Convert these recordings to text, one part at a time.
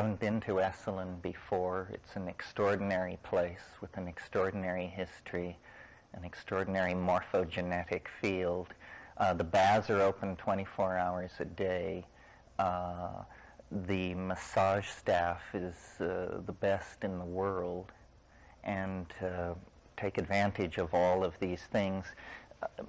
haven't been to Esalen before, it's an extraordinary place with an extraordinary history, an extraordinary morphogenetic field. The baths are open 24 hours a day. The massage staff is the best in the world, and take advantage of all of these things.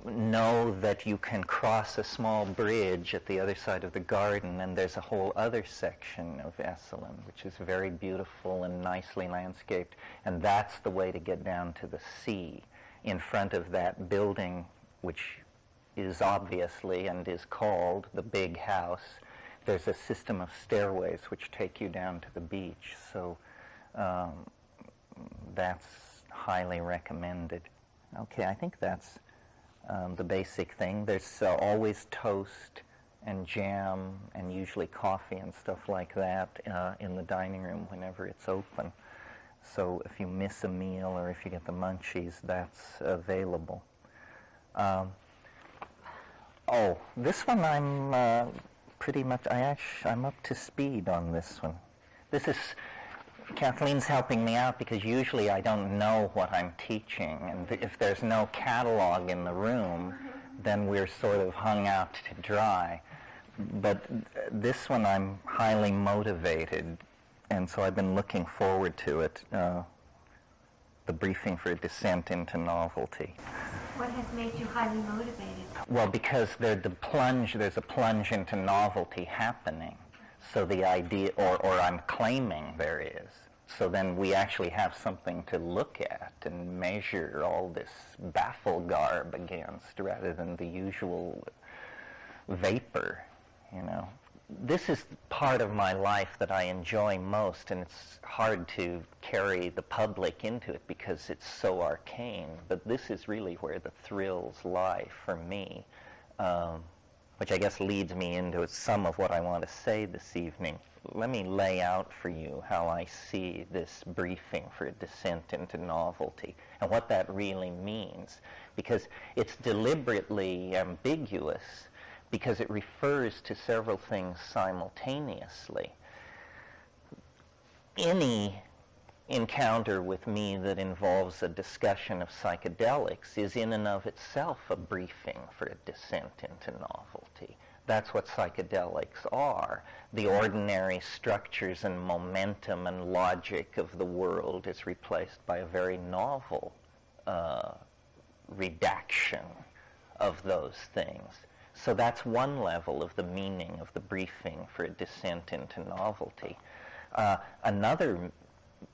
Know that you can cross a small bridge at the other side of the garden, and there's a whole other section of Esalen, which is very beautiful and nicely landscaped, and that's the way to get down to the sea. In front of that building, which is obviously and is called the Big House, there's a system of stairways which take you down to the beach, so that's highly recommended. Okay, I think that's the basic thing. There's always toast and jam and usually coffee and stuff like that in the dining room whenever it's open. So if you miss a meal or if you get the munchies, that's available. Oh, this one I'm pretty much, I'm up to speed on this one. This is, Kathleen's helping me out because usually I don't know what I'm teaching, and if there's no catalog in the room, then we're sort of hung out to dry. But this one I'm highly motivated, and so I've been looking forward to it, the briefing for a descent into novelty. What has made you highly motivated? Well, because there's a plunge into novelty happening. So the idea, or I'm claiming there is. So then we actually have something to look at and measure all this baffle garb against rather than the usual vapor, you know. This is part of my life that I enjoy most, and it's hard to carry the public into it because it's so arcane. But this is really where the thrills lie for me, which I guess leads me into some of what I want to say this evening. Let me lay out for you how I see this briefing for a descent into novelty and what that really means, because it's deliberately ambiguous, because it refers to several things simultaneously. Any encounter with me that involves a discussion of psychedelics is in and of itself a briefing for a descent into novelty. That's what psychedelics are. The ordinary structures and momentum and logic of the world is replaced by a very novel redaction of those things. So that's one level of the meaning of the briefing for a descent into novelty. Another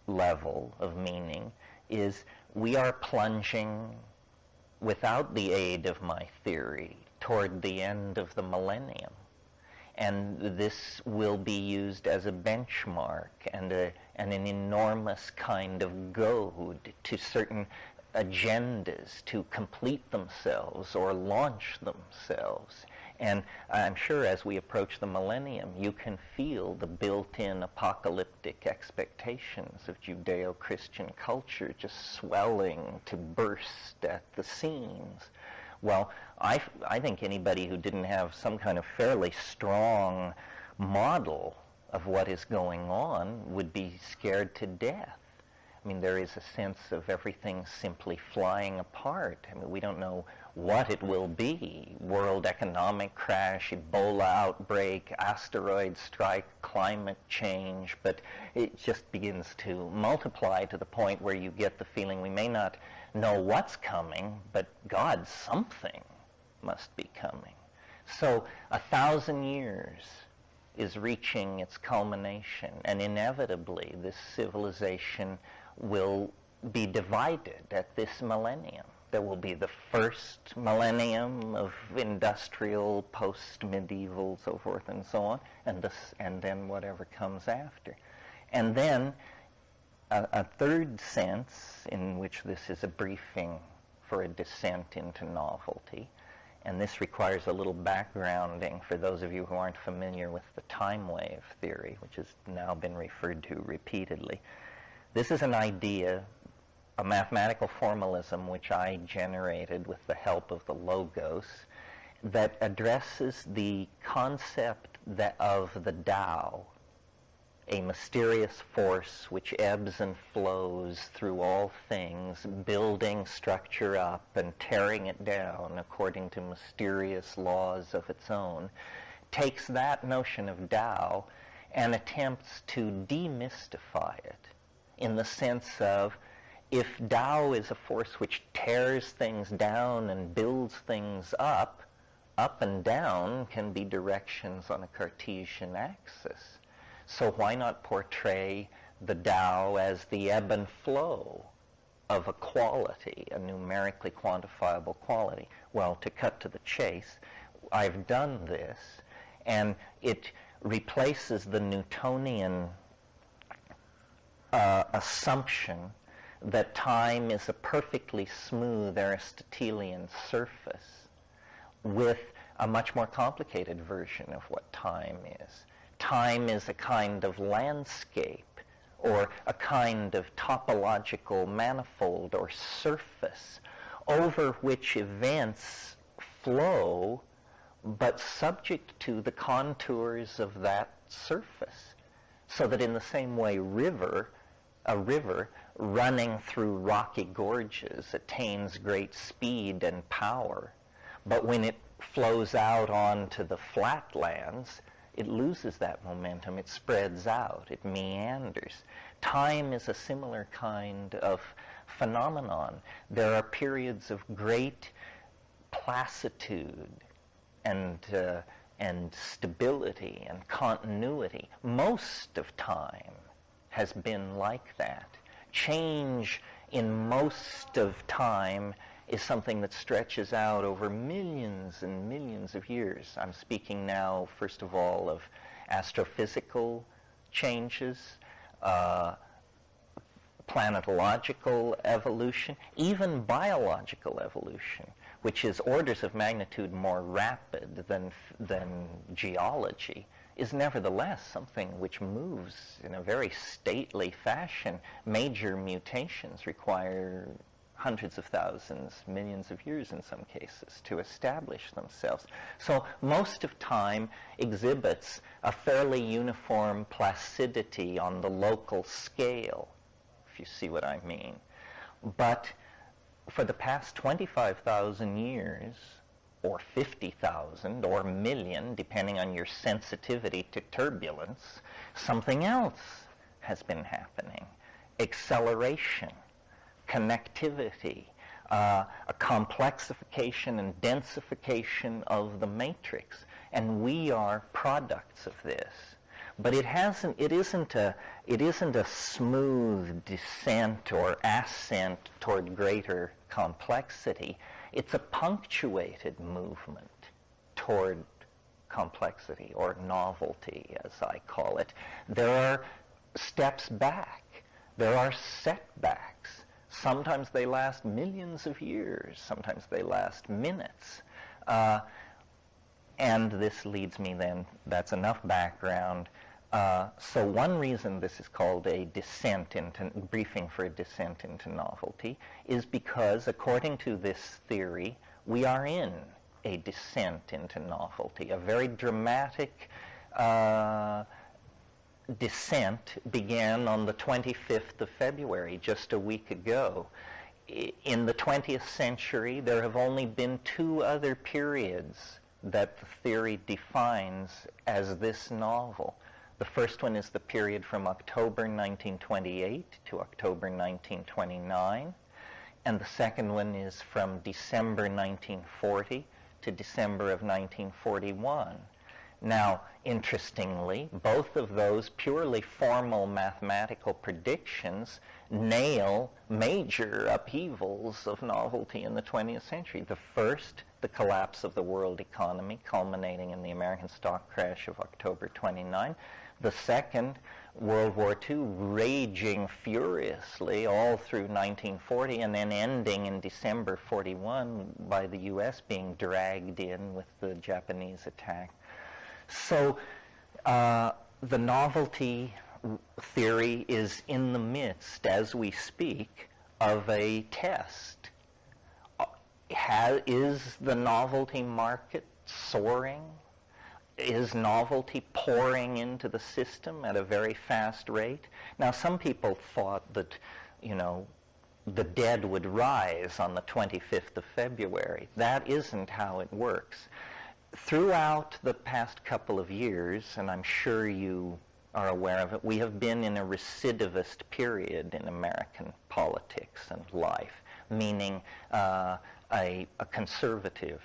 level of meaning is we are plunging, without the aid of my theory, toward the end of the millennium. And this will be used as a benchmark and an enormous kind of goad to certain agendas to complete themselves or launch themselves. And I'm sure as we approach the millennium, you can feel the built-in apocalyptic expectations of Judeo-Christian culture just swelling to burst at the seams. Well, I think anybody who didn't have some kind of fairly strong model of what is going on would be scared to death. I mean, there is a sense of everything simply flying apart. I mean, we don't know what it will be. World economic crash, Ebola outbreak, asteroid strike, climate change, but it just begins to multiply to the point where you get the feeling we may not know what's coming, but God, something must be coming. So 1,000 years is reaching its culmination, and inevitably this civilization will be divided at this millennium. There will be the first millennium of industrial, post-medieval, so forth and so on, and then whatever comes after. And then a third sense in which this is a briefing for a descent into novelty, and this requires a little backgrounding for those of you who aren't familiar with the time wave theory, which has now been referred to repeatedly. This is an idea, a mathematical formalism which I generated with the help of the Logos, that addresses the concept of the Tao a mysterious force which ebbs and flows through all things, building structure up and tearing it down according to mysterious laws of its own, takes that notion of Tao and attempts to demystify it in the sense of, if Tao is a force which tears things down and builds things up and down can be directions on a Cartesian axis. So why not portray the Tao as the ebb and flow of a quality, a numerically quantifiable quality? Well, to cut to the chase, I've done this, and it replaces the Newtonian assumption that time is a perfectly smooth Aristotelian surface with a much more complicated version of what time is. Time is a kind of landscape, or a kind of topological manifold or surface over which events flow, but subject to the contours of that surface. So that in the same way a river running through rocky gorges attains great speed and power, but when it flows out onto the flatlands, it loses that momentum, it spreads out, it meanders. Time is a similar kind of phenomenon. There are periods of great placidity and stability and continuity. Most of time has been like that. Change in most of time is something that stretches out over millions and millions of years. I'm speaking now, first of all, of astrophysical changes, planetological evolution, even biological evolution, which is orders of magnitude more rapid than geology, is nevertheless something which moves in a very stately fashion. Major mutations require hundreds of thousands, millions of years in some cases to establish themselves. So most of time exhibits a fairly uniform placidity on the local scale, if you see what I mean. But for the past 25,000 years, or 50,000, or a million, depending on your sensitivity to turbulence, something else has been happening. Acceleration, connectivity, a complexification and densification of the matrix, and we are products of this. But it isn't a smooth descent or ascent toward greater complexity. It's a punctuated movement toward complexity, or novelty, as I call it. There are steps back. There are setbacks. Sometimes they last millions of years. Sometimes they last minutes. And this leads me then, that's enough background. So one reason this is called a descent into, briefing for a descent into novelty, is because according to this theory, we are in a descent into novelty. A very dramatic descent began on the 25th of February, just a week ago. In the 20th century, there have only been two other periods that the theory defines as this novel. The first one is the period from October 1928 to October 1929, and the second one is from December 1940 to December of 1941. Now, interestingly, both of those purely formal mathematical predictions nail major upheavals of novelty in the 20th century. The first, the collapse of the world economy, culminating in the American stock crash of October 29. The second, World War II, raging furiously all through 1940 and then ending in December 41 by the U.S. being dragged in with the Japanese attack. So the novelty theory is in the midst, as we speak, of a test. Is the novelty market soaring? is novelty pouring into the system at a very fast rate? Now, some people thought that, the dead would rise on the 25th of February. That isn't how it works. Throughout the past couple of years, and I'm sure you are aware of it, we have been in a recidivist period in American politics and life, meaning a conservative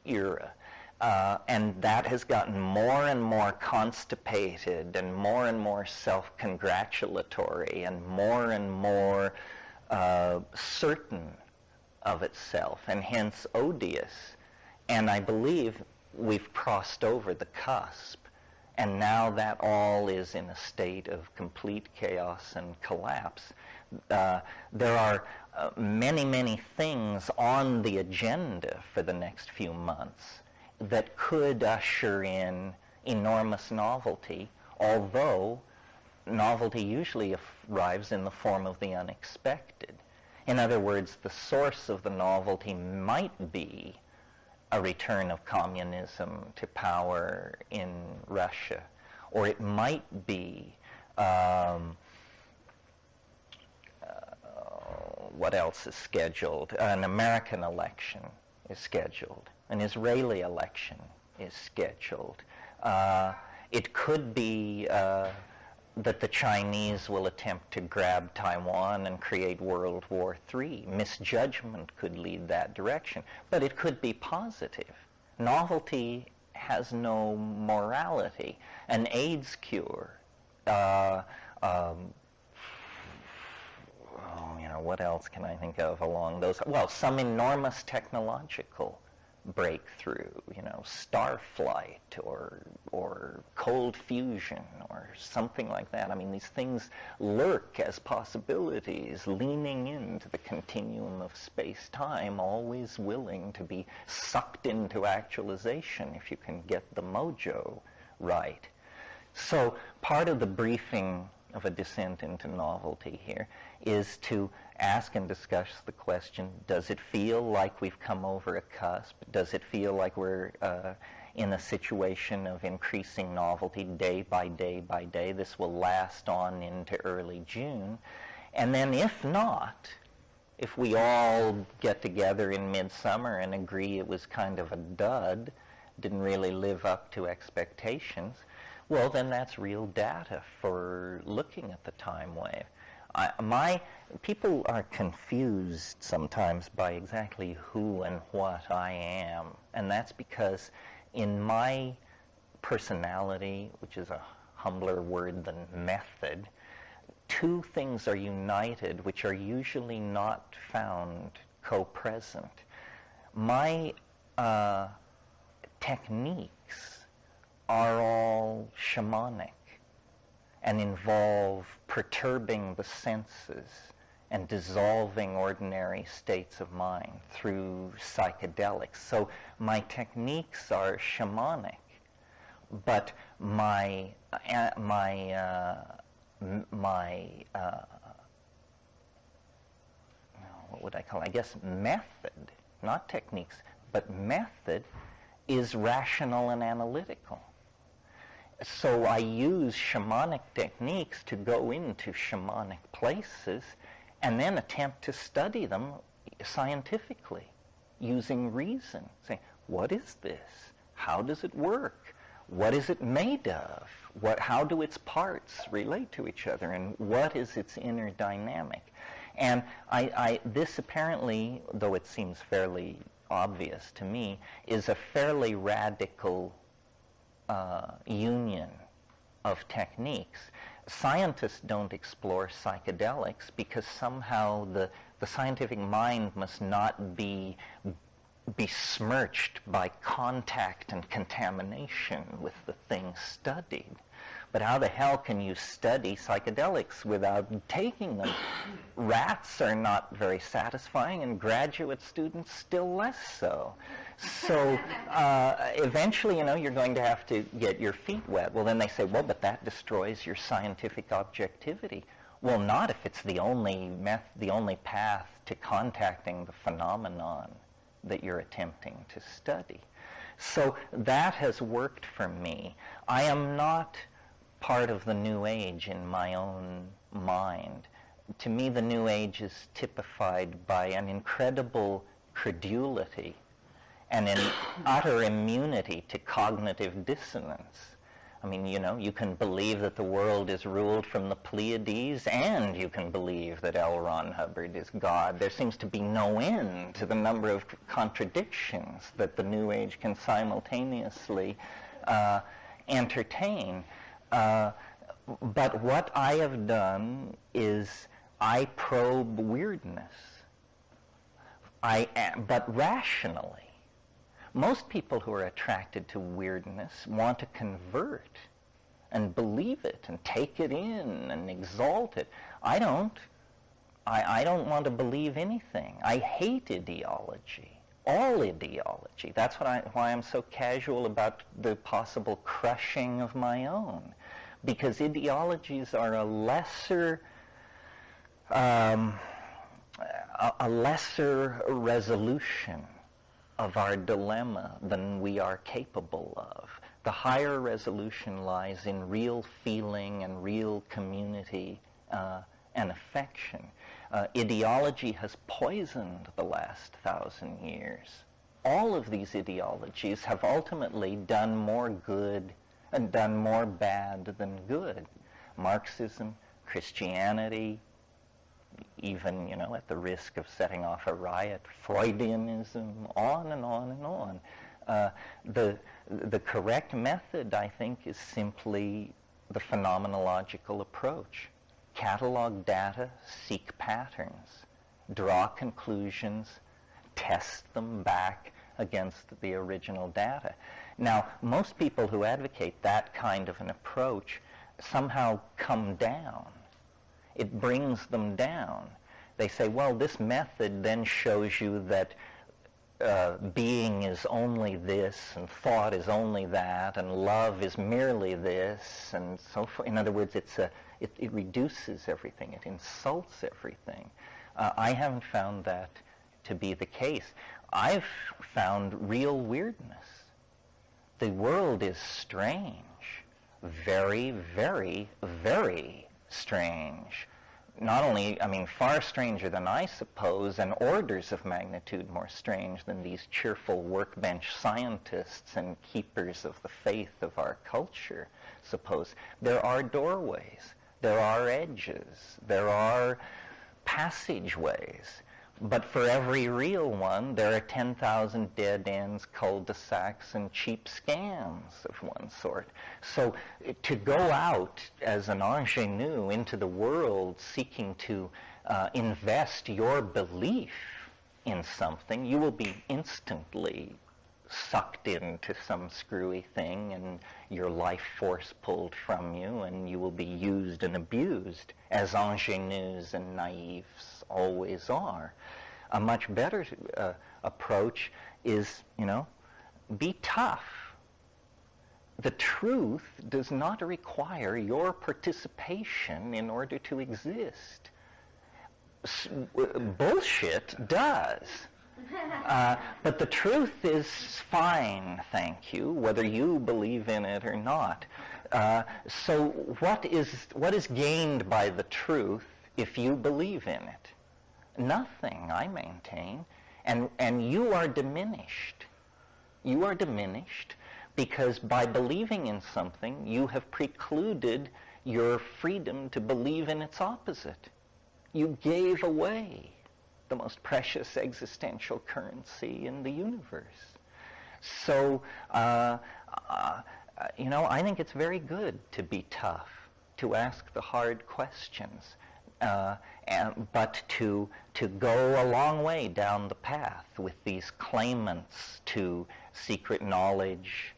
era. And that has gotten more and more constipated and more self-congratulatory and more certain of itself, and hence odious. And I believe we've crossed over the cusp, and now that all is in a state of complete chaos and collapse. There are many things on the agenda for the next few months that could usher in enormous novelty, although novelty usually arrives in the form of the unexpected. In other words, the source of the novelty might be a return of communism to power in Russia, or it might be what else is scheduled? An American election is scheduled. An Israeli election is scheduled. It could be that the Chinese will attempt to grab Taiwan and create World War III. Misjudgment could lead that direction, but it could be positive. Novelty has no morality. An AIDS cure, what else can I think of along those? Well, some enormous technological breakthrough, star flight or cold fusion or something like that. I mean, these things lurk as possibilities, leaning into the continuum of space-time, always willing to be sucked into actualization if you can get the mojo right. So part of the briefing of a descent into novelty here is to ask and discuss the question, does it feel like we've come over a cusp? Does it feel like we're in a situation of increasing novelty day by day by day? This will last on into early June. And then if not, if we all get together in midsummer and agree it was kind of a dud, didn't really live up to expectations, well, then that's real data for looking at the time wave. People are confused sometimes by exactly who and what I am, and that's because in my personality, which is a humbler word than method, two things are united which are usually not found co-present. My techniques are all shamanic and involve perturbing the senses and dissolving ordinary states of mind through psychedelics. So my techniques are shamanic, but my what would I call it? I guess method, not techniques, but method is rational and analytical. So I use shamanic techniques to go into shamanic places and then attempt to study them scientifically using reason. Saying, what is this? How does it work? What is it made of? How do its parts relate to each other? And what is its inner dynamic? And this apparently, though it seems fairly obvious to me, is a fairly radical union of techniques. Scientists don't explore psychedelics because somehow the scientific mind must not be besmirched by contact and contamination with the thing studied. But how the hell can you study psychedelics without taking them? Rats are not very satisfying, and graduate students still less so. So eventually, you're going to have to get your feet wet. Well, then they say, well, but that destroys your scientific objectivity. Well, not if it's the only path to contacting the phenomenon that you're attempting to study. So that has worked for me. I am not part of the New Age in my own mind. To me, the New Age is typified by an incredible credulity and an utter immunity to cognitive dissonance. I mean, you know, you can believe that the world is ruled from the Pleiades, and you can believe that L. Ron Hubbard is God. There seems to be no end to the number of contradictions that the New Age can simultaneously entertain. But what I have done is I probe weirdness, but rationally. Most people who are attracted to weirdness want to convert and believe it and take it in and exalt it. I don't. I don't want to believe anything. I hate ideology, all ideology. That's why I'm so casual about the possible crushing of my own, because ideologies are a lesser resolution of our dilemma than we are capable of. The higher resolution lies in real feeling and real community and affection. Ideology has poisoned the last 1,000 years. All of these ideologies have ultimately done more good and done more bad than good. Marxism, Christianity, even, you know, at the risk of setting off a riot, Freudianism, on and on and on. The correct method, I think, is simply the phenomenological approach. Catalog data, seek patterns, draw conclusions, test them back against the original data. Now, most people who advocate that kind of an approach somehow come down. It brings them down. They say, well, this method then shows you that being is only this, and thought is only that, and love is merely this, and so forth. In other words, it reduces everything. It insults everything. I haven't found that to be the case. I've found real weirdness. The world is strange. Very, very, very strange. Not only, I mean, far stranger than I suppose, and orders of magnitude more strange than these cheerful workbench scientists and keepers of the faith of our culture suppose. There are doorways, there are edges, there are passageways. But for every real one, there are 10,000 dead ends, cul-de-sacs, and cheap scams of one sort. So to go out as an ingenue into the world seeking to invest your belief in something, you will be instantly sucked into some screwy thing and your life force pulled from you, and you will be used and abused, as ingenues and naives always are. A much better approach is, you know, be tough. The truth does not require your participation in order to exist. Bullshit does. But the truth is fine, thank you, whether you believe in it or not. So what is gained by the truth if you believe in it? Nothing, I maintain. And you are diminished. You are diminished because by believing in something, you have precluded your freedom to believe in its opposite. You gave away the most precious existential currency in the universe. So, you know, I think it's very good to be tough, to ask the hard questions, but to go a long way down the path with these claimants to secret knowledge,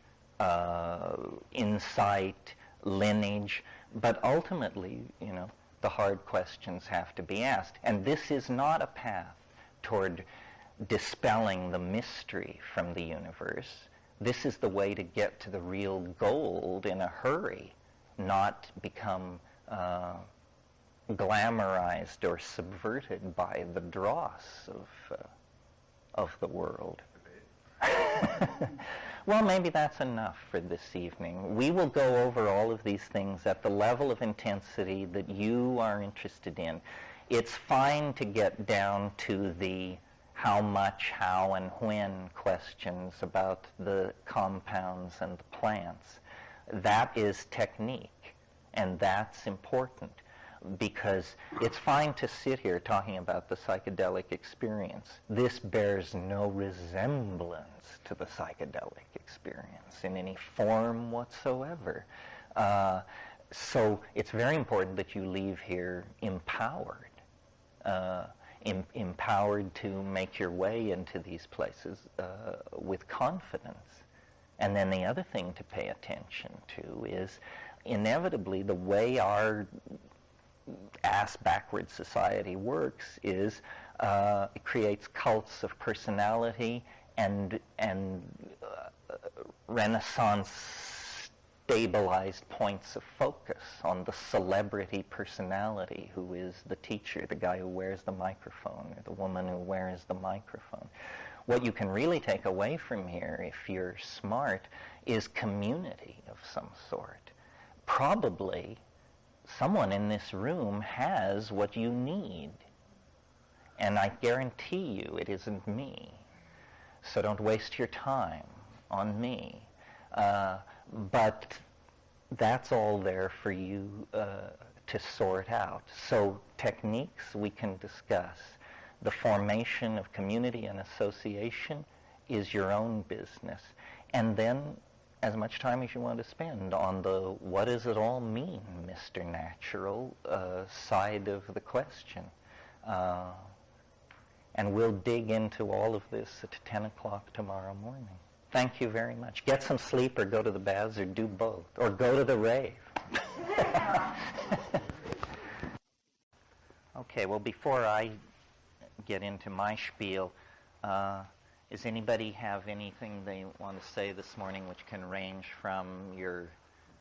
insight, lineage, but ultimately, you know, the hard questions have to be asked. And this is not a path toward dispelling the mystery from the universe. This is the way to get to the real gold in a hurry, not become glamorized or subverted by the dross of the world. Well, maybe that's enough for this evening. We will go over all of these things at the level of intensity that you are interested in. It's fine to get down to the how much, how, and when questions about the compounds and the plants. That is technique, and that's important, because it's fine to sit here talking about the psychedelic experience. This bears no resemblance to the psychedelic experience in any form whatsoever. So it's very important that you leave here empowered, empowered to make your way into these places with confidence. And then the other thing to pay attention to is inevitably the way our ass-backward society works is it creates cults of personality and Renaissance stabilized points of focus on the celebrity personality who is the teacher, the guy who wears the microphone, or the woman who wears the microphone. What you can really take away from here, if you're smart, is community of some sort. Probably someone in this room has what you need, and I guarantee you it isn't me. So don't waste your time on me. But that's all there for you to sort out. So techniques we can discuss. The formation of community and association is your own business. And then as much time as you want to spend on the what does it all mean, Mr. Natural, side of the question. And we'll dig into all of this at 10 o'clock tomorrow morning. Thank you very much. Get some sleep or go to the baths or do both. Or go to the rave. Okay, well, before I get into my spiel, does anybody have anything they want to say this morning which can range from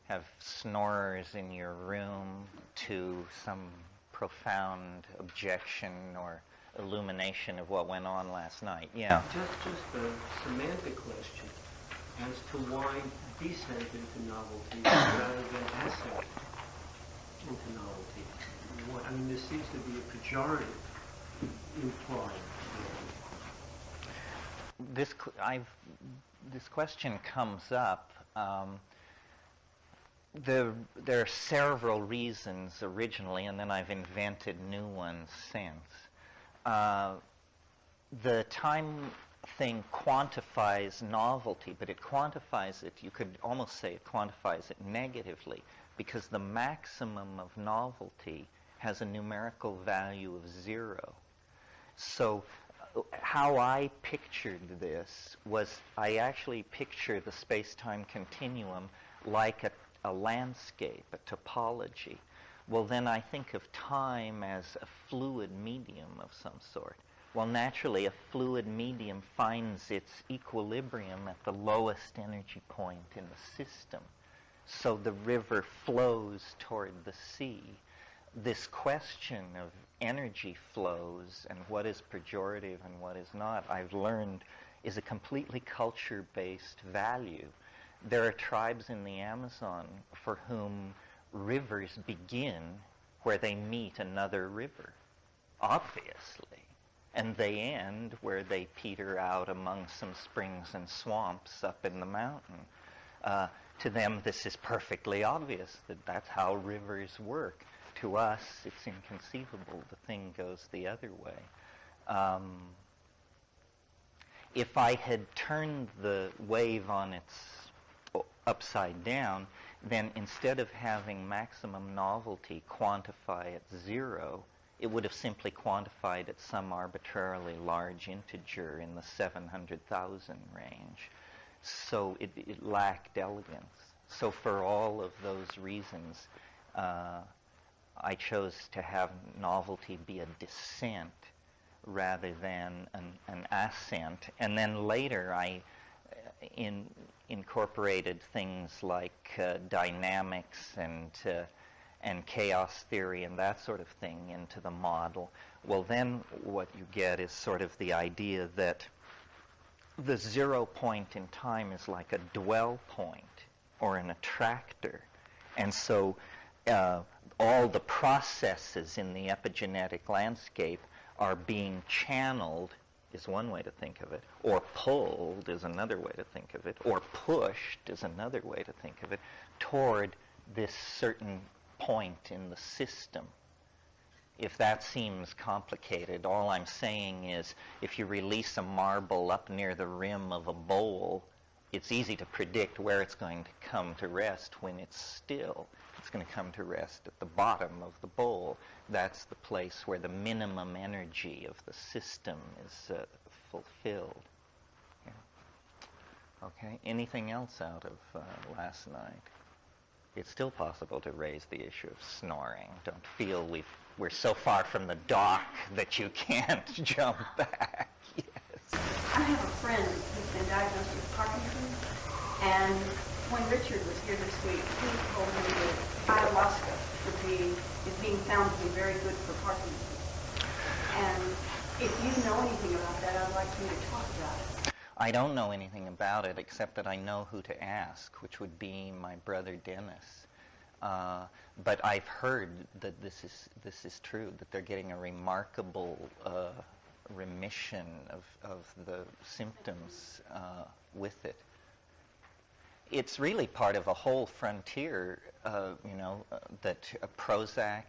have snorers in your room to some profound objection or illumination of what went on last night? Yeah. Just a semantic question as to why descent into novelty rather than ascent into novelty. There seems to be a pejorative implied. This question comes up. There are several reasons originally, and then I've invented new ones since. The time thing quantifies novelty, but it quantifies it, you could almost say it quantifies it negatively, because the maximum of novelty has a numerical value of 0. So how I pictured this was I actually picture the space-time continuum like a landscape, a topology. Well, then I think of time as a fluid medium of some sort. Well, naturally, a fluid medium finds its equilibrium at the lowest energy point in the system. So the river flows toward the sea. This question of energy flows and what is pejorative and what is not, I've learned, is a completely culture-based value. There are tribes in the Amazon for whom rivers begin where they meet another river, obviously, and they end where they peter out among some springs and swamps up in the mountain. To them, this is perfectly obvious that that's how rivers work. To us, it's inconceivable. The thing goes the other way. If I had turned the wave on its upside down, then instead of having maximum novelty quantify at 0, it would have simply quantified at some arbitrarily large integer in the 700,000 range. So it lacked elegance. So for all of those reasons, I chose to have novelty be a descent rather than an ascent. And then later I incorporated things like dynamics and chaos theory and that sort of thing into the model. Well, then what you get is sort of the idea that the 0 point in time is like a dwell point or an attractor. And so all the processes in the epigenetic landscape are being channeled, is one way to think of it, or pulled is another way to think of it, or pushed is another way to think of it, toward this certain point in the system. If that seems complicated, all I'm saying is if you release a marble up near the rim of a bowl, it's easy to predict where it's going to come to rest when it's still. It's going to come to rest at the bottom of the bowl. That's the place where the minimum energy of the system is fulfilled. Yeah. Okay, anything else out of last night? It's still possible to raise the issue of snoring. Don't feel we're so far from the dock that you can't jump back. Yes. I have a friend who's been diagnosed with Parkinson's, and when Richard was here this week, he told me that ayahuasca is being found to be very good for Parkinson's. And if you know anything about that, I'd like you to talk about it. I don't know anything about it except that I know who to ask, which would be my brother Dennis. But I've heard that this is true, that they're getting a remarkable remission of the symptoms with it. It's really part of a whole frontier, that Prozac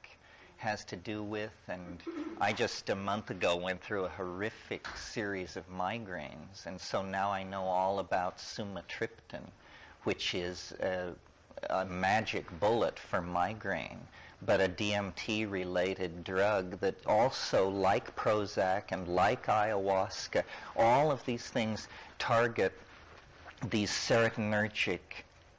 has to do with, and I just a month ago went through a horrific series of migraines, and so now I know all about sumatriptan, which is a magic bullet for migraine, but a DMT-related drug that also, like Prozac and like ayahuasca, all of these things target these serotonergic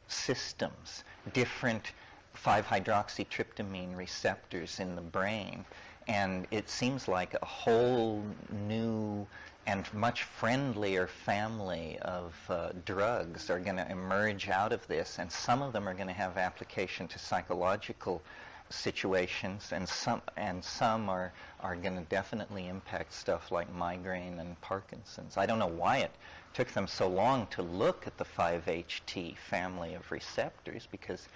systems, different 5-hydroxytryptamine receptors in the brain, and it seems like a whole new and much friendlier family of drugs are going to emerge out of this, and some of them are going to have application to psychological situations, and some are going to definitely impact stuff like migraine and Parkinson's. I don't know why it took them so long to look at the 5-HT family of receptors, because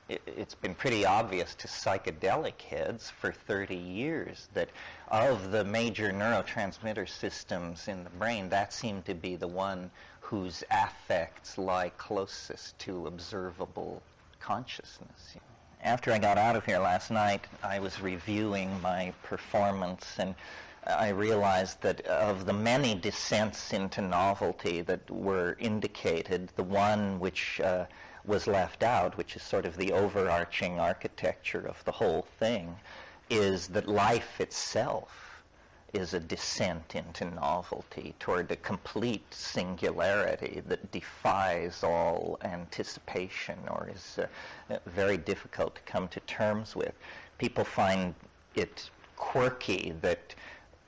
it's been pretty obvious to psychedelic heads for 30 years that of the major neurotransmitter systems in the brain, that seemed to be the one whose affects lie closest to observable consciousness. After I got out of here last night, I was reviewing my performance, and I realized that of the many descents into novelty that were indicated, the one which was left out, which is sort of the overarching architecture of the whole thing, is that life itself is a descent into novelty toward a complete singularity that defies all anticipation or is very difficult to come to terms with. People find it quirky that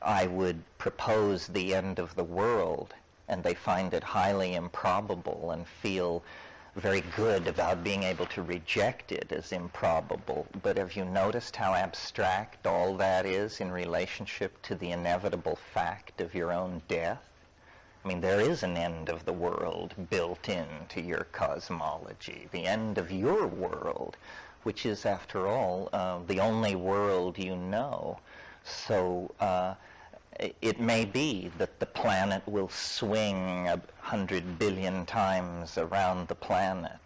I would propose the end of the world, and they find it highly improbable and feel very good about being able to reject it as improbable. But have you noticed how abstract all that is in relationship to the inevitable fact of your own death? I mean, there is an end of the world built into your cosmology, the end of your world, which is, after all, the only world you know. So it may be that the planet will swing 100 billion times around the planet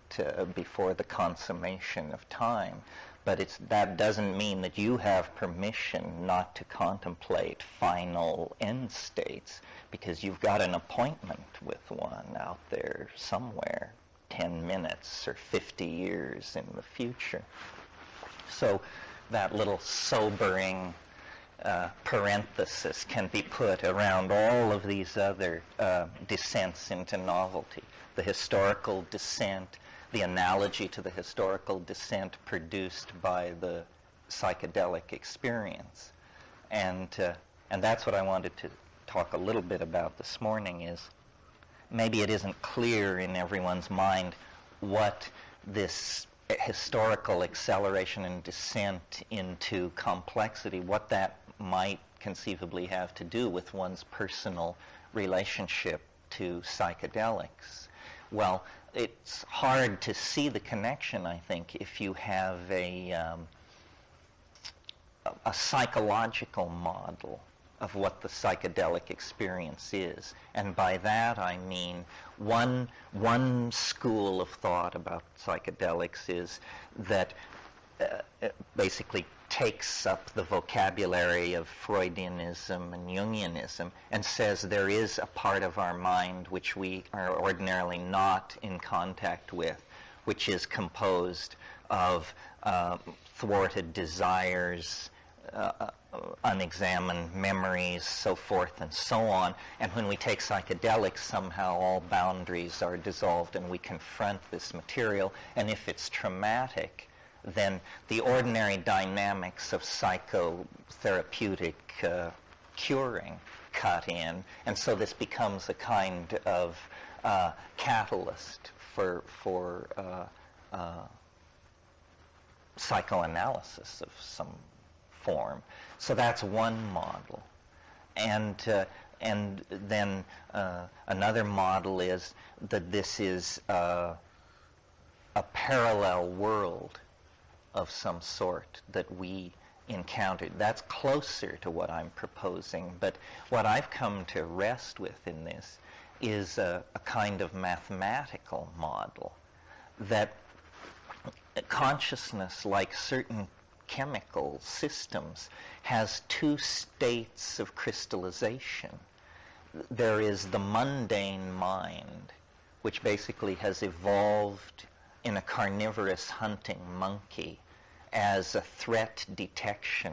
before the consummation of time. But that doesn't mean that you have permission not to contemplate final end states, because you've got an appointment with one out there somewhere, 10 minutes or 50 years in the future. So that little sobering parenthesis can be put around all of these other descents into novelty. The historical descent, the analogy to the historical descent produced by the psychedelic experience. And that's what I wanted to talk a little bit about this morning, is maybe it isn't clear in everyone's mind what this historical acceleration and descent into complexity, what that might conceivably have to do with one's personal relationship to psychedelics? Well, it's hard to see the connection, I think, if you have a psychological model of what the psychedelic experience is. And by that I mean one school of thought about psychedelics is that it basically takes up the vocabulary of Freudianism and Jungianism and says there is a part of our mind which we are ordinarily not in contact with, which is composed of thwarted desires, unexamined memories, so forth and so on. And when we take psychedelics, somehow all boundaries are dissolved and we confront this material. And if it's traumatic, then the ordinary dynamics of psychotherapeutic curing cut in. And so this becomes a kind of catalyst for psychoanalysis of some form. So that's one model. And then another model is that this is a parallel world of some sort that we encountered. That's closer to what I'm proposing, but what I've come to rest with in this is a kind of mathematical model that consciousness, like certain chemical systems, has two states of crystallization. There is the mundane mind, which basically has evolved in a carnivorous hunting monkey as a threat detection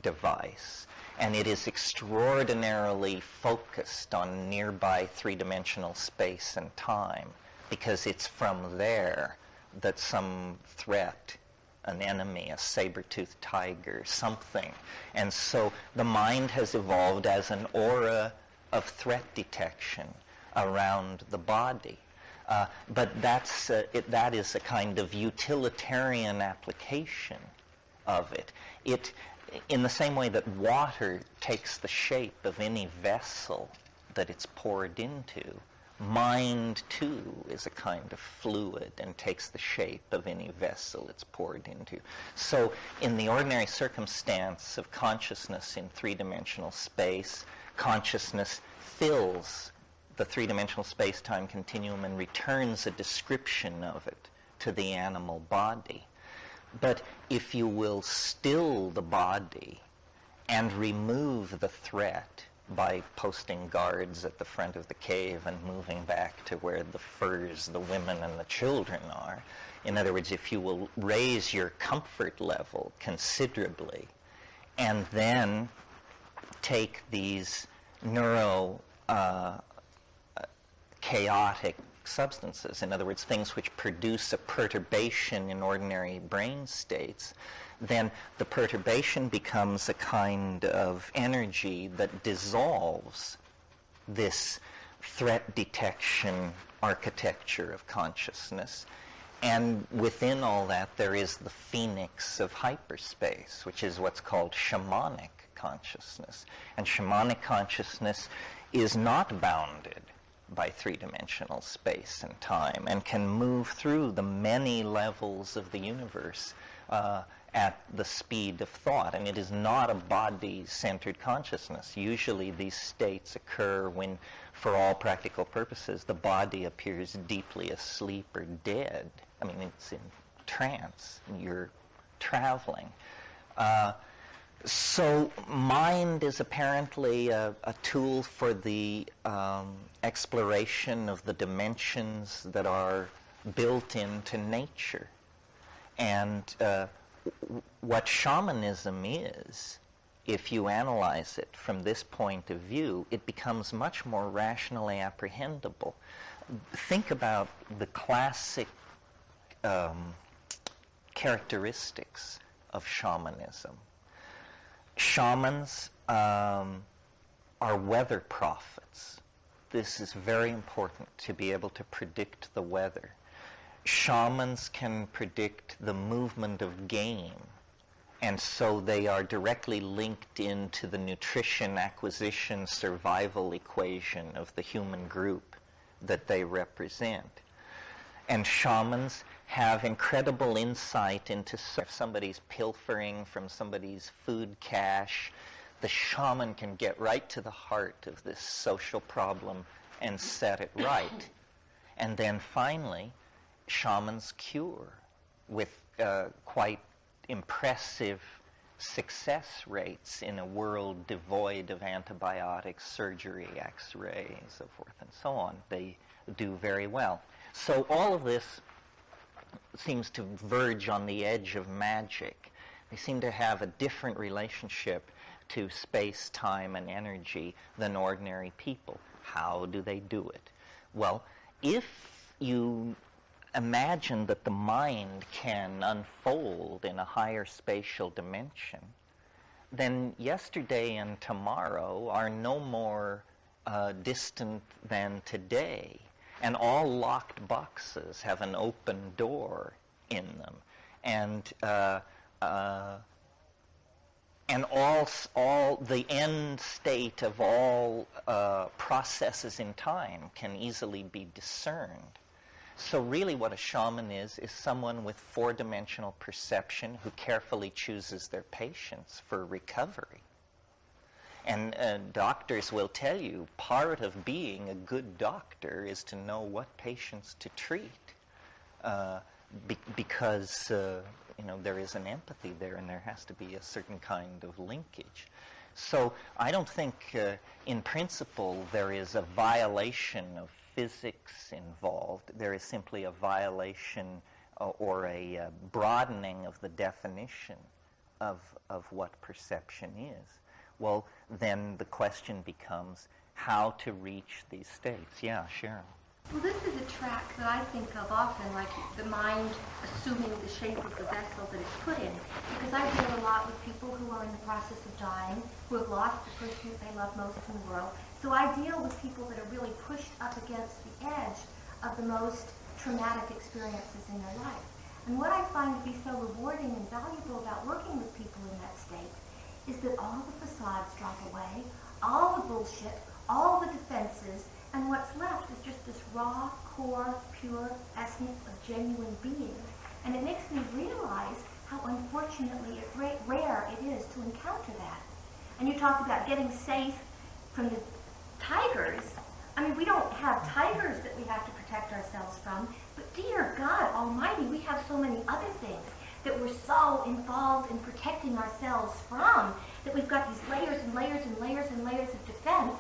device, and it is extraordinarily focused on nearby three-dimensional space and time, because it's from there that some threat, an enemy, a saber-toothed tiger, something. And so the mind has evolved as an aura of threat detection around the body. But that is a kind of utilitarian application of it. In the same way that water takes the shape of any vessel that it's poured into, mind too is a kind of fluid and takes the shape of any vessel it's poured into. So in the ordinary circumstance of consciousness in three-dimensional space, consciousness fills the three-dimensional space-time continuum and returns a description of it to the animal body. But if you will still the body and remove the threat by posting guards at the front of the cave and moving back to where the furs, the women, and the children are, in other words, if you will raise your comfort level considerably and then take these chaotic substances, in other words, things which produce a perturbation in ordinary brain states, then the perturbation becomes a kind of energy that dissolves this threat detection architecture of consciousness. And within all that, there is the phoenix of hyperspace, which is what's called shamanic consciousness. And shamanic consciousness is not bounded by three-dimensional space and time and can move through the many levels of the universe at the speed of thought. And it is not a body-centered consciousness. Usually these states occur when, for all practical purposes, the body appears deeply asleep or dead. I mean, it's in trance. You're traveling. So mind is apparently a tool for the exploration of the dimensions that are built into nature. And what shamanism is, if you analyze it from this point of view, it becomes much more rationally apprehendable. Think about the classic characteristics of shamanism. Shamans are weather prophets. This is very important, to be able to predict the weather. Shamans can predict the movement of game And so they are directly linked into the nutrition, acquisition, survival equation of the human group that they represent. And shamans have incredible insight into if somebody's pilfering from somebody's food cache, the shaman can get right to the heart of this social problem and set it right. And then finally, shamans cure with quite impressive success rates in a world devoid of antibiotics, surgery, X-ray, so forth and so on. They do very well. So all of this seems to verge on the edge of magic. They seem to have a different relationship to space, time, and energy than ordinary people. How do they do it? Well, if you imagine that the mind can unfold in a higher spatial dimension, then yesterday and tomorrow are no more distant than today. And all locked boxes have an open door in them. And all the end state of all processes in time can easily be discerned. So really what a shaman is someone with four-dimensional perception who carefully chooses their patients for recovery. And doctors will tell you part of being a good doctor is to know what patients to treat because there is an empathy there and there has to be a certain kind of linkage. So I don't think in principle there is a violation of physics involved. There is simply a violation or a broadening of the definition of what perception is. Well, then the question becomes how to reach these states. Yeah, Cheryl. Well, this is a track that I think of often, like the mind assuming the shape of the vessel that it's put in. Because I deal a lot with people who are in the process of dying, who have lost the person that they love most in the world. So I deal with people that are really pushed up against the edge of the most traumatic experiences in their life. And what I find to be so rewarding and valuable about working with people in that state is that all the facades drop away, all the bullshit, all the defenses, and what's left is just this raw, core, pure essence of genuine being. And it makes me realize how unfortunately rare it is to encounter that. And you talk about getting safe from the tigers. I mean, we don't have tigers that we have to protect ourselves from, but dear God Almighty, we have so many other things that we're so involved in protecting ourselves from, that we've got these layers and layers and layers and layers of defense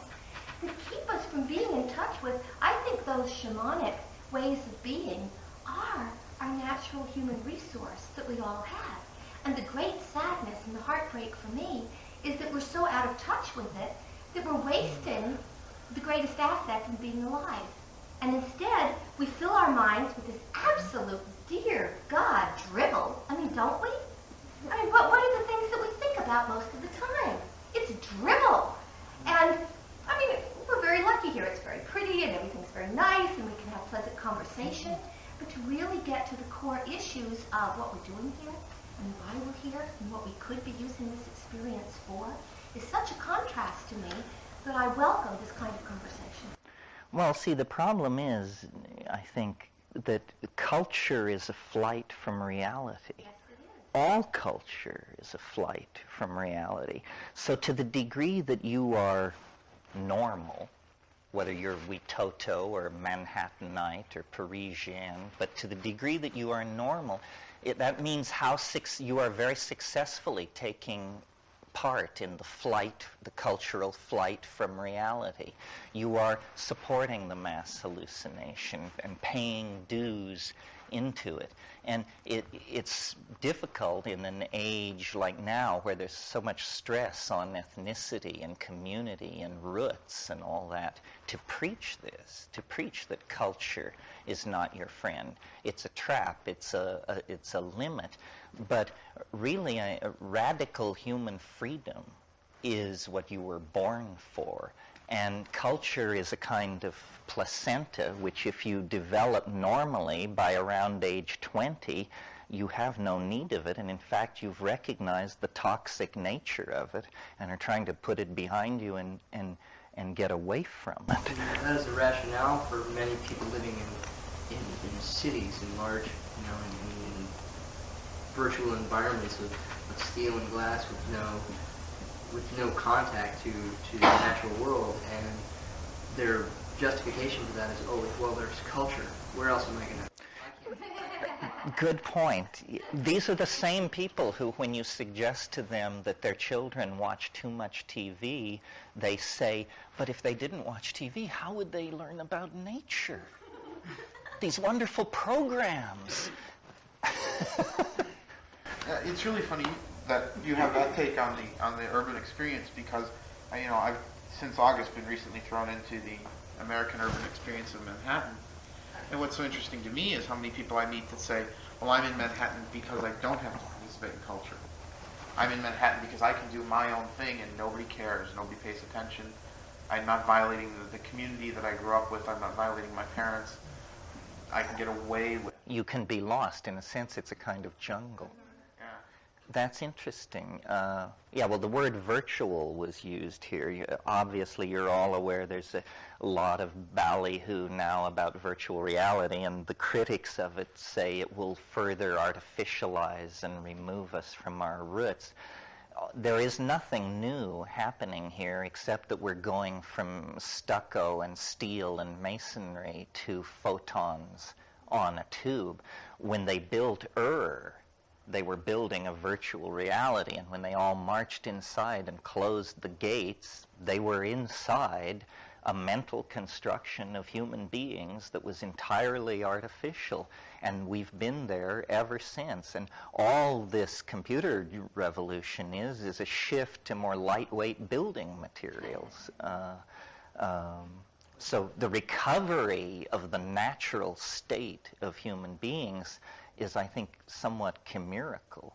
that keep us from being in touch with. I think those shamanic ways of being are our natural human resource that we all have. And the great sadness and the heartbreak for me is that we're so out of touch with it that we're wasting the greatest asset in being alive. And instead, we fill our minds with this absolute, dear God, drivel. I mean, don't we? I mean, what are the things that we think about most of the time? It's drivel. And, I mean, we're very lucky here. It's very pretty and everything's very nice and we can have pleasant conversation. But to really get to the core issues of what we're doing here and why we're here and what we could be using this experience for is such a contrast to me that I welcome this kind of conversation. Well, see, the problem is, I think, that culture is a flight from reality. Yes, it is. All culture is a flight from reality. So to the degree that you are normal, whether you're Witoto or Manhattanite or Parisian, but to the degree that you are normal, that means you are very successfully taking part in the flight, the cultural flight from reality. You are supporting the mass hallucination and paying dues into it. And it's difficult in an age like now where there's so much stress on ethnicity and community and roots and all that, to preach this, to preach that culture is not your friend. It's a trap, it's a limit. But really, radical human freedom is what you were born for. And culture is a kind of placenta, which if you develop normally by around age 20, you have no need of it, and in fact you've recognized the toxic nature of it and are trying to put it behind you and get away from it. That is the rationale for many people living in cities, in large, in virtual environments of steel and glass with no contact to the natural world, and their justification for that is, well, there's culture. Where else am I going to? Good point. These are the same people who, when you suggest to them that their children watch too much TV, they say, but if they didn't watch TV, how would they learn about nature? These wonderful programs. It's really funny that you have that take on the urban experience, because I've since August been recently thrown into the American urban experience of Manhattan. And what's so interesting to me is how many people I meet that say, well, I'm in Manhattan because I don't have to participate in culture. I'm in Manhattan because I can do my own thing and nobody cares, nobody pays attention. I'm not violating the community that I grew up with. I'm not violating my parents. I can get away with it. You can be lost. In a sense, it's a kind of jungle. That's interesting. Well, the word virtual was used here. Obviously, you're all aware there's a lot of ballyhoo now about virtual reality, and the critics of it say it will further artificialize and remove us from our roots. There is nothing new happening here except that we're going from stucco and steel and masonry to photons on a tube. When they built they were building a virtual reality, and when they all marched inside and closed the gates, they were inside a mental construction of human beings that was entirely artificial, and we've been there ever since. And all this computer revolution is a shift to more lightweight building materials. So the recovery of the natural state of human beings is, I think, somewhat chimerical.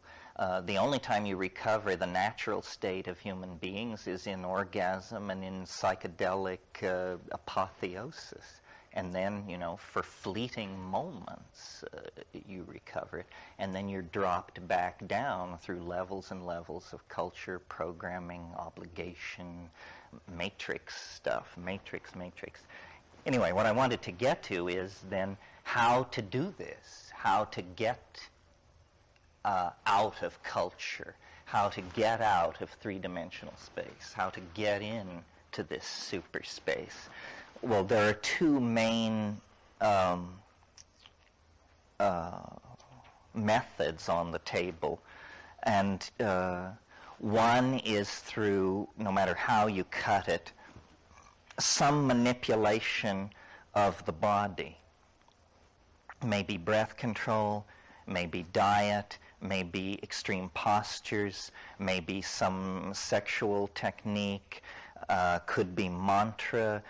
The only time you recover the natural state of human beings is in orgasm and in psychedelic apotheosis. And then, for fleeting moments, you recover it. And then you're dropped back down through levels and levels of culture, programming, obligation, matrix stuff, matrix. Anyway, what I wanted to get to is then how to do this, how to get out of culture, how to get out of three-dimensional space, how to get into this super space. Well, there are two main methods on the table, and one is through, no matter how you cut it, some manipulation of the body. Maybe breath control, maybe diet, maybe extreme postures, maybe some sexual technique, could be mantra,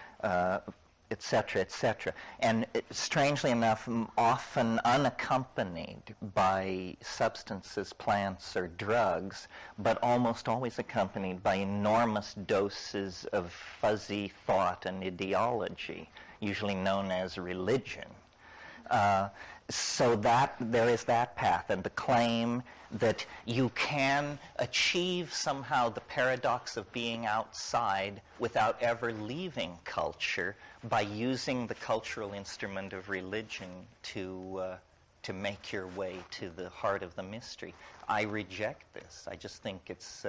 etc., etc. And strangely enough, often unaccompanied by substances, plants, or drugs, but almost always accompanied by enormous doses of fuzzy thought and ideology, usually known as religion. So that there is that path, and the claim that you can achieve somehow the paradox of being outside without ever leaving culture by using the cultural instrument of religion to make your way to the heart of the mystery. I reject this. I just think it's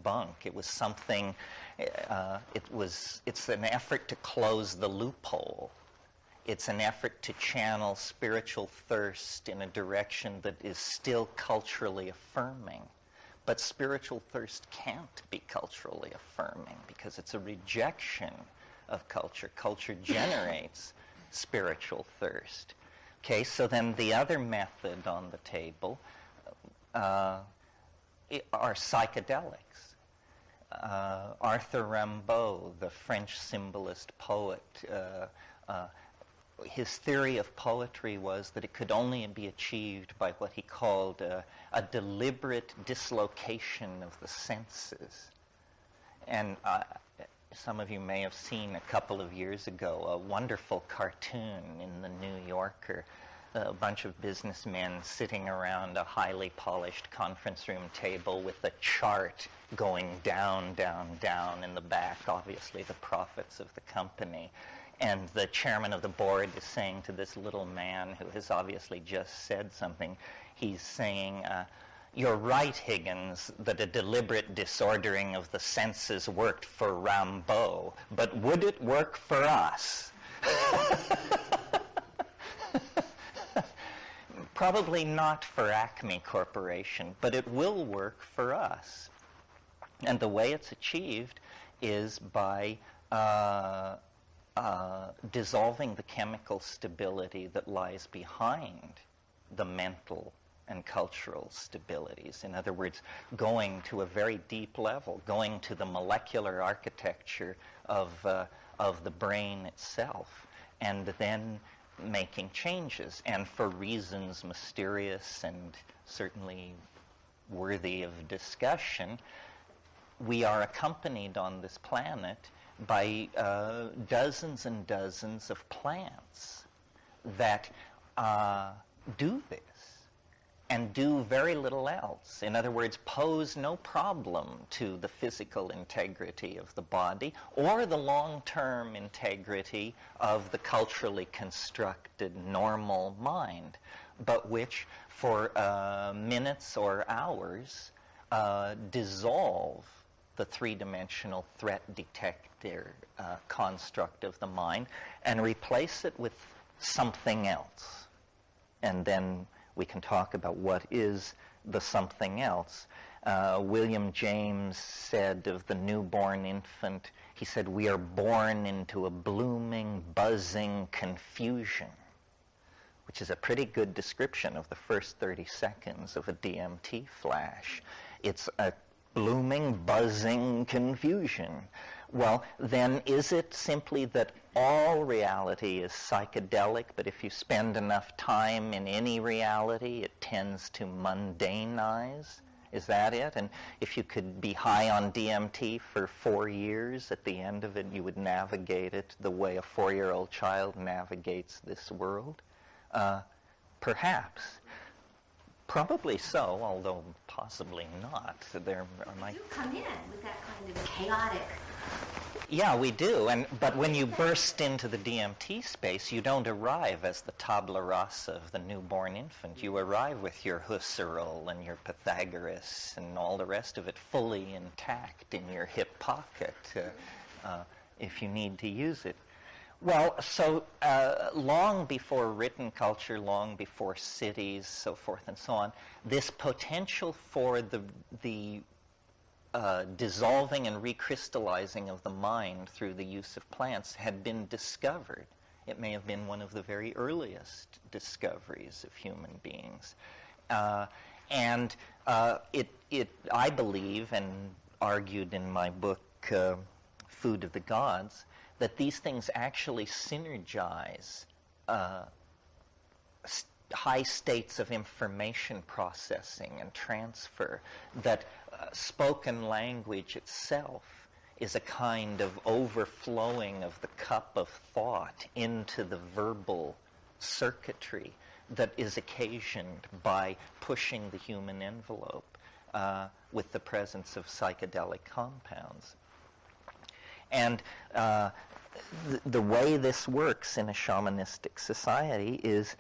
bunk. It was something. It's an effort to close the loophole. It's an effort to channel spiritual thirst in a direction that is still culturally affirming. But spiritual thirst can't be culturally affirming because it's a rejection of culture. Culture generates spiritual thirst. Okay, so then the other method on the table are psychedelics. Arthur Rimbaud, the French symbolist poet, his theory of poetry was that it could only be achieved by what he called a deliberate dislocation of the senses. And some of you may have seen a couple of years ago a wonderful cartoon in the New Yorker a bunch of businessmen sitting around a highly polished conference room table with a chart going down, down, down in the back, obviously the profits of the company. And the chairman of the board is saying to this little man who has obviously just said something, he's saying, "You're right, Higgins, that a deliberate disordering of the senses worked for Rimbaud, but would it work for us?" Probably not for Acme Corporation, but it will work for us. And the way it's achieved is by dissolving the chemical stability that lies behind the mental and cultural stabilities. In other words, going to a very deep level, going to the molecular architecture of the brain itself, and then making changes. And for reasons mysterious and certainly worthy of discussion, we are accompanied on this planet by dozens and dozens of plants that do this and do very little else. In other words, pose no problem to the physical integrity of the body or the long-term integrity of the culturally constructed normal mind, but which for minutes or hours dissolve the three-dimensional threat detector construct of the mind and replace it with something else. And then we can talk about what is the something else. William James said of the newborn infant, he said, "We are born into a blooming, buzzing confusion," which is a pretty good description of the first 30 seconds of a DMT flash. It's a blooming, buzzing confusion. Well, then is it simply that all reality is psychedelic, but if you spend enough time in any reality, it tends to mundanize? Is that it? And if you could be high on DMT for 4 years, at the end of it, you would navigate it the way a 4-year-old child navigates this world? Perhaps. Probably so, although possibly not. There might... You come in with that kind of chaotic... Yeah, we do. But when you burst into the DMT space, you don't arrive as the tabula rasa of the newborn infant. You arrive with your Husserl and your Pythagoras and all the rest of it fully intact in your hip pocket if you need to use it. Well, so long before written culture, long before cities, so forth and so on, this potential for the dissolving and recrystallizing of the mind through the use of plants had been discovered. It may have been one of the very earliest discoveries of human beings. And I believe, and argued in my book, Food of the Gods, that these things actually synergize high states of information processing and transfer, that spoken language itself is a kind of overflowing of the cup of thought into the verbal circuitry that is occasioned by pushing the human envelope with the presence of psychedelic compounds. And the way this works in a shamanistic society is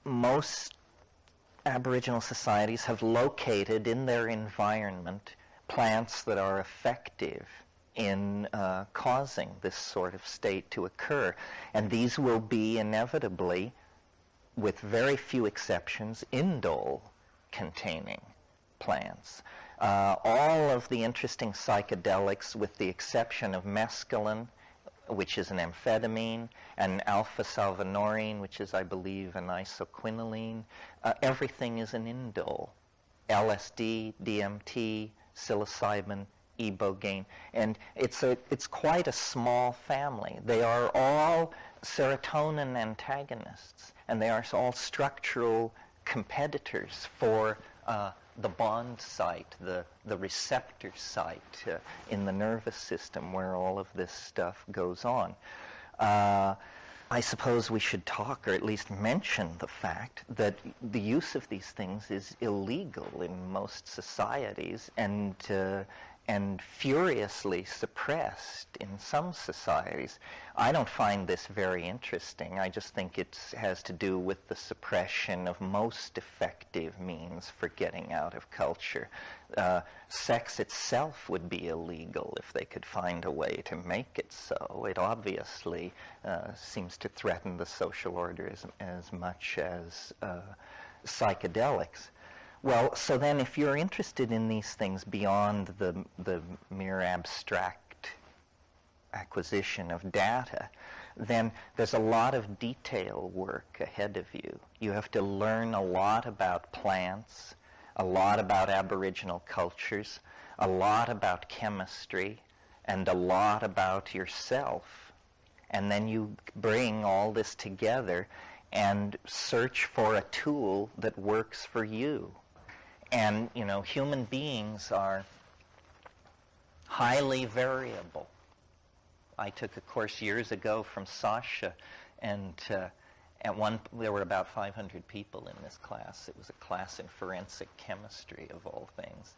most Aboriginal societies have located in their environment plants that are effective in causing this sort of state to occur. And these will be inevitably, with very few exceptions, indole-containing plants. All of the interesting psychedelics, with the exception of mescaline, which is an amphetamine, and alpha-salvinorin, which is, I believe, an isoquinoline, everything is an indole. LSD, DMT, psilocybin, ibogaine, and it's quite a small family. They are all serotonin antagonists, and they are all structural competitors for the bond site, the receptor site in the nervous system where all of this stuff goes on. I suppose we should talk, or at least mention, the fact that the use of these things is illegal in most societies and furiously suppressed in some societies. I don't find this very interesting. I just think it has to do with the suppression of most effective means for getting out of culture. Sex itself would be illegal if they could find a way to make it so. It obviously seems to threaten the social order as much as psychedelics. Well, so then if you're interested in these things beyond the mere abstract acquisition of data, then there's a lot of detail work ahead of you. You have to learn a lot about plants, a lot about Aboriginal cultures, a lot about chemistry, and a lot about yourself. And then you bring all this together and search for a tool that works for you. And, you know, human beings are highly variable. I took a course years ago from Sasha, and there were about 500 people in this class. It was a class in forensic chemistry, of all things.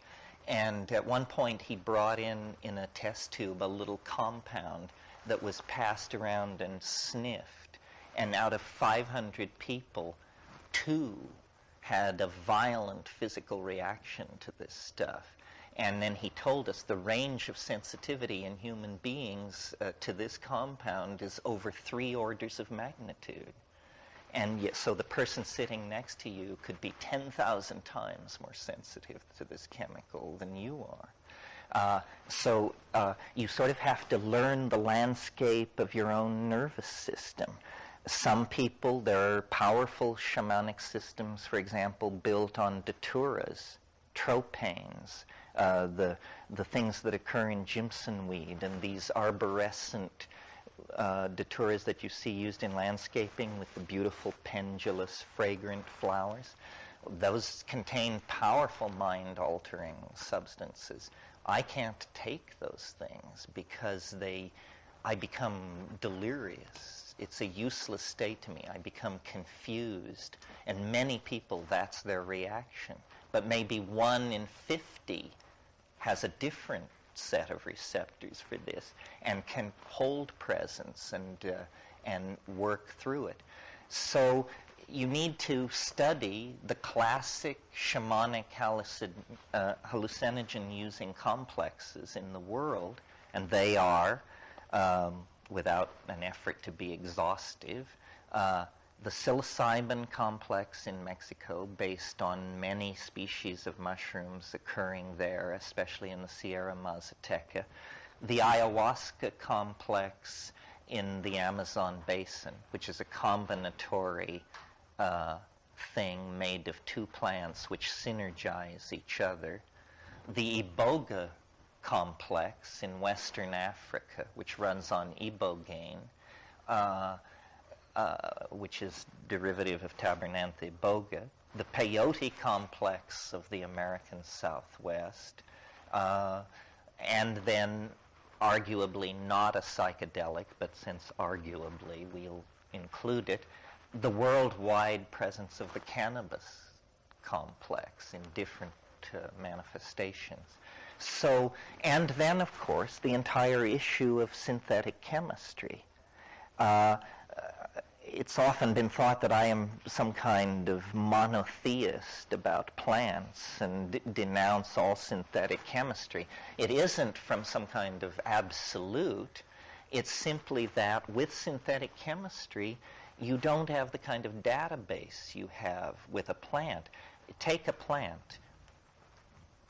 And at one point, he brought in a test tube a little compound that was passed around and sniffed. And out of 500 people, 2 had a violent physical reaction to this stuff. And then he told us the range of sensitivity in human beings to this compound is over 3 orders of magnitude. And yet, so the person sitting next to you could be 10,000 times more sensitive to this chemical than you are. So you sort of have to learn the landscape of your own nervous system. Some people, there are powerful shamanic systems, for example, built on daturas, tropanes, the things that occur in Jimson weed, and these arborescent daturas that you see used in landscaping with the beautiful pendulous, fragrant flowers. Those contain powerful mind-altering substances. I can't take those things because I become delirious. It's a useless state to me. I become confused. And many people, that's their reaction. But maybe 1 in 50 has a different set of receptors for this and can hold presence and work through it. So you need to study the classic shamanic hallucinogen-using complexes in the world, and they are, without an effort to be exhaustive, the psilocybin complex in Mexico, based on many species of mushrooms occurring there, especially in the Sierra Mazateca, the ayahuasca complex in the Amazon basin, which is a combinatory thing made of 2 plants which synergize each other, the iboga complex in Western Africa, which runs on ibogaine, which is derivative of Tabernanthe iboga, the peyote complex of the American Southwest, and then arguably not a psychedelic, but since arguably we'll include it, the worldwide presence of the cannabis complex in different manifestations. So, and then, of course, the entire issue of synthetic chemistry. It's often been thought that I am some kind of monotheist about plants and denounce all synthetic chemistry. It isn't from some kind of absolute. It's simply that with synthetic chemistry, you don't have the kind of database you have with a plant. Take a plant,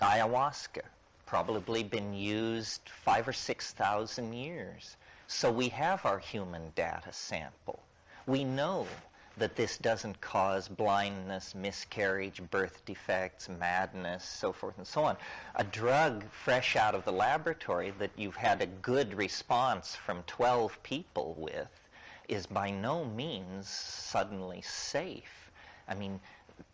ayahuasca, probably been used 5,000 or 6,000 years. So we have our human data sample. We know that this doesn't cause blindness, miscarriage, birth defects, madness, so forth and so on. A drug fresh out of the laboratory that you've had a good response from 12 people with is by no means suddenly safe. I mean,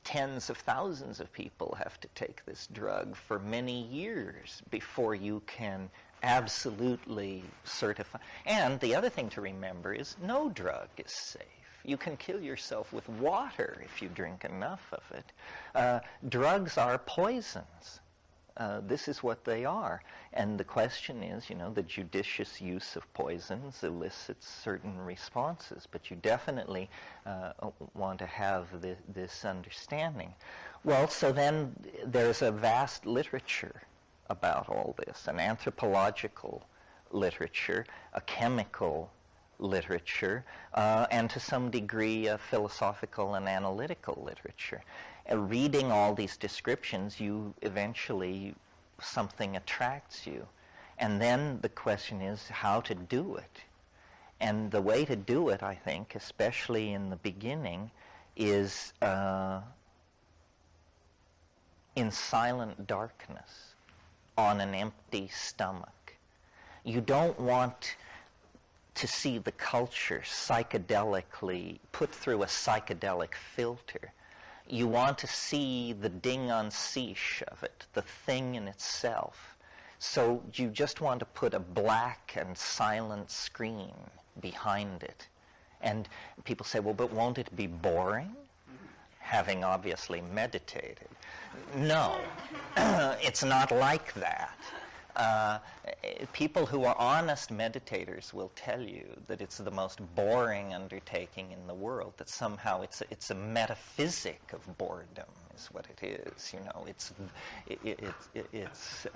tens of thousands of people have to take this drug for many years before you can absolutely certify. And the other thing to remember is no drug is safe. You can kill yourself with water if you drink enough of it. Drugs are poisons. This is what they are. And the question is, the judicious use of poisons elicits certain responses, but you definitely want to have this understanding. Well, so then there's a vast literature about all this, an anthropological literature, a chemical literature, and to some degree a philosophical and analytical literature. Reading all these descriptions, you eventually, something attracts you. And then the question is how to do it. And the way to do it, I think, especially in the beginning, is in silent darkness, on an empty stomach. You don't want to see the culture psychedelically put through a psychedelic filter. You want to see the ding on siche of it, the thing in itself. So you just want to put a black and silent screen behind it. And people say, well, but won't it be boring? Having obviously meditated. No, it's not like that. People who are honest meditators will tell you that it's the most boring undertaking in the world, that somehow it's a metaphysic of boredom is what it is.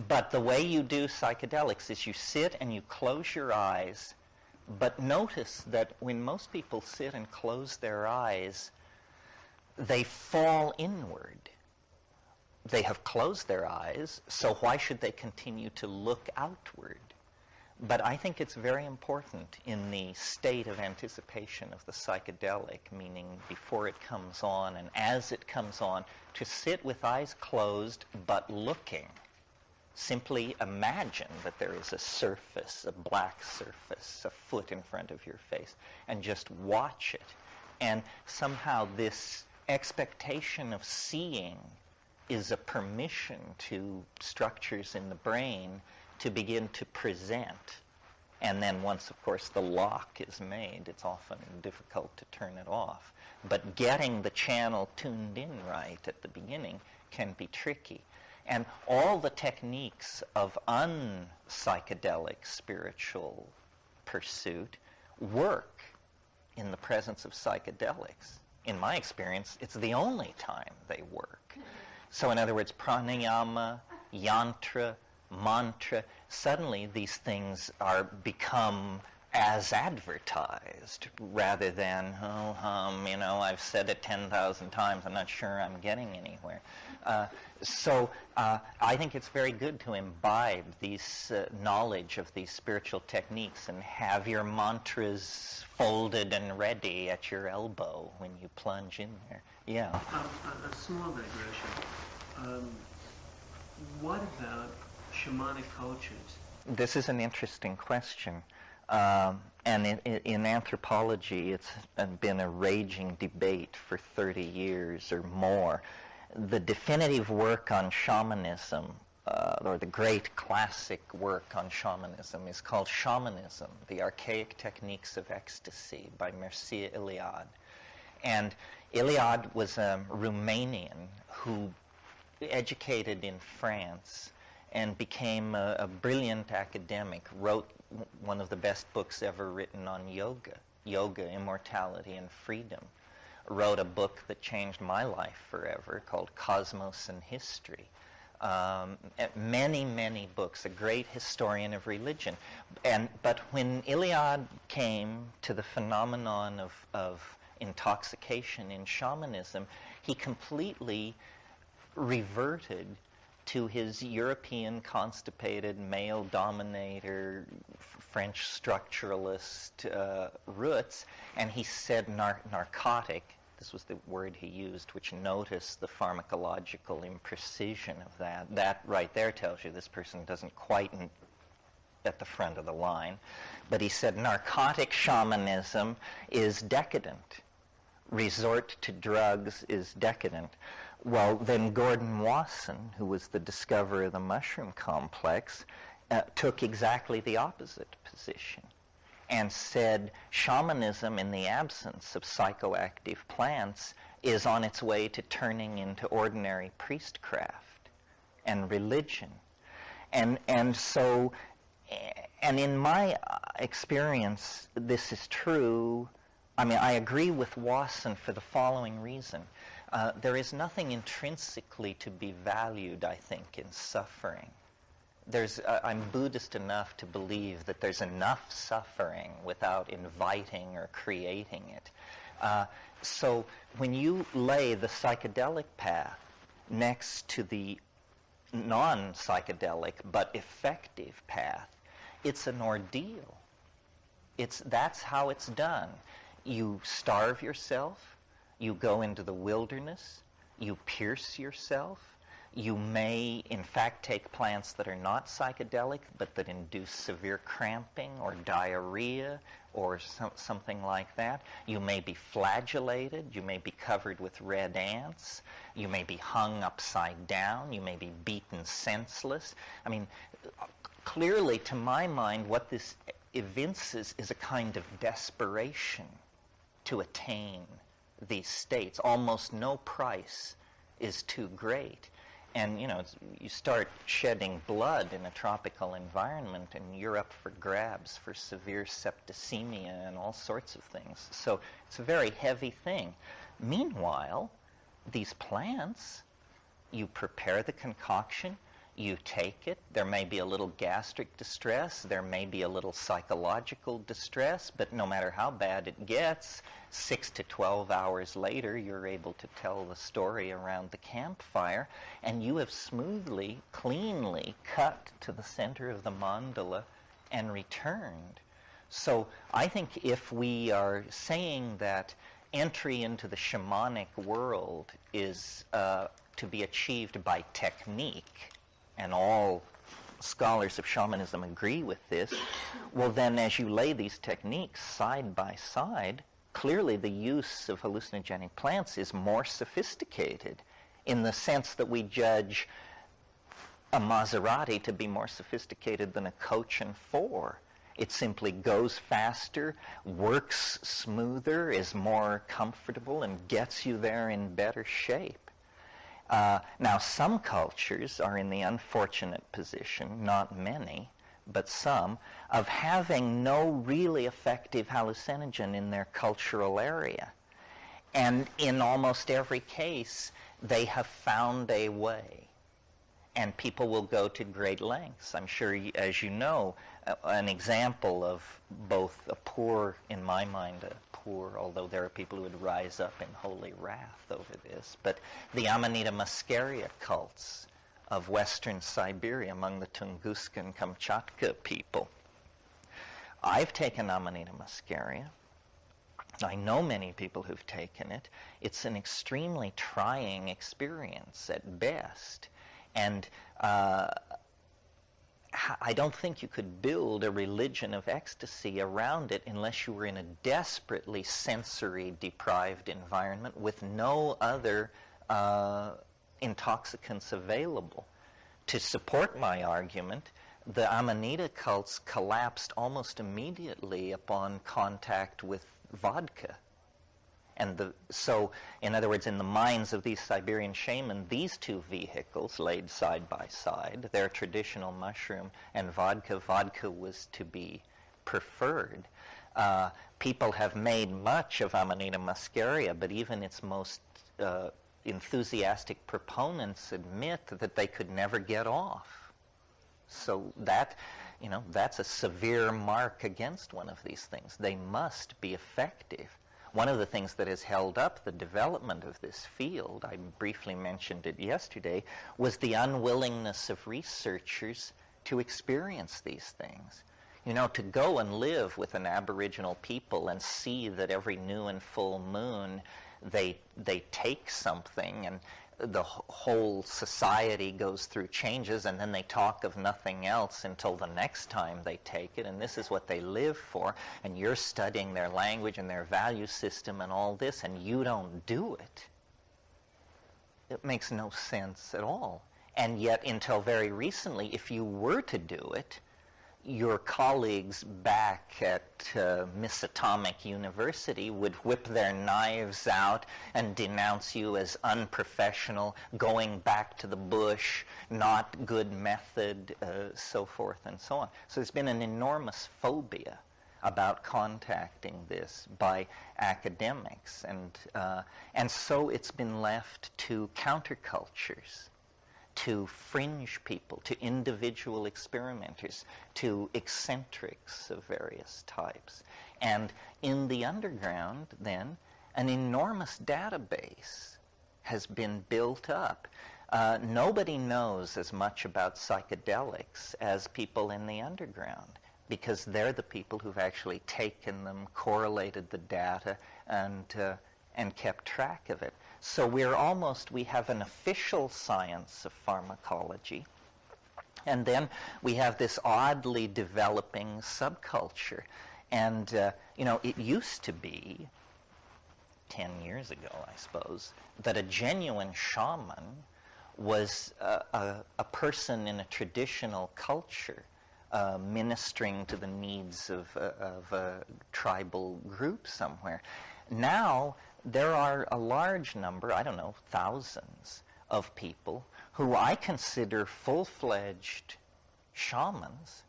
But the way you do psychedelics is you sit and you close your eyes, but notice that when most people sit and close their eyes, they fall inward. They have closed their eyes, so why should they continue to look outward? But I think it's very important in the state of anticipation of the psychedelic, meaning before it comes on and as it comes on, to sit with eyes closed but looking. Simply imagine that there is a surface, a black surface, a foot in front of your face, and just watch it. And somehow this expectation of seeing is a permission to structures in the brain to begin to present. And then once, of course, the lock is made, it's often difficult to turn it off. But getting the channel tuned in right at the beginning can be tricky. And all the techniques of unpsychedelic spiritual pursuit work in the presence of psychedelics. In my experience, it's the only time they work. So in other words, pranayama, yantra, mantra, suddenly these things become as advertised rather than, I've said it 10,000 times, I'm not sure I'm getting anywhere. So I think it's very good to imbibe these knowledge of these spiritual techniques and have your mantras folded and ready at your elbow when you plunge in there. Yeah. A small digression. What about shamanic cultures? This is an interesting question. And in anthropology, it's been a raging debate for 30 years or more. The definitive work on shamanism, or the great classic work on shamanism, is called Shamanism, the Archaic Techniques of Ecstasy by Mircea Eliade. And Eliade was a Romanian who educated in France and became a brilliant academic, wrote one of the best books ever written on yoga, immortality, and freedom. Wrote a book that changed my life forever called Cosmos and History. Many, many books, a great historian of religion. But when Eliade came to the phenomenon of intoxication in shamanism, he completely reverted to his European constipated male dominator French structuralist roots, and he said narcotic. This was the word he used, which noticed the pharmacological imprecision of that. That right there tells you this person doesn't quite at the front of the line. But he said narcotic shamanism is decadent, resort to drugs is decadent. Well, then Gordon Wasson, who was the discoverer of the mushroom complex, took exactly the opposite position and said shamanism, in the absence of psychoactive plants, is on its way to turning into ordinary priestcraft and religion. And in my experience, this is true. I mean, I agree with Wasson for the following reason. There is nothing intrinsically to be valued, I think, in suffering. I'm Buddhist enough to believe that there's enough suffering without inviting or creating it. So when you lay the psychedelic path next to the non-psychedelic but effective path, it's an ordeal. That's how it's done. You starve yourself, you go into the wilderness, you pierce yourself. You may, in fact, take plants that are not psychedelic, but that induce severe cramping or diarrhea or something like that. You may be flagellated. You may be covered with red ants. You may be hung upside down. You may be beaten senseless. I mean, clearly, to my mind, what this evinces is a kind of desperation to attain these states. Almost no price is too great. And, you start shedding blood in a tropical environment, and you're up for grabs for severe septicemia and all sorts of things. So it's a very heavy thing. Meanwhile, these plants, you prepare the concoction, you take it, there may be a little gastric distress, there may be a little psychological distress, but no matter how bad it gets, 6 to 12 hours later, you're able to tell the story around the campfire, and you have smoothly, cleanly cut to the center of the mandala and returned. So I think if we are saying that entry into the shamanic world is to be achieved by technique, and all scholars of shamanism agree with this, well then as you lay these techniques side by side, clearly the use of hallucinogenic plants is more sophisticated in the sense that we judge a Maserati to be more sophisticated than a coach and four. It simply goes faster, works smoother, is more comfortable, and gets you there in better shape. Now, some cultures are in the unfortunate position, not many, but some, of having no really effective hallucinogen in their cultural area. And in almost every case, they have found a way. And people will go to great lengths. I'm sure, as you know, an example of both a poor, in my mind, a poor, although there are people who would rise up in holy wrath over this, but the Amanita muscaria cults of western Siberia among the Tunguska and Kamchatka people. I've taken Amanita muscaria. I know many people who've taken it. It's an extremely trying experience at best. And I don't think you could build a religion of ecstasy around it unless you were in a desperately sensory-deprived environment with no other intoxicants available. To support my argument, the Amanita cults collapsed almost immediately upon contact with vodka. And so, in other words, in the minds of these Siberian shamans, these two vehicles laid side by side, their traditional mushroom and vodka was to be preferred. People have made much of Amanita muscaria, but even its most enthusiastic proponents admit that they could never get off. So that, that's a severe mark against one of these things. They must be effective. One of the things that has held up the development of this field, I briefly mentioned it yesterday, was the unwillingness of researchers to experience these things. To go and live with an Aboriginal people and see that every new and full moon they take something, and the whole society goes through changes, and then they talk of nothing else until the next time they take it, and this is what they live for, and you're studying their language and their value system and all this, and you don't do it. It makes no sense at all. And yet, until very recently, if you were to do it, your colleagues back at Miss Atomic University would whip their knives out and denounce you as unprofessional, going back to the bush, not good method, so forth and so on. So there's been an enormous phobia about contacting this by academics, and so it's been left to countercultures, to fringe people, to individual experimenters, to eccentrics of various types. And in the underground, then, an enormous database has been built up. Nobody knows as much about psychedelics as people in the underground, because they're the people who've actually taken them, correlated the data, and kept track of it. So we have an official science of pharmacology, and then we have this oddly developing subculture. And, it used to be, 10 years ago, I suppose, that a genuine shaman was a person in a traditional culture ministering to the needs of a tribal group somewhere. Now, there are a large number, I don't know, thousands of people who I consider full-fledged shamans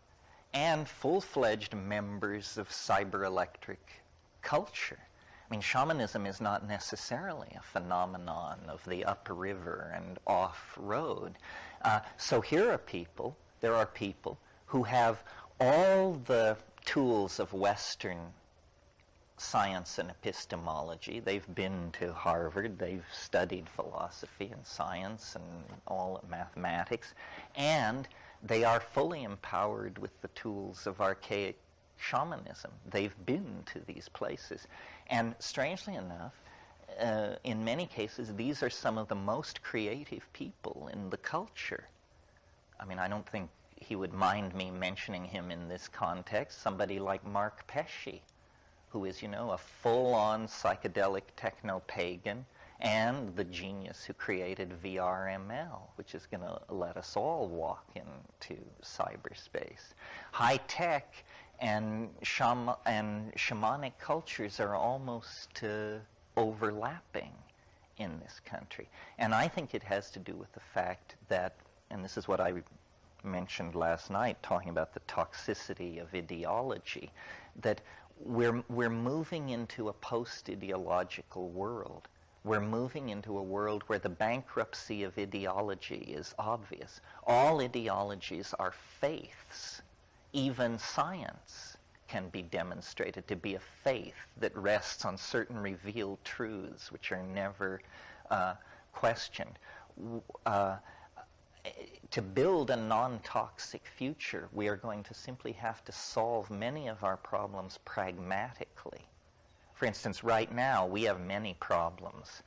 and full-fledged members of cyber-electric culture. I mean, shamanism is not necessarily a phenomenon of the upriver and off-road. So there are people who have all the tools of Western science and epistemology. They've been to Harvard, they've studied philosophy and science and all mathematics, and they are fully empowered with the tools of archaic shamanism. They've been to these places. And strangely enough, in many cases, these are some of the most creative people in the culture. I mean, I don't think he would mind me mentioning him in this context. Somebody like Mark Pesce, who is, a full-on psychedelic techno-pagan and the genius who created VRML, which is going to let us all walk into cyberspace. High-tech and shamanic cultures are almost overlapping in this country. And I think it has to do with the fact that, and this is what I mentioned last night, talking about the toxicity of ideology, that we're moving into a post-ideological world. We're moving into a world where the bankruptcy of ideology is obvious. All ideologies are faiths. Even science can be demonstrated to be a faith that rests on certain revealed truths which are never questioned. To build a non-toxic future, we are going to simply have to solve many of our problems pragmatically. For instance, right now, we have many problems.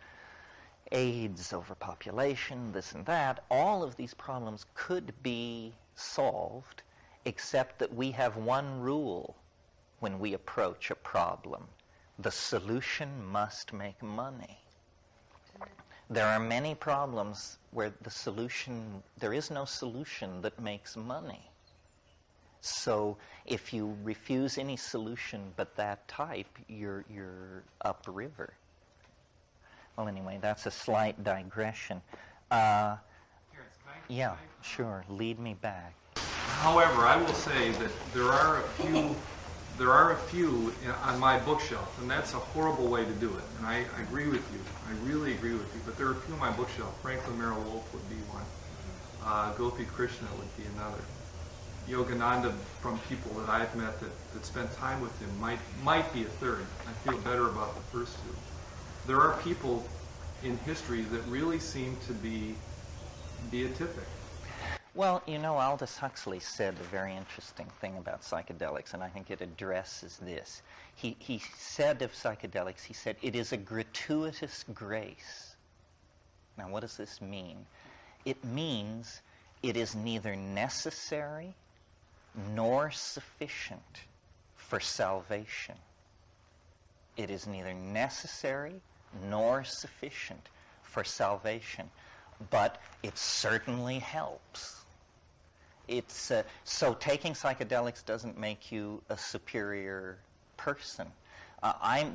AIDS, overpopulation, this and that. All of these problems could be solved, except that we have one rule when we approach a problem. The solution must make money. There are many problems where there is no solution that makes money. So if you refuse any solution but that type, you're upriver. Well, anyway, that's a slight digression. Terence, yeah, sure. Lead me back. However, I will say that there are a few on my bookshelf, and that's a horrible way to do it. And I agree with you. I really agree with you. But there are a few on my bookshelf. Franklin Merrill Wolff would be one. Gopi Krishna would be another. Yogananda, from people that I've met that spent time with him, might be a third. I feel better about the first two. There are people in history that really seem to be beatific. Well, Aldous Huxley said a very interesting thing about psychedelics, and I think it addresses this. He said of psychedelics, he said, it is a gratuitous grace Now, what does this mean? It means it is neither necessary nor sufficient for salvation. It is neither necessary nor sufficient for salvation, but it certainly helps. It's so taking psychedelics doesn't make you a superior person.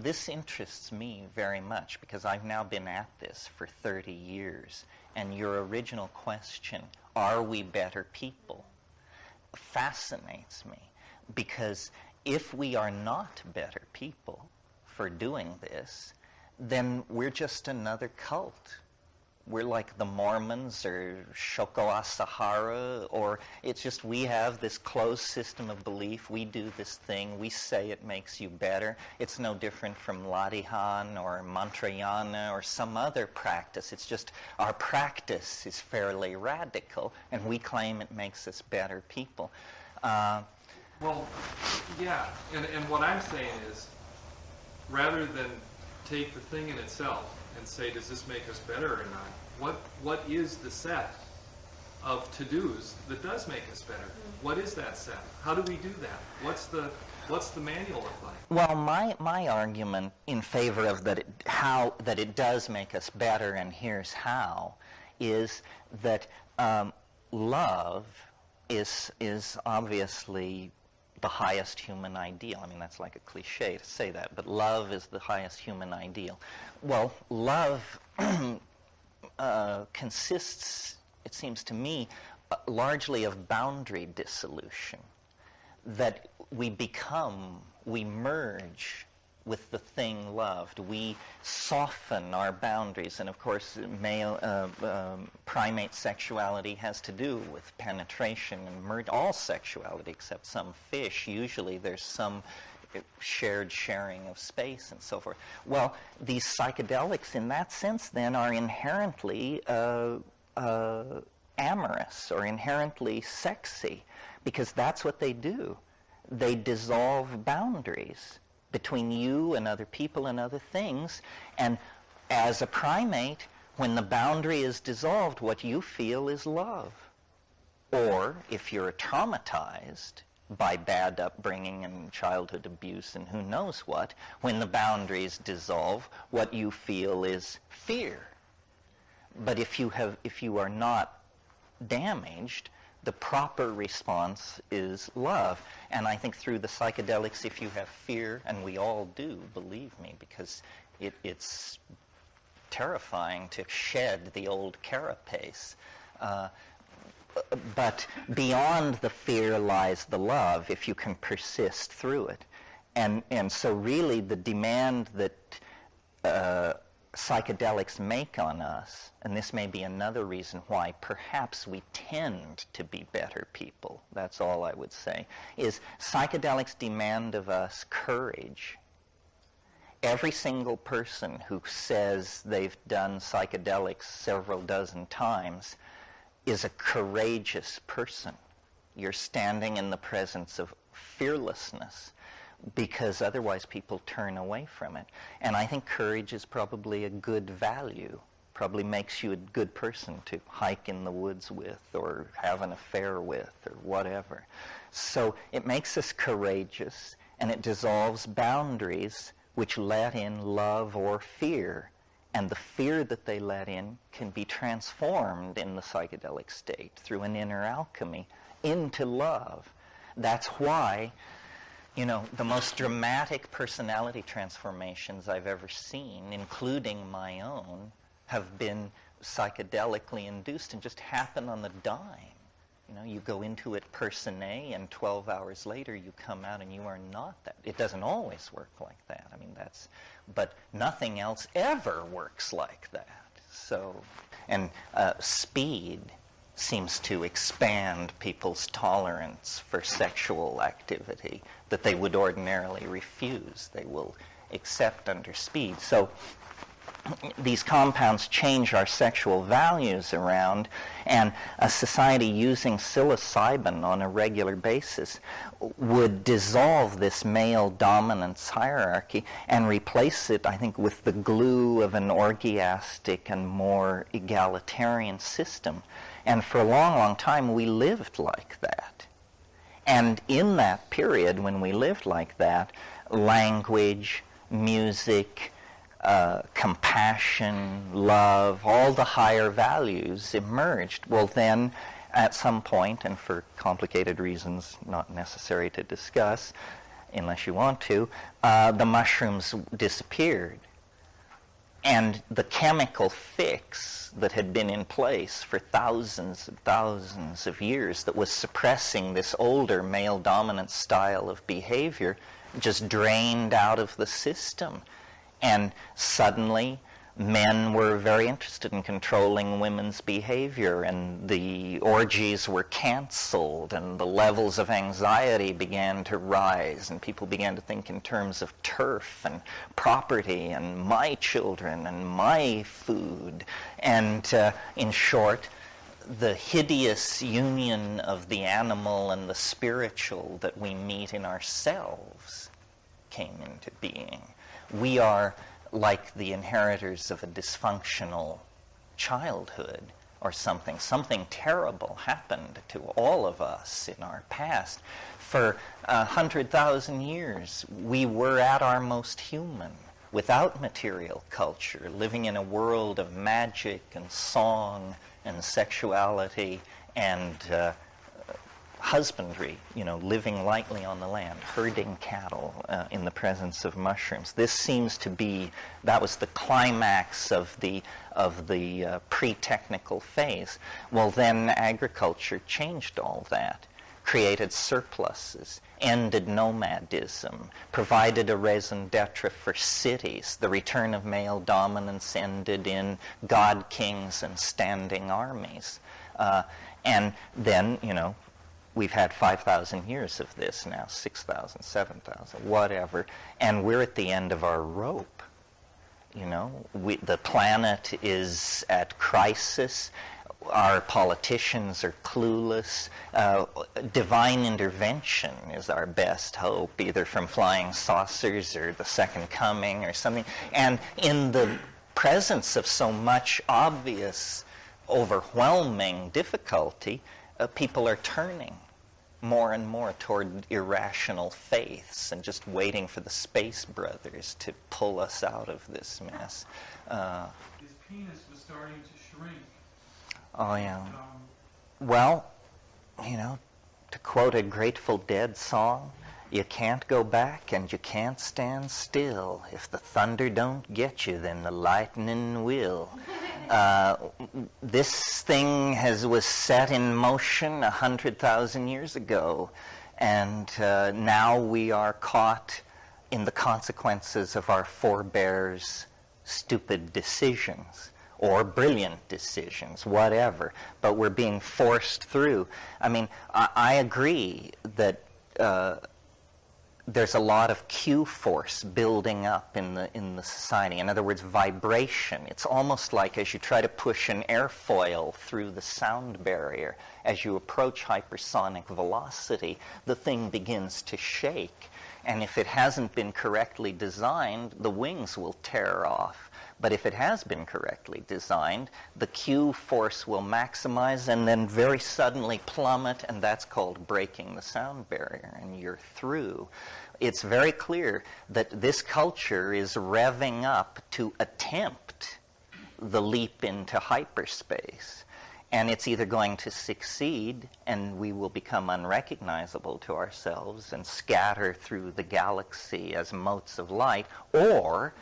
This interests me very much because I've now been at this for 30 years. And your original question, are we better people, fascinates me. Because if we are not better people for doing this, then we're just another cult. We're like the Mormons or Shokoa Sahara, or it's just we have this closed system of belief. We do this thing. We say it makes you better. It's no different from Latihan or Mantrayana or some other practice. It's just our practice is fairly radical, and we claim it makes us better people. Well, yeah, and what I'm saying is, rather than take the thing in itself and say, does this make us better or not? What is the set of to-dos that does make us better? What is that set? How do we do that? What's the manual look like? Well, my argument in favor of that it does make us better, and here's how, is that love is obviously the highest human ideal. I mean, that's like a cliche to say that, but love is the highest human ideal. Well, love consists, it seems to me, largely of boundary dissolution. That we merge with the thing loved. We soften our boundaries, and of course, male primate sexuality has to do with penetration and all sexuality except some fish. Usually, there's some sharing of space and so forth. Well, these psychedelics, in that sense, then, are inherently amorous or inherently sexy, because that's what they do. They dissolve boundaries between you and other people and other things. And as a primate, when the boundary is dissolved, what you feel is love. Or if you're traumatized by bad upbringing and childhood abuse and who knows what, when the boundaries dissolve, what you feel is fear. But if you are not damaged, the proper response is love. And I think through the psychedelics, if you have fear, and we all do, believe me, because it's terrifying to shed the old carapace. But beyond the fear lies the love, if you can persist through it. And so really the demand that psychedelics make on us, and this may be another reason why perhaps we tend to be better people, that's all I would say, is psychedelics demand of us courage. Every single person who says they've done psychedelics several dozen times is a courageous person. You're standing in the presence of fearlessness, because otherwise people turn away from it. And I think courage is probably a good value, probably makes you a good person to hike in the woods with or have an affair with or whatever. So it makes us courageous, and it dissolves boundaries which let in love or fear. And the fear that they let in can be transformed in the psychedelic state through an inner alchemy into love. That's why, you know, the most dramatic personality transformations I've ever seen, including my own, have been psychedelically induced and just happen on the dime. You know, you go into it person A, and 12 hours later you come out and you are not that. It doesn't always work like that. I mean, but nothing else ever works like that. So, and speed seems to expand people's tolerance for sexual activity that they would ordinarily refuse. They will accept under speed. So these compounds change our sexual values around, and a society using psilocybin on a regular basis would dissolve this male dominance hierarchy and replace it, I think, with the glue of an orgiastic and more egalitarian system. And for a long, long time, we lived like that. And in that period, when we lived like that, language, music, compassion, love, all the higher values emerged. Well, then, at some point, and for complicated reasons not necessary to discuss, unless you want to, the mushrooms disappeared. And the chemical fix that had been in place for thousands of years that was suppressing this older male dominant style of behavior just drained out of the system. And suddenly, men were very interested in controlling women's behavior, and the orgies were canceled, and the levels of anxiety began to rise, and people began to think in terms of turf and property and my children and my food. And in short, the hideous union of the animal and the spiritual that we meet in ourselves came into being. We are like the inheritors of a dysfunctional childhood or something. Something terrible happened to all of us in our past. For 100,000 years, we were at our most human, without material culture, living in a world of magic and song and sexuality and husbandry, living lightly on the land, herding cattle in the presence of mushrooms. This seems to be, that was the climax of the pre-technical phase. Well, then agriculture changed all that, created surpluses, ended nomadism, provided a raison d'etre for cities. The return of male dominance ended in god kings and standing armies. And then, we've had 5,000 years of this now, 6,000, 7,000, whatever, and we're at the end of our rope. The planet is at crisis. Our politicians are clueless. Divine intervention is our best hope, either from flying saucers or the second coming or something. And in the presence of so much obvious, overwhelming difficulty, people are turning more and more toward irrational faiths and just waiting for the Space Brothers to pull us out of this mess. His penis was starting to shrink. Oh, yeah. Well, to quote a Grateful Dead song, you can't go back and you can't stand still. If the thunder don't get you, then the lightning will. This thing was set in motion 100,000 years ago, and now we are caught in the consequences of our forebears' stupid decisions or brilliant decisions, whatever. But we're being forced through. I mean, I agree that there's a lot of Q force building up in the society. In other words, vibration. It's almost like as you try to push an airfoil through the sound barrier, as you approach hypersonic velocity, the thing begins to shake. And if it hasn't been correctly designed, the wings will tear off. But if it has been correctly designed, the Q force will maximize and then very suddenly plummet, and that's called breaking the sound barrier, and you're through. It's very clear that this culture is revving up to attempt the leap into hyperspace. And it's either going to succeed, and we will become unrecognizable to ourselves and scatter through the galaxy as motes of light, or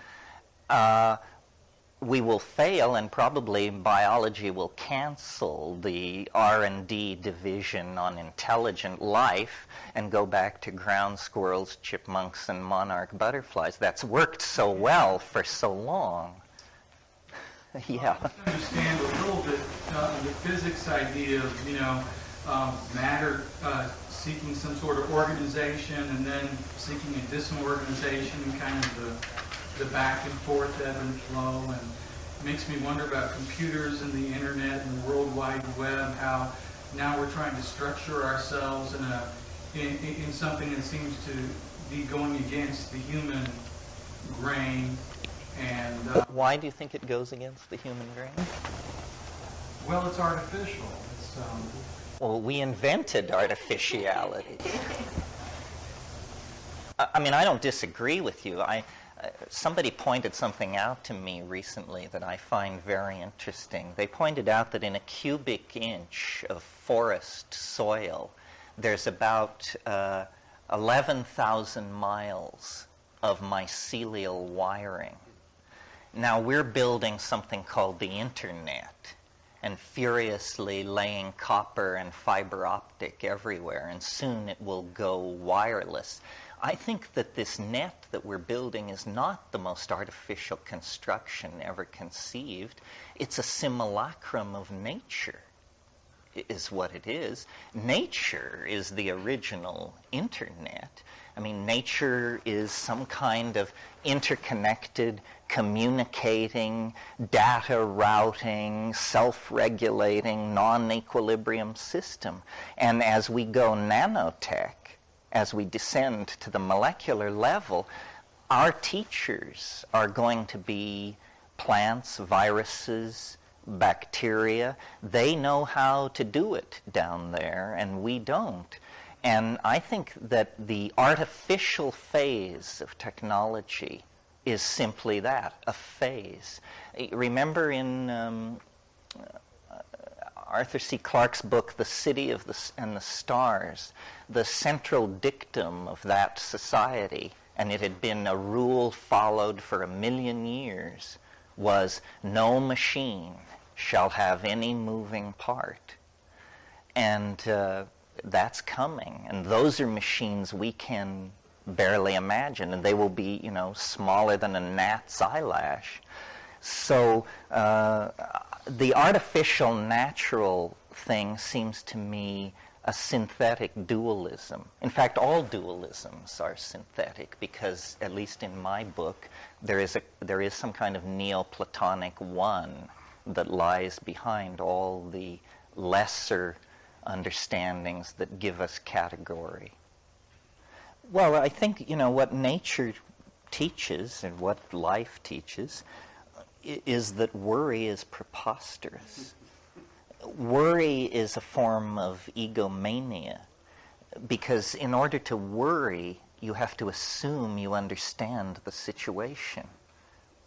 we will fail, and probably biology will cancel the R&D division on intelligent life and go back to ground squirrels, chipmunks, and monarch butterflies. That's worked so well for so long. Yeah. I understand a little bit the physics idea of, matter seeking some sort of organization and then seeking a disorganization, kind of the back and forth ebb and flow, and it makes me wonder about computers and the internet and the World Wide Web, how now we're trying to structure ourselves in something that seems to be going against the human grain. And why do you think it goes against the human grain? well, it's artificial. It's Well, we invented artificiality. I mean, I don't disagree with you. Somebody pointed something out to me recently that I find very interesting. They pointed out that in a cubic inch of forest soil, there's about 11,000 miles of mycelial wiring. Now, we're building something called the internet and furiously laying copper and fiber optic everywhere, and soon it will go wireless. I think that this net that we're building is not the most artificial construction ever conceived. It's a simulacrum of nature, is what it is. Nature is the original internet. I mean, nature is some kind of interconnected, communicating, data routing, self-regulating, non-equilibrium system. And as we go nanotech, as we descend to the molecular level, our teachers are going to be plants, viruses, bacteria. They know how to do it down there, and we don't. And I think that the artificial phase of technology is simply that, a phase. Remember in Arthur C. Clarke's book, The City of and the Stars, the central dictum of that society, and it had been a rule followed for 1,000,000 years, was no machine shall have any moving part. And that's coming. And those are machines we can barely imagine, and they will be, smaller than a gnat's eyelash. So the artificial natural thing seems to me a synthetic dualism. In fact, all dualisms are synthetic because, at least in my book, there is some kind of Neoplatonic one that lies behind all the lesser understandings that give us category. Well, I think, what nature teaches and what life teaches is that worry is preposterous. Worry is a form of egomania, because in order to worry, you have to assume you understand the situation.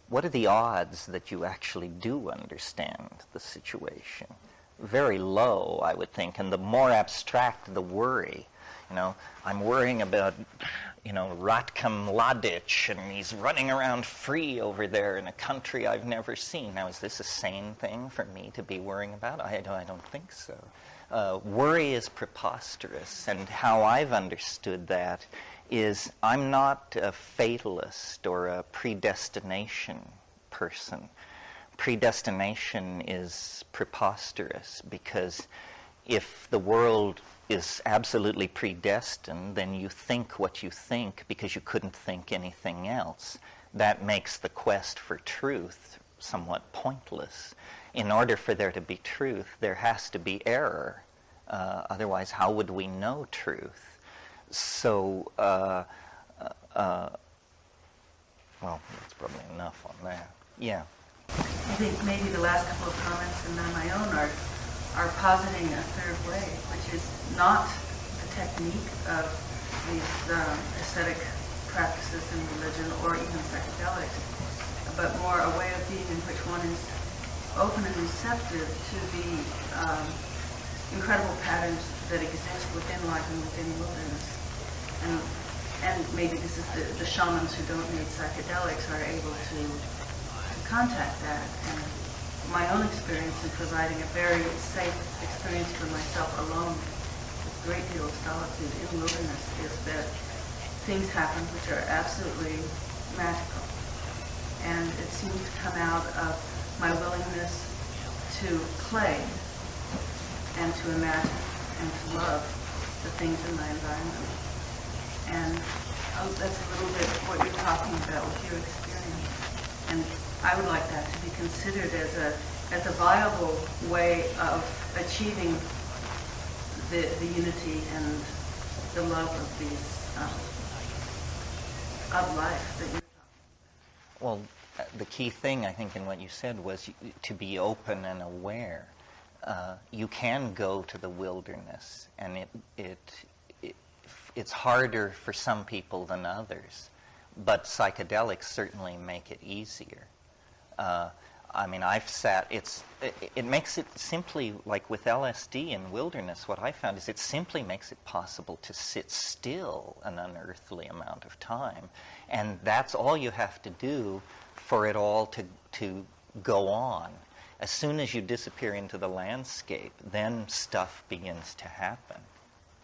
What are the odds that you actually do understand the situation? Very low, I would think, and the more abstract the worry. I'm worrying about, Ratko Mladic, and he's running around free over there in a country I've never seen. Now, is this a sane thing for me to be worrying about? I don't think so. Worry is preposterous, and how I've understood that is I'm not a fatalist or a predestination person. Predestination is preposterous, because if the world is absolutely predestined, then you think what you think because you couldn't think anything else. That makes the quest for truth somewhat pointless. In order for there to be truth, there has to be error. Otherwise, how would we know truth? So, well, that's probably enough on that. Yeah. I think maybe the last couple of comments, and then my own, are positing a third way, which is not the technique of these aesthetic practices in religion or even psychedelics, but more a way of being in which one is open and receptive to the incredible patterns that exist within life and within wilderness. And maybe this is the shamans who don't need psychedelics are able to contact that. And my own experience in providing a very safe experience for myself alone with a great deal of solitude in wilderness is that things happen which are absolutely magical. And it seems to come out of my willingness to play and to imagine and to love the things in my environment. And that's a little bit what you're talking about with your experience. And I would like that to be considered as a viable way of achieving the unity and the love of these of life that you're talking about. Well, the key thing I think in what you said was to be open and aware. You can go to the wilderness, and it's harder for some people than others, but psychedelics certainly make it easier. I mean, it makes it simply, like with LSD in wilderness, what I found is it simply makes it possible to sit still an unearthly amount of time. And that's all you have to do for it all to go on. As soon as you disappear into the landscape, then stuff begins to happen.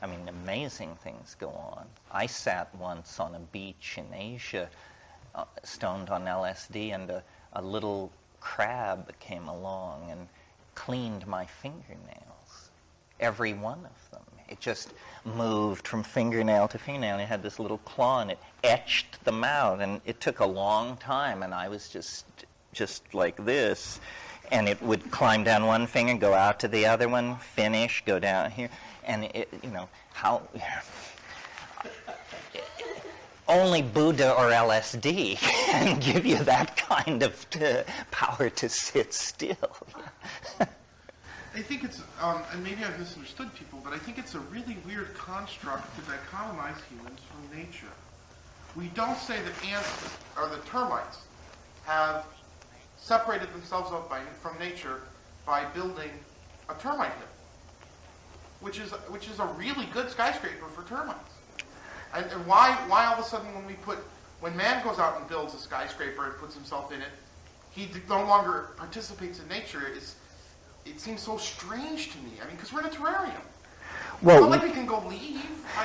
I mean, amazing things go on. I sat once on a beach in Asia, stoned on LSD, and a little crab came along and cleaned my fingernails, every one of them. It just moved from fingernail to fingernail, and it had this little claw, and it etched them out, and it took a long time, and I was just like this, and it would climb down one finger, go out to the other one, finish, go down here, and only Buddha or LSD can give you that kind of power to sit still. I think it's, and maybe I've misunderstood people, but I think it's a really weird construct to dichotomize humans from nature. We don't say that ants or the termites have separated themselves up from nature by building a termite hill, which is a really good skyscraper for termites. And why all of a sudden when man goes out and builds a skyscraper and puts himself in it, he no longer participates in nature? It seems so strange to me. I mean, because we're in a terrarium. Well, it's not like we can go leave.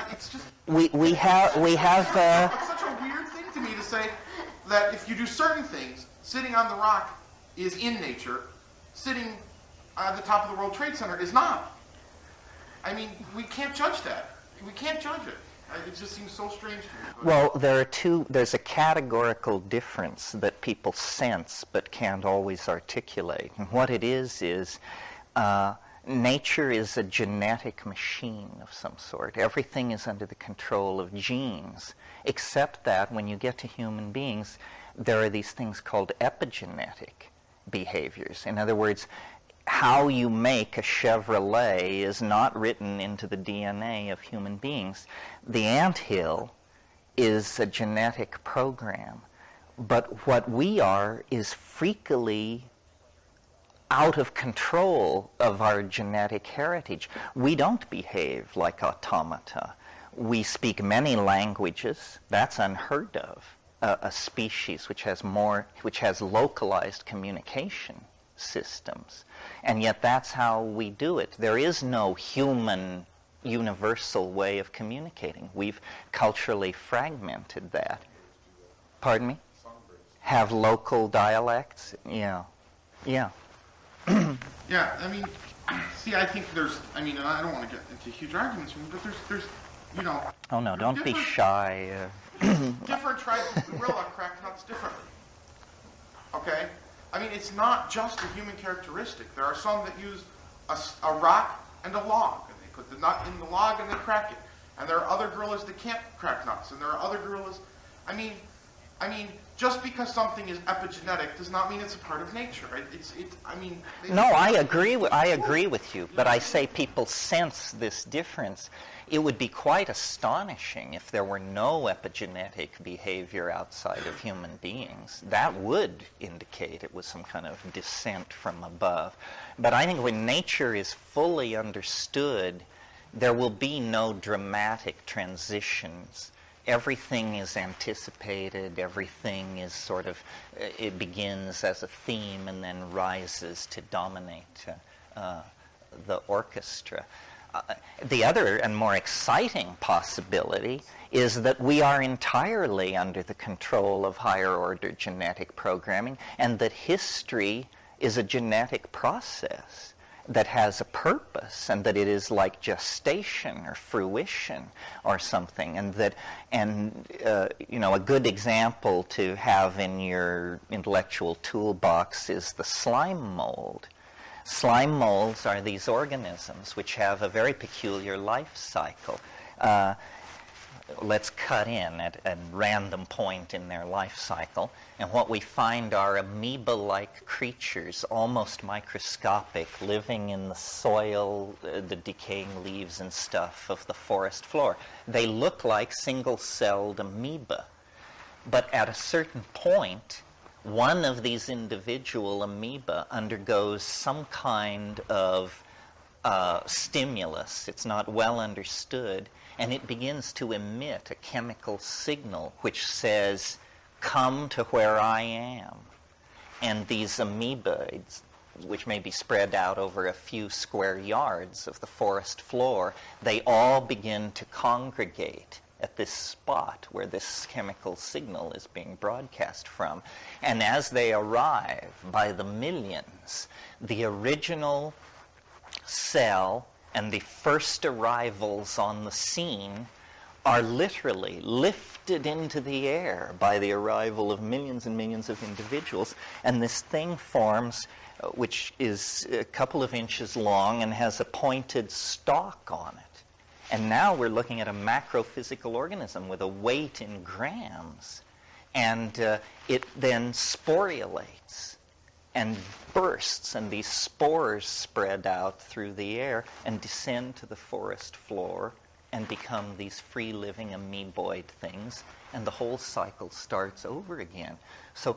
It's just we have. It's such a weird thing to me to say that if you do certain things, sitting on the rock is in nature. Sitting at the top of the World Trade Center is not. I mean, we can't judge that. We can't judge it. It just seems so strange to me. Well, there's a categorical difference that people sense but can't always articulate. And what it is nature is a genetic machine of some sort. Everything is under the control of genes, except that when you get to human beings, there are these things called epigenetic behaviors. In other words, how you make a Chevrolet is not written into the DNA of human beings. The anthill is a genetic program, but what we are is freakily out of control of our genetic heritage. We don't behave like automata. We speak many languages. That's unheard of. A species which has localized communication systems. And yet that's how we do it. There is no human universal way of communicating. We've culturally fragmented that. Pardon me? Have local dialects? Yeah. Yeah, I mean, see, I think and I don't want to get into huge arguments, but there's Oh no, don't be shy. Different tribes of gorilla crack nuts differently. Okay? I mean, it's not just a human characteristic. There are some that use a rock and a log, and they put the nut in the log and they crack it. And there are other gorillas that can't crack nuts, and there are other gorillas. I mean, just because something is epigenetic does not mean it's a part of nature. No, I agree with you, but I say people sense this difference. It would be quite astonishing if there were no epigenetic behavior outside of human beings. That would indicate it was some kind of descent from above. But I think when nature is fully understood, there will be no dramatic transitions. Everything is anticipated, everything is sort of, it begins as a theme and then rises to dominate the orchestra. The other and more exciting possibility is that we are entirely under the control of higher order genetic programming, and that history is a genetic process. that has a purpose, and that it is like gestation or fruition or something, and that, a good example to have in your intellectual toolbox is the slime mold. Slime molds are these organisms which have a very peculiar life cycle. Let's cut in at a random point in their life cycle, and what we find are amoeba-like creatures, almost microscopic, living in the soil, the decaying leaves and stuff of the forest floor. They look like single-celled amoeba, but at a certain point, one of these individual amoeba undergoes some kind of stimulus. It's not well understood, and it begins to emit a chemical signal which says, "Come to where I am." And these amoeba, which may be spread out over a few square yards of the forest floor, they all begin to congregate at this spot where this chemical signal is being broadcast from. And as they arrive by the millions, the original cell and the first arrivals on the scene are literally lifted into the air by the arrival of millions and millions of individuals, and this thing forms, which is a couple of inches long and has a pointed stalk on it. And now we're looking at a macrophysical organism with a weight in grams, and it then sporulates and bursts, and these spores spread out through the air and descend to the forest floor and become these free-living amoeboid things, and the whole cycle starts over again. So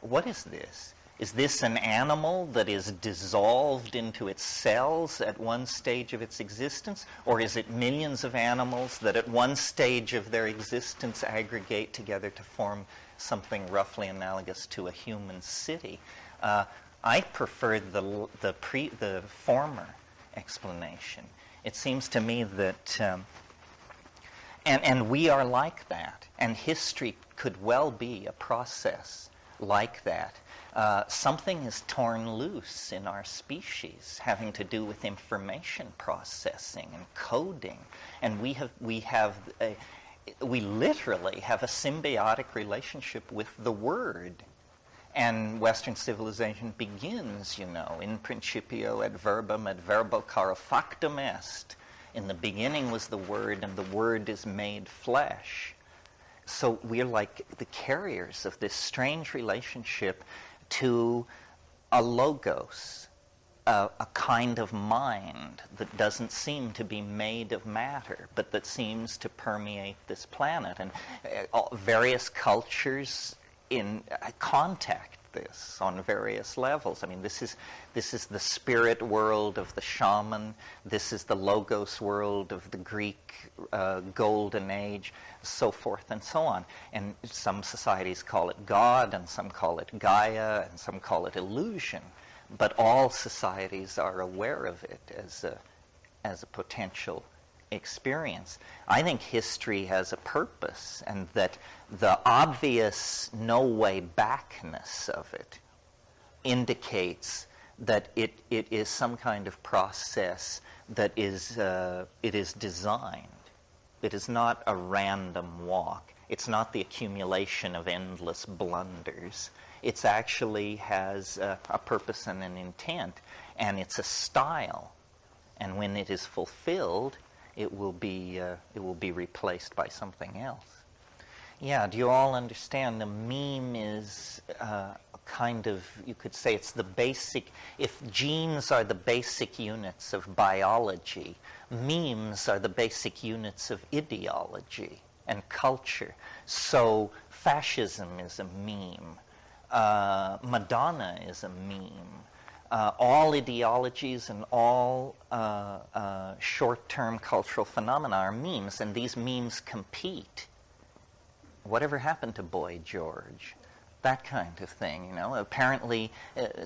what is this? Is this an animal that is dissolved into its cells at one stage of its existence? Or is it millions of animals that at one stage of their existence aggregate together to form something roughly analogous to a human city? I prefer the former explanation. It seems to me that, and we are like that, and history could well be a process like that. Something is torn loose in our species having to do with information processing and coding, and we literally have a symbiotic relationship with the word. And Western civilization begins, in principio ad verbum, ad verbo caro factum est. In the beginning was the Word, and the Word is made flesh. So we're like the carriers of this strange relationship to a logos, a kind of mind that doesn't seem to be made of matter, but that seems to permeate this planet. And various cultures contact this on various levels. I mean, this is the spirit world of the shaman. This is the logos world of the Greek Golden Age, so forth and so on. And some societies call it God, and some call it Gaia, and some call it illusion. But all societies are aware of it as a potential experience. I think history has a purpose, and that the obvious no-way backness of it indicates that it is some kind of process that it is designed. It is not a random walk. It's not the accumulation of endless blunders. It actually has a purpose and an intent, and it's a style. And when it is fulfilled, it will be replaced by something else. Yeah, do you all understand? The meme is a kind of, you could say it's the basic, if genes are the basic units of biology, memes are the basic units of ideology and culture. So fascism is a meme. Madonna is a meme. All ideologies and all short-term cultural phenomena are memes, and these memes compete. Whatever happened to Boy George? That kind of thing, Apparently,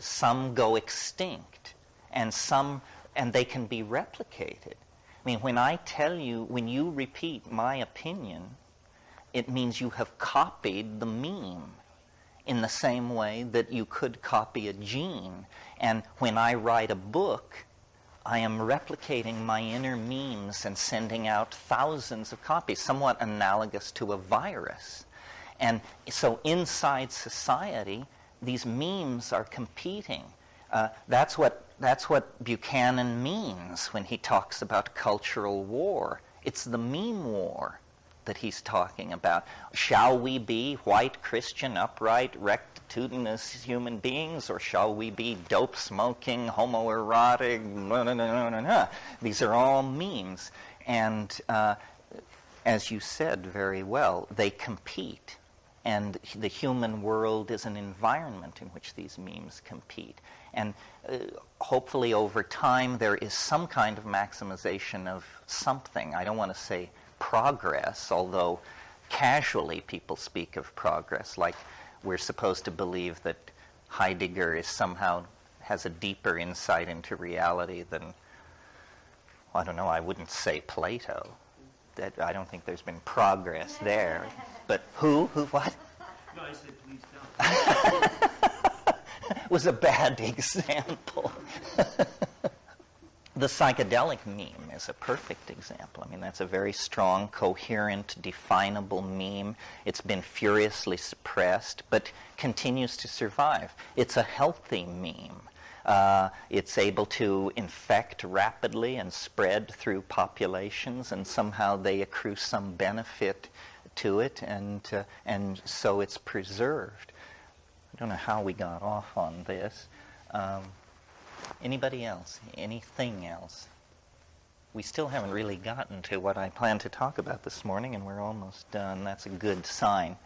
some go extinct, and they can be replicated. I mean, when you repeat my opinion, it means you have copied the meme, in the same way that you could copy a gene. And when I write a book, I am replicating my inner memes and sending out thousands of copies, somewhat analogous to a virus. And so inside society, these memes are competing. That's what Buchanan means when he talks about cultural war. It's the meme war that he's talking about. Shall we be white, Christian, upright, rectitudinous human beings, or shall we be dope-smoking, homoerotic, These are all memes. And as you said very well, they compete. And the human world is an environment in which these memes compete. And hopefully over time there is some kind of maximization of something. I don't want to say progress, although casually people speak of progress, like we're supposed to believe that Heidegger is somehow has a deeper insight into reality than, I don't know, I wouldn't say Plato. That I don't think there's been progress there. But who? What? No, I said please don't. Was a bad example. The psychedelic meme is a perfect example. I mean, that's a very strong, coherent, definable meme. It's been furiously suppressed, but continues to survive. It's a healthy meme. It's able to infect rapidly and spread through populations, and somehow they accrue some benefit to it, and so it's preserved. I don't know how we got off on this. Anybody else? Anything else? We still haven't really gotten to what I planned to talk about this morning, and we're almost done. That's a good sign.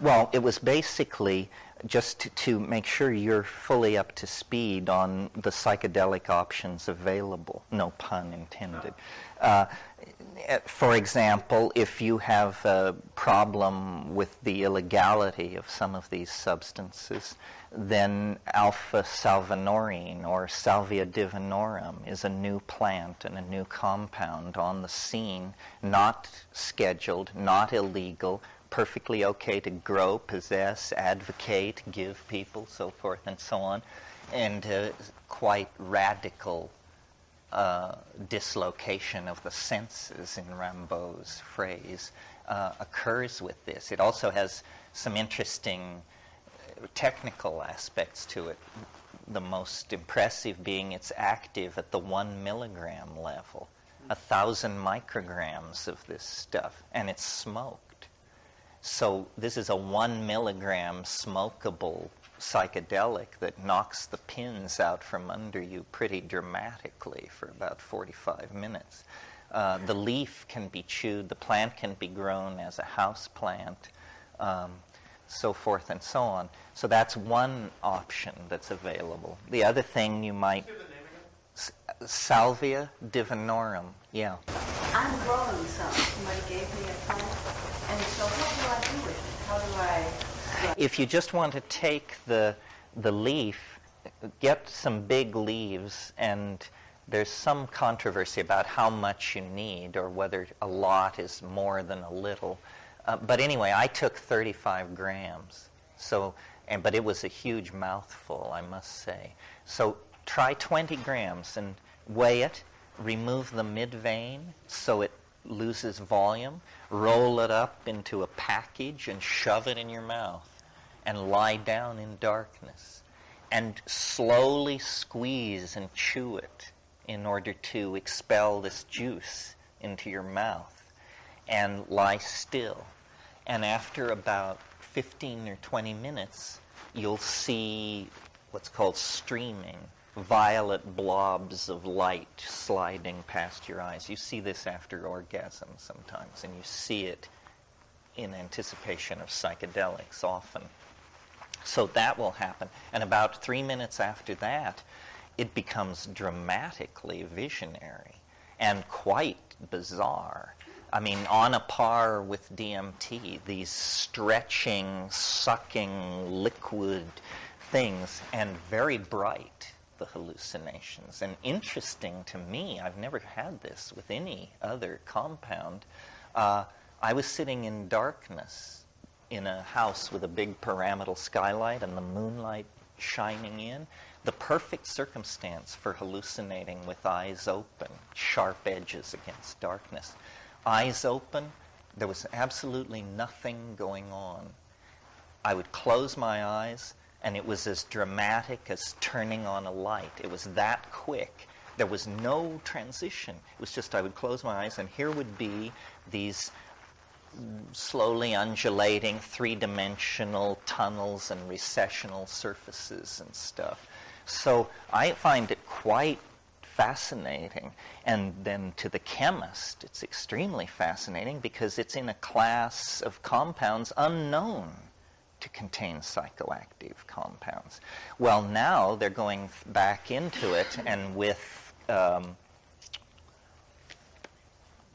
Well, it was basically just to make sure you're fully up to speed on the psychedelic options available. No pun intended. For example, if you have a problem with the illegality of some of these substances, then alpha salvinorin or salvia divinorum is a new plant and a new compound on the scene, not scheduled, not illegal, perfectly okay to grow, possess, advocate, give people, so forth and so on, and quite radical dislocation of the senses, in Rimbaud's phrase, occurs with this. It also has some interesting technical aspects to it, the most impressive being it's active at the 1 milligram level, 1,000 micrograms of this stuff, and it's smoked. So this is a 1 milligram smokable psychedelic that knocks the pins out from under you pretty dramatically for about 45 minutes. The leaf can be chewed, the plant can be grown as a house plant, so forth and so on. So that's one option that's available. The other thing you might... Salvia divinorum, yeah. I'm growing some. Somebody gave me a plant. And so what do I do with it? How do I... If you just want to take the leaf, get some big leaves, and there's some controversy about how much you need or whether a lot is more than a little. But anyway, I took 35 grams. But it was a huge mouthful, I must say. So try 20 grams and weigh it, remove the mid-vein so it loses volume, roll it up into a package and shove it in your mouth and lie down in darkness and slowly squeeze and chew it in order to expel this juice into your mouth, and lie still. And after about 15 or 20 minutes, you'll see what's called streaming, violet blobs of light sliding past your eyes. You see this after orgasm sometimes, and you see it in anticipation of psychedelics often. So that will happen. And about 3 minutes after that, it becomes dramatically visionary and quite bizarre. I mean, on a par with DMT, these stretching, sucking, liquid things, and very bright, the hallucinations. And interesting to me, I've never had this with any other compound. I was sitting in darkness in a house with a big pyramidal skylight and the moonlight shining in the perfect circumstance for hallucinating with eyes open, sharp edges against darkness. Eyes open, there was absolutely nothing going on. I would close my eyes, and it was as dramatic as turning on a light. It was that quick. There was no transition. It was just I would close my eyes, and here would be these slowly undulating three-dimensional tunnels and recessional surfaces and stuff. So I find it quite fascinating. And then to the chemist, it's extremely fascinating because it's in a class of compounds unknown to contain psychoactive compounds. Well, now they're going back into it, and with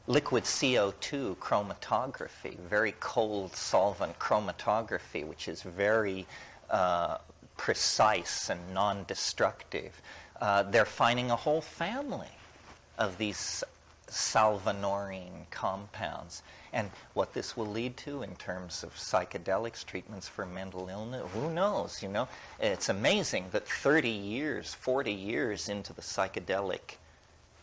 liquid CO2 chromatography, very cold solvent chromatography, which is very precise and non-destructive. They're finding a whole family of these salvanorine compounds. And what this will lead to in terms of psychedelics, treatments for mental illness, who knows, you know? It's amazing that 30 years, 40 years into the psychedelic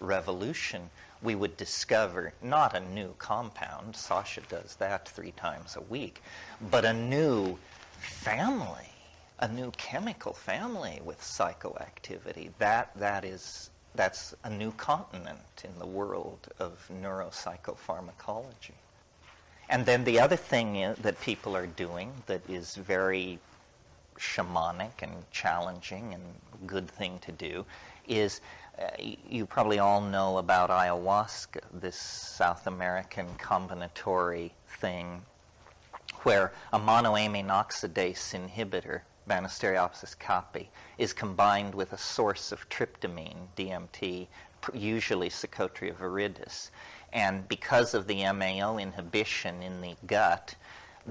revolution, we would discover not a new compound, Sasha does that 3 times a week, but a new family, a new chemical family with psychoactivity. That's a new continent in the world of neuropsychopharmacology. And then the other thing that people are doing that is very shamanic and challenging and good thing to do is, you probably all know about ayahuasca, this South American combinatory thing where a monoamine oxidase inhibitor, Banisteriopsis caapi, is combined with a source of tryptamine, DMT, usually Psychotria viridis. And because of the MAO inhibition in the gut,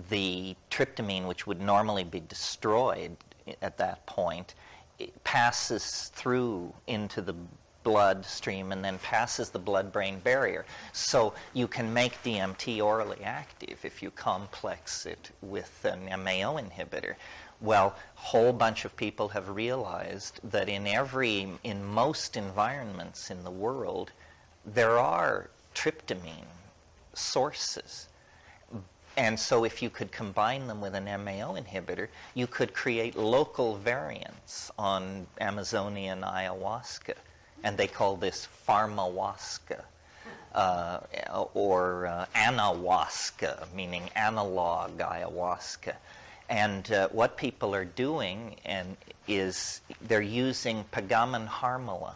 the tryptamine, which would normally be destroyed at that point, it passes through into the bloodstream and then passes the blood-brain barrier. So you can make DMT orally active if you complex it with an MAO inhibitor. Well, a whole bunch of people have realized that in most environments in the world, there are tryptamine sources. And so if you could combine them with an MAO inhibitor, you could create local variants on Amazonian ayahuasca. And they call this pharmahuasca, or anahuasca, meaning analog ayahuasca. And what people are doing is they're using Pagamen harmala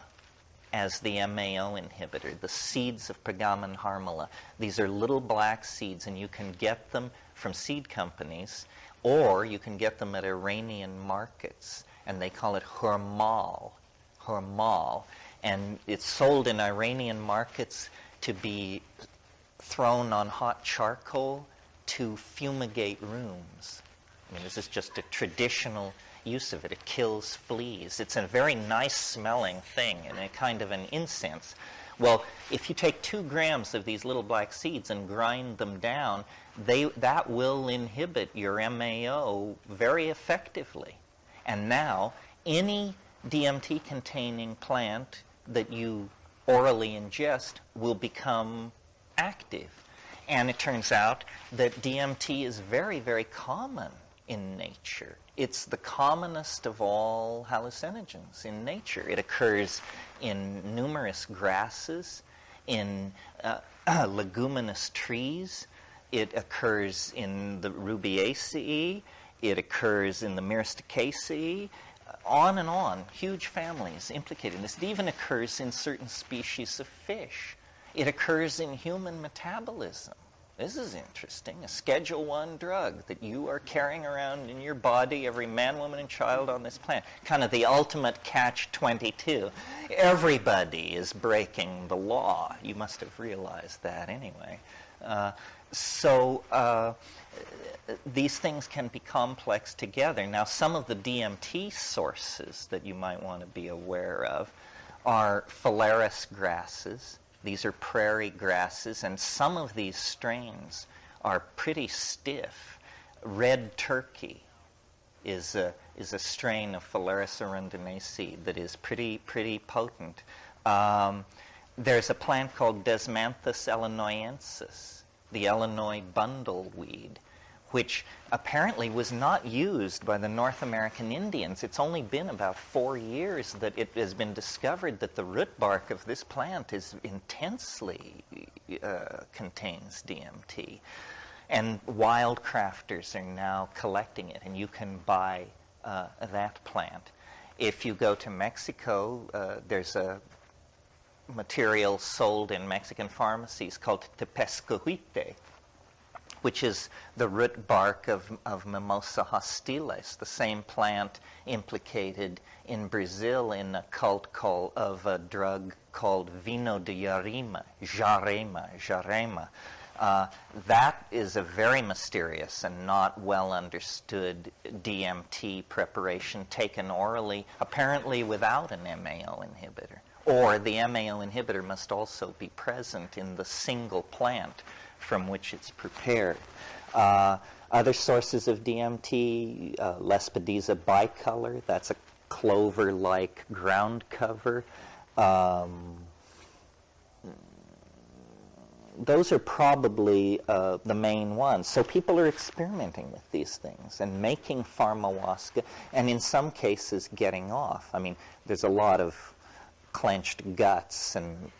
as the MAO inhibitor, the seeds of Pagamen harmala. These are little black seeds, and you can get them from seed companies, or you can get them at Iranian markets, and they call it hurmal. And it's sold in Iranian markets to be thrown on hot charcoal to fumigate rooms. I mean, this is just a traditional use of it. It kills fleas. It's a very nice smelling thing and a kind of an incense. Well, if you take 2 grams of these little black seeds and grind them down, that will inhibit your MAO very effectively. And now, any DMT-containing plant that you orally ingest will become active. And it turns out that DMT is very, very common in nature. It's the commonest of all hallucinogens in nature. It occurs in numerous grasses, in leguminous trees. It occurs in the Rubiaceae. It occurs in the Myristicaceae. On and on, huge families implicated in this. It even occurs in certain species of fish. It occurs in human metabolism. This is interesting. A Schedule I drug that you are carrying around in your body, every man, woman, and child on this planet. Kind of the ultimate catch-22. Everybody is breaking the law. You must have realized that anyway. These things can be complex together. Now, some of the DMT sources that you might want to be aware of are phalaris grasses. These are prairie grasses, and some of these strains are pretty stiff. Red turkey, is a strain of Phalaris arundinacea that is pretty potent. There's a plant called Desmanthus illinoisensis, the Illinois bundle weed, which apparently was not used by the North American Indians. It's only been about 4 years that it has been discovered that the root bark of this plant is intensely contains DMT. And wildcrafters are now collecting it, and you can buy that plant. If you go to Mexico, there's a material sold in Mexican pharmacies called tepescohuite, which is the root bark of Mimosa hostiles, the same plant implicated in Brazil in a cult of a drug called vino de jarema. That is a very mysterious and not well understood DMT preparation taken orally, apparently without an MAO inhibitor. Or the MAO inhibitor must also be present in the single plant from which it's prepared. Other sources of DMT, Lespedeza bicolor, that's a clover-like ground cover. Those are probably the main ones. So people are experimenting with these things and making pharmawaska, and in some cases getting off. I mean, there's a lot of clenched guts and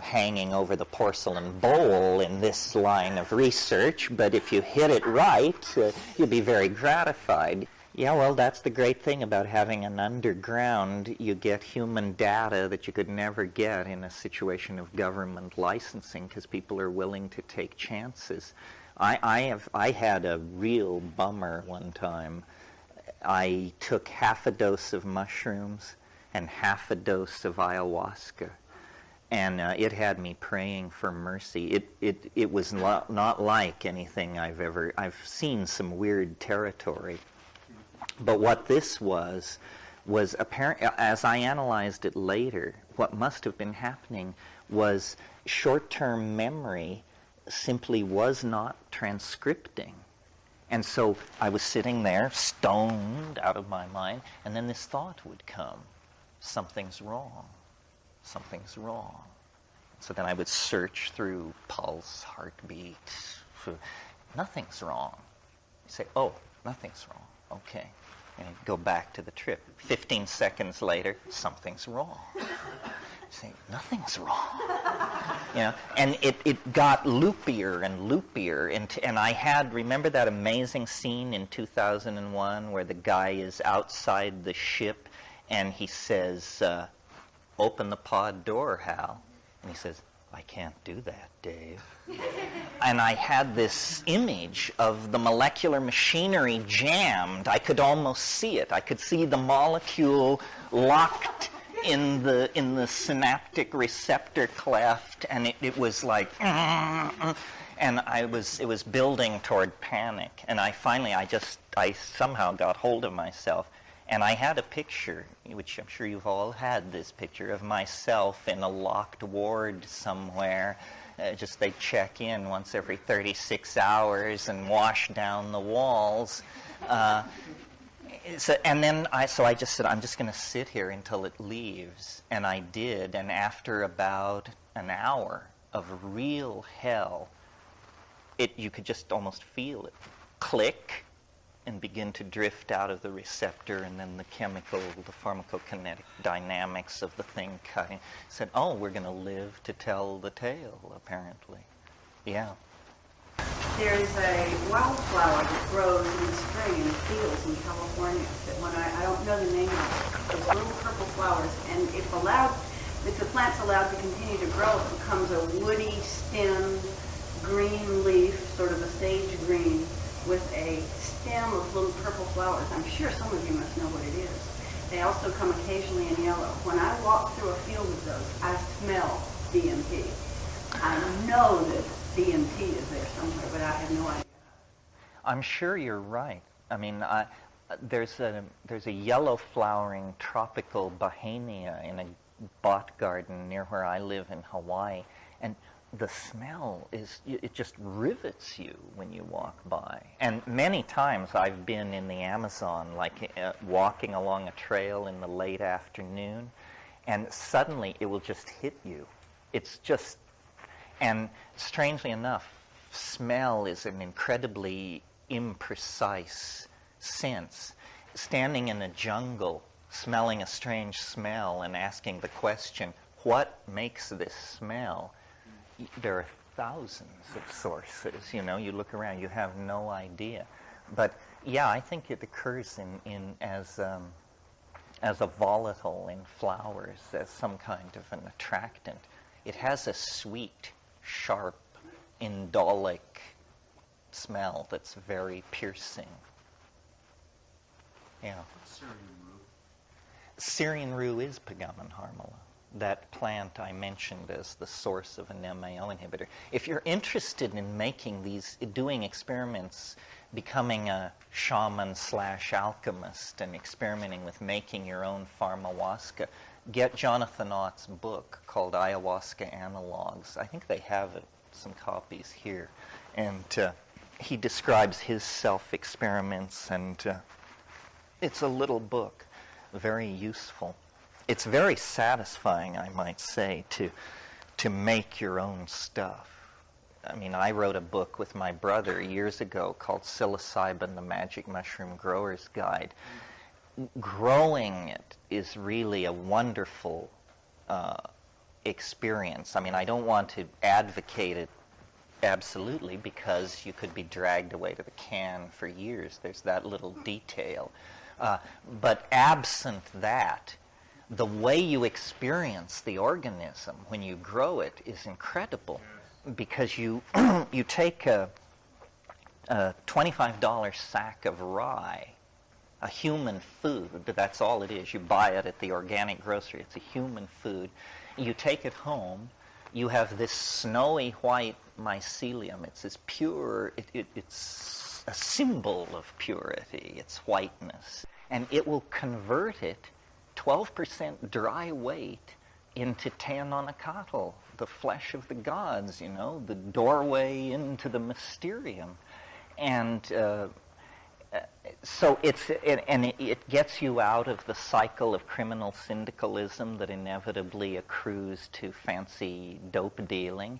hanging over the porcelain bowl in this line of research, but if you hit it right, you'll be very gratified. Yeah, well, that's the great thing about having an underground. You get human data that you could never get in a situation of government licensing because people are willing to take chances. I had a real bummer one time. I took half a dose of mushrooms and half a dose of ayahuasca. And it had me praying for mercy. It was not like anything I've seen some weird territory. But what this was apparent, as I analyzed it later, what must have been happening was short-term memory simply was not transcripting. And so I was sitting there, stoned out of my mind, and then this thought would come, something's wrong. Something's wrong. So then I would search through pulse, heartbeat. Nothing's wrong. You say, oh, nothing's wrong. Okay. And you go back to the trip. 15 seconds later, something's wrong. You say, nothing's wrong. And it got loopier and loopier. And I remember that amazing scene in 2001 where the guy is outside the ship and he says, open the pod door, Hal. And he says, I can't do that, Dave. And I had this image of the molecular machinery jammed. I could almost see it. I could see the molecule locked in the synaptic receptor cleft, and it was like, and it was building toward panic. And I somehow got hold of myself. And I had a picture, which I'm sure you've all had this picture, of myself in a locked ward somewhere. They check in once every 36 hours and wash down the walls. So I just said, I'm just going to sit here until it leaves. And I did. And after about an hour of real hell, you could just almost feel it click and begin to drift out of the receptor, and then the pharmacokinetic dynamics of the thing cutting. Said, oh, we're going to live to tell the tale, apparently. Yeah. There is a wildflower that grows in the spring in the fields in California that I don't know the name of it. Those little purple flowers, and if the plant's allowed to continue to grow, it becomes a woody stemmed green leaf, sort of a sage green, with a stem of little purple flowers. I'm sure some of you must know what it is. They also come occasionally in yellow. When I walk through a field of those, I smell DMT. I know that DMT is there somewhere, but I have no idea. I'm sure you're right. I mean, there's a yellow flowering tropical bahania in a bot garden near where I live in Hawaii, and the smell it just rivets you when you walk by. And many times I've been in the Amazon, like walking along a trail in the late afternoon, and suddenly it will just hit you. It's just, and strangely enough, smell is an incredibly imprecise sense. Standing in a jungle, smelling a strange smell and asking the question, what makes this smell? There are thousands of sources, you know, you look around, you have no idea. But yeah, I think it occurs in as a volatile in flowers, as some kind of an attractant. It has a sweet, sharp, indolic smell that's very piercing. Yeah. Syrian rue is Pagamen harmala. That plant I mentioned as the source of an MAO inhibitor. If you're interested in doing experiments, becoming a shaman / alchemist and experimenting with making your own pharmawaska, get Jonathan Ott's book called Ayahuasca Analogs. I think they have some copies here. And he describes his self-experiments, and it's a little book, very useful. It's very satisfying, I might say, to make your own stuff. I mean, I wrote a book with my brother years ago called Psilocybin, the Magic Mushroom Grower's Guide. Growing it is really a wonderful experience. I mean, I don't want to advocate it absolutely, because you could be dragged away to the can for years. There's that little detail. But absent that, the way you experience the organism when you grow it is incredible, because you you take a $25 sack of rye, a human food, that's all it is. You buy it at the organic grocery. It's a human food. You take it home. You have this snowy white mycelium. It's as pure. It's a symbol of purity. It's whiteness. And it will convert it 12% dry weight into Teononacatl, the flesh of the gods, you know, the doorway into the mysterium. And so it gets you out of the cycle of criminal syndicalism that inevitably accrues to fancy dope dealing.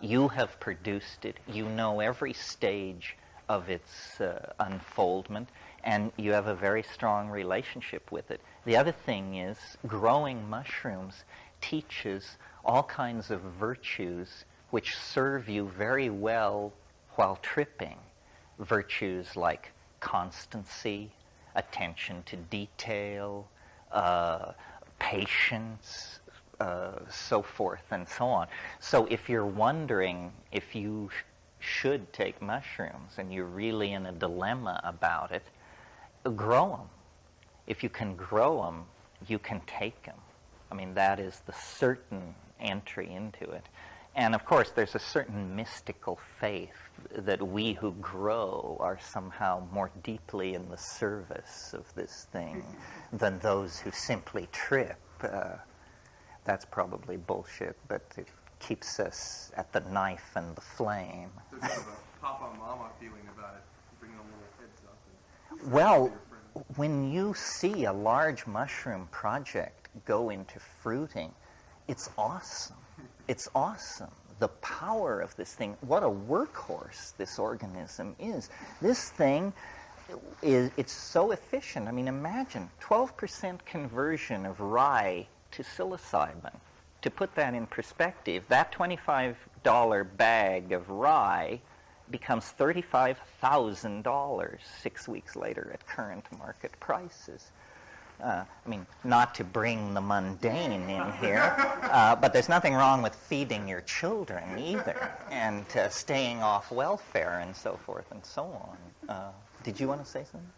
You have produced it. You know every stage of its unfoldment, and you have a very strong relationship with it. The other thing is, growing mushrooms teaches all kinds of virtues which serve you very well while tripping. Virtues like constancy, attention to detail, patience, so forth and so on. So if you're wondering if you should take mushrooms and you're really in a dilemma about it, grow them. If you can grow them, you can take them. I mean, that is the certain entry into it. And of course, there's a certain mystical faith that we who grow are somehow more deeply in the service of this thing than those who simply trip. That's probably bullshit, but it keeps us at the knife and the flame. There's kind of a papa-mama feeling about it, bringing the little kids up. And well, when you see a large mushroom project go into fruiting, it's awesome. It's awesome. The power of this thing, what a workhorse this organism is. This thing, it's so efficient. I mean, imagine 12% conversion of rye to psilocybin. To put that in perspective, that $25 bag of rye becomes $35,000 6 weeks later at current market prices. I mean, not to bring the mundane in here, but there's nothing wrong with feeding your children either, and staying off welfare and so forth and so on. Did you want to say something?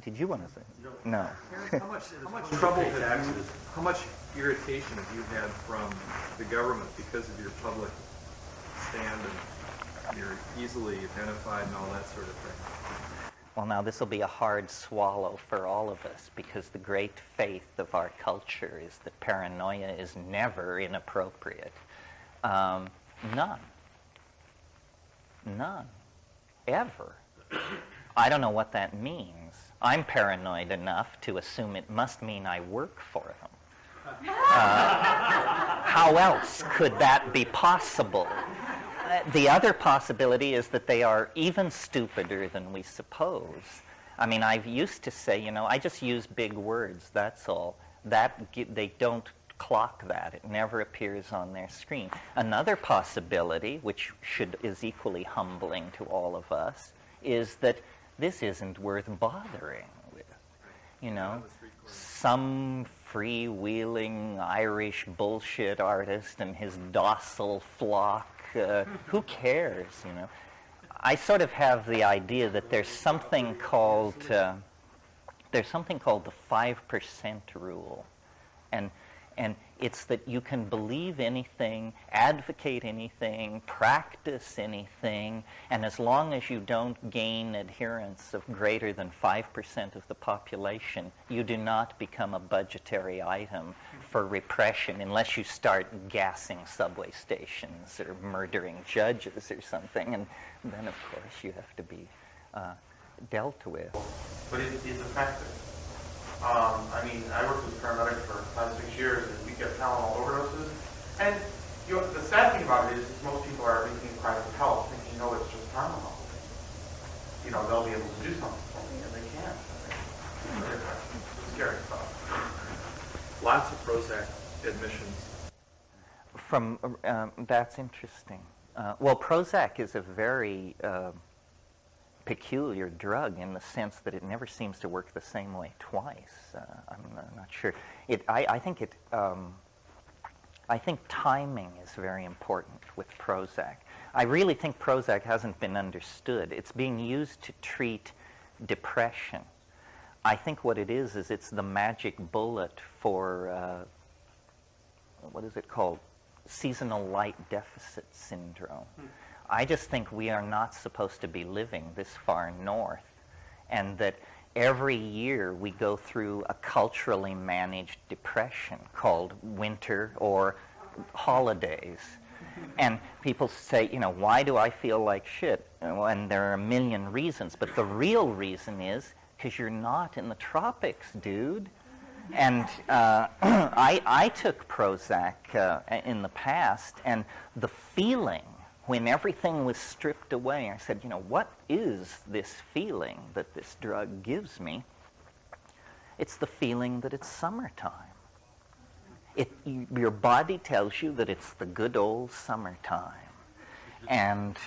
Did you want to say something? No. How much trouble how much irritation have you had from the government because of your public stand and you're easily identified and all that sort of thing? Well, now this will be a hard swallow for all of us, because the great faith of our culture is that paranoia is never inappropriate. None. None. Ever. I don't know what that means. I'm paranoid enough to assume it must mean I work for them. How else could that be possible? The other possibility is that they are even stupider than we suppose. I mean, I used to say, I just use big words, that's all. They don't clock that. It never appears on their screen. Another possibility, which is equally humbling to all of us, is that this isn't worth bothering with. Some freewheeling Irish bullshit artist and his docile flock. Who cares, I sort of have the idea that there's something called the 5% rule, and it's that you can believe anything, advocate anything, practice anything, and as long as you don't gain adherence of greater than 5% of the population, you do not become a budgetary item for repression unless you start gassing subway stations or murdering judges or something, and then of course you have to be dealt with. But it's effective. I worked with paramedics for 5 or 6 years, and we get Tylenol overdoses. And the sad thing about it is most people are making private health, thinking, it's just Tylenol. They'll be able to do something, and they can't. It's scary stuff. Lots of Prozac admissions. That's interesting. Well, Prozac is a very peculiar drug in the sense that it never seems to work the same way twice. I'm not sure. I think timing is very important with Prozac. I really think Prozac hasn't been understood. It's being used to treat depression. I think what it is it's the magic bullet for, what is it called? Seasonal light deficit syndrome. I just think we are not supposed to be living this far north, and that every year we go through a culturally managed depression called winter or holidays. And people say, why do I feel like shit? And there are a million reasons, but the real reason is because you're not in the tropics, dude. And I took Prozac in the past, and the feeling when everything was stripped away, I said, what is this feeling that this drug gives me? It's the feeling that it's summertime. Your body tells you that it's the good old summertime. And,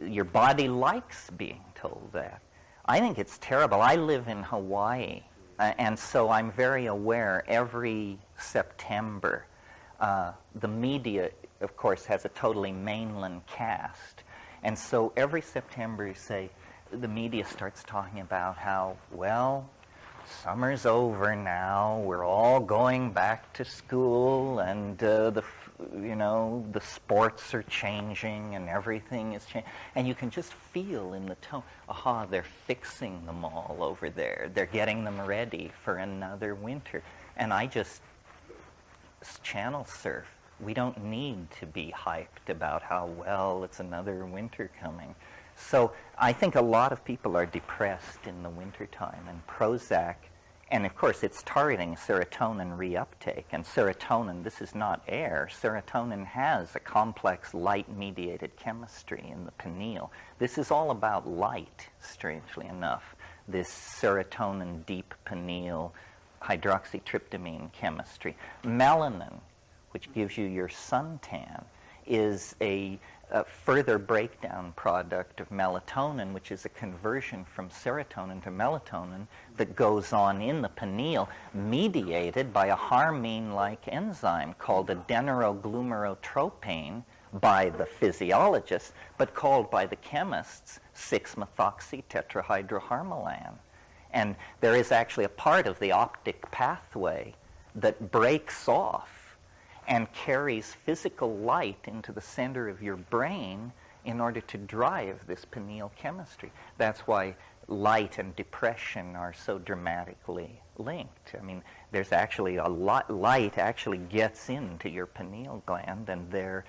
your body likes being told that. I think it's terrible. I live in Hawaii, and so I'm very aware every September, the media, of course, has a totally mainland cast. And so every September, the media starts talking about how, summer's over now, we're all going back to school, and the sports are changing and everything is changing. And you can just feel in the tone, they're fixing them all over there. They're getting them ready for another winter. And I just channel surf. We don't need to be hyped about how, it's another winter coming. So I think a lot of people are depressed in the wintertime, and Prozac, and of course it's targeting serotonin reuptake. And serotonin, this is not air, serotonin has a complex light-mediated chemistry in the pineal. This is all about light, strangely enough, this serotonin deep pineal hydroxytryptamine chemistry. Melanin, which gives you your suntan, is a further breakdown product of melatonin, which is a conversion from serotonin to melatonin that goes on in the pineal, mediated by a harmine-like enzyme called adenosine by the physiologists, but called by the chemists 6-methoxytetrahydroharmalan. And there is actually a part of the optic pathway that breaks off and carries physical light into the center of your brain in order to drive this pineal chemistry. That's why light and depression are so dramatically linked. I mean, there's actually light actually gets into your pineal gland, and there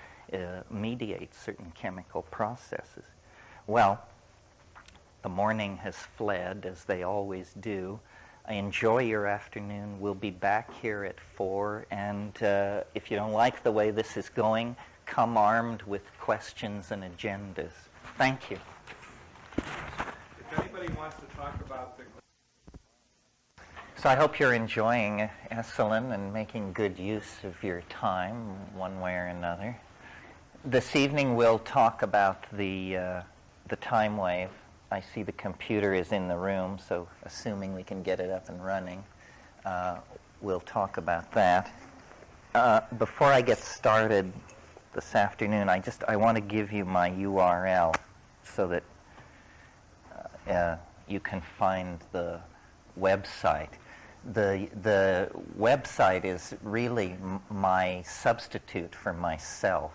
mediates certain chemical processes. Well, the morning has fled, as they always do. Enjoy your afternoon. We'll be back here at 4, and if you don't like the way this is going, come armed with questions and agendas. Thank you. If anybody wants to talk about the... So I hope you're enjoying Esalen and making good use of your time one way or another. This evening we'll talk about the time wave. I see the computer is in the room, so assuming we can get it up and running, we'll talk about that. Before I get started this afternoon, I want to give you my URL so that you can find the website. The website is really my substitute for myself,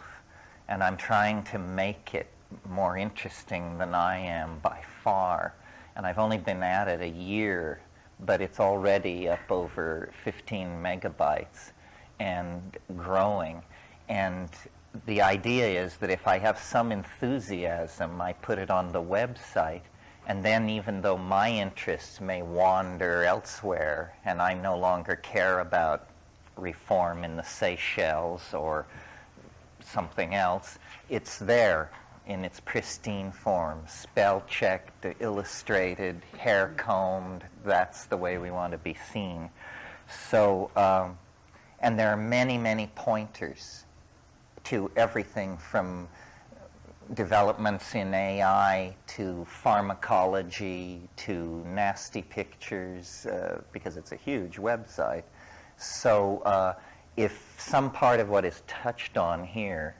and I'm trying to make it more interesting than I am by far. And I've only been at it a year, but it's already up over 15 megabytes and growing. And the idea is that if I have some enthusiasm, I put it on the website, and then even though my interests may wander elsewhere and I no longer care about reform in the Seychelles or something else, it's there in its pristine form, spell-checked, illustrated, hair-combed. That's the way we want to be seen. So, and there are many, many pointers to everything from developments in AI to pharmacology to nasty pictures, because it's a huge website. So if some part of what is touched on here,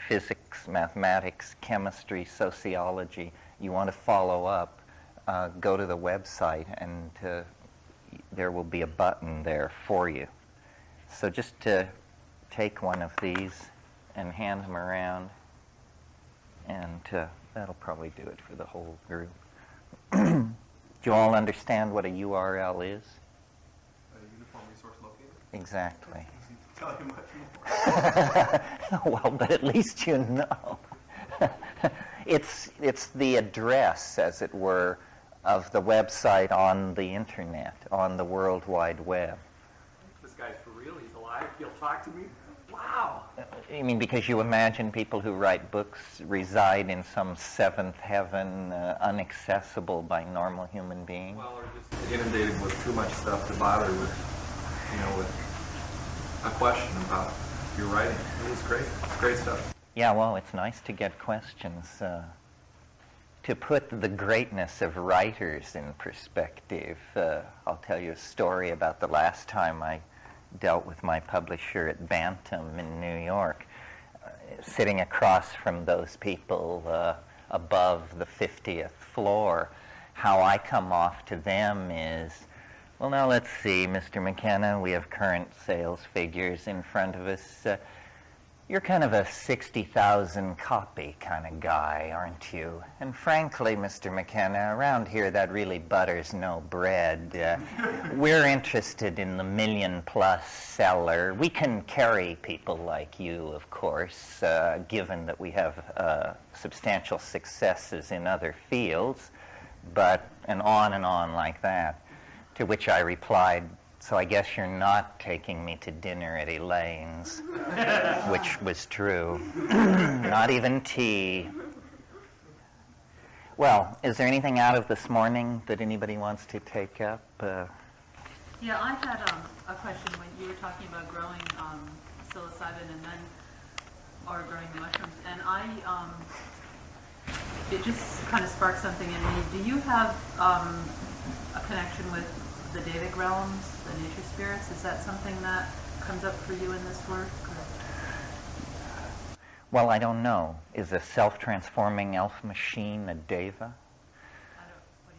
physics, mathematics, chemistry, sociology, you want to follow up, go to the website, and there will be a button there for you. So just to take one of these and hand them around, and that'll probably do it for the whole group. Do you all understand what a URL is? A uniform resource locator? Exactly. Tell you much more. Well, but at least you know. It's the address, as it were, of the website on the internet, on the World Wide Web. This guy's for real. He's alive. He'll talk to me. Wow. You mean because you imagine people who write books reside in some seventh heaven, inaccessible by normal human beings? Well, or just inundated with too much stuff to bother with, with a question about your writing. It's great. It's great stuff. Yeah, well, it's nice to get questions. To put the greatness of writers in perspective, I'll tell you a story about the last time I dealt with my publisher at Bantam in New York. Sitting across from those people above the 50th floor, how I come off to them is, well, now let's see, Mr. McKenna, we have current sales figures in front of us. You're kind of a 60,000 copy kind of guy, aren't you? And frankly, Mr. McKenna, around here that really butters no bread. We're interested in the million-plus seller. We can carry people like you, of course, given that we have substantial successes in other fields, but and on like that. To which I replied, so I guess you're not taking me to dinner at Elaine's, which was true. Not even tea. Well, is there anything out of this morning that anybody wants to take up? Yeah, I had a question when you were talking about growing psilocybin or growing the mushrooms, and it just kind of sparked something in me. Do you have a connection with the Davic realms, the nature spirits? Is that something that comes up for you in this work? Well, I don't know. Is a self-transforming elf machine a deva? What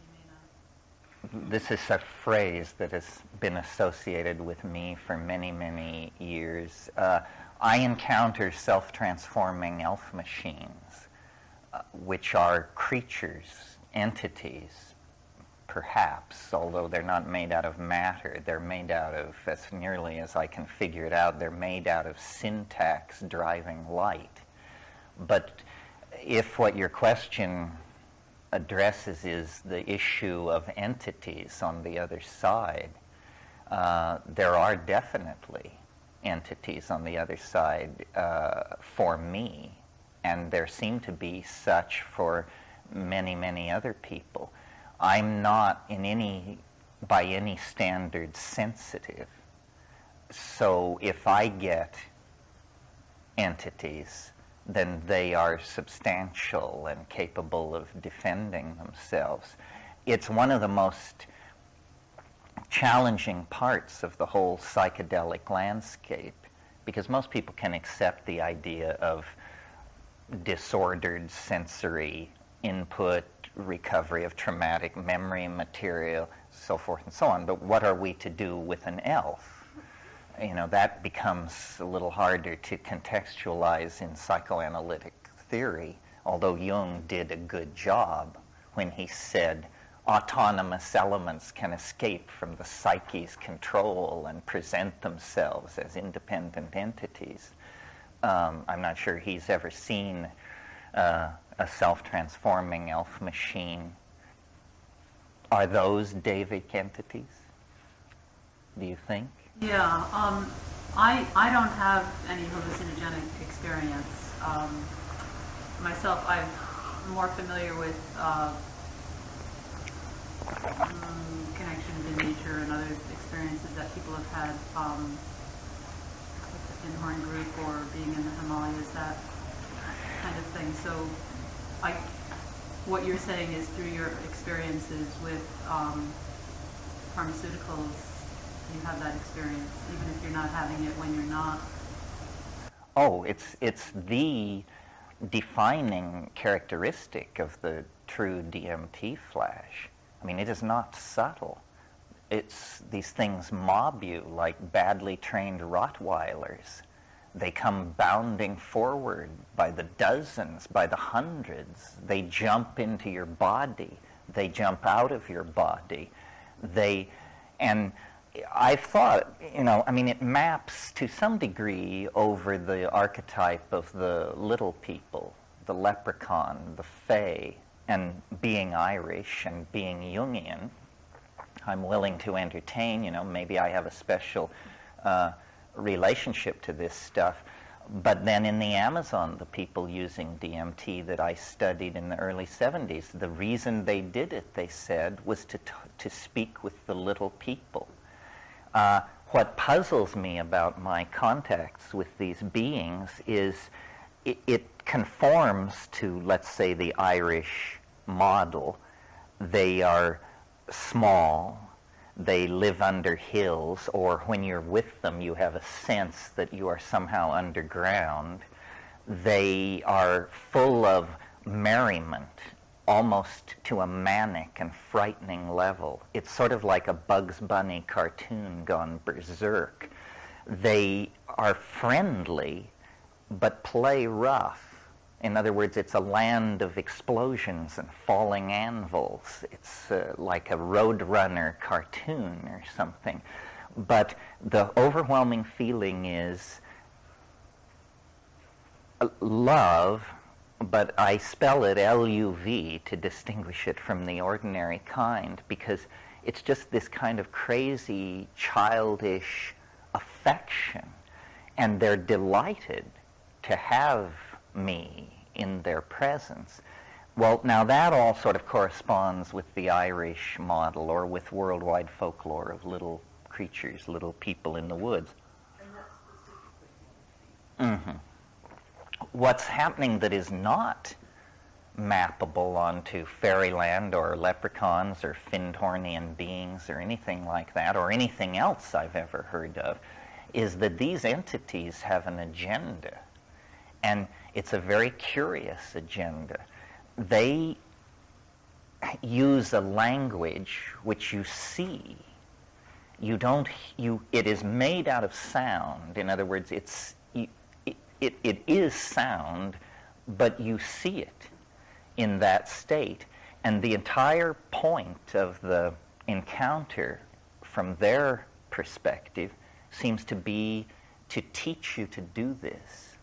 do you mean? This is a phrase that has been associated with me for many, many years. I encounter self-transforming elf machines, which are creatures, entities, perhaps, although they're not made out of matter. They're made out of, as nearly as I can figure it out, they're made out of syntax driving light. But if what your question addresses is the issue of entities on the other side, there are definitely entities on the other side for me, and there seem to be such for many, many other people. I'm not by any standard sensitive. So if I get entities, then they are substantial and capable of defending themselves. It's one of the most challenging parts of the whole psychedelic landscape, because most people can accept the idea of disordered sensory input, recovery of traumatic memory material, so forth and so on. But what are we to do with an elf? You know, that becomes a little harder to contextualize in psychoanalytic theory, although Jung did a good job when he said autonomous elements can escape from the psyche's control and present themselves as independent entities. I'm not sure he's ever seen a self-transforming elf machine. Are those Davic entities, do you think? Yeah, I don't have any hallucinogenic experience. Myself, I'm more familiar with connections in nature and other experiences that people have had in Horn Group or being in the Himalayas, that kind of thing. So what you're saying is through your experiences with pharmaceuticals, you have that experience, even if you're not having it when you're not. Oh, it's the defining characteristic of the true DMT flash. I mean, it is not subtle. It's these things mob you like badly trained Rottweilers. They come bounding forward by the dozens, by the hundreds. They jump into your body. They jump out of your body. And I've thought, I mean, it maps to some degree over the archetype of the little people, the leprechaun, the fae, and being Irish and being Jungian. I'm willing to entertain, maybe I have a special relationship to this stuff. But then in the Amazon, the people using DMT that I studied in the early 70s, the reason they did it, they said, was to speak with the little people. What puzzles me about my contacts with these beings is it conforms to, let's say, the Irish model. They are small, they live under hills, or when you're with them you have a sense that you are somehow underground. They are full of merriment, almost to a manic and frightening level. It's sort of like a Bugs Bunny cartoon gone berserk. They are friendly, but play rough. In other words, it's a land of explosions and falling anvils. It's like a Roadrunner cartoon or something. But the overwhelming feeling is love, but I spell it L-U-V to distinguish it from the ordinary kind, because it's just this kind of crazy, childish affection. And they're delighted to have me in their presence. Well, now that all sort of corresponds with the Irish model or with worldwide folklore of little creatures, little people in the woods. And that's specifically. Mm-hmm. What's happening that is not mappable onto fairyland or leprechauns or Findhornian beings or anything like that, or anything else I've ever heard of, is that these entities have an agenda. And it's a very curious agenda. They use a language which you see. It is made out of sound. In other words, it is sound, but you see it in that state. And the entire point of the encounter from their perspective seems to be to teach you to do this.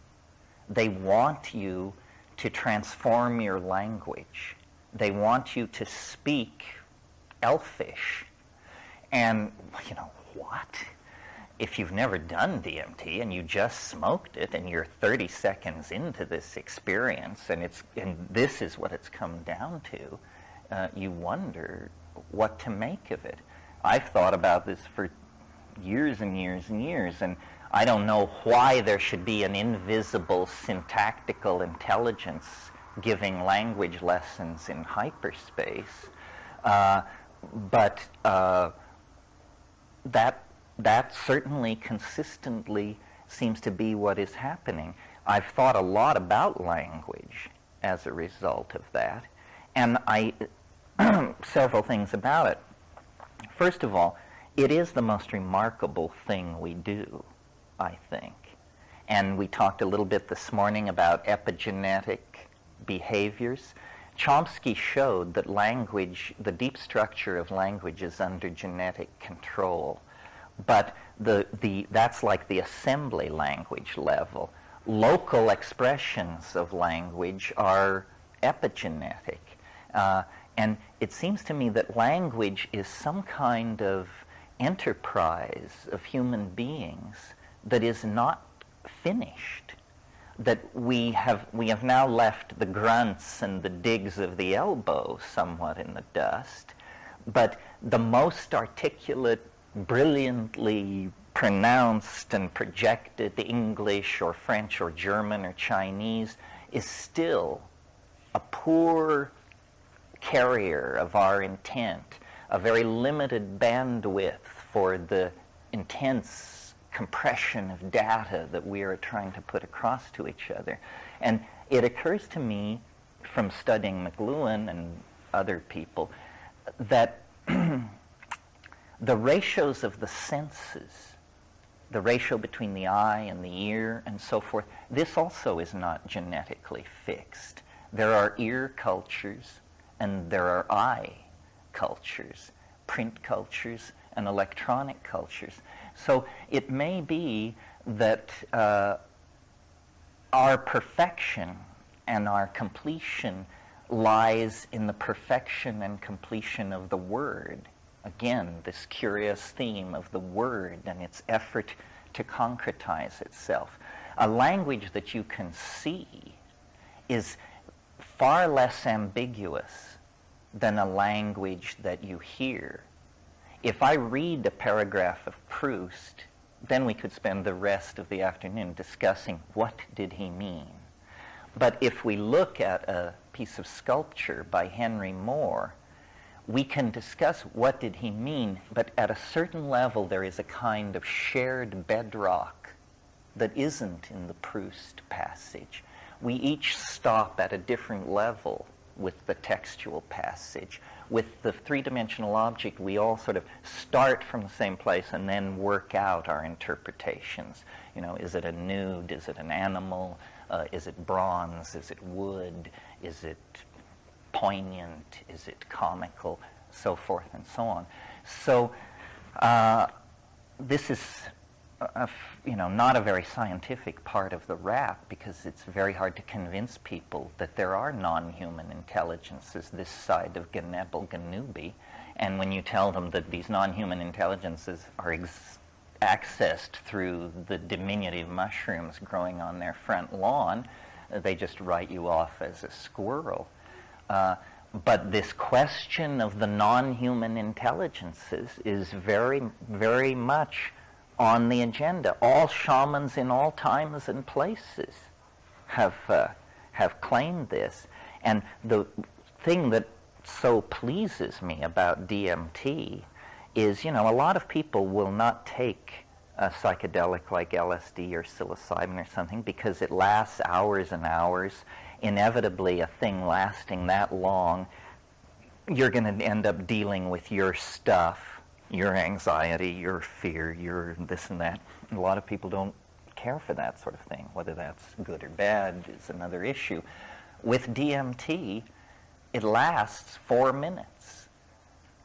They want you to transform your language. They want you to speak Elfish. And, you know, what? If you've never done DMT and you just smoked it and you're 30 seconds into this experience and this is what it's come down to, you wonder what to make of it. I've thought about this for years and years and years, and I don't know why there should be an invisible syntactical intelligence giving language lessons in hyperspace, but that certainly consistently seems to be what is happening. I've thought a lot about language as a result of that, and several things about it. First of all, it is the most remarkable thing we do, I think. And we talked a little bit this morning about epigenetic behaviors. Chomsky showed that language, the deep structure of language, is under genetic control. But that's like the assembly language level. Local expressions of language are epigenetic. And it seems to me that language is some kind of enterprise of human beings that is not finished. That we have now left the grunts and the digs of the elbow somewhat in the dust, but the most articulate, brilliantly pronounced and projected English or French or German or Chinese is still a poor carrier of our intent, a very limited bandwidth for the intense compression of data that we are trying to put across to each other. And it occurs to me from studying McLuhan and other people that the ratios of the senses, the ratio between the eye and the ear and so forth, this also is not genetically fixed. There are ear cultures and there are eye cultures, print cultures and electronic cultures. So it may be that our perfection and our completion lies in the perfection and completion of the word. Again, this curious theme of the word and its effort to concretize itself. A language that you can see is far less ambiguous than a language that you hear. If I read a paragraph of Proust, then we could spend the rest of the afternoon discussing what did he mean. But if we look at a piece of sculpture by Henry Moore, we can discuss what did he mean, but at a certain level there is a kind of shared bedrock that isn't in the Proust passage. We each stop at a different level with the textual passage. With the three-dimensional object, we all sort of start from the same place and then work out our interpretations. You know, is it a nude? Is it an animal? Is it bronze? Is it wood? Is it poignant? Is it comical? So forth and so on. So this is not a very scientific part of the rap, because it's very hard to convince people that there are non-human intelligences this side of Genebel Ganubi. And when you tell them that these non-human intelligences are accessed through the diminutive mushrooms growing on their front lawn, they just write you off as a squirrel. But this question of the non-human intelligences is very, very much on the agenda. All shamans in all times and places have claimed this. And the thing that so pleases me about DMT is, a lot of people will not take a psychedelic like LSD or psilocybin or something because it lasts hours and hours. Inevitably, a thing lasting that long, you're going to end up dealing with your stuff, your anxiety, your fear, your this and that. And a lot of people don't care for that sort of thing. Whether that's good or bad is another issue. With DMT, it lasts 4 minutes.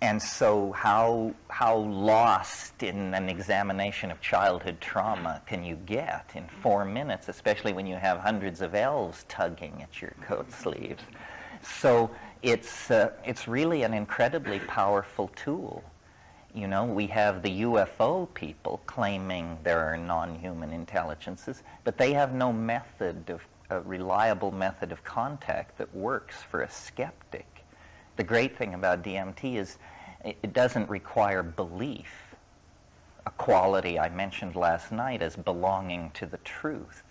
And so how lost in an examination of childhood trauma can you get in 4 minutes, especially when you have hundreds of elves tugging at your coat sleeves? So it's really an incredibly powerful tool. You know, we have the UFO people claiming there are non-human intelligences, but they have no method a reliable method of contact that works for a skeptic. The great thing about DMT is it doesn't require belief, a quality I mentioned last night as belonging to the truth.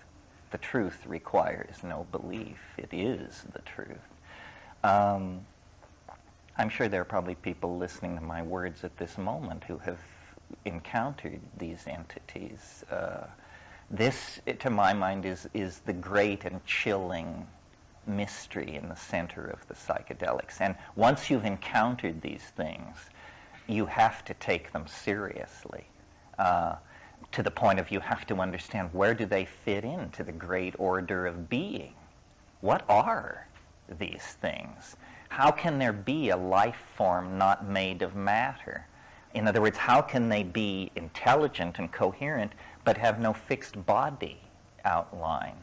The truth requires no belief. It is the truth. I'm sure there are probably people listening to my words at this moment who have encountered these entities. This, to my mind, is the great and chilling mystery in the center of the psychedelics. And once you've encountered these things, you have to take them seriously, to the point of you have to understand, where do they fit into the great order of being? What are these things? How can there be a life form not made of matter? In other words, how can they be intelligent and coherent but have no fixed body outline?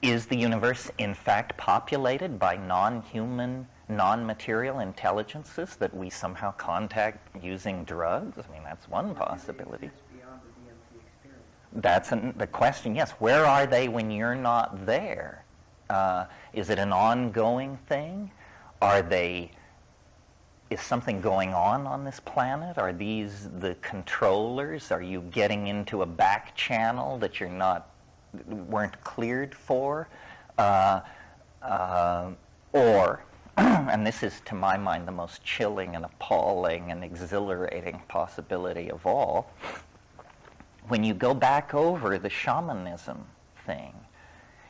Is the universe in fact populated by non-human, non-material intelligences that we somehow contact using drugs? I mean, that's one possibility. That's the question, yes. Where are they when you're not there? Is it an ongoing thing? Is something going on this planet? Are these the controllers? Are you getting into a back channel that weren't cleared for? Or, and this is to my mind the most chilling and appalling and exhilarating possibility of all, when you go back over the shamanism thing,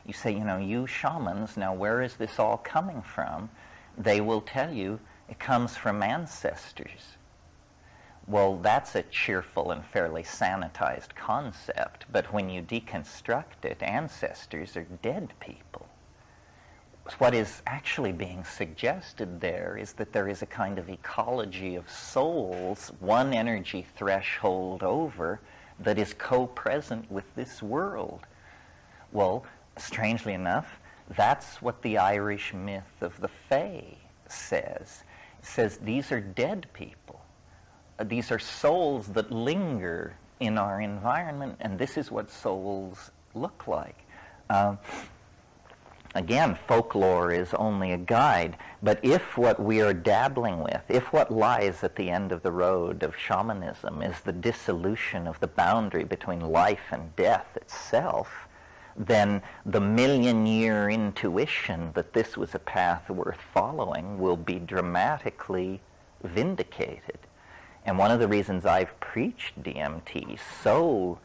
you say, you shamans, now where is this all coming from? They will tell you it comes from ancestors. Well, that's a cheerful and fairly sanitized concept, but when you deconstruct it, ancestors are dead people. What is actually being suggested there is that there is a kind of ecology of souls, one energy threshold over, that is co-present with this world. Well, strangely enough, that's what the Irish myth of the Fae says. It says these are dead people. These are souls that linger in our environment, and this is what souls look like. Again, folklore is only a guide, but if what we are dabbling with, if what lies at the end of the road of shamanism is the dissolution of the boundary between life and death itself, then the million-year intuition that this was a path worth following will be dramatically vindicated. And one of the reasons I've preached DMT so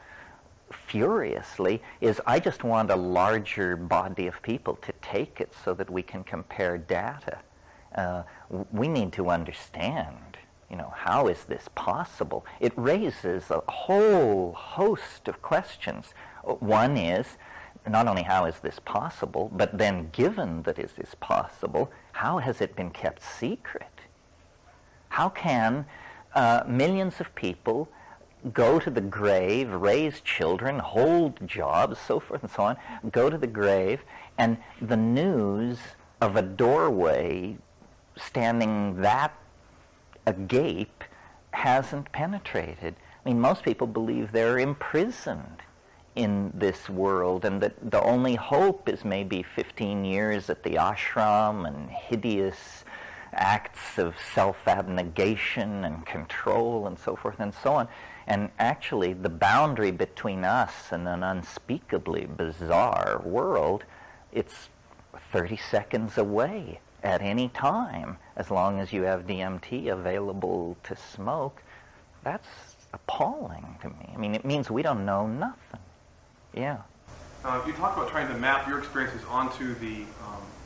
furiously is I just want a larger body of people to take it so that we can compare data. We need to understand, how is this possible? It raises a whole host of questions. One is, not only how is this possible, but then given that it is possible, how has it been kept secret? How can millions of people go to the grave, raise children, hold jobs, so forth and so on, go to the grave, and the news of a doorway standing that agape hasn't penetrated? I mean, most people believe they're imprisoned in this world, and that the only hope is maybe 15 years at the ashram and hideous acts of self-abnegation and control and so forth and so on. And actually, the boundary between us and an unspeakably bizarre world, it's 30 seconds away at any time, as long as you have DMT available to smoke. That's appalling to me. I mean, it means we don't know nothing. Yeah. You talked about trying to map your experiences onto the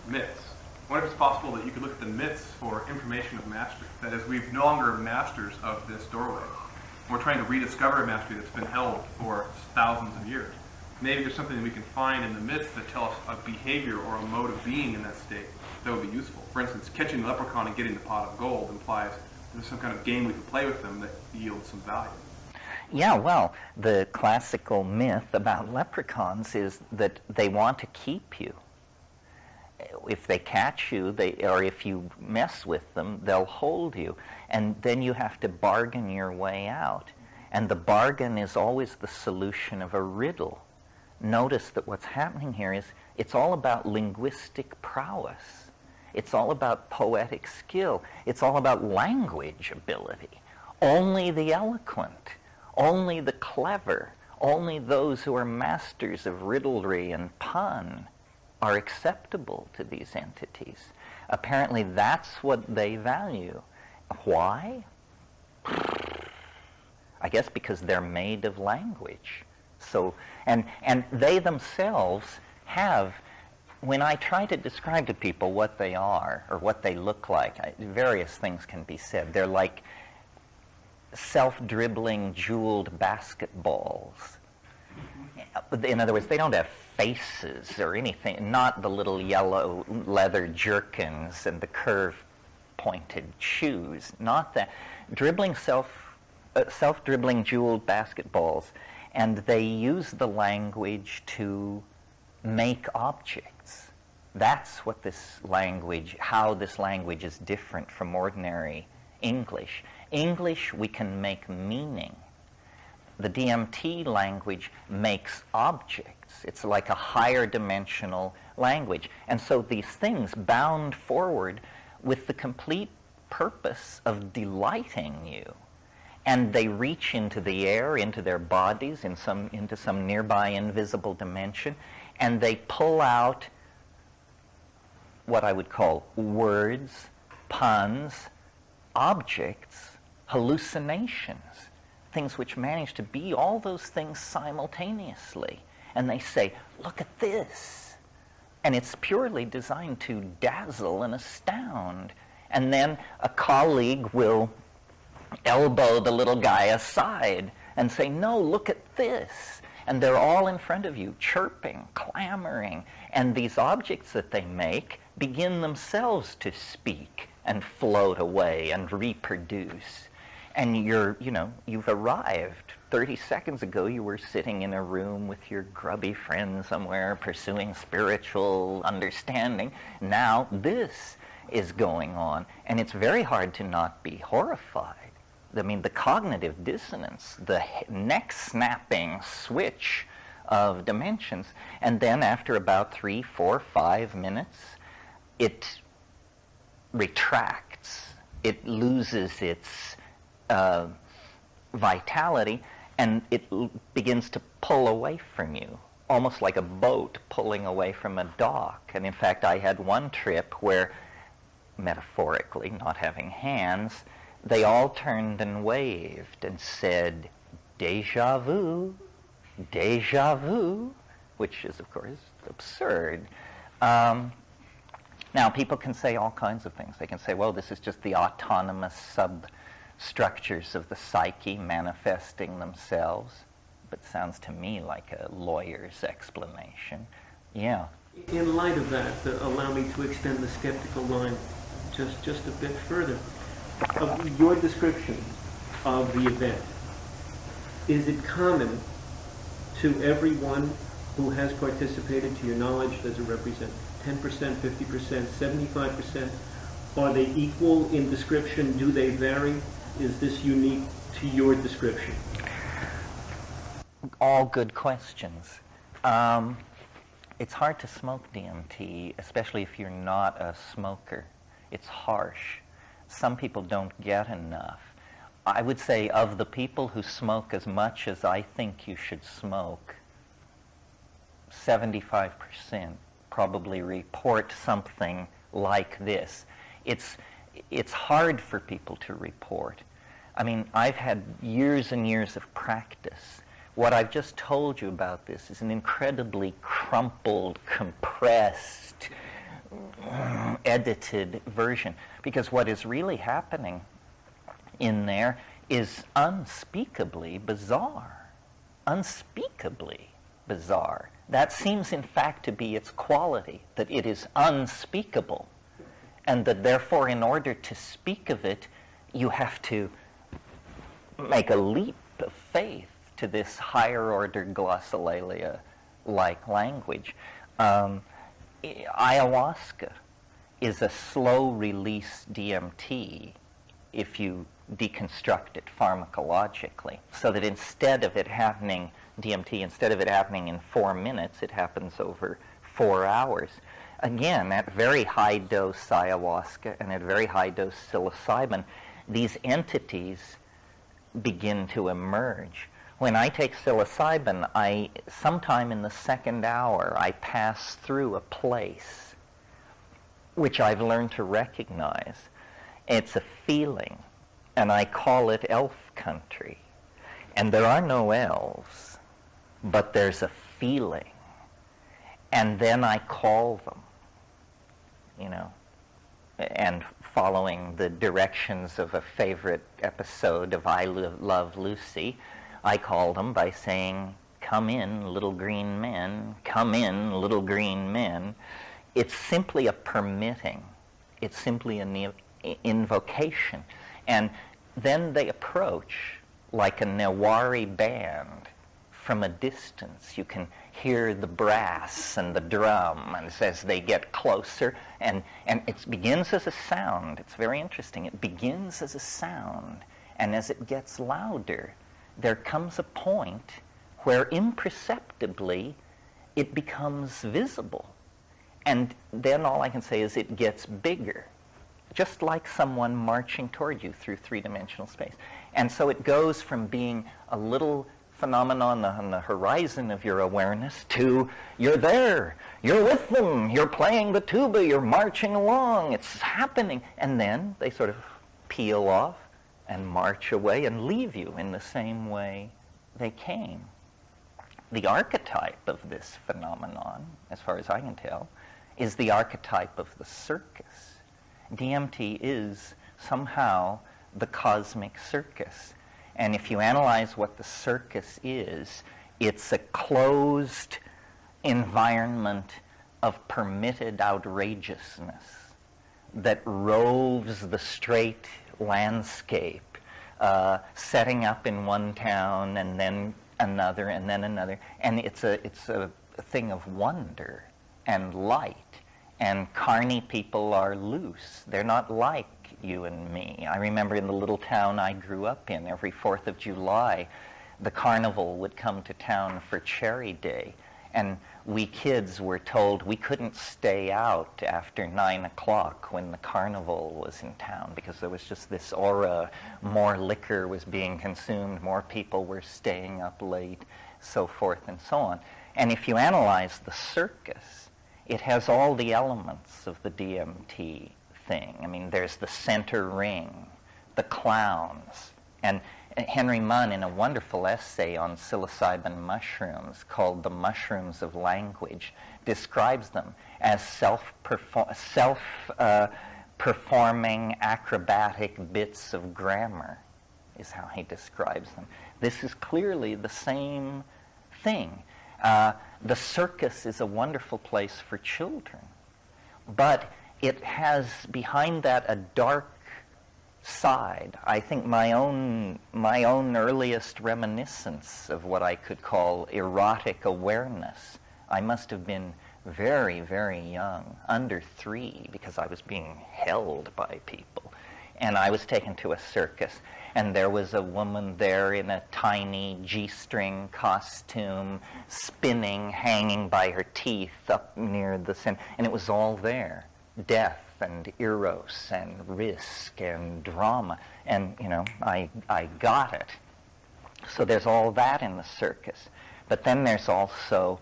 myths. I wonder if it's possible that you could look at the myths for information of mastery. That is, we've no longer masters of this doorway. We're trying to rediscover a mastery that's been held for thousands of years. maybe there's something that we can find in the myths that tell us a behavior or a mode of being in that state that would be useful. For instance, catching the leprechaun and getting the pot of gold implies there's some kind of game we can play with them that yields some value. Yeah, well, the classical myth about leprechauns is that they want to keep you. If they catch you, or if you mess with them, they'll hold you. And then you have to bargain your way out. And the bargain is always the solution of a riddle. Notice that what's happening here is it's all about linguistic prowess. It's all about poetic skill. It's all about language ability. Only the eloquent, only the clever, only those who are masters of riddlery and pun are acceptable to these entities. Apparently that's what they value. Why? I guess because they're made of language. So, and they themselves have, when I try to describe to people what they are or what they look like, various things can be said. They're like self-dribbling jeweled basketballs. In other words, they don't have faces or anything, not the little yellow leather jerkins and the curve-pointed shoes, not that. Self-dribbling jeweled basketballs, and they use the language to make objects. That's what this language, how this language is different from ordinary English. English, we can make meaning. The DMT language makes objects. It's like a higher dimensional language. And so these things bound forward with the complete purpose of delighting you. And they reach into the air, into their bodies, into some nearby invisible dimension, and they pull out what I would call words, puns, objects, hallucinations, things which manage to be all those things simultaneously. And they say, look at this. And it's purely designed to dazzle and astound. And then a colleague will elbow the little guy aside and say, no, look at this. And they're all in front of you, chirping, clamoring. And these objects that they make begin themselves to speak and float away and reproduce. And you've arrived. 30 seconds ago, you were sitting in a room with your grubby friend somewhere pursuing spiritual understanding. Now this is going on. And it's very hard to not be horrified. I mean, the cognitive dissonance, the neck-snapping switch of dimensions, and then after about 3, 4, 5 minutes, it retracts. It loses its vitality, and it begins to pull away from you, almost like a boat pulling away from a dock. And in fact, I had one trip where, metaphorically, not having hands, they all turned and waved and said, "Déjà vu, déjà vu," which is, of course, absurd. Now, people can say all kinds of things. They can say, well, this is just the autonomous substructures of the psyche manifesting themselves. But sounds to me like a lawyer's explanation. Yeah. In light of that, allow me to extend the skeptical line just a bit further. Of your description of the event, is it common to everyone who has participated, to your knowledge, does it represent 10%, 50%, 75%? Are they equal in description? Do they vary? Is this unique to your description? All good questions. It's hard to smoke DMT, especially if you're not a smoker. It's harsh. Some people don't get enough. I would say of the people who smoke as much as I think you should smoke, 75% probably report something like this. It's hard for people to report. I mean, I've had years and years of practice. What I've just told you about this is an incredibly crumpled, compressed, edited version, because what is really happening in there is unspeakably bizarre, unspeakably bizarre. That seems in fact to be its quality, that it is unspeakable, and that therefore in order to speak of it, you have to make a leap of faith to this higher order glossolalia-like language. Ayahuasca is a slow release DMT if you deconstruct it pharmacologically, so that instead of it happening, DMT, instead of it happening in 4 minutes, it happens over 4 hours. Again, at very high dose ayahuasca and at very high dose psilocybin, these entities begin to emerge. When I take psilocybin, sometime in the second hour, I pass through a place which I've learned to recognize. It's a feeling, and I call it elf country. And there are no elves, but there's a feeling. And then I call them, and following the directions of a favorite episode of I Love Lucy, I call them by saying, "Come in, little green men, come in, little green men." It's simply a permitting. It's simply an invocation. And then they approach like a Newari band from a distance. You can hear the brass and the drum, and as they get closer, and it begins as a sound. It's very interesting. It begins as a sound, and as it gets louder, there comes a point where imperceptibly it becomes visible. And then all I can say is it gets bigger, just like someone marching toward you through three-dimensional space. And so it goes from being a little phenomenon on the horizon of your awareness to you're there, you're with them, you're playing the tuba, you're marching along, it's happening. And then they sort of peel off and march away and leave you in the same way they came. The archetype of this phenomenon, as far as I can tell, is the archetype of the circus. DMT is somehow the cosmic circus. And if you analyze what the circus is, it's a closed environment of permitted outrageousness that roves the straight landscape, setting up in one town and then another and then another. And it's a thing of wonder and light. And carny people are loose. They're not like you and me. I remember in the little town I grew up in, every 4th of July, the carnival would come to town for Cherry Day. And we kids were told we couldn't stay out after 9 o'clock when the carnival was in town, because there was just this aura, more liquor was being consumed, more people were staying up late, so forth and so on. And if you analyze the circus, it has all the elements of the DMT thing. I mean, there's the center ring, the clowns. And Henry Munn, in a wonderful essay on psilocybin mushrooms called The Mushrooms of Language, describes them as self-performing acrobatic bits of grammar, is how he describes them. This is clearly the same thing. The circus is a wonderful place for children, but it has behind that a dark side. I think my own earliest reminiscence of what I could call erotic awareness, I must have been very, very young, under 3, because I was being held by people. And I was taken to a circus, and there was a woman there in a tiny G-string costume, spinning, hanging by her teeth up near the center, and it was all there. Death and eros and risk and drama, and I got it. So there's all that in the circus. But then there's also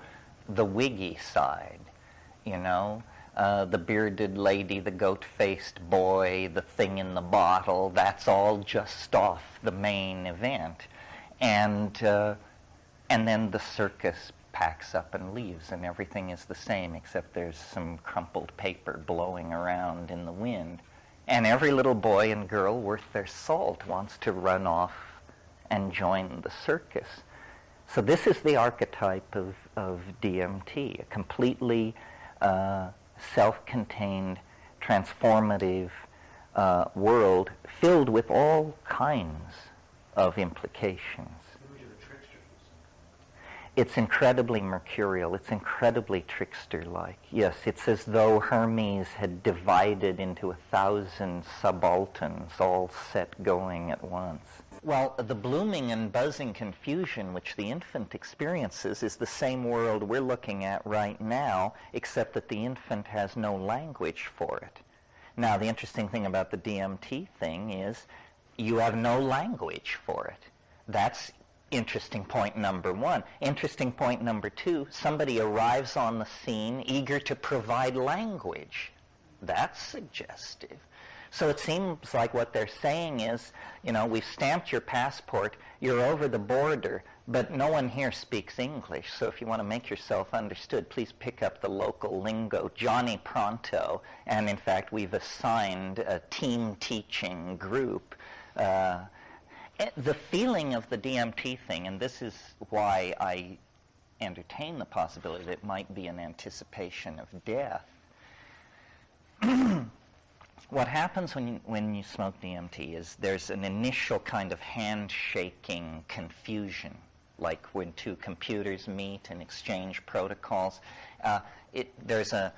the wiggy side, the bearded lady, the goat-faced boy, the thing in the bottle. That's all just off the main event. And then the circus packs up and leaves, and everything is the same, except there's some crumpled paper blowing around in the wind. And every little boy and girl worth their salt wants to run off and join the circus. So this is the archetype of DMT, a completely self-contained, transformative world filled with all kinds of implications. It's incredibly mercurial. It's incredibly trickster-like. Yes, it's as though Hermes had divided into 1,000 subalterns, all set going at once. Well, the blooming and buzzing confusion which the infant experiences is the same world we're looking at right now, except that the infant has no language for it. Now, the interesting thing about the DMT thing is you have no language for it. That's interesting point number one. Interesting point number two, somebody arrives on the scene eager to provide language. That's suggestive. So it seems like what they're saying is, we've stamped your passport, you're over the border, but no one here speaks English, so if you want to make yourself understood, please pick up the local lingo, Johnny Pronto, and in fact we've assigned a team teaching group. The feeling of the DMT thing, and this is why I entertain the possibility that it might be an anticipation of death. What happens when you smoke DMT is there's an initial kind of handshaking confusion, like when two computers meet and exchange protocols. There's a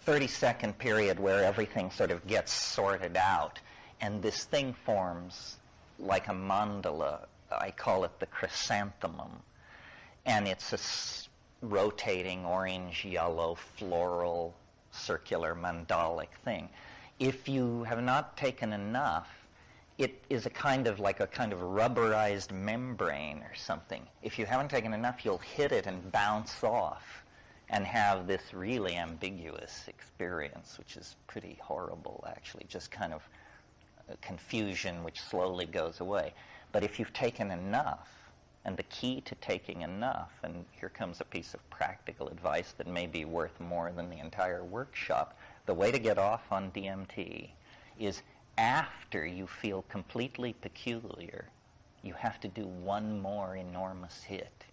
30-second period where everything sort of gets sorted out, and this thing forms like a mandala. I call it the chrysanthemum. And it's a rotating orange-yellow floral circular mandalic thing. If you have not taken enough, it is a kind of rubberized membrane or something. If you haven't taken enough, you'll hit it and bounce off and have this really ambiguous experience, which is pretty horrible, actually, just kind of confusion which slowly goes away. But if you've taken enough, and the key to taking enough, and here comes a piece of practical advice that may be worth more than the entire workshop, the way to get off on DMT is after you feel completely peculiar, you have to do one more enormous hit.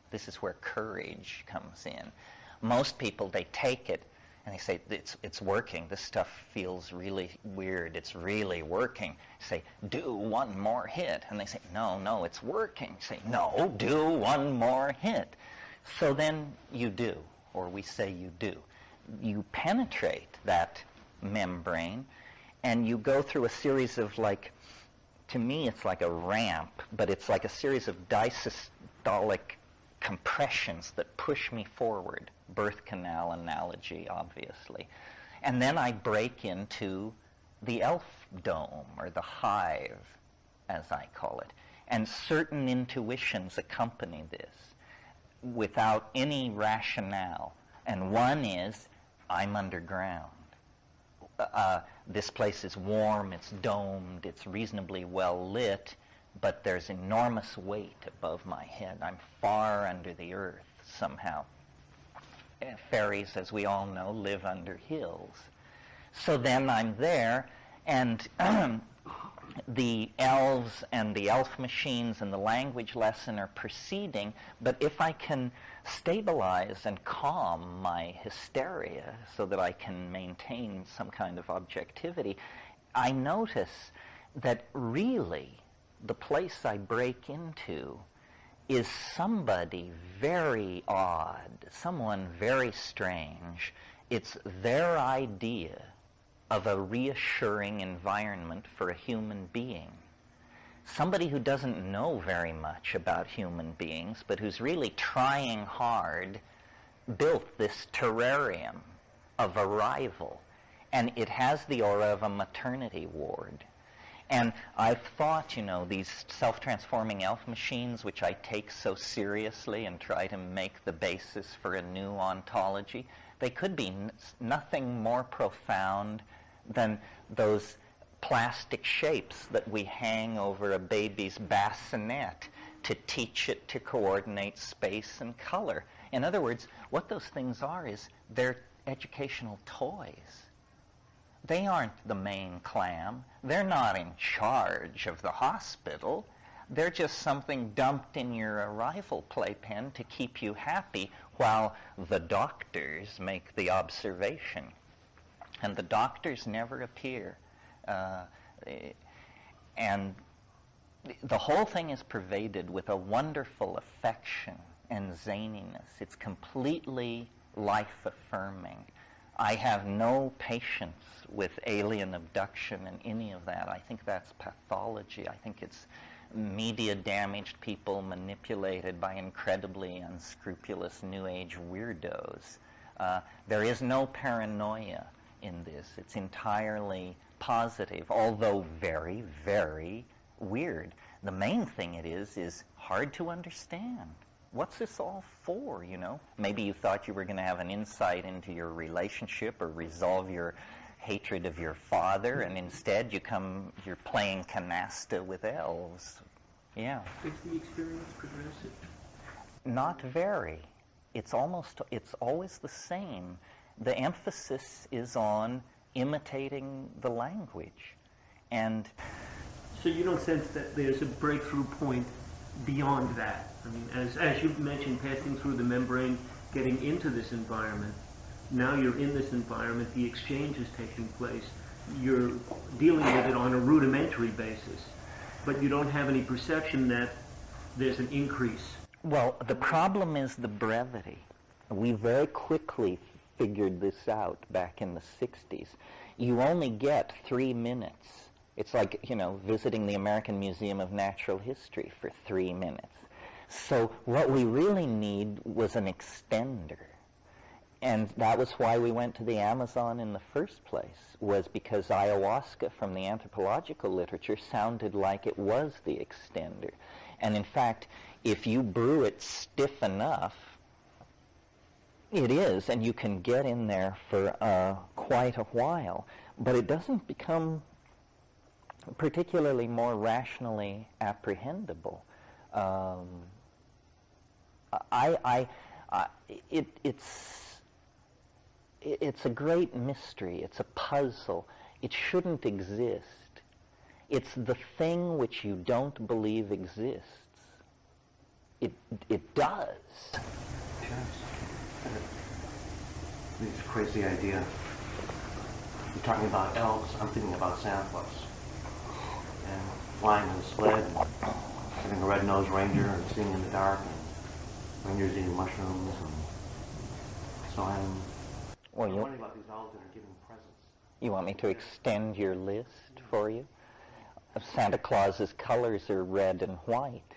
This is where courage comes in. Most people, they take it and they say, it's working. This stuff feels really weird. It's really working. Say, do one more hit. And they say, no, it's working. Say, no, do one more hit. So then you do, or we say you do. You penetrate that membrane, and you go through a series of, to me it's like a ramp, but it's like a series of diastolic compressions that push me forward. Birth canal analogy, obviously. And then I break into the elf dome, or the hive, as I call it. And certain intuitions accompany this without any rationale. And one is, I'm underground. This place is warm, it's domed, it's reasonably well lit, but there's enormous weight above my head. I'm far under the earth somehow. Fairies, as we all know, live under hills. So then I'm there, and the elves and the elf machines and the language lesson are proceeding, but if I can stabilize and calm my hysteria so that I can maintain some kind of objectivity, I notice that really the place I break into is somebody very odd, someone very strange. It's their idea of a reassuring environment for a human being. Somebody who doesn't know very much about human beings, but who's really trying hard, built this terrarium of arrival. And it has the aura of a maternity ward. And I've thought, these self-transforming elf machines, which I take so seriously and try to make the basis for a new ontology, they could be nothing more profound than those plastic shapes that we hang over a baby's bassinet to teach it to coordinate space and color. In other words, what those things are is they're educational toys. They aren't the main clam. They're not in charge of the hospital. They're just something dumped in your arrival playpen to keep you happy while the doctors make the observation. And the doctors never appear. And the whole thing is pervaded with a wonderful affection and zaniness. It's completely life-affirming. I have no patience with alien abduction and any of that. I think that's pathology. I think it's media-damaged people manipulated by incredibly unscrupulous New Age weirdos. There is no paranoia in this. It's entirely positive, although very, very weird. The main thing it is hard to understand. What's this all for, you know? Maybe you thought you were going to have an insight into your relationship or resolve your hatred of your father, and instead you're playing canasta with elves. Yeah. Is the experience progressive? Not very. It's always the same. The emphasis is on imitating the language. And so you don't sense that there's a breakthrough point beyond that? I mean, as you've mentioned, passing through the membrane, getting into this environment, now you're in this environment, the exchange is taking place, you're dealing with it on a rudimentary basis, but you don't have any perception that there's an increase. Well, the problem is the brevity. We very quickly figured this out back in the 60s. You only get 3 minutes. It's like, you know, visiting the American Museum of Natural History for 3 minutes. So what we really need was an extender. And that was why we went to the Amazon in the first place, was because ayahuasca from the anthropological literature sounded like it was the extender. And in fact, if you brew it stiff enough, it is, and you can get in there for quite a while. But it doesn't become particularly more rationally apprehendable. It's a great mystery. It's a puzzle. It shouldn't exist. It's the thing which you don't believe exists. It does. This crazy idea. You're talking about elves. I'm thinking about Santa Claus. And flying in a sled, and having a red-nosed reindeer, and seeing in the dark, and reindeers eating mushrooms, and so I'm wondering about these elves that are giving presents. You want me to extend your list for you? Santa Claus's colors are red and white.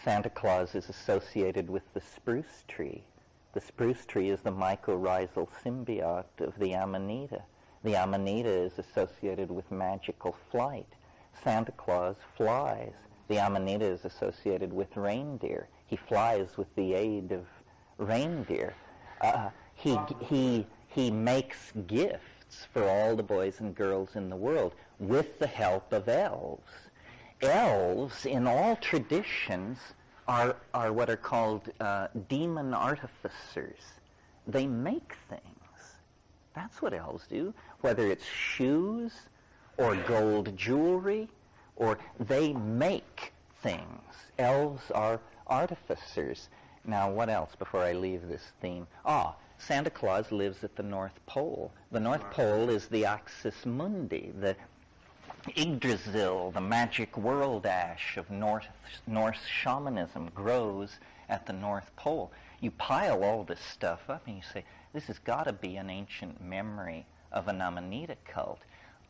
Santa Claus is associated with the spruce tree. The spruce tree is the mycorrhizal symbiote of the Amanita. The Amanita is associated with magical flight. Santa Claus flies. The Amanita is associated with reindeer. He flies with the aid of reindeer. He makes gifts for all the boys and girls in the world with the help of elves. Elves, in all traditions, are what are called demon artificers. They make things. That's what elves do. Whether it's shoes or gold jewelry, or they make things. Elves are artificers. Now, what else before I leave this theme? Santa Claus lives at the North Pole. The North Pole is the axis mundi, the Yggdrasil, the magic world ash of Norse shamanism, grows at the North Pole. You pile all this stuff up and you say, this has got to be an ancient memory of an Amanita cult.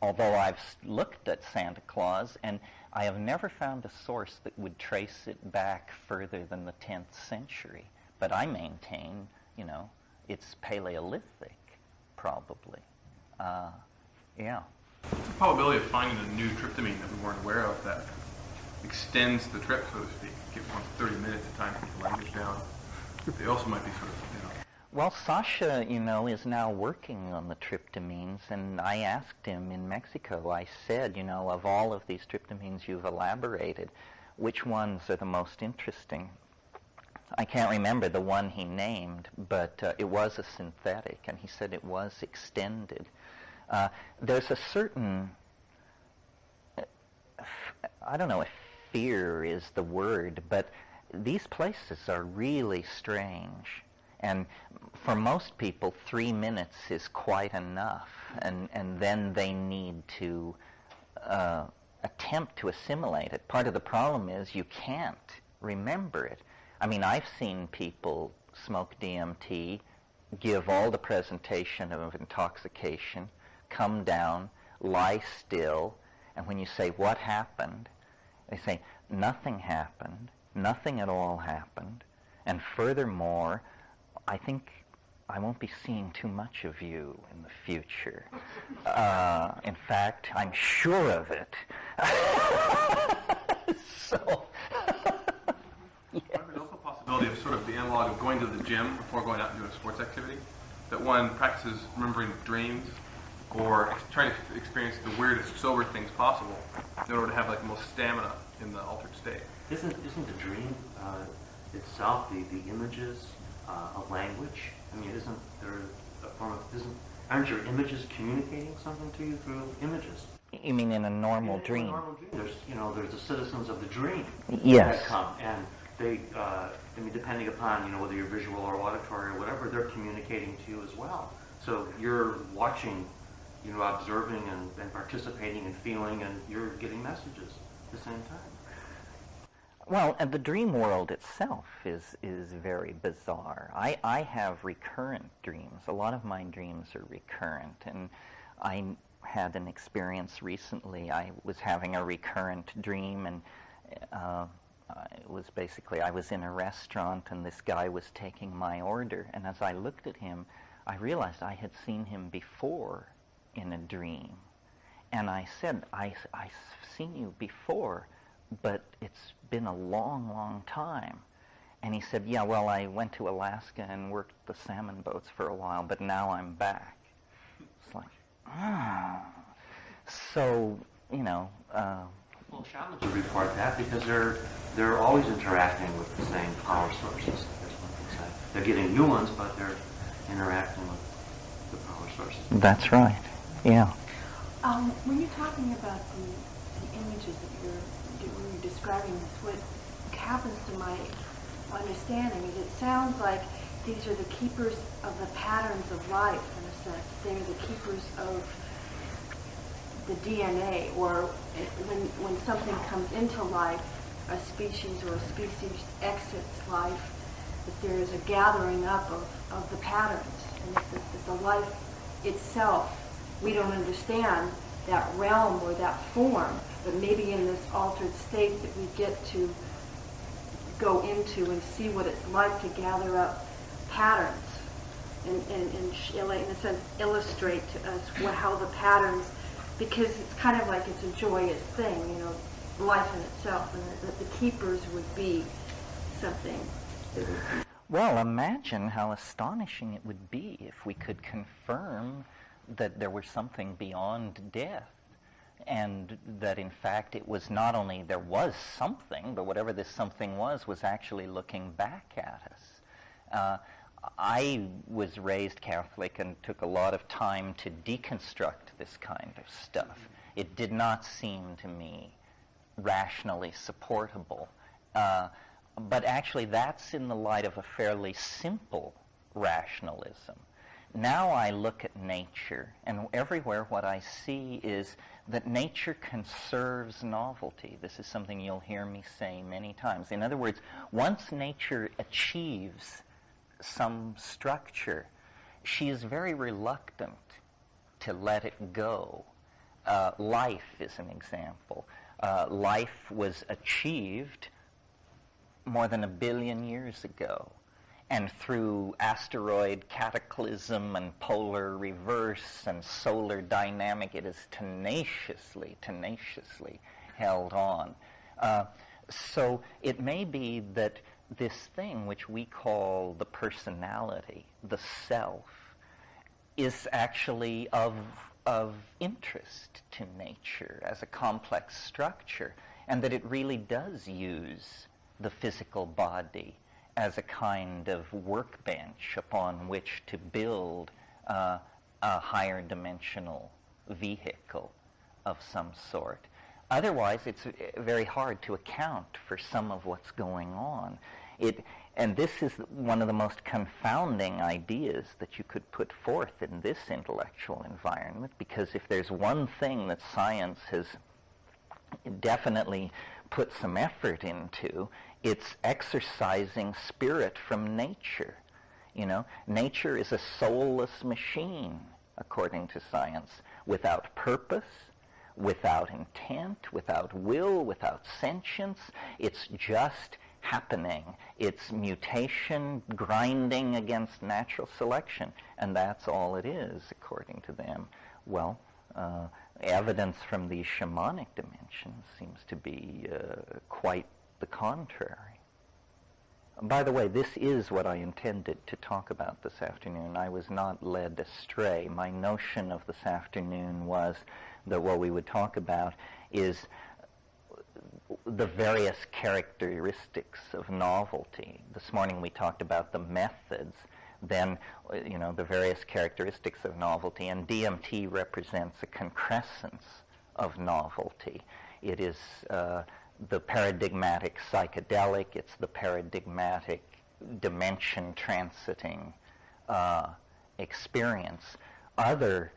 Although I've looked at Santa Claus, and I have never found a source that would trace it back further than the 10th century. But I maintain, it's Paleolithic, probably. Yeah. What's the probability of finding a new tryptamine that we weren't aware of that extends the trip, so to speak? Give one 30 minutes of time to get the language down. They also might be sort of, Well, Sasha, is now working on the tryptamines, and I asked him in Mexico, I said, of all of these tryptamines you've elaborated, which ones are the most interesting? I can't remember the one he named, but it was a synthetic, and he said it was extended. There's a certain, fear is the word, but these places are really strange. And for most people, 3 minutes is quite enough, and then they need to attempt to assimilate it. Part of the problem is you can't remember it. I mean, I've seen people smoke DMT, give all the presentation of intoxication, come down, lie still, and when you say, what happened? They say, nothing happened, nothing at all happened, and furthermore, I think I won't be seeing too much of you in the future. In fact, I'm sure of it. So, There's also a possibility of sort of the analog of going to the gym before going out and doing a sports activity, that one practices remembering dreams or trying to experience the weirdest sober things possible in order to have like the most stamina in the altered state. Isn't the dream itself the images of language? I mean, isn't there a form of aren't your images communicating something to you through images? you mean in a normal dream? In a normal dream, there's the citizens of the dream Yes. that come, and they, I mean, depending upon whether you're visual or auditory or whatever, they're communicating to you as well. So you're watching, observing and participating and feeling, and you're getting messages at the same time. Well, and the dream world itself is very bizarre. I have recurrent dreams. A lot of my dreams are recurrent, and I had an experience recently. I was having a recurrent dream, and it was basically I was in a restaurant, and this guy was taking my order, and as I looked at him, I realized I had seen him before in a dream. And I said, I've seen you before, but it's been a long, long time. And he said, yeah, well, I went to Alaska and worked the salmon boats for a while, but now I'm back. It's like, So, Well, shamans would report that because they're always interacting with the same power sources. That's what they say. They're getting new ones, but they're interacting with the power sources. That's right, yeah. When you're talking about the images that you're describing, what happens to my understanding is it sounds like these are the keepers of the patterns of life, in a sense. They're the keepers of the DNA, or when something comes into life, a species or a species exits life, that there is a gathering up of the patterns, and that the life itself, we don't understand that realm or that form, but maybe in this altered state that we get to go into and see what it's like to gather up patterns and in a sense illustrate to us how the patterns, because it's kind of like it's a joyous thing, life in itself, and that the keepers would be something. Well, imagine how astonishing it would be if we could confirm that there was something beyond death, and that in fact it was not only there was something, but whatever this something was actually looking back at us. I was raised Catholic and took a lot of time to deconstruct this kind of stuff. It did not seem to me rationally supportable. But actually that's in the light of a fairly simple rationalism. Now I look at nature, and everywhere what I see is that nature conserves novelty. This is something you'll hear me say many times. In other words, once nature achieves some structure, she is very reluctant to let it go. Life is an example. Life was achieved more than 1 billion years ago. And through asteroid cataclysm and polar reverse and solar dynamic, it is tenaciously held on. So it may be that this thing which we call the personality, the self, is actually of interest to nature as a complex structure, and that it really does use the physical body as a kind of workbench upon which to build a higher dimensional vehicle of some sort. Otherwise, it's very hard to account for some of what's going on. And this is one of the most confounding ideas that you could put forth in this intellectual environment, because if there's one thing that science has definitely put some effort into, it's exercising spirit from nature. You know, nature is a soulless machine, according to science, without purpose, without intent, without will, without sentience. It's just happening. It's mutation grinding against natural selection, and that's all it is, according to them. Well, evidence from these shamanic dimensions seems to be quite the contrary. By the way, this is what I intended to talk about this afternoon. I was not led astray. My notion of this afternoon was that what we would talk about is the various characteristics of novelty. This morning we talked about the methods, then, you know, the various characteristics of novelty, and DMT represents a concrescence of novelty. It is the paradigmatic psychedelic, it's the paradigmatic dimension transiting experience. Other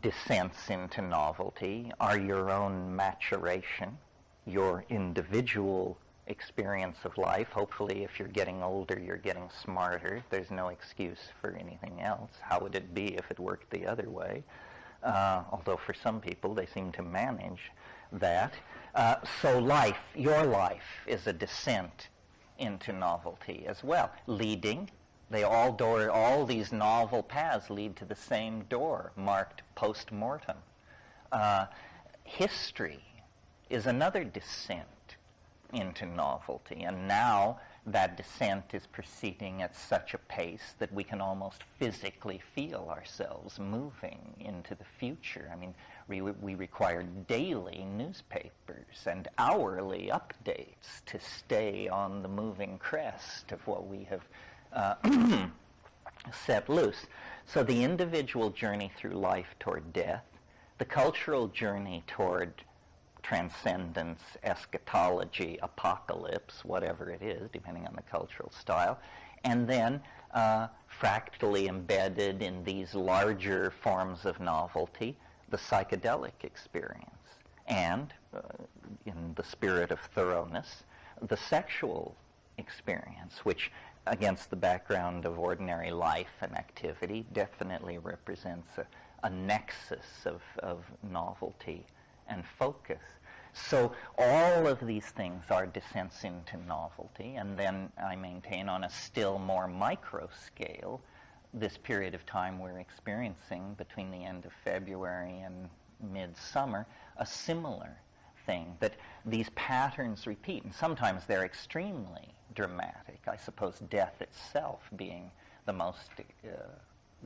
descents into novelty are your own maturation, your individual experience of life. Hopefully, if you're getting older, you're getting smarter. There's no excuse for anything else. How would it be if it worked the other way? Although for some people, they seem to manage that. So life, your life, is a descent into novelty as well, leading. All these novel paths lead to the same door, marked post-mortem. History is another descent into novelty, and now that descent is proceeding at such a pace that we can almost physically feel ourselves moving into the future. I mean, we require daily newspapers and hourly updates to stay on the moving crest of what we have set loose. So the individual journey through life toward death, the cultural journey toward transcendence, eschatology, apocalypse, whatever it is, depending on the cultural style, and then fractally embedded in these larger forms of novelty, the psychedelic experience, and, in the spirit of thoroughness, the sexual experience, which, against the background of ordinary life and activity, definitely represents a nexus of novelty and focus. So all of these things are descents into novelty, and then I maintain on a still more micro scale this period of time we're experiencing between the end of February and midsummer, a similar thing, that these patterns repeat, and sometimes they're extremely dramatic. I suppose death itself being the most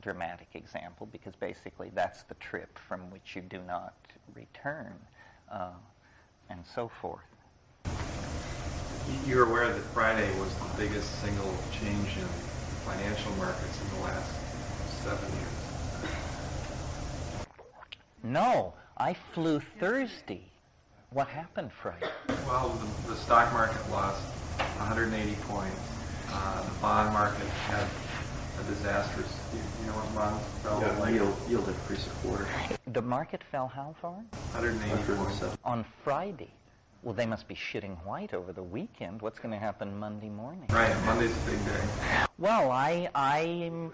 dramatic example, because basically that's the trip from which you do not return, and so forth. You're aware that Friday was the biggest single change in financial markets in the last 7 years? No, I flew Thursday. What happened Friday? Well, the stock market lost 180 points. The bond market had a disastrous, you know what bonds fell? Yeah, yield increase a quarter. The market fell how far? 180 points. On Friday. Well, they must be shitting white over the weekend. What's going to happen Monday morning? Right, Monday's a big day. Well, I win!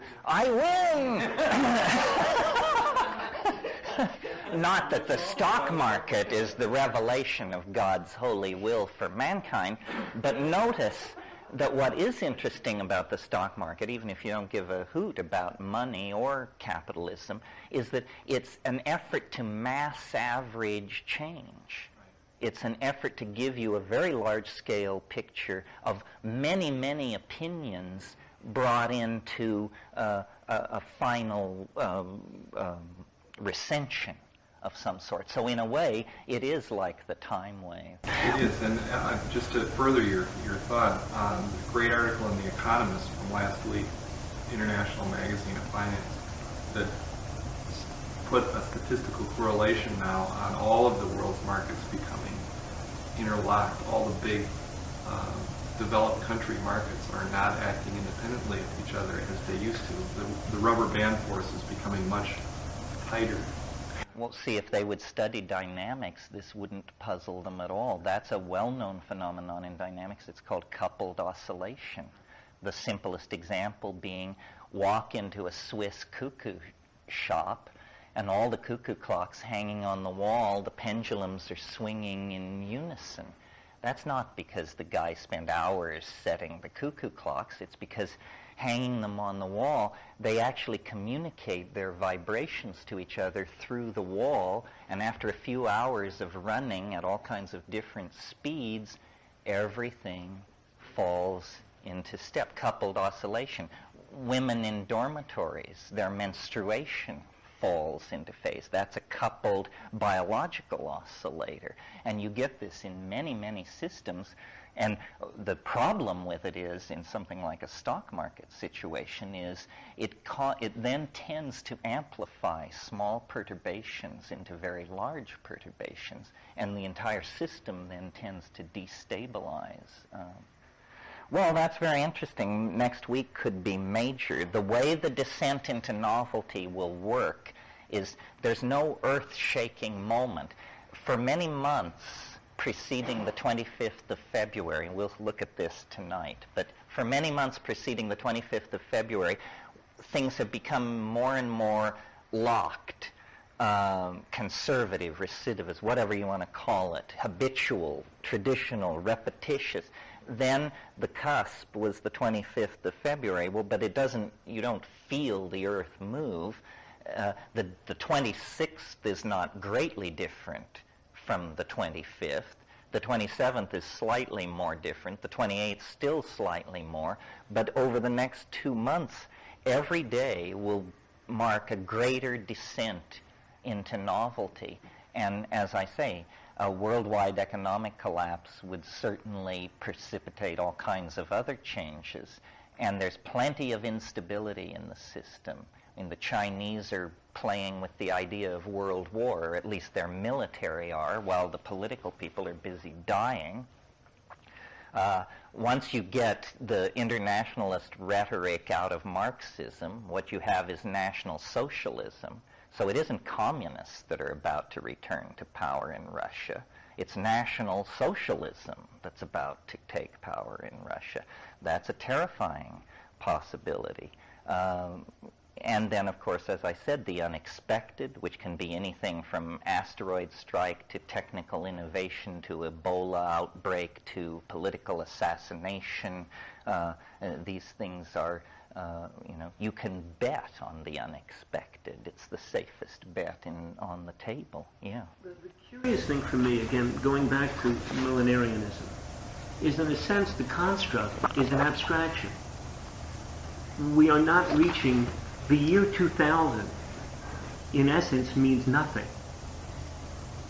Not that the stock market is the revelation of God's holy will for mankind, but notice that what is interesting about the stock market, even if you don't give a hoot about money or capitalism, is that it's an effort to mass average change. It's an effort to give you a very large-scale picture of many, many opinions brought into a final recension of some sort. So in a way, it is like the time wave. It is, and just to further your thought, a great article in The Economist from last week, International Magazine of Finance, that put a statistical correlation now on all of the world's markets becoming interlocked. All the big developed country markets are not acting independently of each other as they used to. The rubber band force is becoming much tighter. Well, see, if they would study dynamics, this wouldn't puzzle them at all. That's a well-known phenomenon in dynamics. It's called coupled oscillation. The simplest example being walk into a Swiss cuckoo shop, and all the cuckoo clocks hanging on the wall, the pendulums are swinging in unison. That's not because the guy spent hours setting the cuckoo clocks. It's because hanging them on the wall, they actually communicate their vibrations to each other through the wall, and after a few hours of running at all kinds of different speeds, everything falls into step. Coupled oscillation. Women in dormitories, their menstruation falls into phase. That's a coupled biological oscillator. And you get this in many, many systems. And the problem with it is, in something like a stock market situation, is it then tends to amplify small perturbations into very large perturbations, and the entire system then tends to destabilize. Well, that's very interesting. Next week could be major. The way the descent into novelty will work is there's no earth-shaking moment. For many months preceding the 25th of February, and we'll look at this tonight, but for many months preceding the 25th of February, things have become more and more locked, conservative, recidivist, whatever you want to call it, habitual, traditional, repetitious. Then the cusp was the 25th of February. Well, but you don't feel the earth move. The 26th is not greatly different from the 25th. The 27th is slightly more different. The 28th still slightly more. But over the next 2 months, every day will mark a greater descent into novelty. And as I say, a worldwide economic collapse would certainly precipitate all kinds of other changes. And there's plenty of instability in the system. And the Chinese are playing with the idea of world war, or at least their military are, while the political people are busy dying. Once you get the internationalist rhetoric out of Marxism, what you have is National Socialism. So it isn't communists that are about to return to power in Russia. It's National Socialism that's about to take power in Russia. That's a terrifying possibility. And then, of course, as I said, the unexpected, which can be anything from asteroid strike to technical innovation to Ebola outbreak to political assassination. These things are, you can bet on the unexpected. It's the safest bet on the table. Yeah. The curious thing for me, again, going back to millenarianism, is in a sense the construct is an abstraction. We are not reaching the year 2000. In essence, means nothing.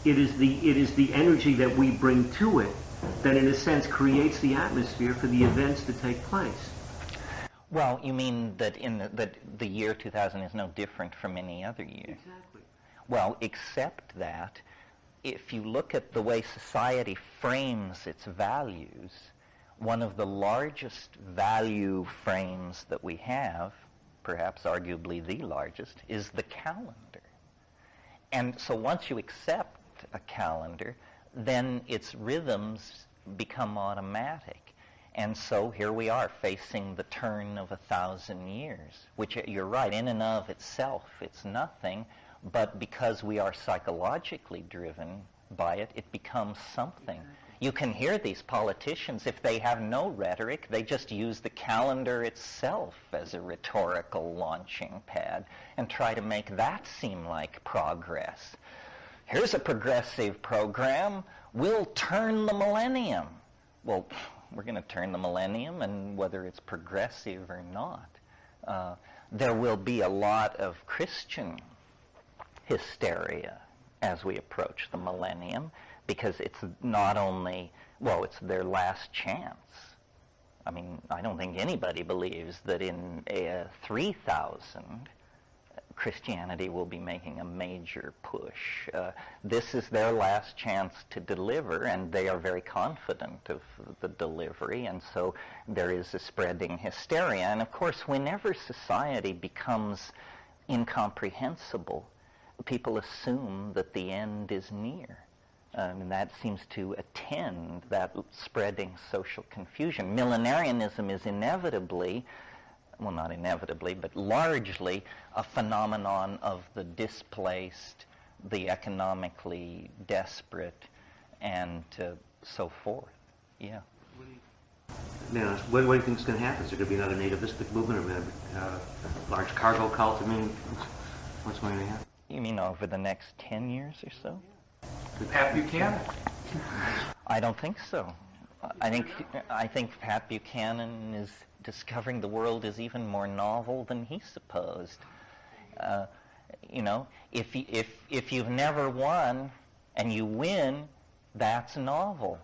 It is the energy that we bring to it that, in a sense, creates the atmosphere for the events to take place. Well, you mean that that the year 2000 is no different from any other year? Exactly. Well, except that if you look at the way society frames its values, one of the largest value frames that we have, perhaps arguably the largest, is the calendar. And so once you accept a calendar, then its rhythms become automatic. And so here we are facing the turn of 1,000 years, which, you're right, in and of itself, it's nothing, but because we are psychologically driven by it, it becomes something. You can hear these politicians, if they have no rhetoric, they just use the calendar itself as a rhetorical launching pad and try to make that seem like progress. Here's a progressive program. We'll turn the millennium. Well, we're going to turn the millennium, and whether it's progressive or not. There will be a lot of Christian hysteria as we approach the millennium, because it's not only, well, it's their last chance. I mean, I don't think anybody believes that in 3000 Christianity will be making a major push. This is their last chance to deliver, and they are very confident of the delivery, and so there is a spreading hysteria. And of course, whenever society becomes incomprehensible, people assume that the end is near. And that seems to attend that spreading social confusion. Millenarianism is inevitably, well, not inevitably, but largely a phenomenon of the displaced, the economically desperate, and so forth. Yeah. Now, what do you think is going to happen? Is there going to be another nativistic movement, or a large cargo cult? I mean, what's going to happen? You mean over the next 10 years or so? Pat Buchanan. I don't think so. I think Pat Buchanan is discovering the world is even more novel than he supposed. You know, if you've never won and you win, that's novel.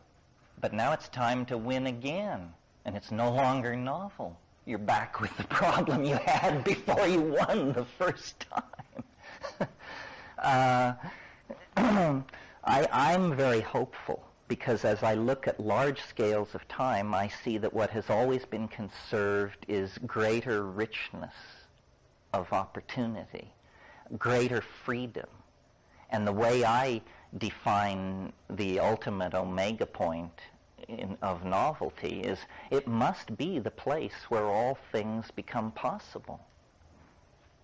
But now it's time to win again, and it's no longer novel. You're back with the problem you had before you won the first time. I'm very hopeful, because as I look at large scales of time, I see that what has always been conserved is greater richness of opportunity, greater freedom. And the way I define the ultimate omega point of novelty is it must be the place where all things become possible.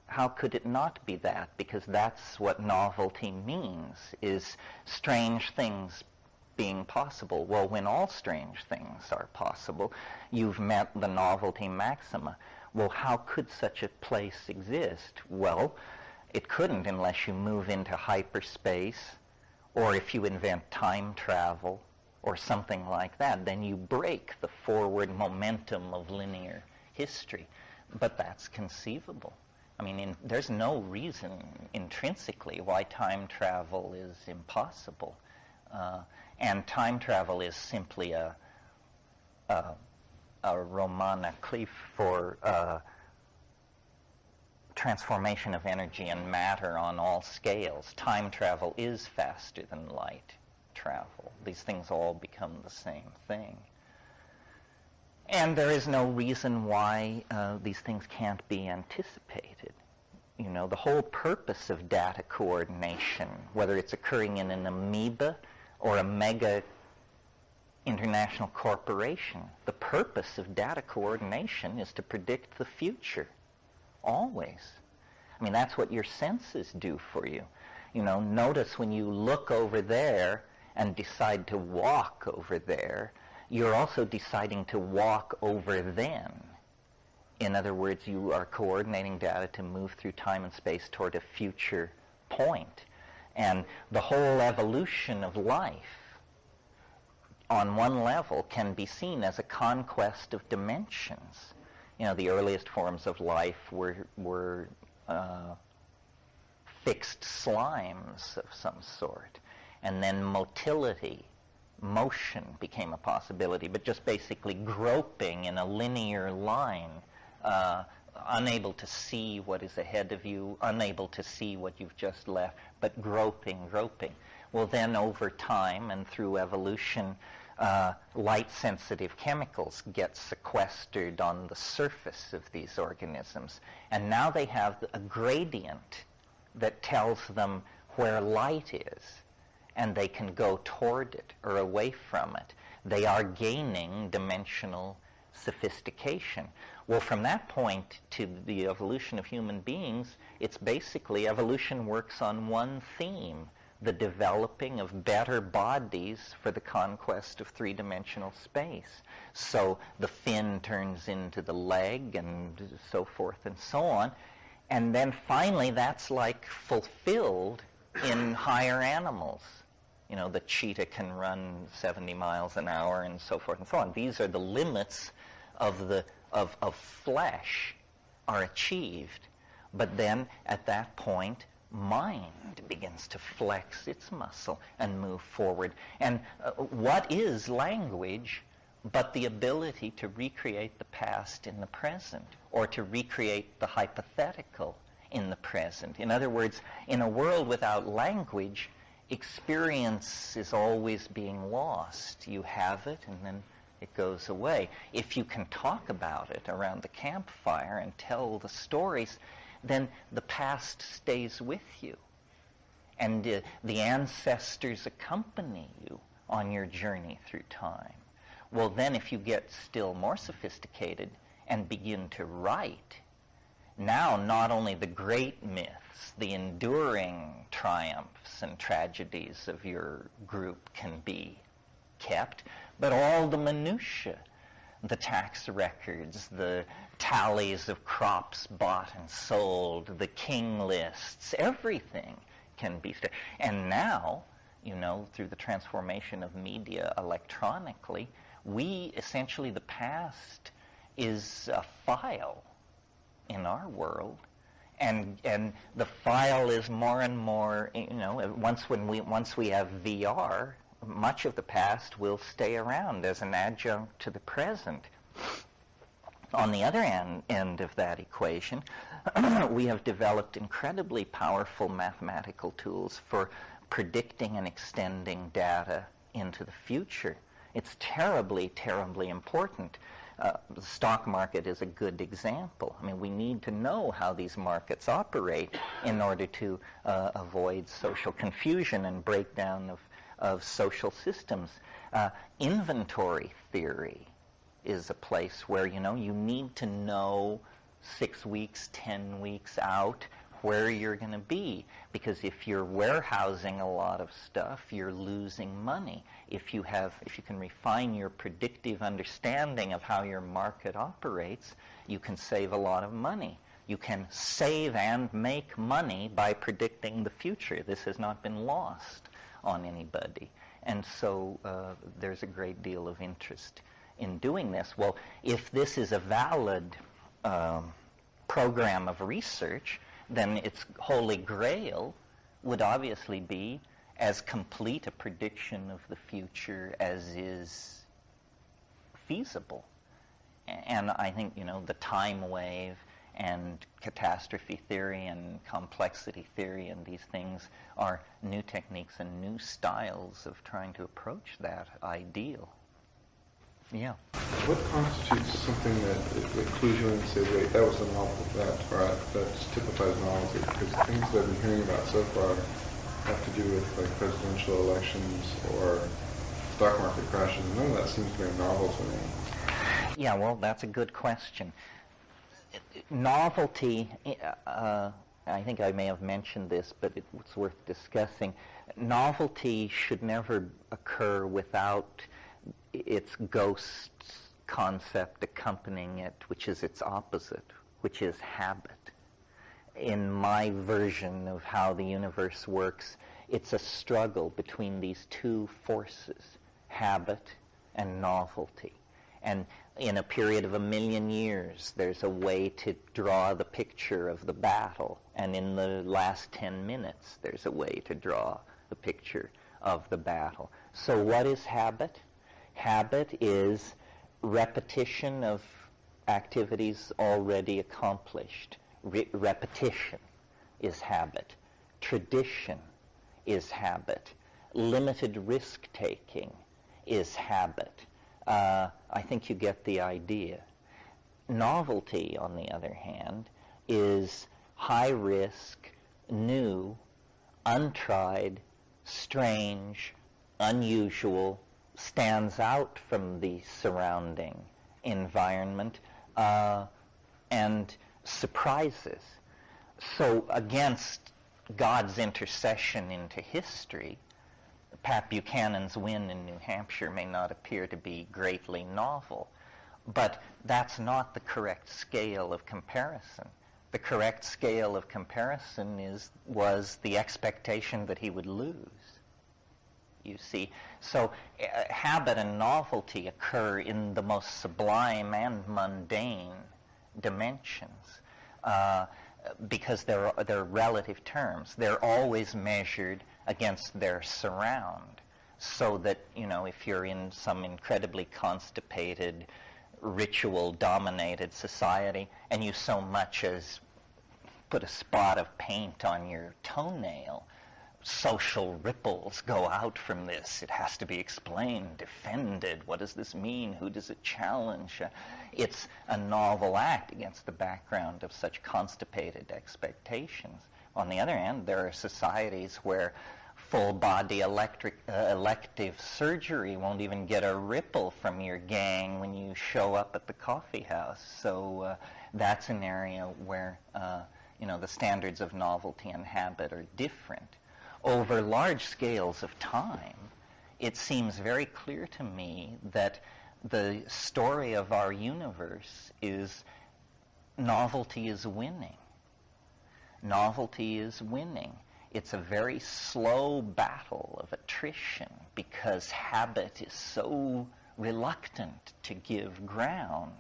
How could it not be that? Because that's what novelty means, is strange things being possible. Well, when all strange things are possible, you've met the novelty maxima. Well, how could such a place exist? Well, it couldn't unless you move into hyperspace, or if you invent time travel, or something like that. Then you break the forward momentum of linear history. But that's conceivable. I mean, there's no reason intrinsically why time travel is impossible. And time travel is simply a Romana clef for transformation of energy and matter on all scales. Time travel is faster than light travel. These things all become the same thing. And there is no reason why these things can't be anticipated. You know, the whole purpose of data coordination, whether it's occurring in an amoeba or a mega international corporation, the purpose of data coordination is to predict the future, always. I mean, that's what your senses do for you. You know, notice when you look over there and decide to walk over there, you're also deciding to walk over then. In other words, you are coordinating data to move through time and space toward a future point. And the whole evolution of life, on one level, can be seen as a conquest of dimensions. You know, the earliest forms of life were fixed slimes of some sort. And then motility, motion became a possibility, but just basically groping in a linear line, unable to see what is ahead of you, unable to see what you've just left, but groping. Well, then over time and through evolution, light-sensitive chemicals get sequestered on the surface of these organisms. And now they have a gradient that tells them where light is, and they can go toward it or away from it. They are gaining dimensional sophistication. Well, from that point to the evolution of human beings, it's basically evolution works on one theme, the developing of better bodies for the conquest of three-dimensional space. So the fin turns into the leg and so forth and so on. And then finally that's like fulfilled in higher animals. You know, the cheetah can run 70 miles an hour and so forth and so on. These are the limits of flesh are achieved. But then at that point, mind begins to flex its muscle and move forward. And what is language but the ability to recreate the past in the present, or to recreate the hypothetical in the present. In other words, in a world without language, experience is always being lost. You have it, and then it goes away. If you can talk about it around the campfire and tell the stories, then the past stays with you. And the ancestors accompany you on your journey through time. Well, then if you get still more sophisticated and begin to write, now not only the great myths, the enduring triumphs and tragedies of your group can be kept, but all the minutiae, the tax records, the tallies of crops bought and sold, the king lists, everything can be. And now, you know, through the transformation of media electronically, we essentially, the past is a file in our world, and the file is more and more, you know, once we have VR, much of the past will stay around as an adjunct to the present. On the other end of that equation, we have developed incredibly powerful mathematical tools for predicting and extending data into the future. It's terribly, terribly important. The stock market is a good example. I mean, we need to know how these markets operate in order to avoid social confusion and breakdown of social systems. Inventory theory is a place where, you know, you need to know 6 weeks, 10 weeks out where you're going to be, because if you're warehousing a lot of stuff, you're losing money. If you can refine your predictive understanding of how your market operates, you can save a lot of money. You can save and make money by predicting the future. This has not been lost on anybody. And so there's a great deal of interest in doing this. Well, if this is a valid program of research, then its holy grail would obviously be as complete a prediction of the future as is feasible. And I think, you know, the time wave and catastrophe theory and complexity theory and these things are new techniques and new styles of trying to approach that ideal. Yeah. What constitutes something that clues you in and say, wait, that was a novel, that typifies novelty? Because things that I've been hearing about so far have to do with like presidential elections or stock market crashes. None of that seems to be a novel to me. Yeah, well, that's a good question. Novelty, I think I may have mentioned this, but it's worth discussing. Novelty should never occur without its ghost concept accompanying it, which is its opposite, which is habit. In my version of how the universe works, it's a struggle between these two forces, habit and novelty. And in a period of 1,000,000 years, there's a way to draw the picture of the battle. And in the last 10 minutes, there's a way to draw the picture of the battle. So what is habit? Habit is repetition of activities already accomplished. Repetition is habit. Tradition is habit. Limited risk-taking is habit. I think you get the idea. Novelty, on the other hand, is high risk, new, untried, strange, unusual, stands out from the surrounding environment, and surprises. So against God's intercession into history, Pat Buchanan's win in New Hampshire may not appear to be greatly novel, but that's not the correct scale of comparison. The correct scale of comparison was the expectation that he would lose, you see. So habit and novelty occur in the most sublime and mundane dimensions because they're relative terms. They're always measured against their surround, so that, you know, if you're in some incredibly constipated, ritual-dominated society, and you so much as put a spot of paint on your toenail. Social ripples go out from this. It has to be explained, defended. What does this mean? Who does it challenge? It's a novel act against the background of such constipated expectations. On the other hand, there are societies where full-body elective surgery won't even get a ripple from your gang when you show up at the coffee house. So that's an area where the standards of novelty and habit are different. Over large scales of time, it seems very clear to me that the story of our universe is novelty is winning. Novelty is winning. It's a very slow battle of attrition because habit is so reluctant to give ground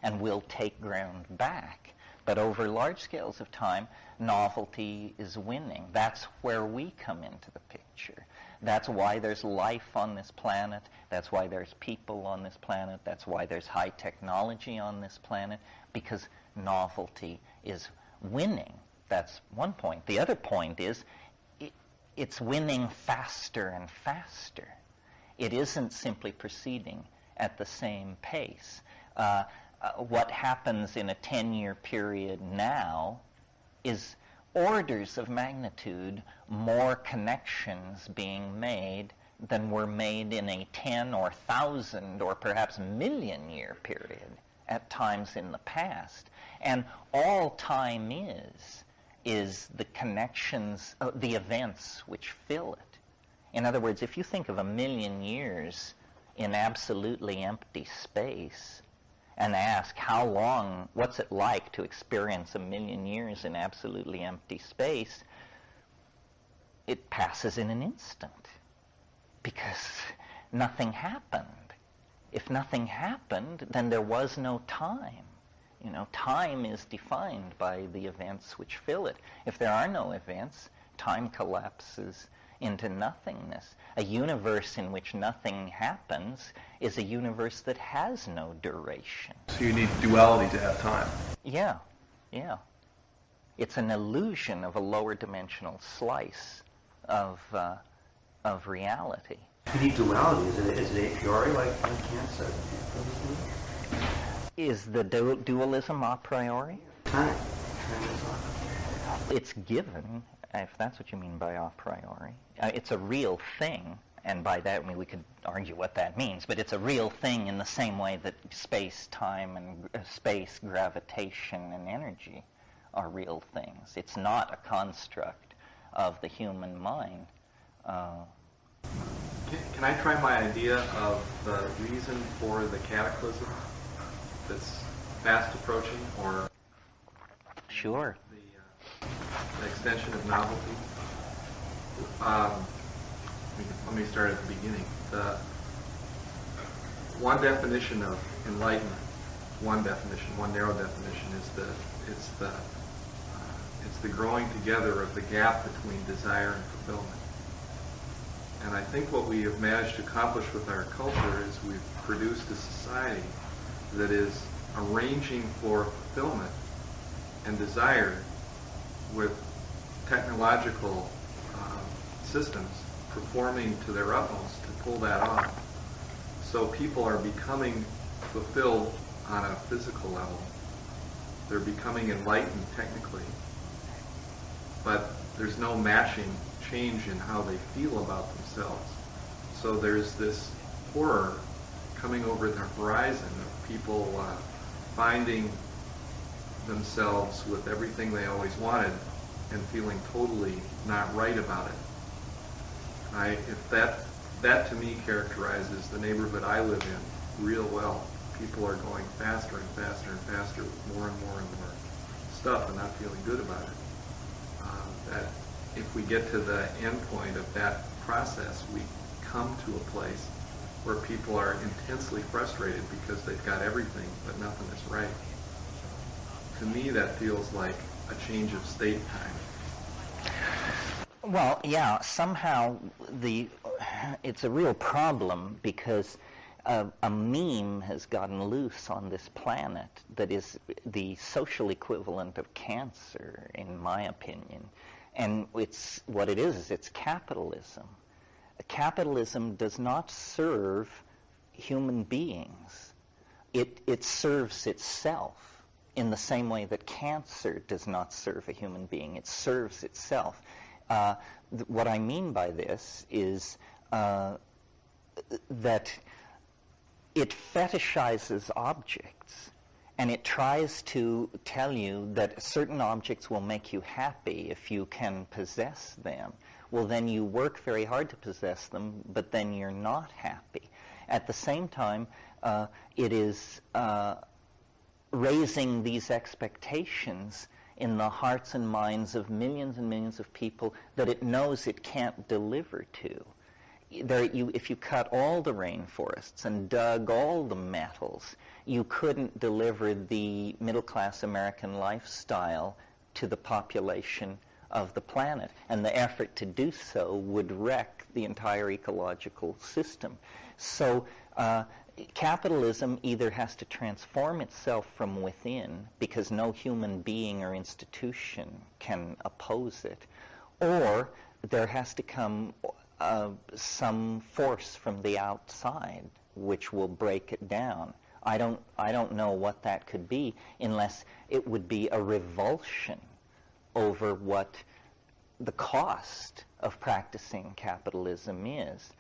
and will take ground back. But over large scales of time, novelty is winning. That's where we come into the picture. That's why there's life on this planet. That's why there's people on this planet. That's why there's high technology on this planet, because novelty is winning. That's one point. The other point is it's winning faster and faster. It isn't simply proceeding at the same pace. What happens in a 10-year period now is orders of magnitude more connections being made than were made in a 10 or 1,000 or perhaps million-year period at times in the past. And all time is the connections, the events which fill it. In other words, if you think of 1,000,000 years in absolutely empty space, and ask how long, what's it like to experience 1,000,000 years in absolutely empty space, it passes in an instant because nothing happened. If nothing happened, then there was no time. Time is defined by the events which fill it. If there are no events, time collapses into nothingness. A universe in which nothing happens is a universe that has no duration. So you need duality to have time. Yeah. It's an illusion of a lower dimensional slice of reality. You need duality. Is it a priori, like Kant said? Is the dualism a priori? Time. It's given, if that's what you mean by a priori. It's a real thing, and by that we could argue what that means, but it's a real thing in the same way that space, time, and space, gravitation, and energy are real things. It's not a construct of the human mind. Can I try my idea of the reason for the cataclysm that's fast approaching, or Sure. the extension of novelty? Let me start at the beginning. The one definition of enlightenment, one narrow definition, is the growing together of the gap between desire and fulfillment. And I think what we have managed to accomplish with our culture is we've produced a society that is arranging for fulfillment and desire with technological systems performing to their utmost to pull that off. So people are becoming fulfilled on a physical level. They're becoming enlightened technically. But there's no matching change in how they feel about themselves. So there's this horror coming over the horizon of people finding themselves with everything they always wanted and feeling totally not right about it. If that to me characterizes the neighborhood I live in real well. People are going faster and faster and faster with more and more and more stuff and not feeling good about it. That if we get to the end point of that process, we come to a place where people are intensely frustrated because they've got everything but nothing is right. To me, that feels like a change of state time. Well, yeah, somehow it's a real problem because a meme has gotten loose on this planet that is the social equivalent of cancer, in my opinion. And it's what it is it's capitalism. Capitalism does not serve human beings. It serves itself in the same way that cancer does not serve a human being. It serves itself. What I mean by this is that it fetishizes objects, and it tries to tell you that certain objects will make you happy if you can possess them. Well, then you work very hard to possess them, but then you're not happy. At the same time, it is raising these expectations in the hearts and minds of millions and millions of people that it knows it can't deliver to. If you cut all the rainforests and dug all the metals, you couldn't deliver the middle-class American lifestyle to the population of the planet. And the effort to do so would wreck the entire ecological system. So capitalism either has to transform itself from within, because no human being or institution can oppose it, or there has to come some force from the outside which will break it down. I don't know what that could be, unless it would be a revulsion over what the cost of practicing capitalism is.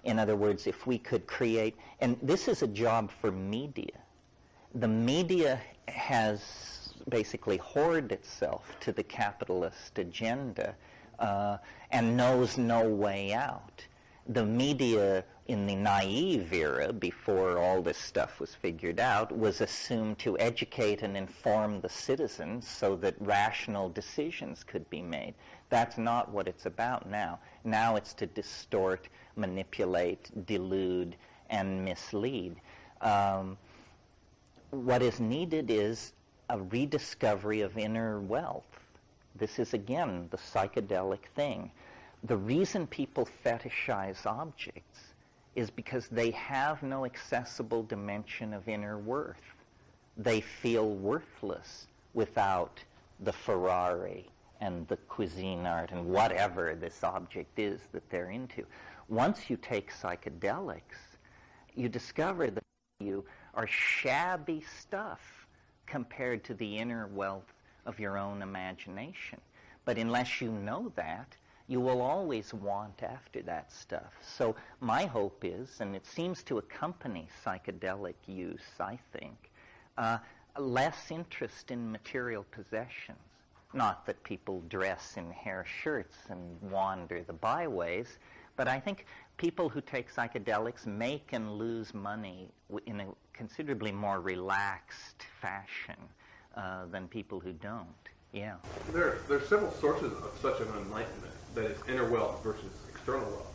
In other words, if we could create, and this is a job for media. The media has basically whored itself to the capitalist agenda and knows no way out. The media in the naive era, before all this stuff was figured out, was assumed to educate and inform the citizens so that rational decisions could be made. That's not what it's about now. Now it's to distort, manipulate, delude, and mislead. What is needed is a rediscovery of inner wealth. This is, again, the psychedelic thing. The reason people fetishize objects is because they have no accessible dimension of inner worth. They feel worthless without the Ferrari and the cuisine art and whatever this object is that they're into. Once you take psychedelics, you discover that you are shabby stuff compared to the inner wealth of your own imagination. But unless you know that, you will always want after that stuff. So my hope is, and it seems to accompany psychedelic use, I think, less interest in material possessions. Not that people dress in hair shirts and wander the byways, but I think people who take psychedelics make and lose money in a considerably more relaxed fashion than people who don't. Yeah. There are several sources of such an enlightenment, that is inner wealth versus external wealth.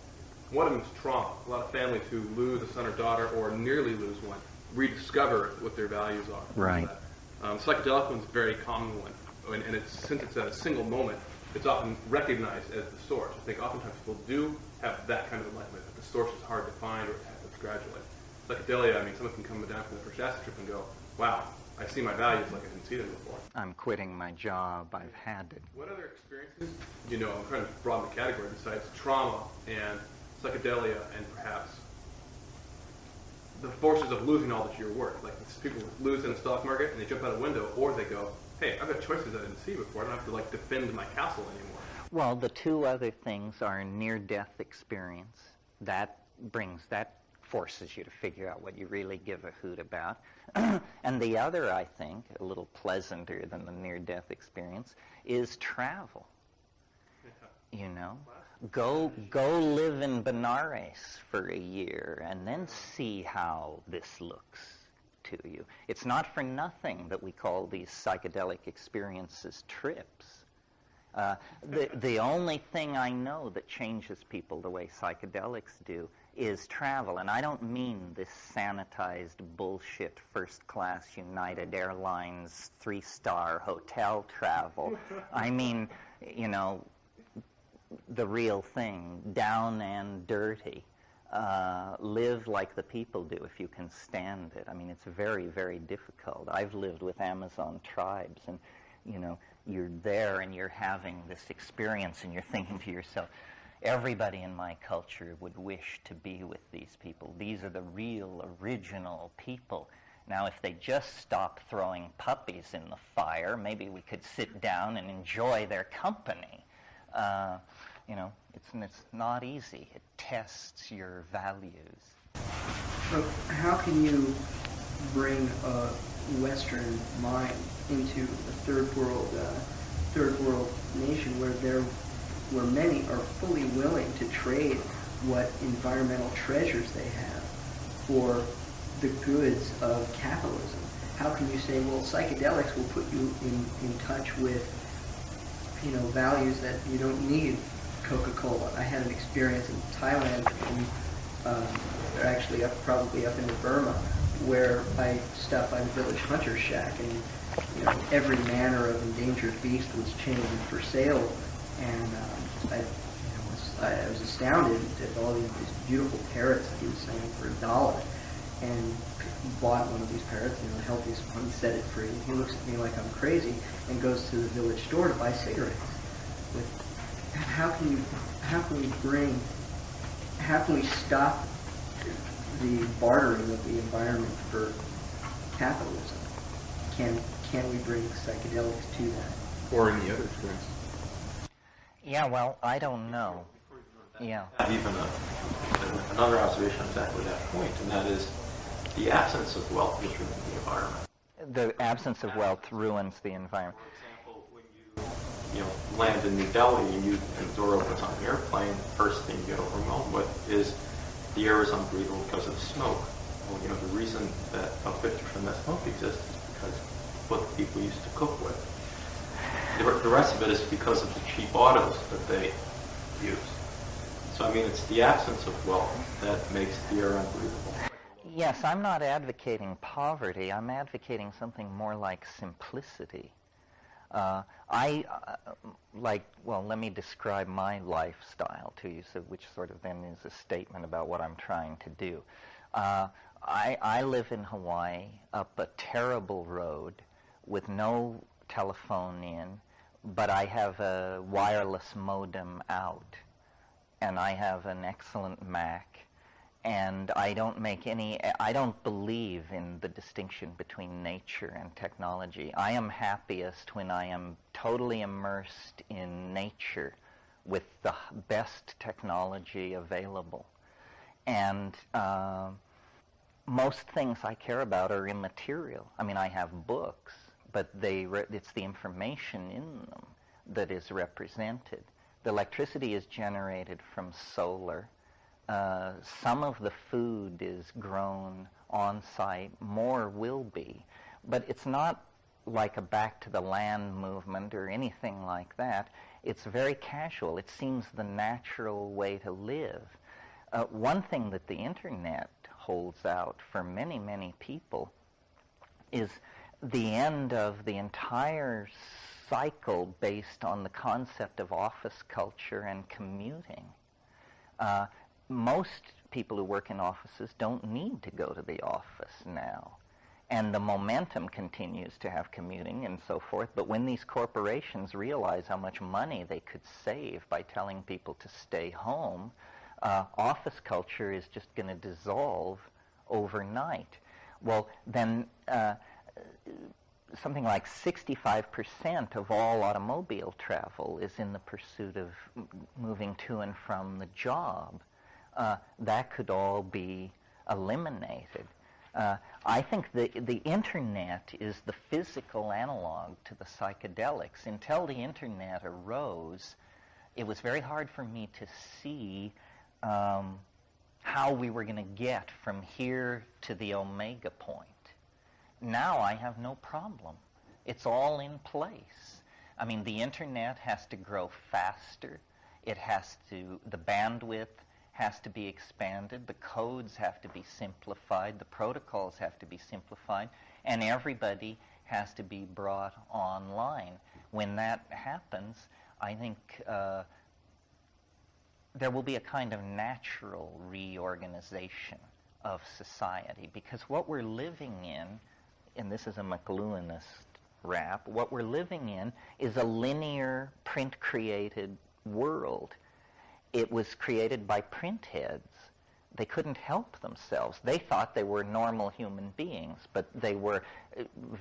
One of them is trauma. A lot of families who lose a son or daughter or nearly lose one rediscover what their values are. Right. Psychedelic one's a very common one, and since it's at a single moment, it's often recognized as the source. I think oftentimes people do have that kind of enlightenment, but the source is hard to find, or it happens gradually. Psychedelia, I mean, someone can come down from the first acid trip and go, wow, I see my values like I didn't see them before. I'm quitting my job. I've had it. What other experiences, I'm trying to broaden the category besides trauma and psychedelia and perhaps the forces of losing all that you're worth? Like people lose in the stock market and they jump out a window, or they go, hey, I've got choices I didn't see before. I don't have to defend my castle anymore. Well, the two other things are near-death experience. That forces you to figure out what you really give a hoot about. And the other, I think, a little pleasanter than the near-death experience, is travel. Go live in Benares for a year and then see how this looks to you. It's not for nothing that we call these psychedelic experiences trips. The only thing I know that changes people the way psychedelics do is travel. And I don't mean this sanitized bullshit first-class United Airlines 3-star hotel travel. I mean, the real thing, down and dirty. live like the people do if you can stand it. I mean, it's very, very difficult. I've lived with Amazon tribes, and you're there and you're having this experience, and you're thinking to yourself, everybody in my culture would wish to be with these people. These are the real, original people. Now, if they just stopped throwing puppies in the fire, maybe we could sit down and enjoy their company. It's not easy. It tests your values. So how can you bring a Western mind into a third world nation where many are fully willing to trade what environmental treasures they have for the goods of capitalism? How can you say, well, psychedelics will put you in touch with values that you don't need Coca-Cola? I had an experience in Thailand, and actually probably up into Burma, where I stopped by the village hunter's shack, and every manner of endangered beast was chained for sale, and I was astounded at all these beautiful parrots that he was selling for $1, and bought one of these parrots, the healthiest one, set it free. He looks at me like I'm crazy and goes to the village store to buy cigarettes. How can we stop the bartering of the environment for capitalism? Can we bring psychedelics to that? Or any other experience? Yeah, well, I don't know. Yeah. Even another observation on exactly that point, and that is the absence of wealth is ruining the environment. The absence of wealth ruins the environment. For example, when you land in New Delhi and the door opens on the airplane, the first thing you get overwhelmed with is the air is unbreathable because of smoke. Well, the reason that about 50% of that smoke exists is because what the people used to cook with. The rest of it is because of the cheap autos that they use. So, I mean, it's the absence of wealth that makes the air unbreathable. Yes, I'm not advocating poverty. I'm advocating something more like simplicity. Let me describe my lifestyle to you, which sort of then is a statement about what I'm trying to do. I live in Hawaii up a terrible road with no telephone in, but I have a wireless modem out, and I have an excellent Mac, and I don't believe in the distinction between nature and technology. I am happiest when I am totally immersed in nature with the best technology available. And most things I care about are immaterial. I mean, I have books, but it's the information in them that is represented. The electricity is generated from solar. Some of the food is grown on site, more will be. But it's not like a back to the land movement or anything like that. It's very casual. It seems the natural way to live. One thing that the internet holds out for many, many people is the end of the entire cycle based on the concept of office culture and commuting. Most people who work in offices don't need to go to the office now. And the momentum continues to have commuting and so forth, but when these corporations realize how much money they could save by telling people to stay home, office culture is just going to dissolve overnight. Well, then something like 65% of all automobile travel is in the pursuit of moving to and from the job. That could all be eliminated. I think the internet is the physical analog to the psychedelics. Until the internet arose, it was very hard for me to see how we were going to get from here to the omega point. Now I have no problem. It's all in place. I mean, the internet has to grow faster. The bandwidth has to be expanded. The codes have to be simplified. The protocols have to be simplified. And everybody has to be brought online. When that happens, I think there will be a kind of natural reorganization of society, because what we're living in, and this is a McLuhanist rap, what we're living in is a linear, print-created world. It was created by print heads. They couldn't help themselves. They thought they were normal human beings, but they were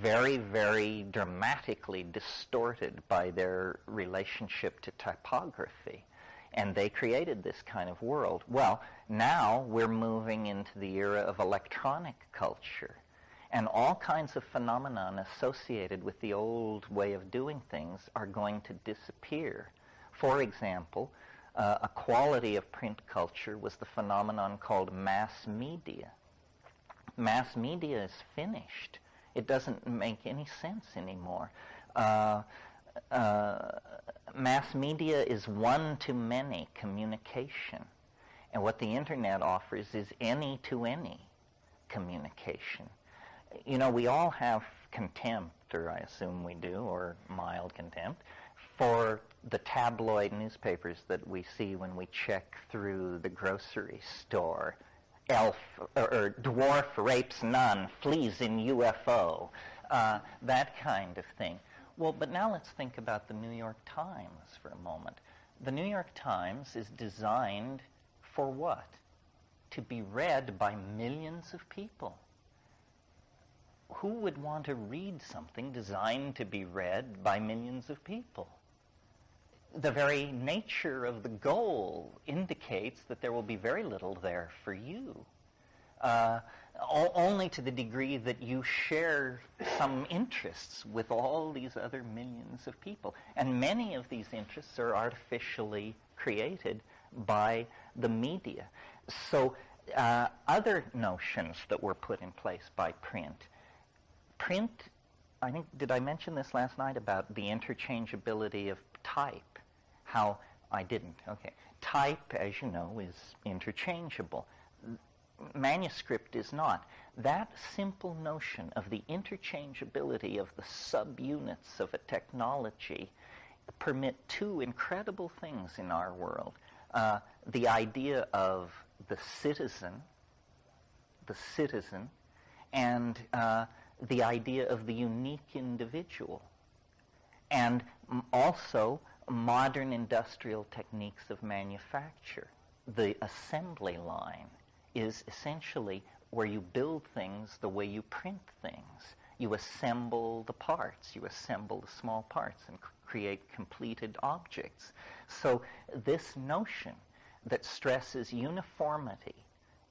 very, very dramatically distorted by their relationship to typography. And they created this kind of world. Well, now we're moving into the era of electronic culture. And all kinds of phenomena associated with the old way of doing things are going to disappear. For example, a quality of print culture was the phenomenon called mass media. Mass media is finished. It doesn't make any sense anymore. Mass media is one-to-many communication. And what the internet offers is any-to-any communication. You know, we all have contempt, or I assume we do, or mild contempt, for the tabloid newspapers that we see when we check through the grocery store. Elf, or dwarf rapes nun, flees in UFO, that kind of thing. Well, but now let's think about the New York Times for a moment. The New York Times is designed for what? To be read by millions of people. Who would want to read something designed to be read by millions of people? The very nature of the goal indicates that there will be very little there for you. Only to the degree that you share some interests with all these other millions of people. And many of these interests are artificially created by the media. So other notions that were put in place by print, I think, did I mention this last night about the interchangeability of type? How I didn't. Okay. Type, as you know, is interchangeable. Manuscript is not. That simple notion of the interchangeability of the subunits of a technology permit two incredible things in our world. The idea of the citizen, and the idea of the unique individual, and also modern industrial techniques of manufacture. The assembly line is essentially where you build things the way you print things. You assemble the parts, you assemble the small parts and create completed objects. So this notion that stresses uniformity,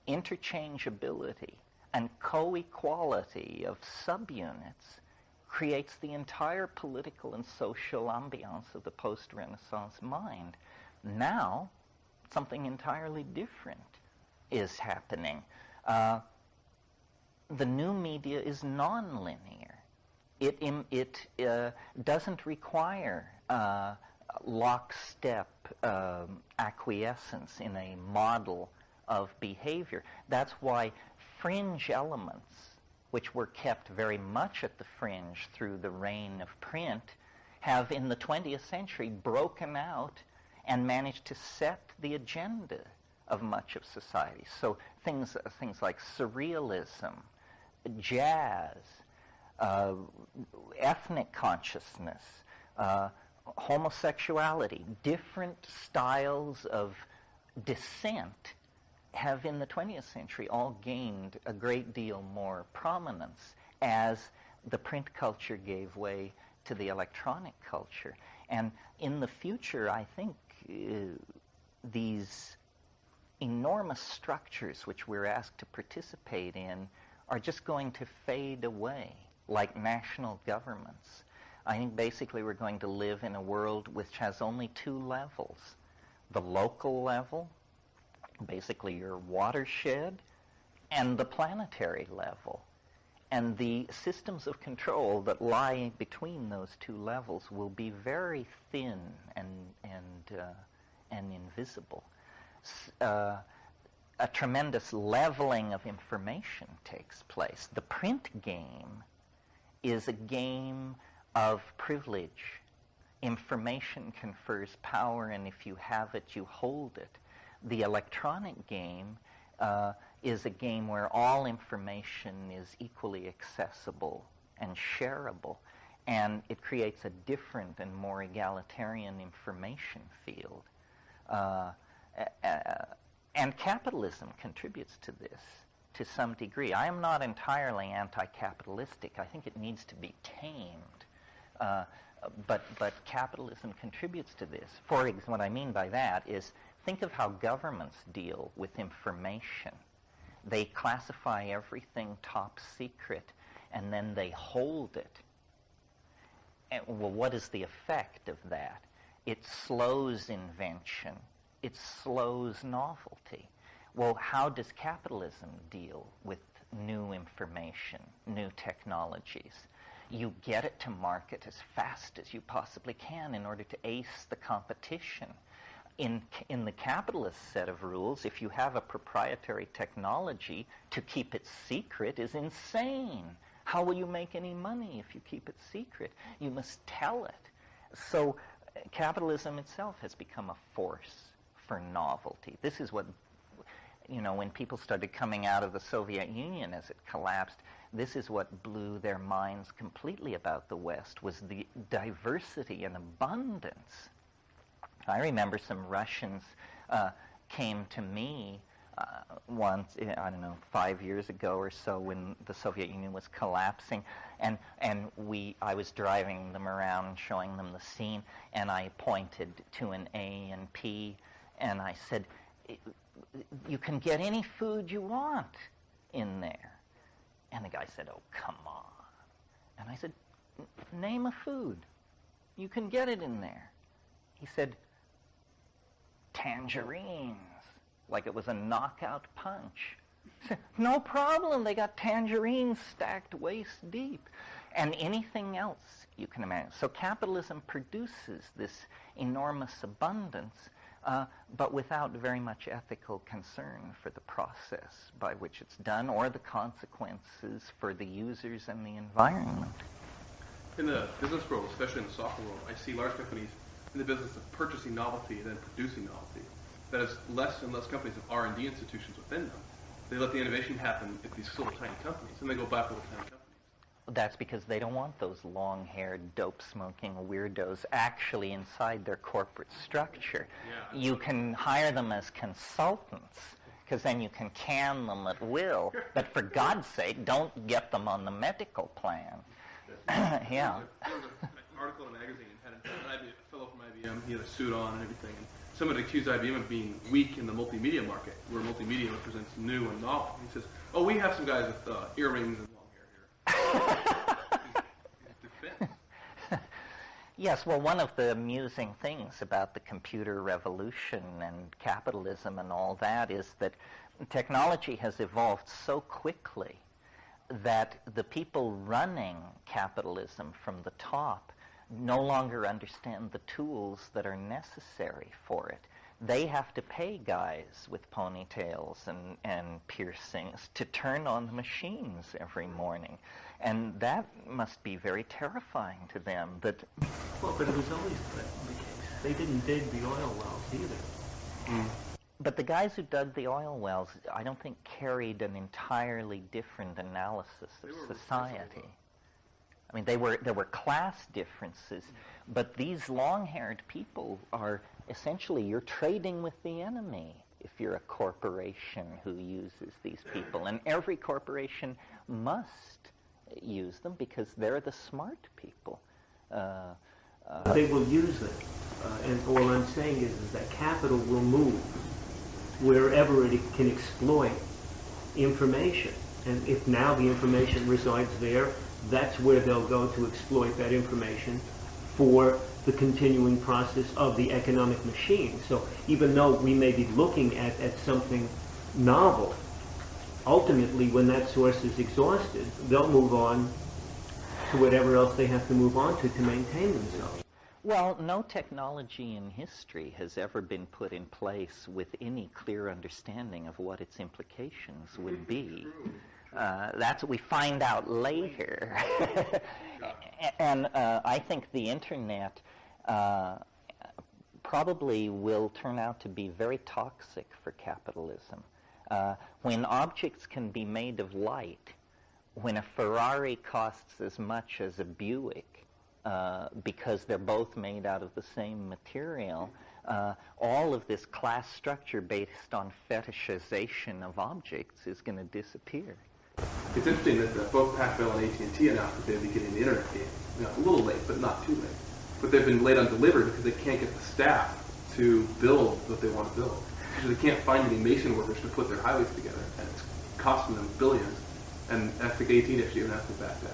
interchangeability, and co-equality of subunits creates the entire political and social ambiance of the post-Renaissance mind. Now, something entirely different is happening. The new media is non-linear. It doesn't require lockstep acquiescence in a model of behavior. That's why fringe elements, which were kept very much at the fringe through the reign of print, have in the 20th century broken out and managed to set the agenda of much of society. So things like surrealism, jazz, ethnic consciousness, homosexuality, different styles of dissent have in the 20th century all gained a great deal more prominence as the print culture gave way to the electronic culture. And in the future, I think these enormous structures which we're asked to participate in are just going to fade away, like national governments. I think basically we're going to live in a world which has only two levels. The local level, basically your watershed, and the planetary level. And the systems of control that lie between those two levels will be very thin and invisible. A tremendous leveling of information takes place. The print game is a game of privilege. Information confers power, and if you have it, you hold it. The electronic game is a game where all information is equally accessible and shareable, and it creates a different and more egalitarian information field. And capitalism contributes to this to some degree. I am not entirely anti-capitalistic. I think it needs to be tamed. But capitalism contributes to this. For example, what I mean by that is, think of how governments deal with information. They classify everything top secret, and then they hold it. And, well, what is the effect of that? It slows invention. It slows novelty. Well, how does capitalism deal with new information, new technologies? You get it to market as fast as you possibly can in order to ace the competition. In the capitalist set of rules, if you have a proprietary technology, to keep it secret is insane. How will you make any money if you keep it secret? You must tell it. So capitalism itself has become a force for novelty. This is what, when people started coming out of the Soviet Union as it collapsed, this is what blew their minds completely about the West, was the diversity and abundance. I remember some Russians came to me once, 5 years ago or so, when the Soviet Union was collapsing, and I was driving them around, showing them the scene, and I pointed to an A and P, and I said, you can get any food you want in there. And the guy said, oh, come on. And I said, name a food. You can get it in there. He said, tangerines, like it was a knockout punch. I said, no problem, they got tangerines stacked waist deep. And anything else you can imagine. So capitalism produces this enormous abundance, but without very much ethical concern for the process by which it's done or the consequences for the users and the environment. In the business world, especially in the software world, I see large companies in the business of purchasing novelty and then producing novelty. That is, less and less companies have R&D institutions within them. They let the innovation happen at these little tiny companies, and they go back to little tiny companies. That's because they don't want those long-haired, dope-smoking weirdos actually inside their corporate structure. Yeah, you can hire them as consultants, because then you can can them at will. But for God's sake, don't get them on the medical plan. Yeah. There was an article in a magazine had a fellow from IBM. He had a suit on and everything. And someone accused IBM of being weak in the multimedia market, where multimedia represents new and novel. He says, "Oh, we have some guys with earrings and long hair here." Yes, well, one of the amusing things about the computer revolution and capitalism and all that is that technology has evolved so quickly that the people running capitalism from the top no longer understand the tools that are necessary for it. They have to pay guys with ponytails and piercings to turn on the machines every morning. And that must be very terrifying to them. Well, but it was always the case. They didn't dig the oil wells either. Mm. But the guys who dug the oil wells, I don't think carried an entirely different analysis of society. I mean, there were class differences, but these long-haired people are essentially, you're trading with the enemy if you're a corporation who uses these people. And every corporation must use them because they're the smart people. They will use them. And all I'm saying is that capital will move wherever it can exploit information. And if now the information resides there, that's where they'll go to exploit that information for the continuing process of the economic machine. So even though we may be looking at something novel, ultimately when that source is exhausted, they'll move on to whatever else they have to move on to maintain themselves. Well, no technology in history has ever been put in place with any clear understanding of what its implications would be. That's what we find out later. And I think the internet probably will turn out to be very toxic for capitalism. When objects can be made of light, when a Ferrari costs as much as a Buick, because they're both made out of the same material, all of this class structure based on fetishization of objects is going to disappear. It's interesting that both Pac-Bell and AT&T announced that they'd be getting the internet game. You know, a little late, but not too late. But they've been late on delivery because they can't get the staff to build what they want to build. Because they can't find animation workers to put their highways together, and it's costing them billions. And I think AT&T actually announced it back then.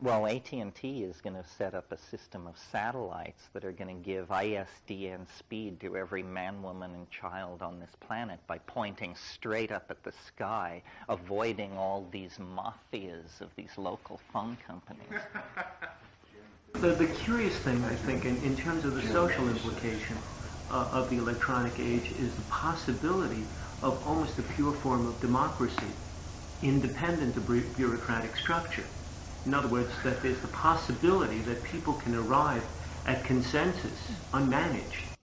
Well, AT&T is going to set up a system of satellites that are going to give ISDN speed to every man, woman, and child on this planet by pointing straight up at the sky, avoiding all these mafias of these local phone companies. The curious thing, I think, in terms of the social implication of the electronic age is the possibility of almost a pure form of democracy, independent of bureaucratic structure. In other words, that there's the possibility that people can arrive at consensus unmanaged.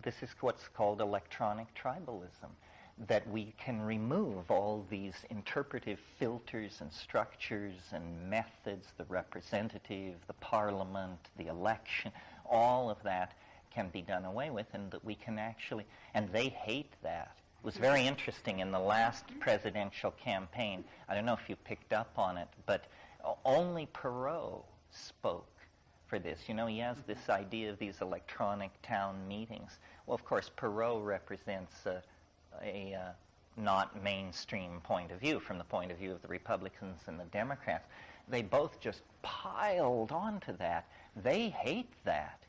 This is what's called electronic tribalism, that we can remove all these interpretive filters and structures and methods, the representative, the parliament, the election, all of that can be done away with, and that we can actually, and they hate that. It was very interesting in the last presidential campaign. I don't know if you picked up on it, but only Perot spoke for this. You know, he has this idea of these electronic town meetings. Well, of course, Perot represents a not mainstream point of view from the point of view of the Republicans and the Democrats. They both just piled onto that. They hate that.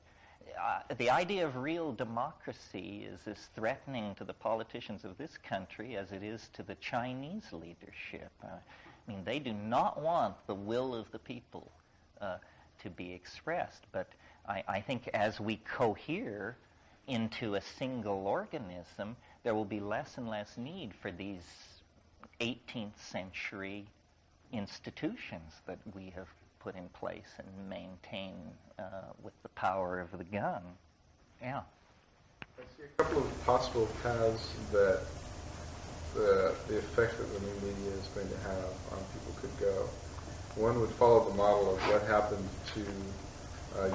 The idea of real democracy is as threatening to the politicians of this country as it is to the Chinese leadership. I mean, they do not want the will of the people to be expressed. But I think as we cohere into a single organism, there will be less and less need for these 18th century institutions that we have put in place and maintain with the power of the gun. Yeah. I see a couple of possible paths that the effect that the new media is going to have on people could go. One would follow the model of what happened to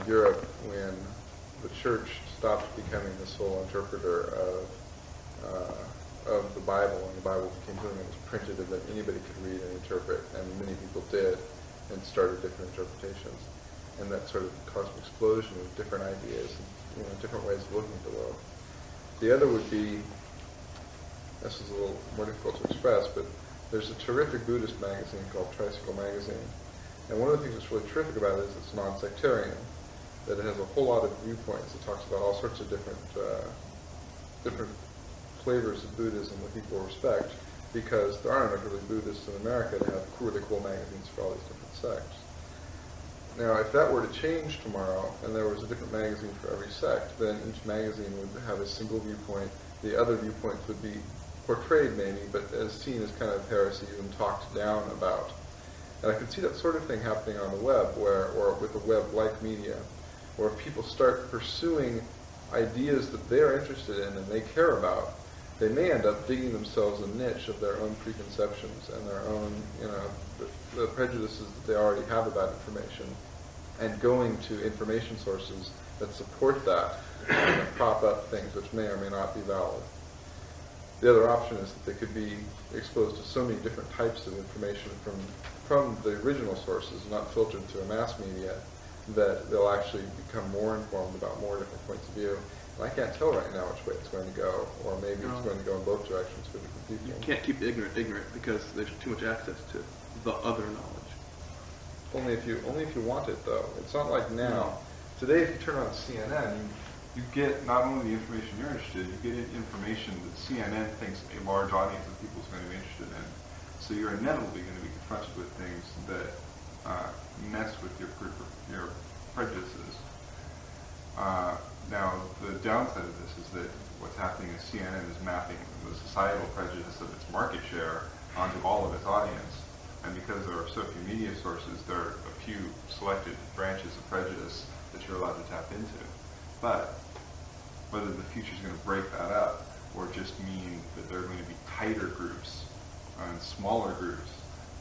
Europe when the church stopped becoming the sole interpreter of the Bible, and the Bible became something that was printed and that anybody could read and interpret, and many people did, and started different interpretations. And that sort of caused an explosion of different ideas and different ways of looking at the world. The other would be, this is a little more difficult to express, but there's a terrific Buddhist magazine called Tricycle Magazine. And one of the things that's really terrific about it is it's non-sectarian, that it has a whole lot of viewpoints. It talks about all sorts of different flavors of Buddhism that people respect, because there aren't enough really Buddhists in America to have really cool magazines for all these different sects. Now, if that were to change tomorrow, and there was a different magazine for every sect, then each magazine would have a single viewpoint. The other viewpoints would be portrayed maybe, but as seen as kind of heresy and talked down about. And I can see that sort of thing happening on the web, or with a web-like media, where people start pursuing ideas that they're interested in and they care about. They may end up digging themselves a niche of their own preconceptions and their own, the prejudices that they already have about information, and going to information sources that support that and prop up things which may or may not be valid. The other option is that they could be exposed to so many different types of information from the original sources, not filtered to a mass media, that they'll actually become more informed about more different points of view. And I can't tell right now which way it's going to go, or maybe it's going to go in both directions for different people. You can't keep the ignorant because there's too much access to the other knowledge. Only if you want it, though. It's not like now. Today, if you turn on CNN, you get not only the information you're interested in, you get information that CNN thinks a large audience of people is going to be interested in. So you're inevitably going to be confronted with things that mess with your prejudices. Now, the downside of this is that what's happening is CNN is mapping the societal prejudice of its market share onto all of its audience. And because there are so few media sources, there are a few selected branches of prejudice that you're allowed to tap into. But whether the future is going to break that up or just mean that there are going to be tighter groups and smaller groups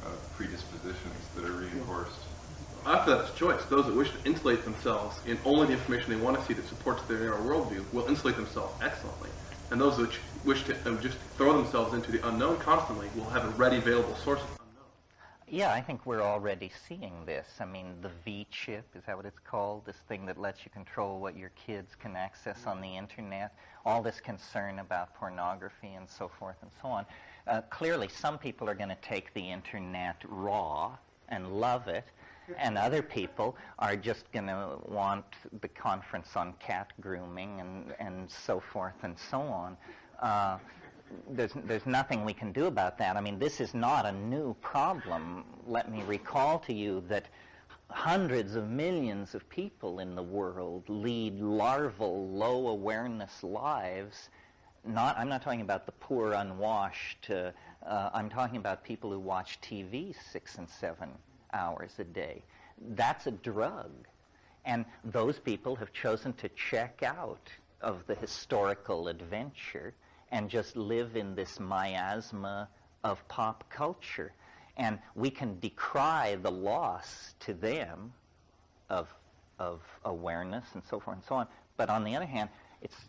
of predispositions that are reinforced. After that's a choice. Those that wish to insulate themselves in only the information they want to see that supports their narrow worldview will insulate themselves excellently. And those that wish to just throw themselves into the unknown constantly will have a ready available source of unknown. Yeah, I think we're already seeing this. I mean, the V-chip, is that what it's called? This thing that lets you control what your kids can access on the internet. All this concern about pornography and so forth and so on. Clearly, some people are going to take the internet raw and love it, and other people are just going to want the conference on cat grooming and so forth and so on. There's nothing we can do about that. I mean, this is not a new problem. Let me recall to you that hundreds of millions of people in the world lead larval, low-awareness lives. I'm not talking about the poor, unwashed. I'm talking about people who watch TV 6 and 7 hours a day. That's a drug. And those people have chosen to check out of the historical adventure and just live in this miasma of pop culture. And we can decry the loss to them of awareness and so forth and so on. But on the other hand,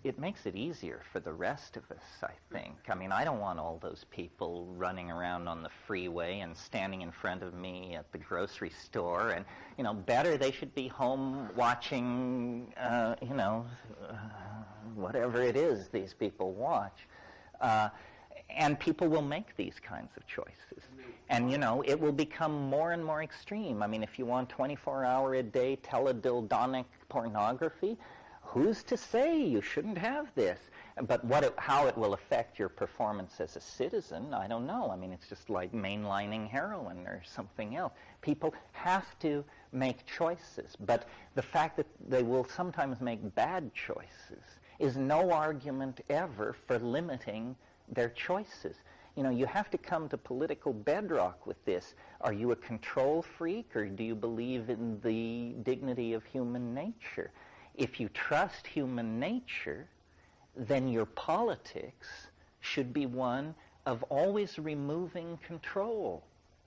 it makes it easier for the rest of us, I think. I mean, I don't want all those people running around on the freeway and standing in front of me at the grocery store. And, better they should be home watching, whatever it is these people watch. And people will make these kinds of choices. And, it will become more and more extreme. I mean, if you want 24-hour-a-day teledildonic pornography, who's to say you shouldn't have this? But how it will affect your performance as a citizen, I don't know. I mean, it's just like mainlining heroin or something else. People have to make choices. But the fact that they will sometimes make bad choices is no argument ever for limiting their choices. You have to come to political bedrock with this. Are you a control freak, or do you believe in the dignity of human nature? If you trust human nature, then your politics should be one of always removing control,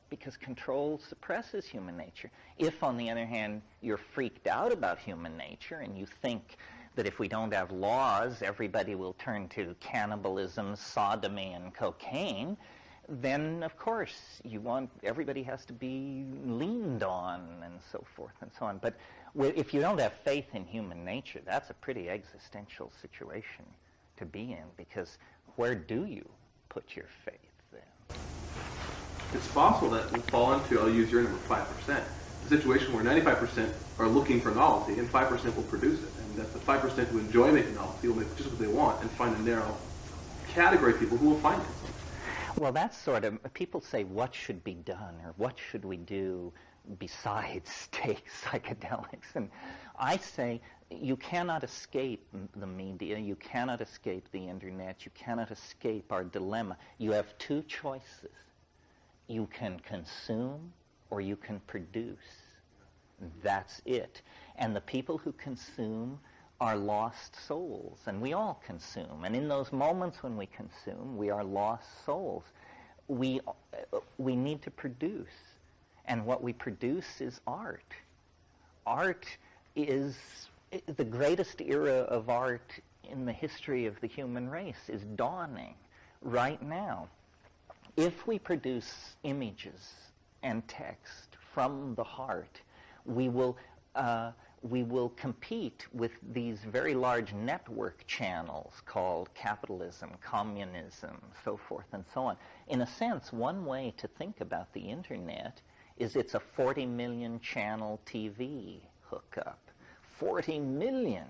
because control suppresses human nature. If, on the other hand, you're freaked out about human nature and you think that if we don't have laws, everybody will turn to cannibalism, sodomy, and cocaine, then, of course, everybody has to be leaned on and so forth and so on. But if you don't have faith in human nature, that's a pretty existential situation to be in, because where do you put your faith then? It's possible that we'll fall into, I'll use your number, 5%, a situation where 95% are looking for novelty and 5% will produce it. And that the 5% who enjoy making novelty will make just what they want and find a narrow category of people who will finance them. Well, that's sort of, people say, what should be done, or what should we do besides take psychedelics? And I say, you cannot escape the media, you cannot escape the internet, you cannot escape our dilemma. You have two choices. You can consume or you can produce. That's it. And the people who consume are lost souls, and we all consume. And in those moments when we consume, we are lost souls. We need to produce. And what we produce is art. Art is the greatest era of art in the history of the human race is dawning right now. If we produce images and text from the heart, we will compete with these very large network channels called capitalism, communism, so forth and so on. In a sense, one way to think about the internet is it's a 40 million channel TV hookup. 40 million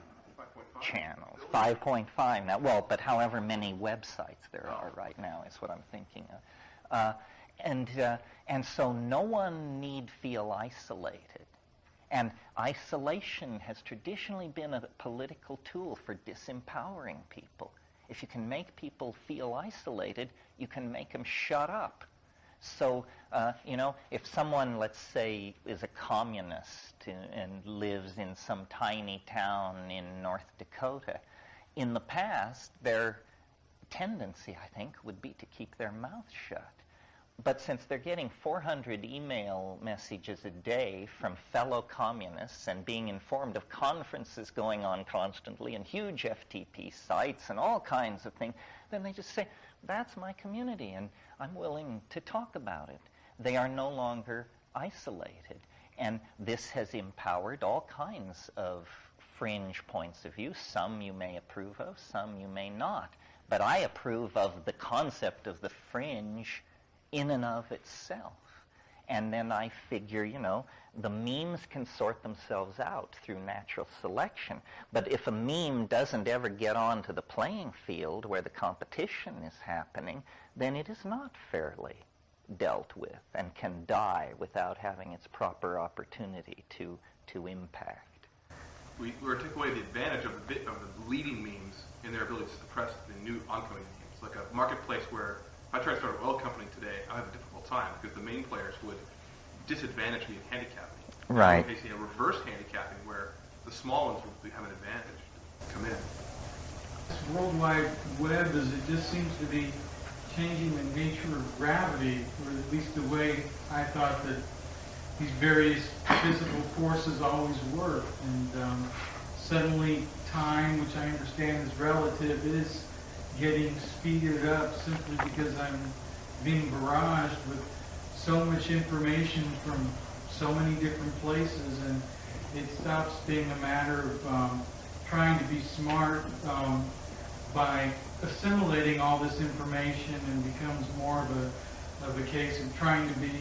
channels, 5.5 now. Well, but however many websites there are right now is what I'm thinking of. And so no one need feel isolated. And isolation has traditionally been a political tool for disempowering people. If you can make people feel isolated, you can make them shut up. So, if someone, let's say, is a communist and lives in some tiny town in North Dakota, in the past, their tendency, I think, would be to keep their mouth shut. But since they're getting 400 email messages a day from fellow communists and being informed of conferences going on constantly and huge FTP sites and all kinds of things, then they just say, that's my community and I'm willing to talk about it. They are no longer isolated. And this has empowered all kinds of fringe points of view. Some you may approve of, some you may not. But I approve of the concept of the fringe in and of itself. And then I figure, the memes can sort themselves out through natural selection. But if a meme doesn't ever get onto the playing field where the competition is happening, then it is not fairly dealt with and can die without having its proper opportunity to impact. We took away the advantage of the leading memes in their ability to suppress the new oncoming memes. Like a marketplace where if I try to start an oil company today, I have a difficult time because the main players would disadvantage me and handicap me. Right. We're facing a reverse handicapping where the small ones will have an advantage come in. This World Wide Web, it just seems to be changing the nature of gravity, or at least the way I thought that these various physical forces always work. And suddenly time, which I understand is relative, is getting speeded up simply because I'm being barraged with so much information from so many different places, and it stops being a matter of trying to be smart by assimilating all this information, and becomes more of a case of trying to be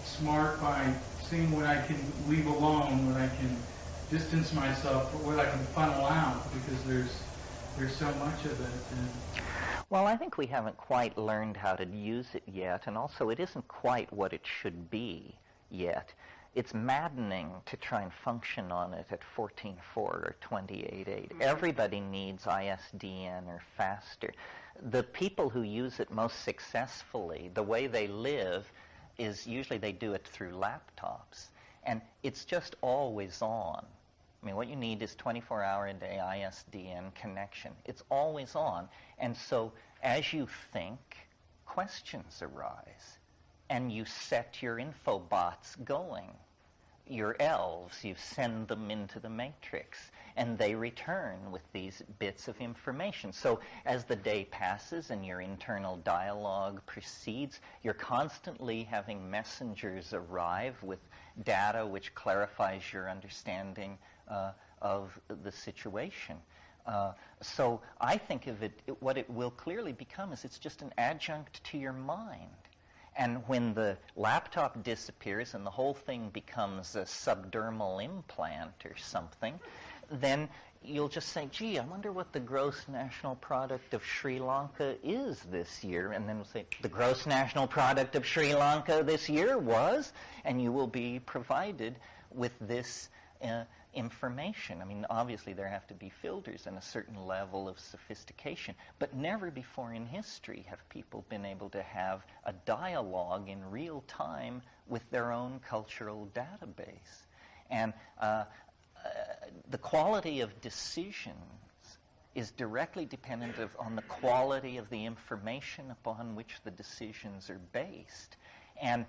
smart by seeing what I can leave alone, what I can distance myself, what I can funnel out, because there's so much of it. And well, I think we haven't quite learned how to use it yet, and also it isn't quite what it should yet. It's maddening to try and function on it at 14.4 or 28.8. Everybody needs ISDN or faster. The people who use it most successfully, the way they live, is usually they do it through laptops. And it's just always on. I mean, what you need is 24-hour-a-day ISDN connection. It's always on. And so as you think, questions arise. And you set your infobots going. Your elves, you send them into the matrix. And they return with these bits of information. So as the day passes and your internal dialogue proceeds, you're constantly having messengers arrive with data which clarifies your understanding of the situation. So I think of it, what it will clearly become is it's just an adjunct to your mind. And when the laptop disappears and the whole thing becomes a subdermal implant or something, then you'll just say, gee, I wonder what the gross national product of Sri Lanka is this year. And then we'll say, the gross national product of Sri Lanka this year was, and you will be provided with this information. I mean, obviously there have to be filters and a certain level of sophistication, but never before in history have people been able to have a dialogue in real time with their own cultural database. And the quality of decisions is directly dependent on the quality of the information upon which the decisions are based. And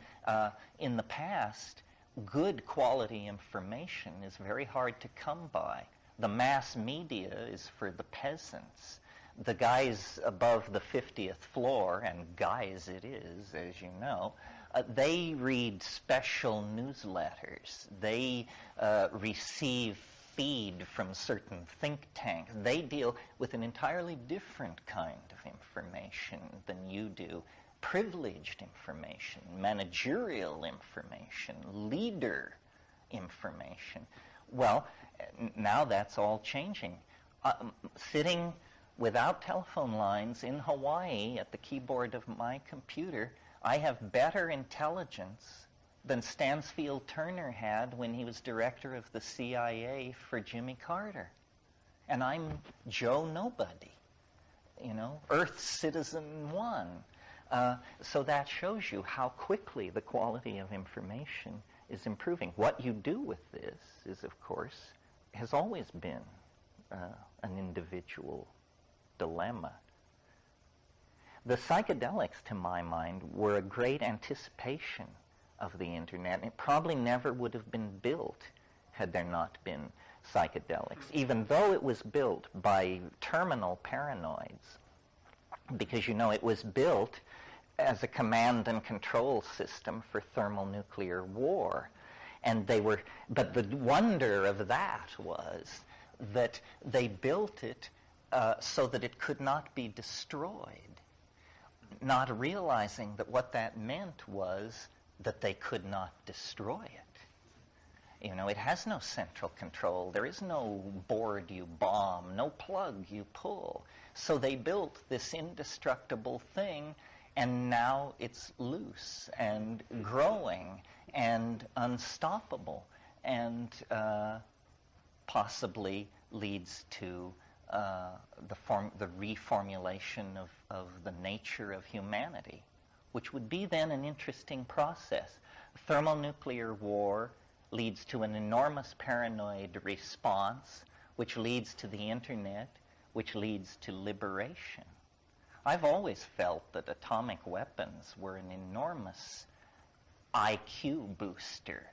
in the past, good quality information is very hard to come by. The mass media is for the peasants. The guys above the 50th floor, and guys it is, as you know, they read special newsletters. They receive feed from certain think tanks. They deal with an entirely different kind of information than you do. Privileged information, managerial information, leader information. Well, now that's all changing. Sitting without telephone lines in Hawaii at the keyboard of my computer, I have better intelligence than Stansfield Turner had when he was director of the CIA for Jimmy Carter. And I'm Joe Nobody, Earth Citizen 1. So that shows you how quickly the quality of information is improving. What you do with this is, of course, has always been an individual dilemma. The psychedelics, to my mind, were a great anticipation of the internet. It probably never would have been built had there not been psychedelics, even though it was built by terminal paranoids, because, you know, it was built as a command and control system for thermonuclear war. And but the wonder of that was that they built it so that it could not be destroyed, not realizing that what that meant was that they could not destroy it. You know, it has no central control. There is no board you bomb, no plug you pull. So they built this indestructible thing, and now it's loose and growing and unstoppable, and possibly leads to the reformulation of the nature of humanity, which would be then an interesting process. Thermonuclear war leads to an enormous paranoid response, which leads to the internet, which leads to liberation. I've always felt that atomic weapons were an enormous IQ booster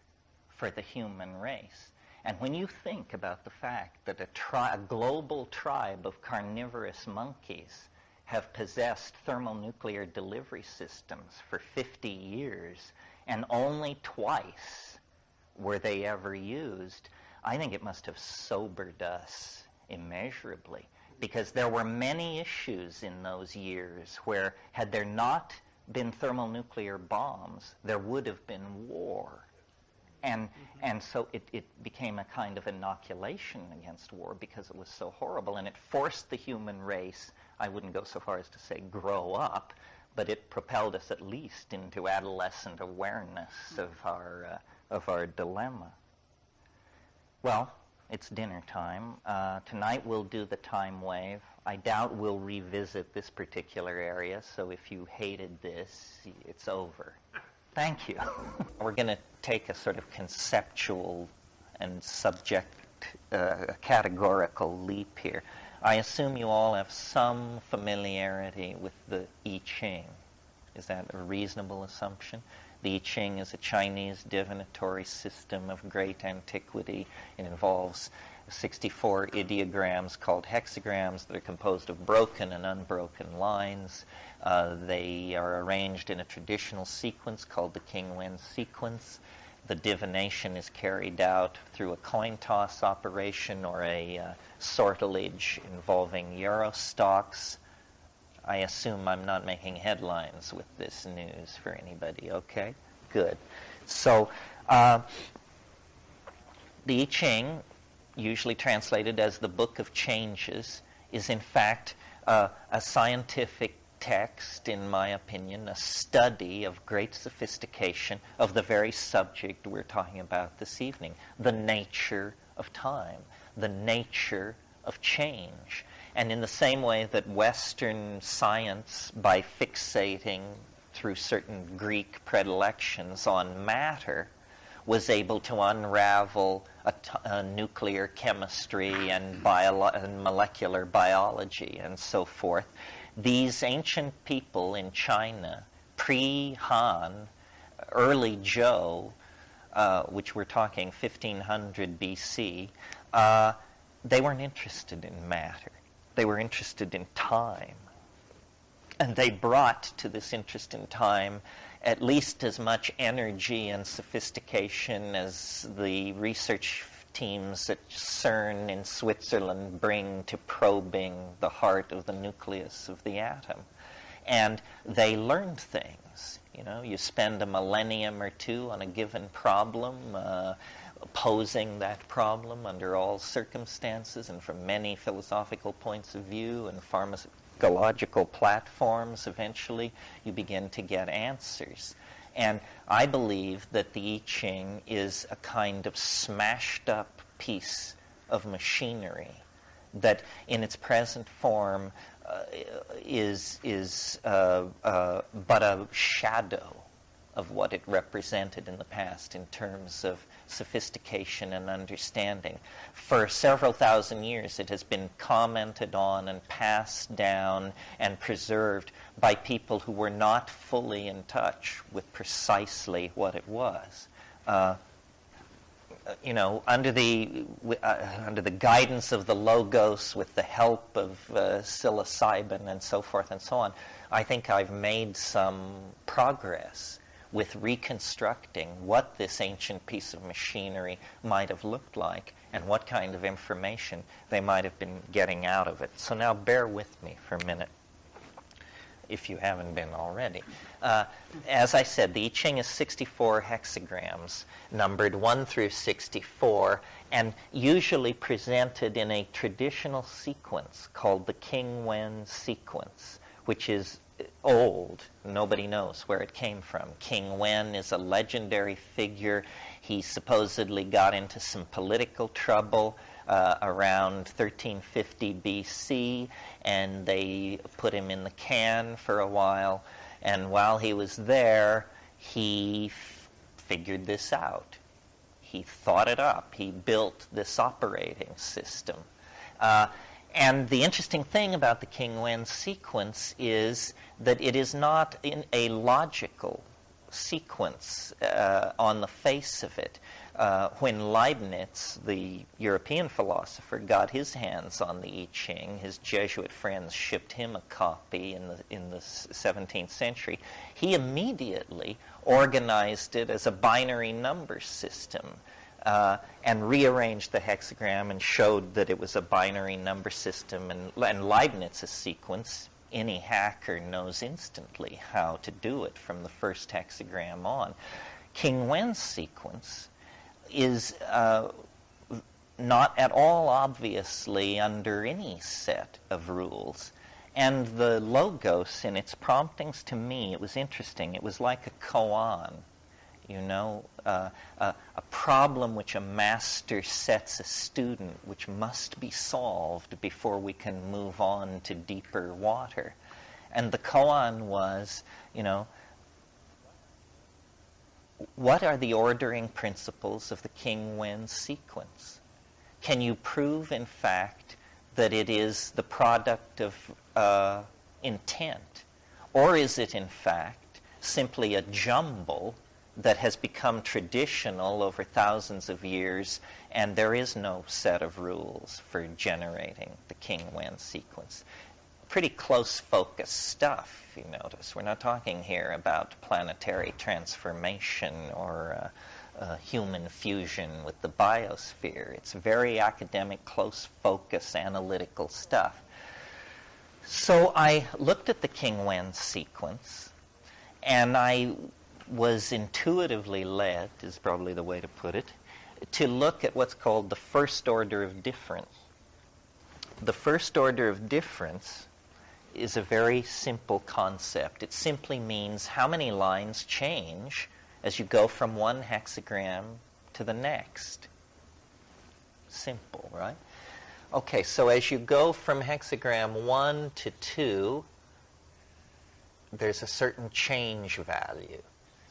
for the human race. And when you think about the fact that a global tribe of carnivorous monkeys have possessed thermonuclear delivery systems for 50 years, and only twice were they ever used, I think it must have sobered us immeasurably, because there were many issues in those years where, had there not been thermonuclear bombs, there would have been war. And so it became a kind of inoculation against war because it was so horrible, and it forced the human race, I wouldn't go so far as to say grow up, but it propelled us at least into adolescent awareness of our dilemma. Well, it's dinner time. Tonight we'll do the time wave. I doubt we'll revisit this particular area, so if you hated this, it's over. Thank you. We're going to take a sort of conceptual and categorical leap here. I assume you all have some familiarity with the I Ching. Is that a reasonable assumption? The I Ching is a Chinese divinatory system of great antiquity. It involves 64 ideograms called hexagrams that are composed of broken and unbroken lines. They are arranged in a traditional sequence called the King Wen sequence. The divination is carried out through a coin toss operation or a sortilege involving Eurostocks. I assume I'm not making headlines with this news for anybody, okay? Good. So, the I Ching, usually translated as the Book of Changes, is in fact a scientific text, in my opinion, a study of great sophistication of the very subject we're talking about this evening, the nature of time, the nature of change. And in the same way that Western science, by fixating through certain Greek predilections on matter, was able to unravel a nuclear chemistry and molecular biology and so forth, these ancient people in China, pre-Han, early Zhou, which we're talking 1500 BC, they weren't interested in matter. They were interested in time. And they brought to this interest in time at least as much energy and sophistication as the research teams at CERN in Switzerland bring to probing the heart of the nucleus of the atom. And they learned things. You know, you spend a millennium or two on a given problem, posing that problem under all circumstances and from many philosophical points of view and pharmacological platforms. Eventually you begin to get answers. And I believe that the I Ching is a kind of smashed up piece of machinery that in its present form is but a shadow of what it represented in the past in terms of sophistication and understanding. For several thousand years, it has been commented on and passed down and preserved by people who were not fully in touch with precisely what it was. Under the guidance of the Logos, with the help of psilocybin and so forth and so on, I think I've made some progress with reconstructing what this ancient piece of machinery might have looked like and what kind of information they might have been getting out of it. So now bear with me for a minute, if you haven't been already. As I said, the I Ching is 64 hexagrams, numbered 1 through 64, and usually presented in a traditional sequence called the King Wen sequence, which is old. Nobody knows where it came from. King Wen is a legendary figure. He supposedly got into some political trouble around 1350 BC, and they put him in the can for a while. And while he was there, he figured this out. He thought it up. He built this operating system. And the interesting thing about the King Wen sequence is that it is not in a logical sequence on the face of it. When Leibniz, the European philosopher, got his hands on the I Ching, his Jesuit friends shipped him a copy in the 17th century, he immediately organized it as a binary number system. And rearranged the hexagram and showed that it was a binary number system. And Leibniz's sequence, any hacker knows instantly how to do it from the first hexagram on. King Wen's sequence is not at all obviously under any set of rules. And the Logos, in its promptings to me, it was interesting. It was like a koan. A problem which a master sets a student, which must be solved before we can move on to deeper water. And the koan was, what are the ordering principles of the King Wen sequence? Can you prove, in fact, that it is the product of intent? Or is it, in fact, simply a jumble that has become traditional over thousands of years, and there is no set of rules for generating the King Wen sequence? Pretty close focus stuff, you notice. We're not talking here about planetary transformation or human fusion with the biosphere. It's very academic, close focus, analytical stuff. So I looked at the King Wen sequence, and I was intuitively led, is probably the way to put it, to look at what's called the first order of difference. The first order of difference is a very simple concept. It simply means how many lines change as you go from one hexagram to the next. Simple, right? Okay, so as you go from hexagram 1 to 2, there's a certain change value.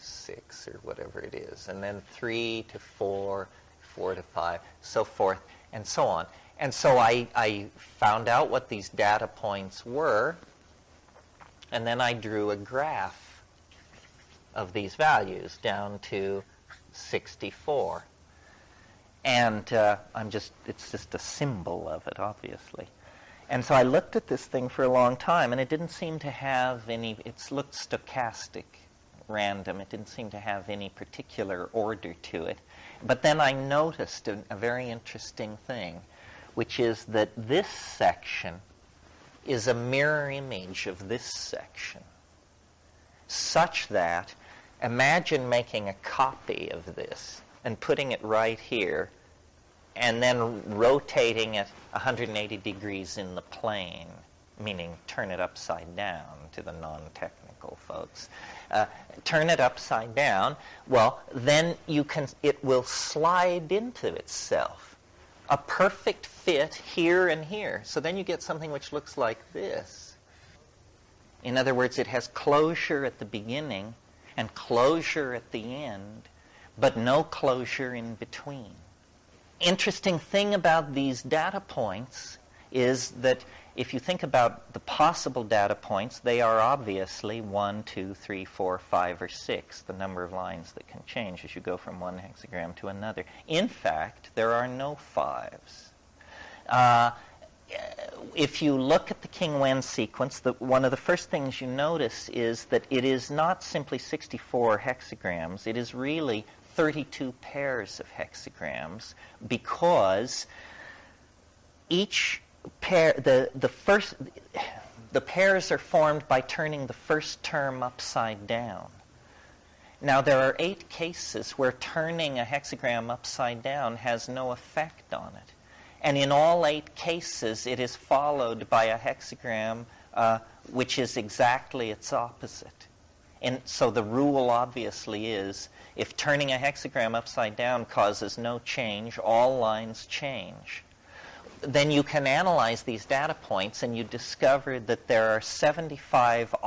6 or whatever it is, and then 3 to 4, 4 to 5, so forth, and so on. And so I found out what these data points were, and then I drew a graph of these values down to 64. And it's just a symbol of it, obviously. And so I looked at this thing for a long time, and it didn't seem to have any, it looked stochastic, random. It didn't seem to have any particular order to it. But then I noticed a very interesting thing, which is that this section is a mirror image of this section, such that imagine making a copy of this and putting it right here and then rotating it 180 degrees in the plane, meaning turn it upside down to the non-technical folks. Turn it upside down, well, then it will slide into itself. A perfect fit here and here. So then you get something which looks like this. In other words, it has closure at the beginning, and closure at the end, but no closure in between. Interesting thing about these data points is that if you think about the possible data points, they are obviously 1, 2, 3, 4, 5, or 6, the number of lines that can change as you go from one hexagram to another. In fact, there are no 5s. If you look at the King-Wen sequence, one of the first things you notice is that it is not simply 64 hexagrams. It is really 32 pairs of hexagrams, because each pair, the pairs are formed by turning the first term upside down. Now, there are 8 cases where turning a hexagram upside down has no effect on it. And in all 8 cases, it is followed by a hexagram which is exactly its opposite. And so the rule obviously is, if turning a hexagram upside down causes no change, all lines change. Then you can analyze these data points, and you discover that there are 75%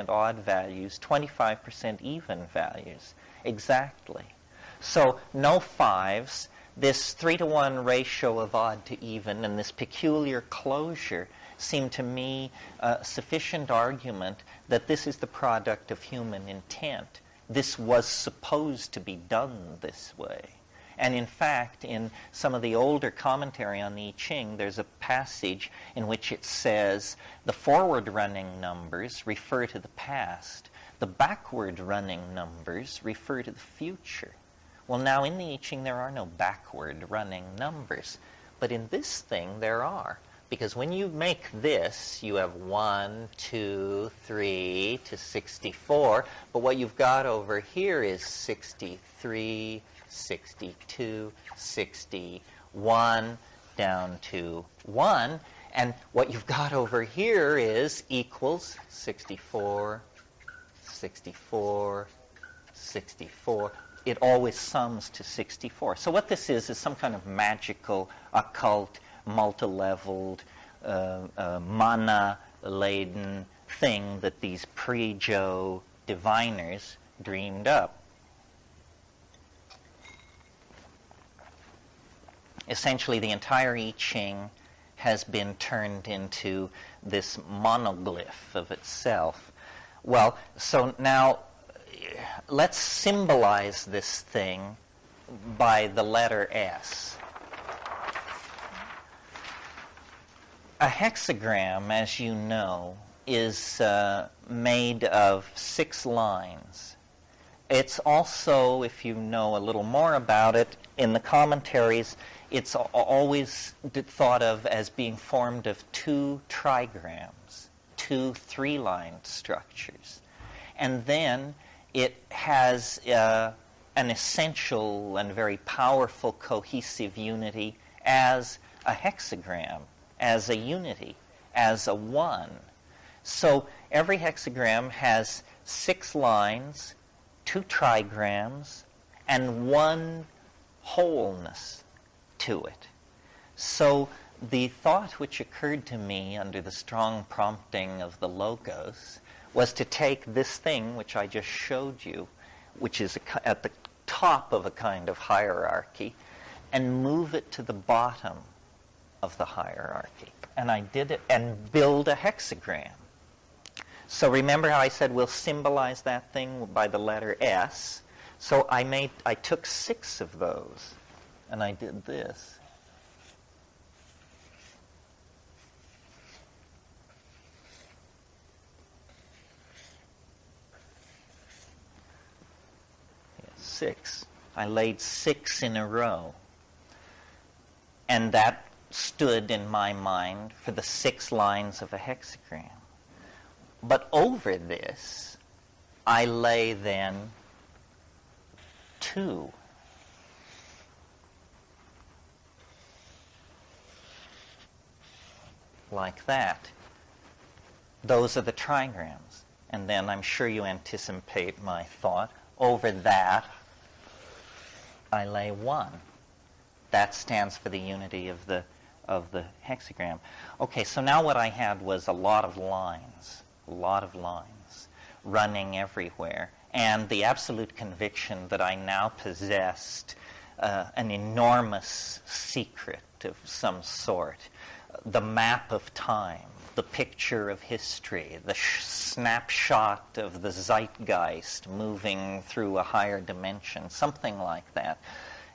odd values, 25% even values, exactly. So no 5s. This 3-to-1 ratio of odd to even and this peculiar closure seem to me sufficient argument that this is the product of human intent. This was supposed to be done this way. And in fact, in some of the older commentary on the I Ching, there's a passage in which it says the forward-running numbers refer to the past. The backward-running numbers refer to the future. Well, now in the I Ching there are no backward-running numbers, but in this thing there are. Because when you make this, you have 1, 2, 3 to 64, but what you've got over here is 63, 62, 61, down to 1, and what you've got over here is equals 64, 64, 64. It always sums to 64. So what this is some kind of magical, occult, multi-leveled, mana-laden thing that these pre-Zhou diviners dreamed up. Essentially, the entire I Ching has been turned into this monoglyph of itself. Well, so now let's symbolize this thing by the letter S. A hexagram, as you know, is made of 6 lines. It's also, if you know a little more about it, in the commentaries, it's always thought of as being formed of 2 trigrams, 2 3-line structures. And then it has an essential and very powerful cohesive unity as a hexagram, as a unity, as a 1. So every hexagram has 6 lines, 2 trigrams, and 1 wholeness to it. So the thought which occurred to me under the strong prompting of the Logos was to take this thing which I just showed you, which is at the top of a kind of hierarchy, and move it to the bottom of the hierarchy. And I did it, and build a hexagram. So remember how I said we'll symbolize that thing by the letter S? So I took 6 of those, and I did this. Yeah, 6. I laid 6 in a row. And that stood in my mind for the 6 lines of a hexagram. But over this, I lay then 2. Like that. Those are the trigrams. And then I'm sure you anticipate my thought. Over that, I lay 1. That stands for the unity of the hexagram. Okay, so now what I had was a lot of lines. running everywhere, and the absolute conviction that I now possessed an enormous secret of some sort, the map of time, the picture of history, the snapshot of the zeitgeist moving through a higher dimension, something like that.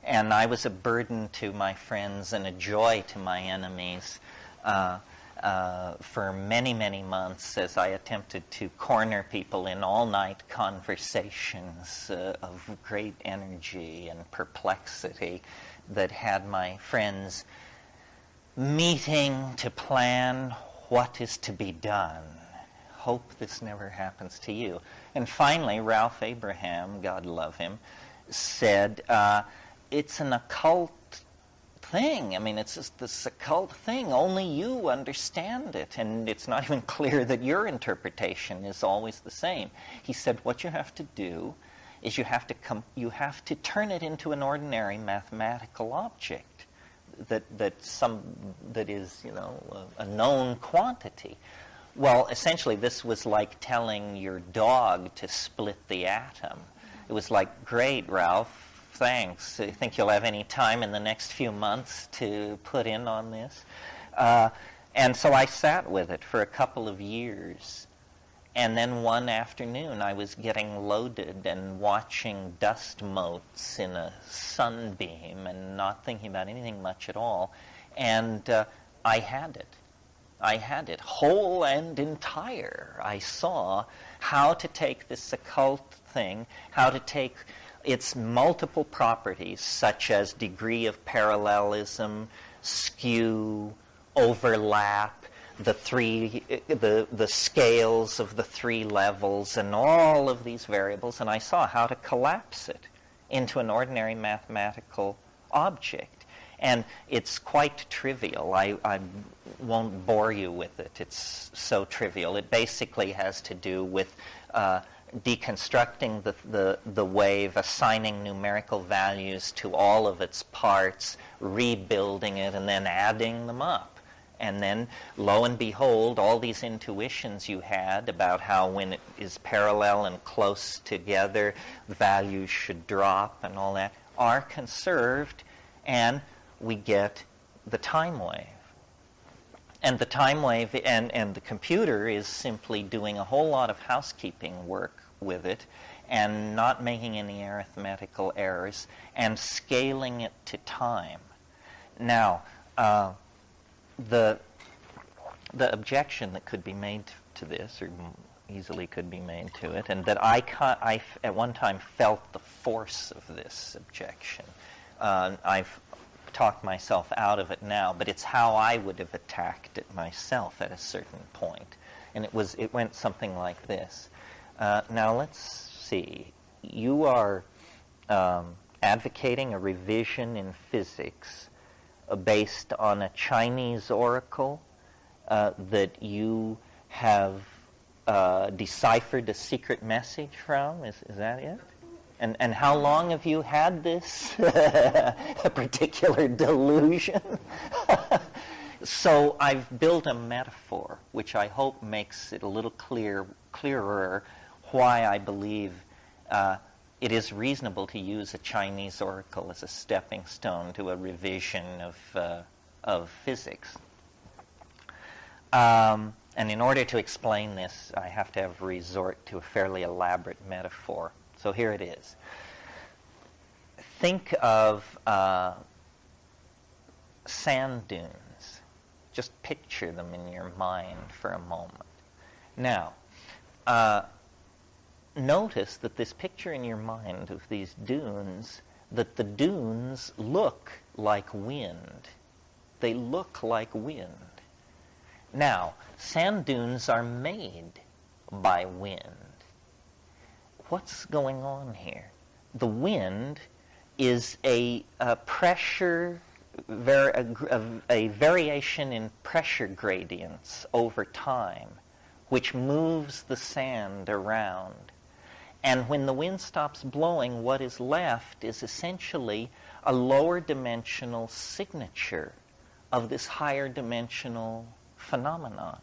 And I was a burden to my friends and a joy to my enemies for many, many months as I attempted to corner people in all-night conversations of great energy and perplexity that had my friends meeting to plan what is to be done. Hope this never happens to you. And finally, Ralph Abraham, God love him, said, it's an occult thing. I mean, it's just this occult thing. Only you understand it. And it's not even clear that your interpretation is always the same. He said, what you have to do is you have to turn it into an ordinary mathematical object that is, you know, a known quantity. Well, essentially, this was like telling your dog to split the atom. It was like, great, Ralph, thanks. I think you'll have any time in the next few months to put in on this. And so I sat with it for a couple of years. And then one afternoon I was getting loaded and watching dust motes in a sunbeam and not thinking about anything much at all. And I had it. I had it, whole and entire. I saw how to take this occult thing, how to take its multiple properties, such as degree of parallelism, skew, overlap, the scales of the three levels, and all of these variables, and I saw how to collapse it into an ordinary mathematical object. And it's quite trivial. I won't bore you with it. It's so trivial. It basically has to do with deconstructing the wave, assigning numerical values to all of its parts, rebuilding it, and then adding them up. And then, lo and behold, all these intuitions you had about how when it is parallel and close together, values should drop and all that, are conserved, and we get the time wave. And the time wave and the computer is simply doing a whole lot of housekeeping work with it and not making any arithmetical errors and scaling it to time. Now, the objection that could be made to this, or easily could be made to it, and that I at one time felt the force of this objection. I've talked myself out of it now, but it's how I would have attacked it myself at a certain point. And it went something like this. Now let's see. You are advocating a revision in physics based on a Chinese oracle that you have deciphered a secret message from? Is that it? And how long have you had this particular delusion? So I've built a metaphor, which I hope makes it a little clearer why I believe it is reasonable to use a Chinese oracle as a stepping stone to a revision of physics. And in order to explain this, I have to have resort to a fairly elaborate metaphor. So here it is. Think of sand dunes. Just picture them in your mind for a moment. Now, notice that this picture in your mind of these dunes, that the dunes look like wind. They look like wind. Now, sand dunes are made by wind. What's going on here? The wind is a pressure, a variation in pressure gradients over time, which moves the sand around. And when the wind stops blowing, what is left is essentially a lower dimensional signature of this higher dimensional phenomenon.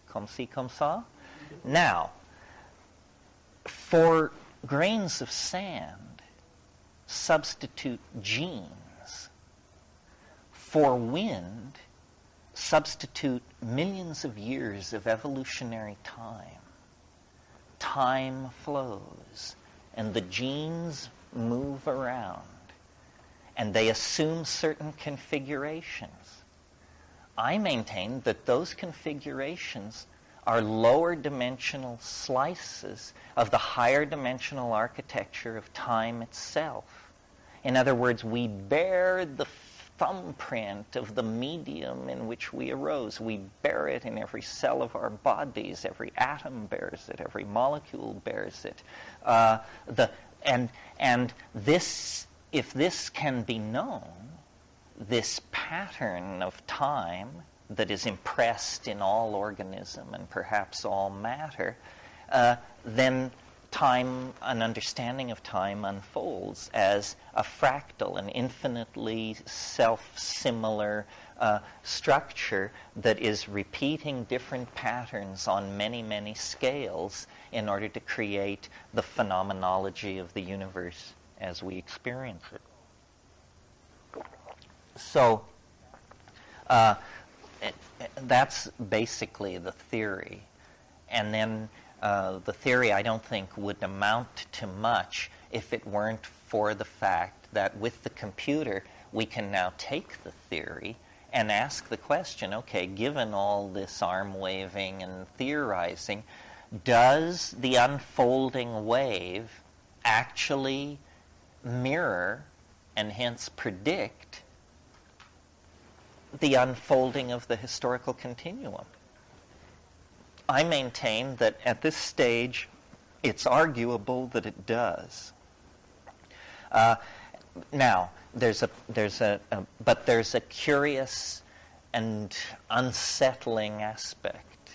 Comme ci, comme ça? Now, For grains of sand, substitute genes. For wind, substitute millions of years of evolutionary time. Time flows, and the genes move around, and they assume certain configurations. I maintain that those configurations are lower dimensional slices of the higher dimensional architecture of time itself. In other words, we bear the thumbprint of the medium in which we arose. We bear it in every cell of our bodies. Every atom bears it. Every molecule bears it. And this, if this can be known, this pattern of time that is impressed in all organism and perhaps all matter, then time, an understanding of time unfolds as a fractal, an infinitely self-similar structure that is repeating different patterns on many, many scales in order to create the phenomenology of the universe as we experience it. So that's basically the theory. And then the theory, I don't think, would amount to much if it weren't for the fact that with the computer, we can now take the theory and ask the question, okay, given all this arm waving and theorizing, does the unfolding wave actually mirror and hence predict the unfolding of the historical continuum? I maintain that at this stage, it's arguable that it does. Now, there's a curious and unsettling aspect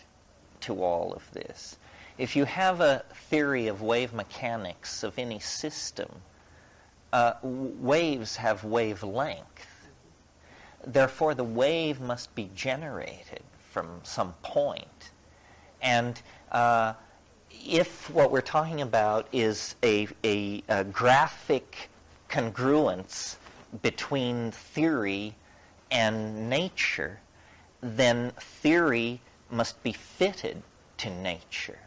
to all of this. If you have a theory of wave mechanics of any system, waves have wavelength. Therefore, the wave must be generated from some point. And if what we're talking about is a graphic congruence between theory and nature, then theory must be fitted to nature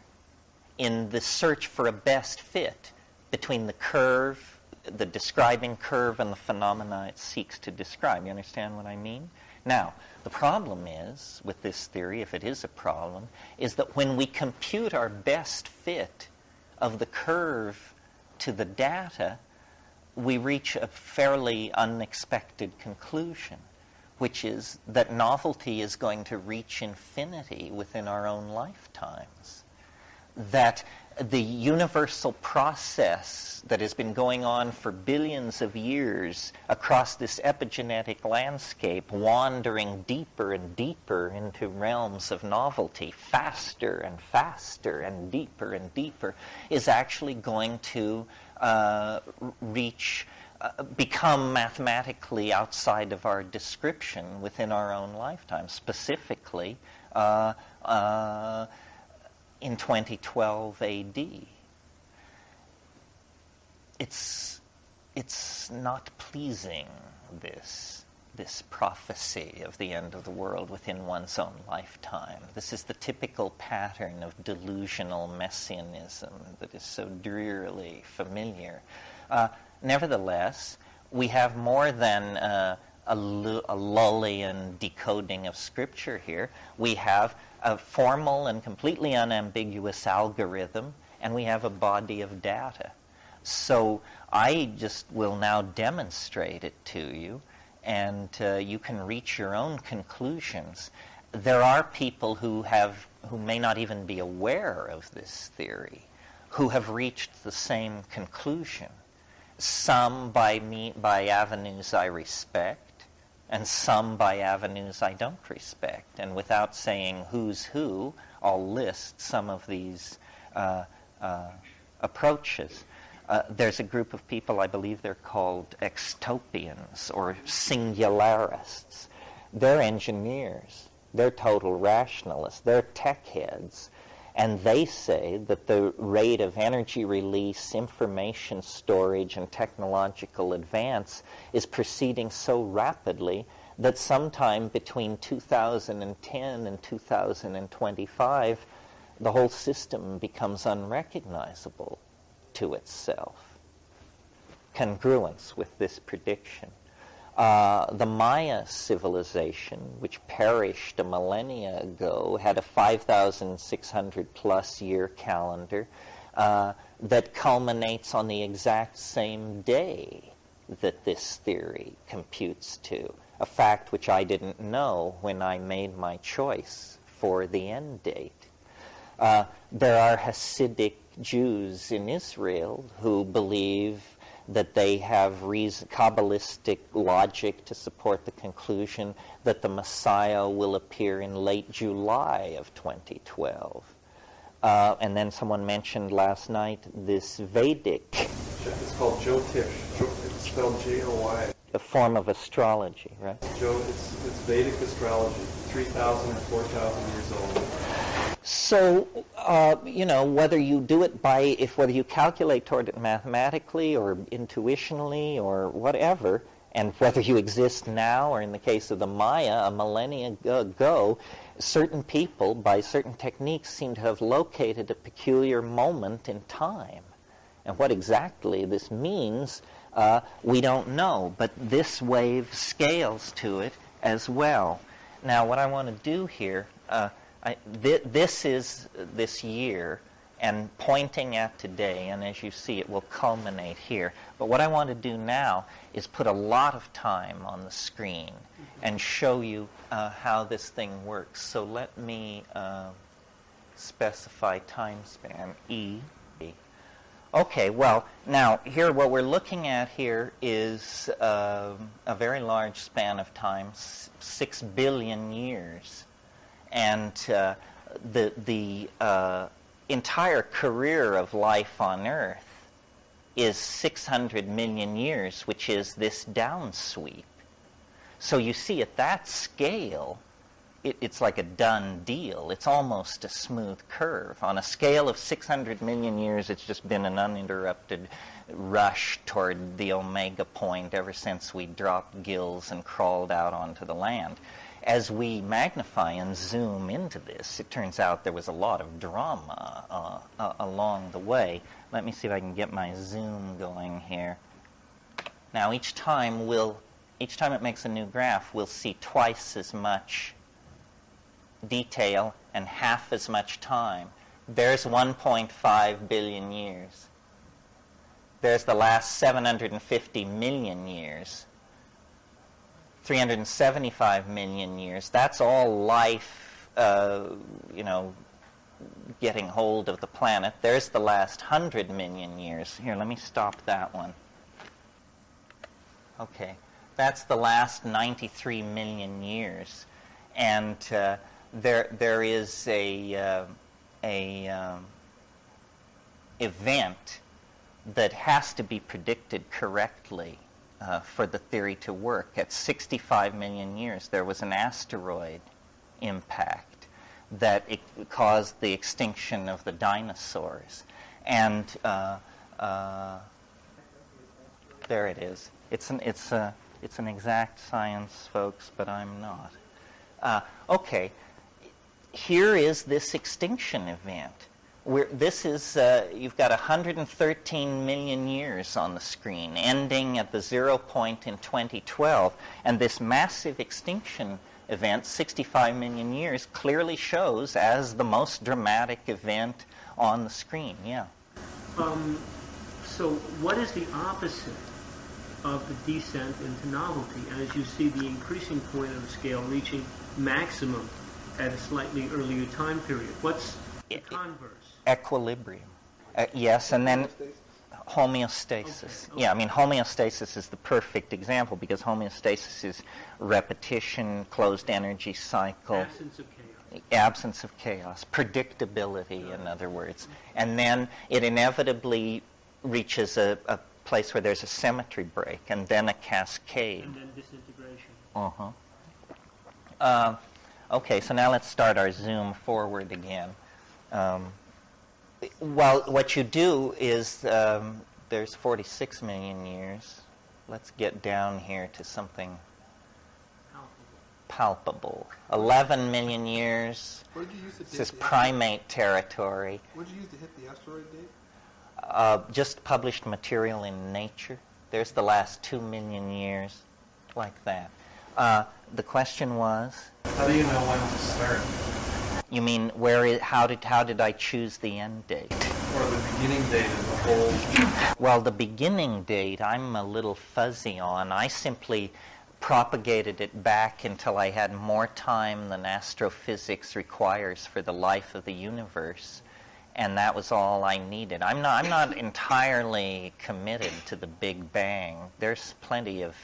in the search for a best fit between the curve, the describing curve, and the phenomena it seeks to describe. You understand what I mean? Now, the problem is, with this theory, if it is a problem, is that when we compute our best fit of the curve to the data, we reach a fairly unexpected conclusion, which is that novelty is going to reach infinity within our own lifetimes. That the universal process that has been going on for billions of years across this epigenetic landscape, wandering deeper and deeper into realms of novelty, faster and faster and deeper, is actually going to become mathematically outside of our description within our own lifetime, specifically in 2012 AD. It's not pleasing, this prophecy of the end of the world within one's own lifetime. This is the typical pattern of delusional messianism that is so drearily familiar. Nevertheless, we have more than a Lullian decoding of Scripture here. We have a formal and completely unambiguous algorithm, and we have a body of data. So I just will now demonstrate it to you, and you can reach your own conclusions. There are people who may not even be aware of this theory, who have reached the same conclusion. Some by avenues I respect, and some by avenues I don't respect. And without saying who's who, I'll list some of these approaches. There's a group of people, I believe they're called extopians or singularists. They're engineers. They're total rationalists. They're tech heads. And they say that the rate of energy release, information storage, and technological advance is proceeding so rapidly that sometime between 2010 and 2025, the whole system becomes unrecognizable to itself. Congruence with this prediction. The Maya civilization, which perished a millennia ago, had a 5,600 plus year calendar that culminates on the exact same day that this theory computes to, a fact which I didn't know when I made my choice for the end date. There are Hasidic Jews in Israel who believe that they have Kabbalistic logic to support the conclusion that the Messiah will appear in late July of 2012. And then someone mentioned last night this Vedic. It's called Jyotish. It's spelled J-O-Y. A form of astrology, right? It's Vedic astrology, 3,000 and 4,000 years old. So, whether you do it whether you calculate toward it mathematically or intuitionally or whatever, and whether you exist now or in the case of the Maya, a millennia ago, certain people, by certain techniques, seem to have located a peculiar moment in time. And what exactly this means, we don't know, but this wave scales to it as well. Now, what I want to do here, this is this year, and pointing at today, and as you see, it will culminate here. But what I want to do now is put a lot of time on the screen and show you how this thing works. So let me specify time span, E. Okay, well, now, here, what we're looking at here is a very large span of time, 6 billion years. And the entire career of life on Earth is 600 million years, which is this downsweep. So you see, at that scale, it's like a done deal. It's almost a smooth curve. On a scale of 600 million years, it's just been an uninterrupted rush toward the omega point ever since we dropped gills and crawled out onto the land. As we magnify and zoom into this, it turns out there was a lot of drama along the way. Let me see if I can get my zoom going here. Now, each time it makes a new graph, we'll see twice as much detail and half as much time. There's 1.5 billion years. There's the last 750 million years. 375 million years. That's all life, getting hold of the planet. There's the last 100 million years. Here, let me stop that one. Okay, that's the last 93 million years. And there is a event that has to be predicted correctly for the theory to work. At 65 million years, there was an asteroid impact that caused the extinction of the dinosaurs. And there it is. It's an exact science, folks, but I'm not. Okay, here is this extinction event. You've got 113 million years on the screen, ending at the 0 point in 2012, and this massive extinction event, 65 million years, clearly shows as the most dramatic event on the screen. Yeah. So what is the opposite of the descent into novelty as you see the increasing point of the scale reaching maximum at a slightly earlier time period? What's the converse? Equilibrium. Yes, and then homeostasis. Okay. Yeah, I mean, homeostasis is the perfect example because homeostasis is repetition, closed energy cycle. Absence of chaos. Absence of chaos. Predictability, in other words. And then it inevitably reaches a place where there's a symmetry break and then a cascade. And then disintegration. Okay, so now let's start our zoom forward again. Well, what you do is there's 46 million years. Let's get down here to something palpable. 11 million years. What did you use to This is primate territory. What did you use to hit the asteroid date? Just published material in Nature. There's the last 2 million years, like that. The question was? How do you know when to start? You mean how did I choose the end date? Or the beginning date of the whole? Well, the beginning date I'm a little fuzzy on. I simply propagated it back until I had more time than astrophysics requires for the life of the universe, and that was all I needed. I'm not entirely committed to the Big Bang. There's plenty of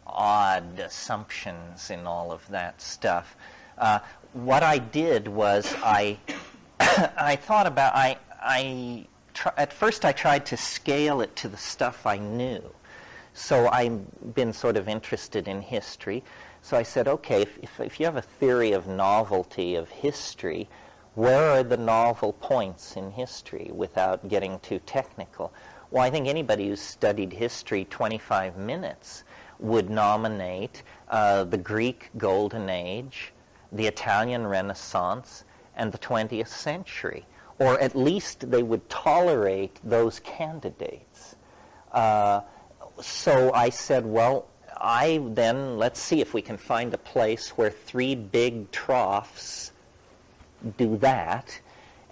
odd assumptions in all of that stuff. What I did was I thought about at first I tried to scale it to the stuff I knew. So I've been sort of interested in history. So I said, okay, if you have a theory of novelty of history, where are the novel points in history without getting too technical? Well, I think anybody who's studied history 25 minutes would nominate the Greek Golden Age, the Italian Renaissance, and the 20th century. Or at least they would tolerate those candidates. So I said, well, let's see if we can find a place where 3 big troughs do that,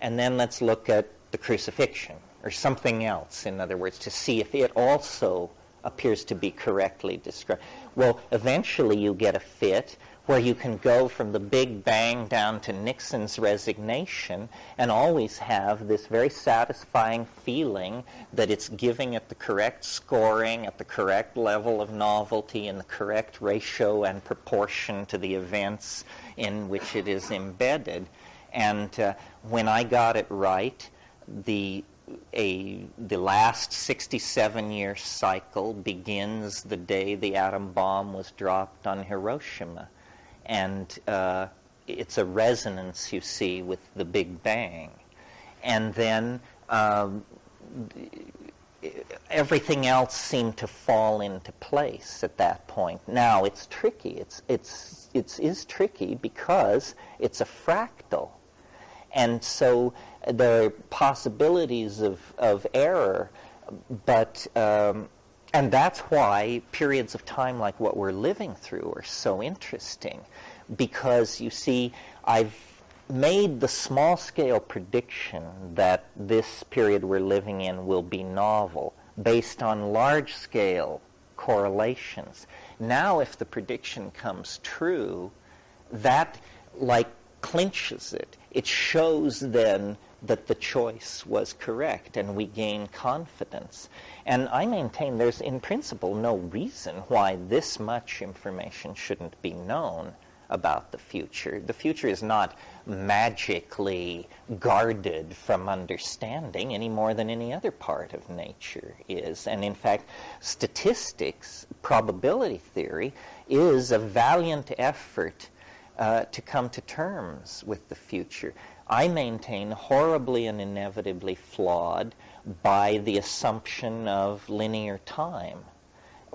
and then let's look at the crucifixion, or something else, in other words, to see if it also appears to be correctly described. Well, eventually you get a fit where you can go from the Big Bang down to Nixon's resignation and always have this very satisfying feeling that it's giving it the correct scoring at the correct level of novelty and the correct ratio and proportion to the events in which it is embedded. And when I got it right, the last 67-year cycle begins the day the atom bomb was dropped on Hiroshima. And it's a resonance, you see, with the Big Bang. And then everything else seemed to fall into place at that point. Now, it's tricky. It is tricky because it's a fractal. And so there are possibilities of error, but and that's why periods of time like what we're living through are so interesting, because you see, I've made the small-scale prediction that this period we're living in will be novel based on large-scale correlations. Now, if the prediction comes true, that clinches it. It shows then that the choice was correct, and we gain confidence. And I maintain there's, in principle, no reason why this much information shouldn't be known about the future. The future is not magically guarded from understanding any more than any other part of nature is. And in fact, statistics, probability theory, is a valiant effort to come to terms with the future. I maintain horribly and inevitably flawed by the assumption of linear time.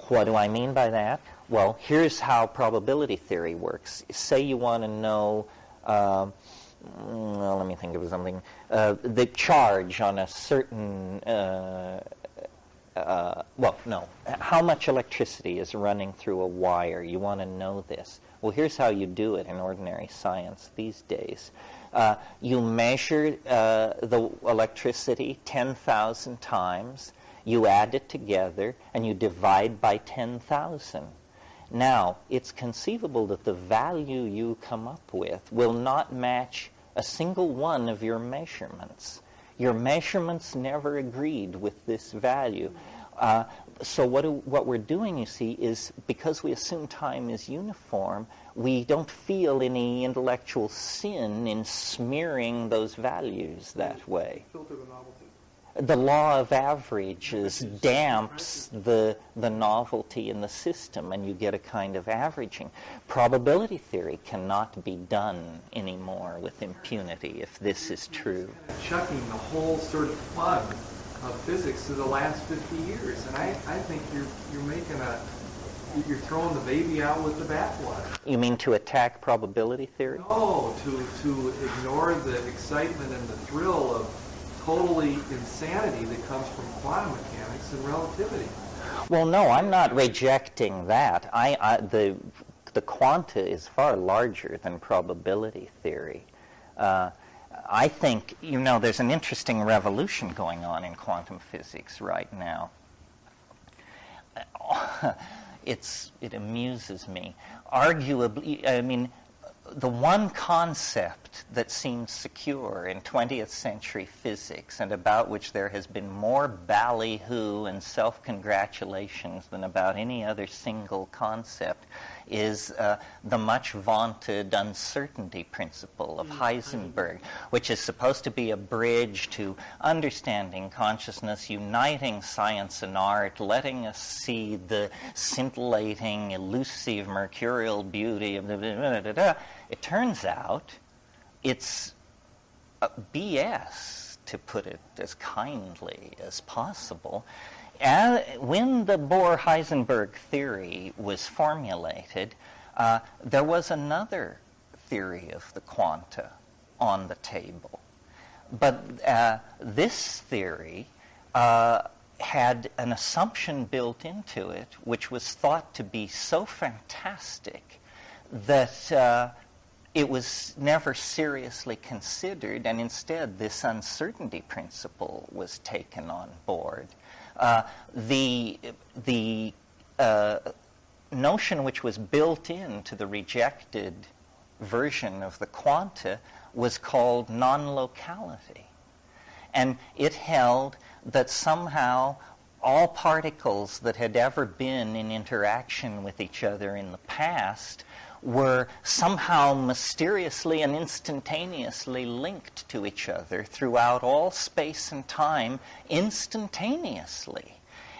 What do I mean by that? Well, here's how probability theory works. Say you want to know, let me think of something, the charge on a certain, how much electricity is running through a wire. You want to know this. Well, here's how you do it in ordinary science these days. You measure the electricity 10,000 times, you add it together, and you divide by 10,000. Now, it's conceivable that the value you come up with will not match a single one of your measurements. Your measurements never agreed with this value. So what we're doing, you see, is because we assume time is uniform, we don't feel any intellectual sin in smearing those values that way. Filter the novelty. The law of averages damps the novelty in the system, and you get a kind of averaging. Probability theory cannot be done anymore with impunity if this is true. Chucking the whole sort of fun of physics to the last 50 years, and I think you're throwing the baby out with the bathwater. You mean to attack probability theory? No, to ignore the excitement and the thrill of totally insanity that comes from quantum mechanics and relativity. Well, no, I'm not rejecting that. The quanta is far larger than probability theory. I think, there's an interesting revolution going on in quantum physics right now. It amuses me. Arguably, the one concept that seems secure in 20th century physics and about which there has been more ballyhoo and self-congratulations than about any other single concept is the much vaunted uncertainty principle of Heisenberg, which is supposed to be a bridge to understanding consciousness, uniting science and art, letting us see the scintillating, elusive, mercurial beauty of the... It turns out it's BS, to put it as kindly as possible. When the Bohr-Heisenberg theory was formulated, there was another theory of the quanta on the table. But this theory had an assumption built into it which was thought to be so fantastic that it was never seriously considered, and instead this uncertainty principle was taken on board. The notion which was built into the rejected version of the quanta was called non-locality. And it held that somehow all particles that had ever been in interaction with each other in the past were somehow mysteriously and instantaneously linked to each other throughout all space and time instantaneously.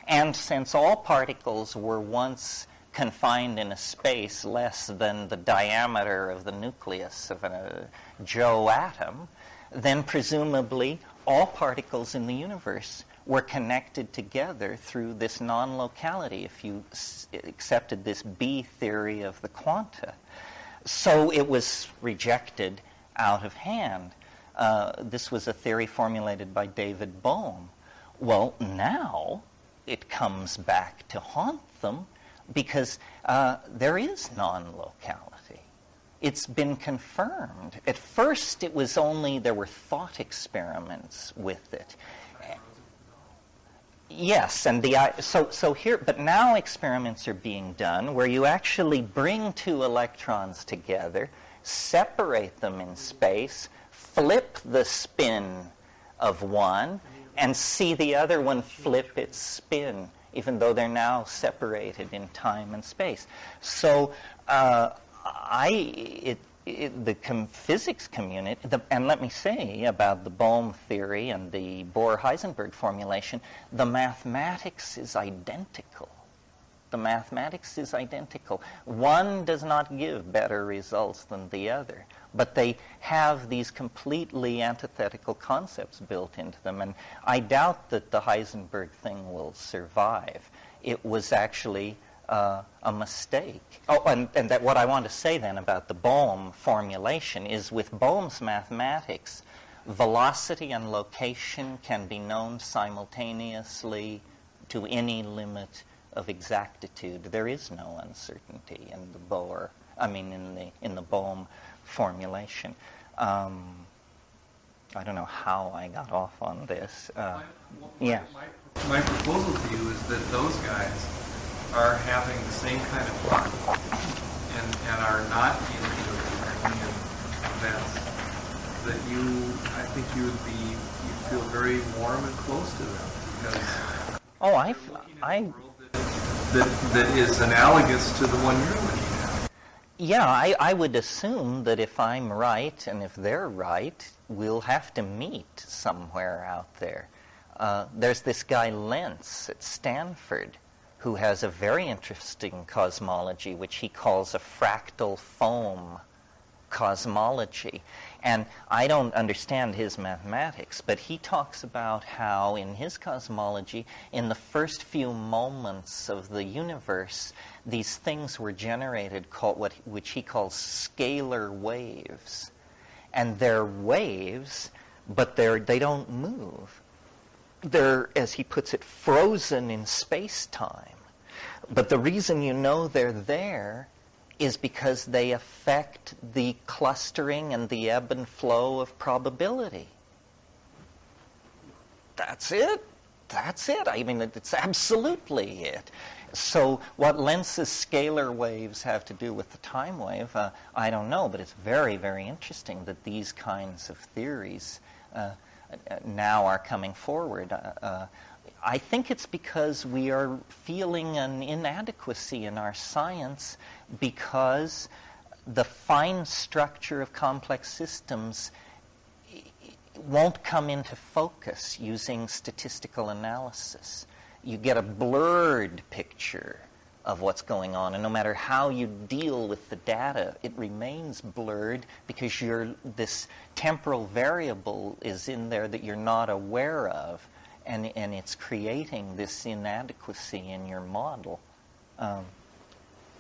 And since all particles were once confined in a space less than the diameter of the nucleus of a Joe atom, then presumably all particles in the universe were connected together through this non-locality, if you accepted this B theory of the quanta. So it was rejected out of hand. This was a theory formulated by David Bohm. Well, now it comes back to haunt them because there is non-locality. It's been confirmed. At first it was only, there were thought experiments with it. Yes, and so here, but now experiments are being done where you actually bring two electrons together, separate them in space, flip the spin of one, and see the other one flip its spin, even though they're now separated in time and space. So the physics community, and let me say about the Bohm theory and the Bohr-Heisenberg formulation, the mathematics is identical. The mathematics is identical. One does not give better results than the other, but they have these completely antithetical concepts built into them, and I doubt that the Heisenberg thing will survive. It was actually a mistake. Oh, and that what I want to say then about the Bohm formulation is with Bohm's mathematics, velocity and location can be known simultaneously to any limit of exactitude. There is no uncertainty in the Bohr, in the Bohm formulation. I don't know how I got off on this. My proposal to you is that those guys are having the same kind of fun and are not into Darwinian events, that I think you'd feel very warm and close to them, because that is analogous to the one you're looking at. Yeah, I would assume that if I'm right and if they're right, we'll have to meet somewhere out there. There's this guy Lentz at Stanford who has a very interesting cosmology, which he calls a fractal foam cosmology. And I don't understand his mathematics, but he talks about how in his cosmology, in the first few moments of the universe, these things were generated which he calls scalar waves. And they're waves, but they don't move. They're, as he puts it, frozen in space-time. But the reason you know they're there is because they affect the clustering and the ebb and flow of probability. That's it. That's it. I mean, it's absolutely it. So what Lentz's scalar waves have to do with the time wave, I don't know, but it's very, very interesting that these kinds of theories now are coming forward. I think it's because we are feeling an inadequacy in our science because the fine structure of complex systems won't come into focus using statistical analysis. You get a blurred picture of what's going on, and no matter how you deal with the data, it remains blurred because this temporal variable is in there that you're not aware of, and it's creating this inadequacy in your model.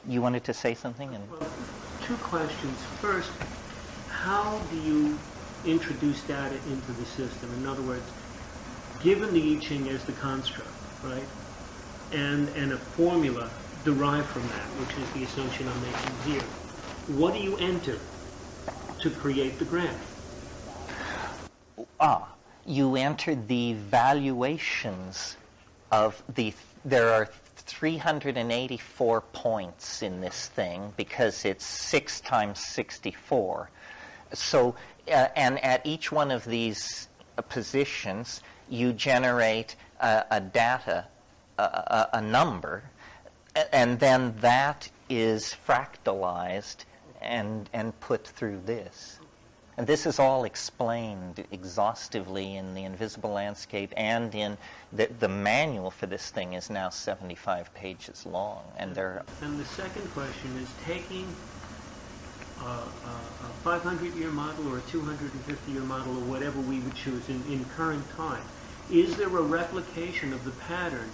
You wanted to say something? Well, two questions. First, how do you introduce data into the system? In other words, given the I Ching as the construct, right, and a formula derived from that, which is the assumption I'm making here, what do you enter to create the graph? You enter the valuations of there are 384 points in this thing because it's 6 times 64. So, and at each one of these positions, you generate a number, and then that is fractalized and put through this. And this is all explained exhaustively in The Invisible Landscape, and in the manual for this thing is now 75 pages long. And the second question is, taking a 500-year model or a 250-year model or whatever we would choose in current time, is there a replication of the pattern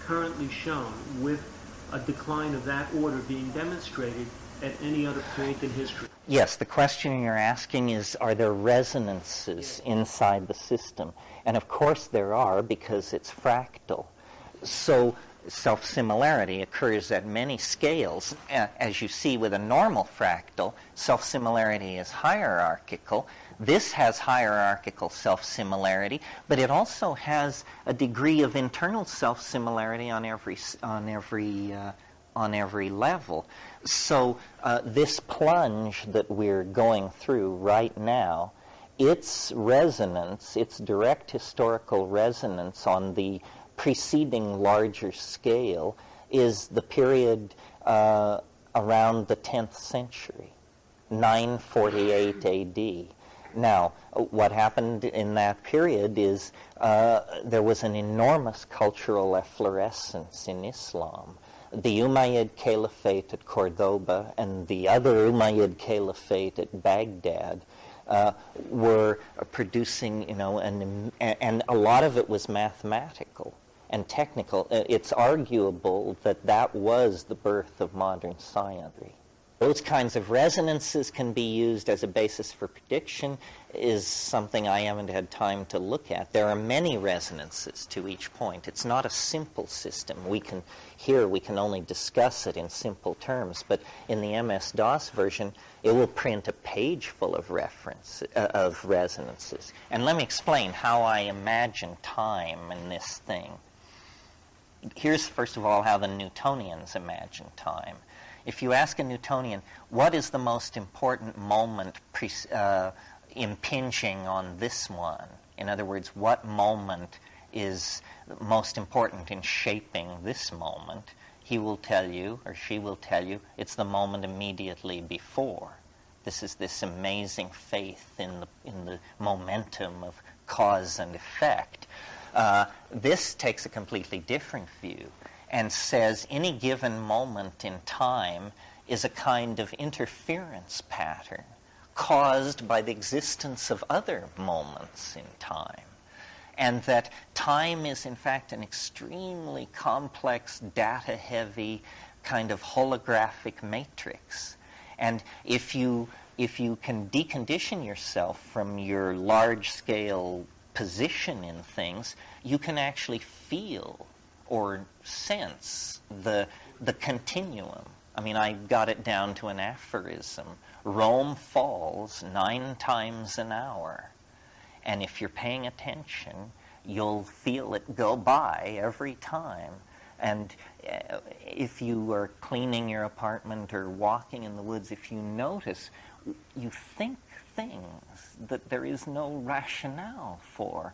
currently shown with a decline of that order being demonstrated at any other point in history? Yes, the question you're asking is, are there resonances inside the system? And of course there are, because it's fractal. So self-similarity occurs at many scales. As you see with a normal fractal, self-similarity is hierarchical. This has hierarchical self-similarity, but it also has a degree of internal self-similarity on every level. So this plunge that we're going through right now, its resonance, its direct historical resonance on the preceding larger scale is the period around the 10th century, 948 AD. Now, what happened in that period is there was an enormous cultural efflorescence in Islam. The Umayyad Caliphate at Cordoba and the other Umayyad Caliphate at Baghdad were producing, and a lot of it was mathematical and technical. It's arguable that that was the birth of modern science. Those kinds of resonances can be used as a basis for prediction is something I haven't had time to look at. There are many resonances to each point. It's not a simple system. We can only discuss it in simple terms, but in the MS-DOS version, it will print a page full of resonances. And let me explain how I imagine time in this thing. Here's, first of all, how the Newtonians imagine time. If you ask a Newtonian, what is the most important moment impinging on this one? In other words, what moment is most important in shaping this moment? He will tell you, or she will tell you, it's the moment immediately before. This is this amazing faith in the momentum of cause and effect. This takes a completely different view and says any given moment in time is a kind of interference pattern caused by the existence of other moments in time. And that time is, in fact, an extremely complex, data-heavy kind of holographic matrix. And if you can decondition yourself from your large-scale position in things, you can actually feel or sense the continuum. I mean, I got it down to an aphorism. Rome falls 9 times an hour. And if you're paying attention, you'll feel it go by every time. And if you are cleaning your apartment or walking in the woods, if you notice, you think things that there is no rationale for.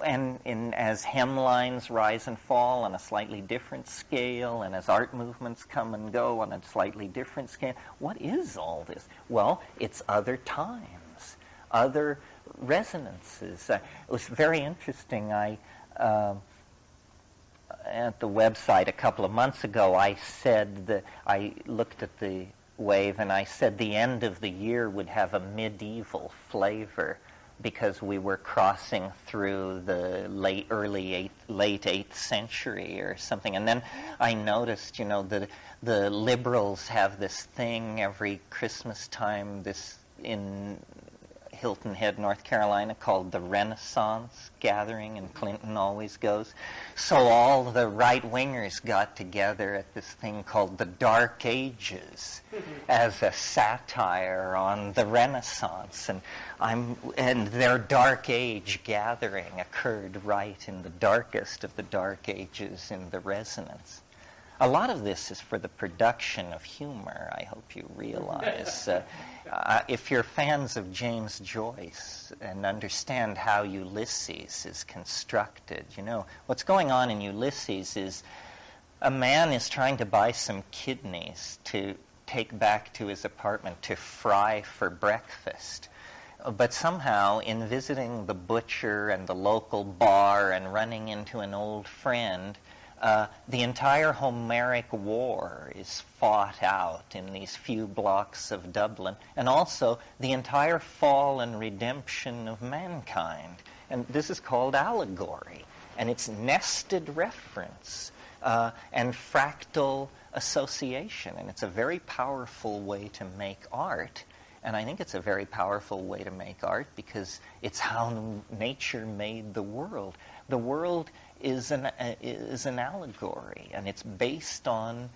And as hemlines rise and fall on a slightly different scale, and as art movements come and go on a slightly different scale, what is all this? Well, it's other times, other resonances. It was very interesting. At the website a couple of months ago, I looked at the wave and I said the end of the year would have a medieval flavor because we were crossing through the late 8th century or something. And then I noticed, that the liberals have this thing every Christmas time, this in Hilton Head, North Carolina, called the Renaissance Gathering, and Clinton always goes. So all the right-wingers got together at this thing called the Dark Ages as a satire on the Renaissance, and their Dark Age gathering occurred right in the darkest of the Dark Ages in the resonance. A lot of this is for the production of humor, I hope you realize. If you're fans of James Joyce and understand how Ulysses is constructed, what's going on in Ulysses is a man is trying to buy some kidneys to take back to his apartment to fry for breakfast. But somehow, in visiting the butcher and the local bar and running into an old friend, the entire Homeric war is fought out in these few blocks of Dublin, and also the entire fall and redemption of mankind. And this is called allegory, and it's nested reference and fractal association, and it's a very powerful way to make art. And I think it's a very powerful way to make art because it's how nature made the world. The world is an allegory, and it's based on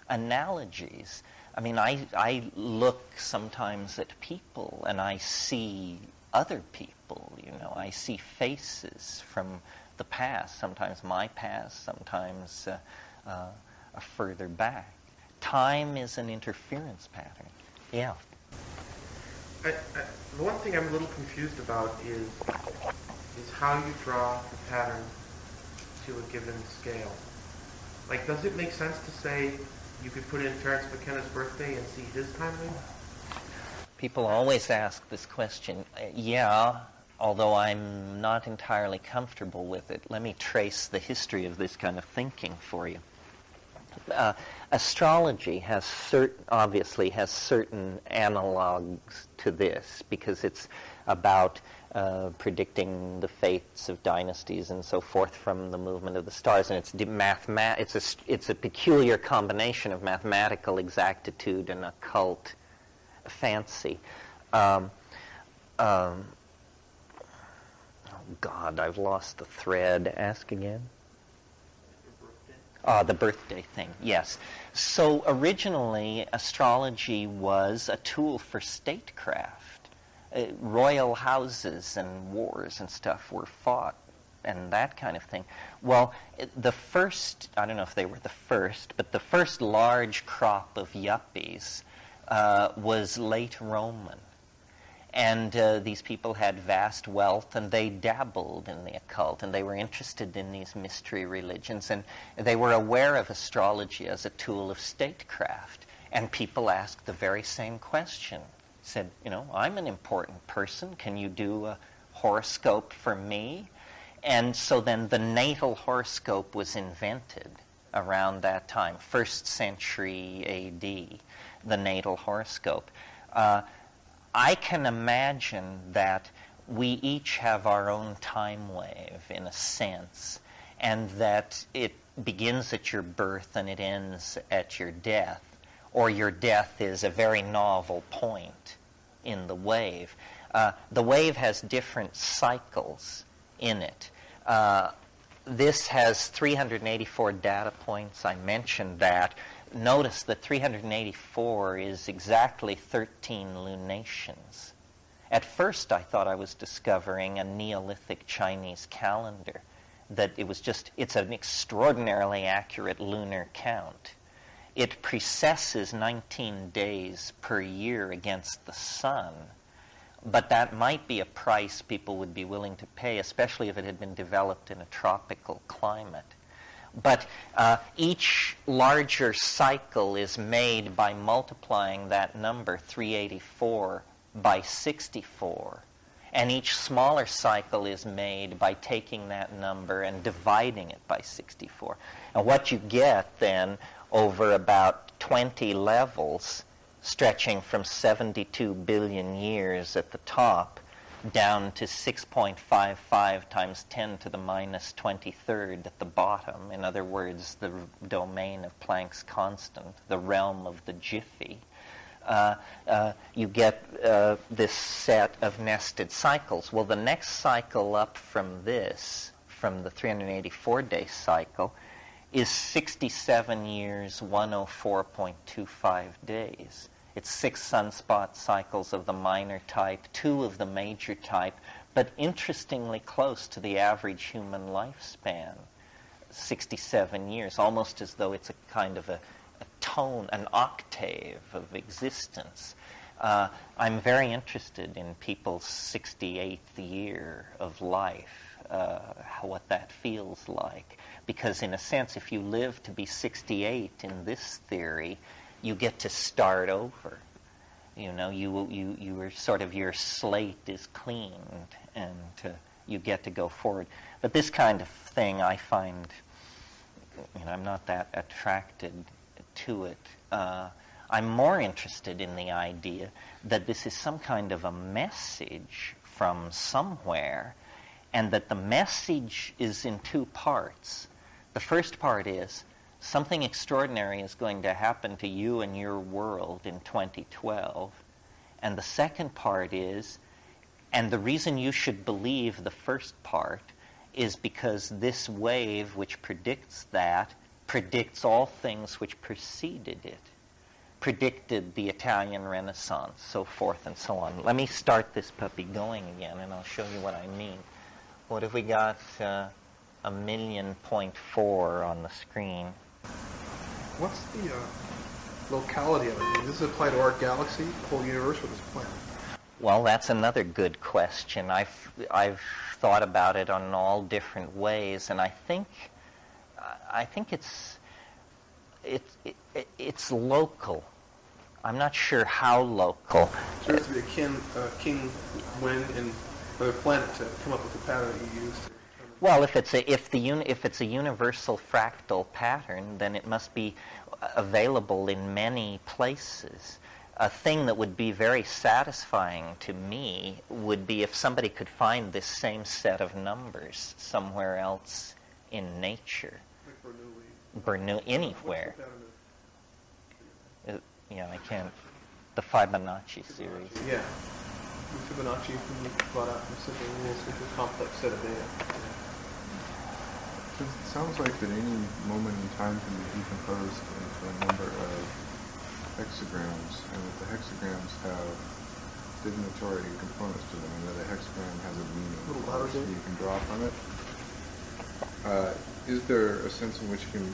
analogies. I mean, I look sometimes at people, and I see other people, I see faces from the past, sometimes my past, sometimes further back. Time is an interference pattern. Yeah. The one thing I'm a little confused about is how you draw the pattern to a given scale. Like, does it make sense to say you could put in Terence McKenna's birthday and see his timeline? People always ask this question. Yeah, although I'm not entirely comfortable with it. Let me trace the history of this kind of thinking for you. Astrology obviously has certain analogs to this because it's about predicting the fates of dynasties and so forth from the movement of the stars, and it's a peculiar combination of mathematical exactitude and occult fancy. Oh God, I've lost the thread. Ask again. The birthday thing, yes. So originally, astrology was a tool for statecraft. Royal houses and wars and stuff were fought and that kind of thing. Well, the first, I don't know if they were the first, but the first large crop of yuppies was late Roman. And these people had vast wealth, and they dabbled in the occult, and they were interested in these mystery religions, and they were aware of astrology as a tool of statecraft. And people asked the very same question. Said, I'm an important person. Can you do a horoscope for me? And so then the natal horoscope was invented around that time, 1st century A.D., the natal horoscope. I can imagine that we each have our own time wave, in a sense, and that it begins at your birth and it ends at your death, or your death is a very novel point in the wave. The wave has different cycles in it. This has 384 data points. I mentioned that. Notice that 384 is exactly 13 lunations. At first, I thought I was discovering a Neolithic Chinese calendar, that it's an extraordinarily accurate lunar count. It precesses 19 days per year against the sun, but that might be a price people would be willing to pay, especially if it had been developed in a tropical climate. But each larger cycle is made by multiplying that number, 384, by 64. And each smaller cycle is made by taking that number and dividing it by 64. And what you get then over about 20 levels, stretching from 72 billion years at the top down to 6.55 times 10 to the minus 23rd at the bottom. In other words, the domain of Planck's constant, the realm of the jiffy. You get this set of nested cycles. Well, the next cycle up from this, from the 384-day cycle, is 67 years, 104.25 days. It's 6 sunspot cycles of the minor type, 2 of the major type, but interestingly close to the average human lifespan, 67 years, almost as though it's a kind of a tone, an octave of existence. I'm very interested in people's 68th year of life, what that feels like. Because in a sense, if you live to be 68 in this theory, you get to start over. You know, you are sort of, your slate is cleaned, and you get to go forward. But this kind of thing I find, I'm not that attracted to it. I'm more interested in the idea that this is some kind of a message from somewhere, and that the message is in 2 parts. The first part is, something extraordinary is going to happen to you and your world in 2012. And the second part is, and the reason you should believe the first part is because this wave which predicts that predicts all things which preceded it, predicted the Italian Renaissance, so forth and so on. Let me start this puppy going again, and I'll show you what I mean. What have we got? 1,000,000.4 on the screen. What's the locality of it? Does this apply to our galaxy, the whole universe, or this planet? Well, that's another good question. I've thought about it on all different ways, and I think it's local. I'm not sure how local. So there has to be a king when and other planet to come up with the pattern that you used. Well, if it's a universal fractal pattern, then it must be available in many places. A thing that would be very satisfying to me would be if somebody could find this same set of numbers somewhere else in nature. Like Bernoulli, anywhere. I can't. The Fibonacci series. Yeah. The Fibonacci can be brought out from simple rules into a complex set of data. It sounds like that any moment in time can be decomposed into a number of hexagrams, and that the hexagrams have dignitary components to them, and that a hexagram has a meaning. A little louder, so you can draw from it. Is there a sense in which you can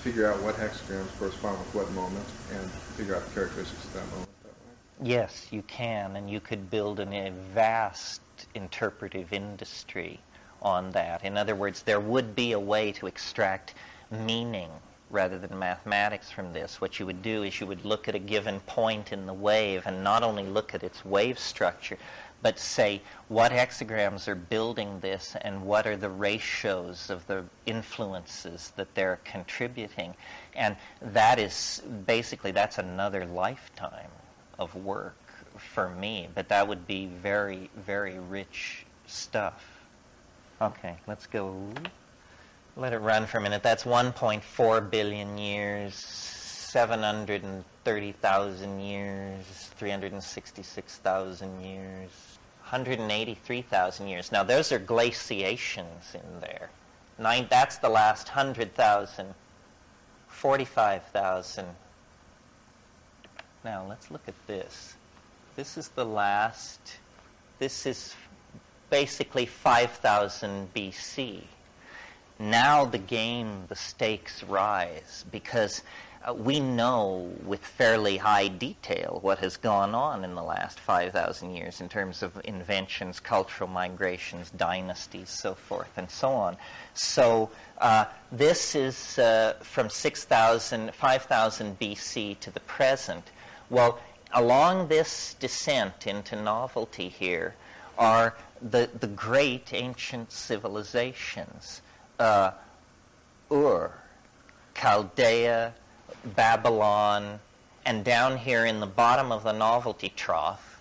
figure out what hexagrams correspond with what moment, and figure out the characteristics of that moment that way? Yes, you can, and you could build a vast interpretive industry on that. In other words, there would be a way to extract meaning rather than mathematics from this. What you would do is you would look at a given point in the wave and not only look at its wave structure, but say what hexagrams are building this and what are the ratios of the influences that they're contributing. And that is basically, that's another lifetime of work for me, but that would be very, very rich stuff. Okay, let's go. Let it run for a minute. That's 1.4 billion years, 730,000 years, 366,000 years, 183,000 years. Now, those are glaciations in there. That's the last 100,000, 45,000. Now, let's look at this. This is the last, this is basically 5,000 BC. Now the stakes rise, because we know with fairly high detail what has gone on in the last 5,000 years in terms of inventions, cultural migrations, dynasties, so forth and so on. So this is from 5,000 BC to the present. Well, along this descent into novelty here are the great ancient civilizations. Ur, Chaldea, Babylon, and down here in the bottom of the novelty trough,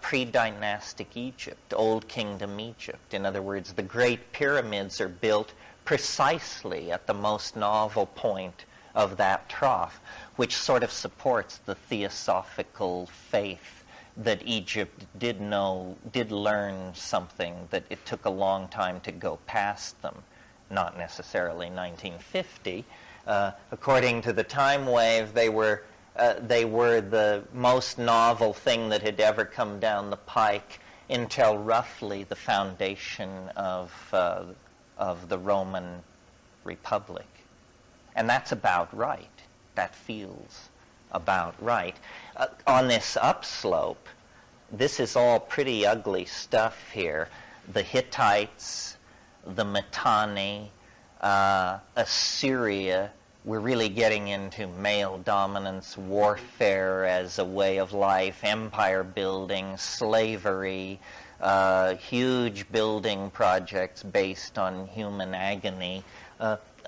pre-dynastic Egypt, Old Kingdom Egypt. In other words, the great pyramids are built precisely at the most novel point of that trough, which sort of supports the theosophical faith that Egypt did learn something, that it took a long time to go past them. Not necessarily 1950. According to the time wave, they were the most novel thing that had ever come down the pike until roughly the foundation of the Roman Republic. And that's about right. That feels about right. On this upslope, this is all pretty ugly stuff here. The Hittites, the Mitanni, Assyria. We're really getting into male dominance, warfare as a way of life, empire building, slavery, huge building projects based on human agony.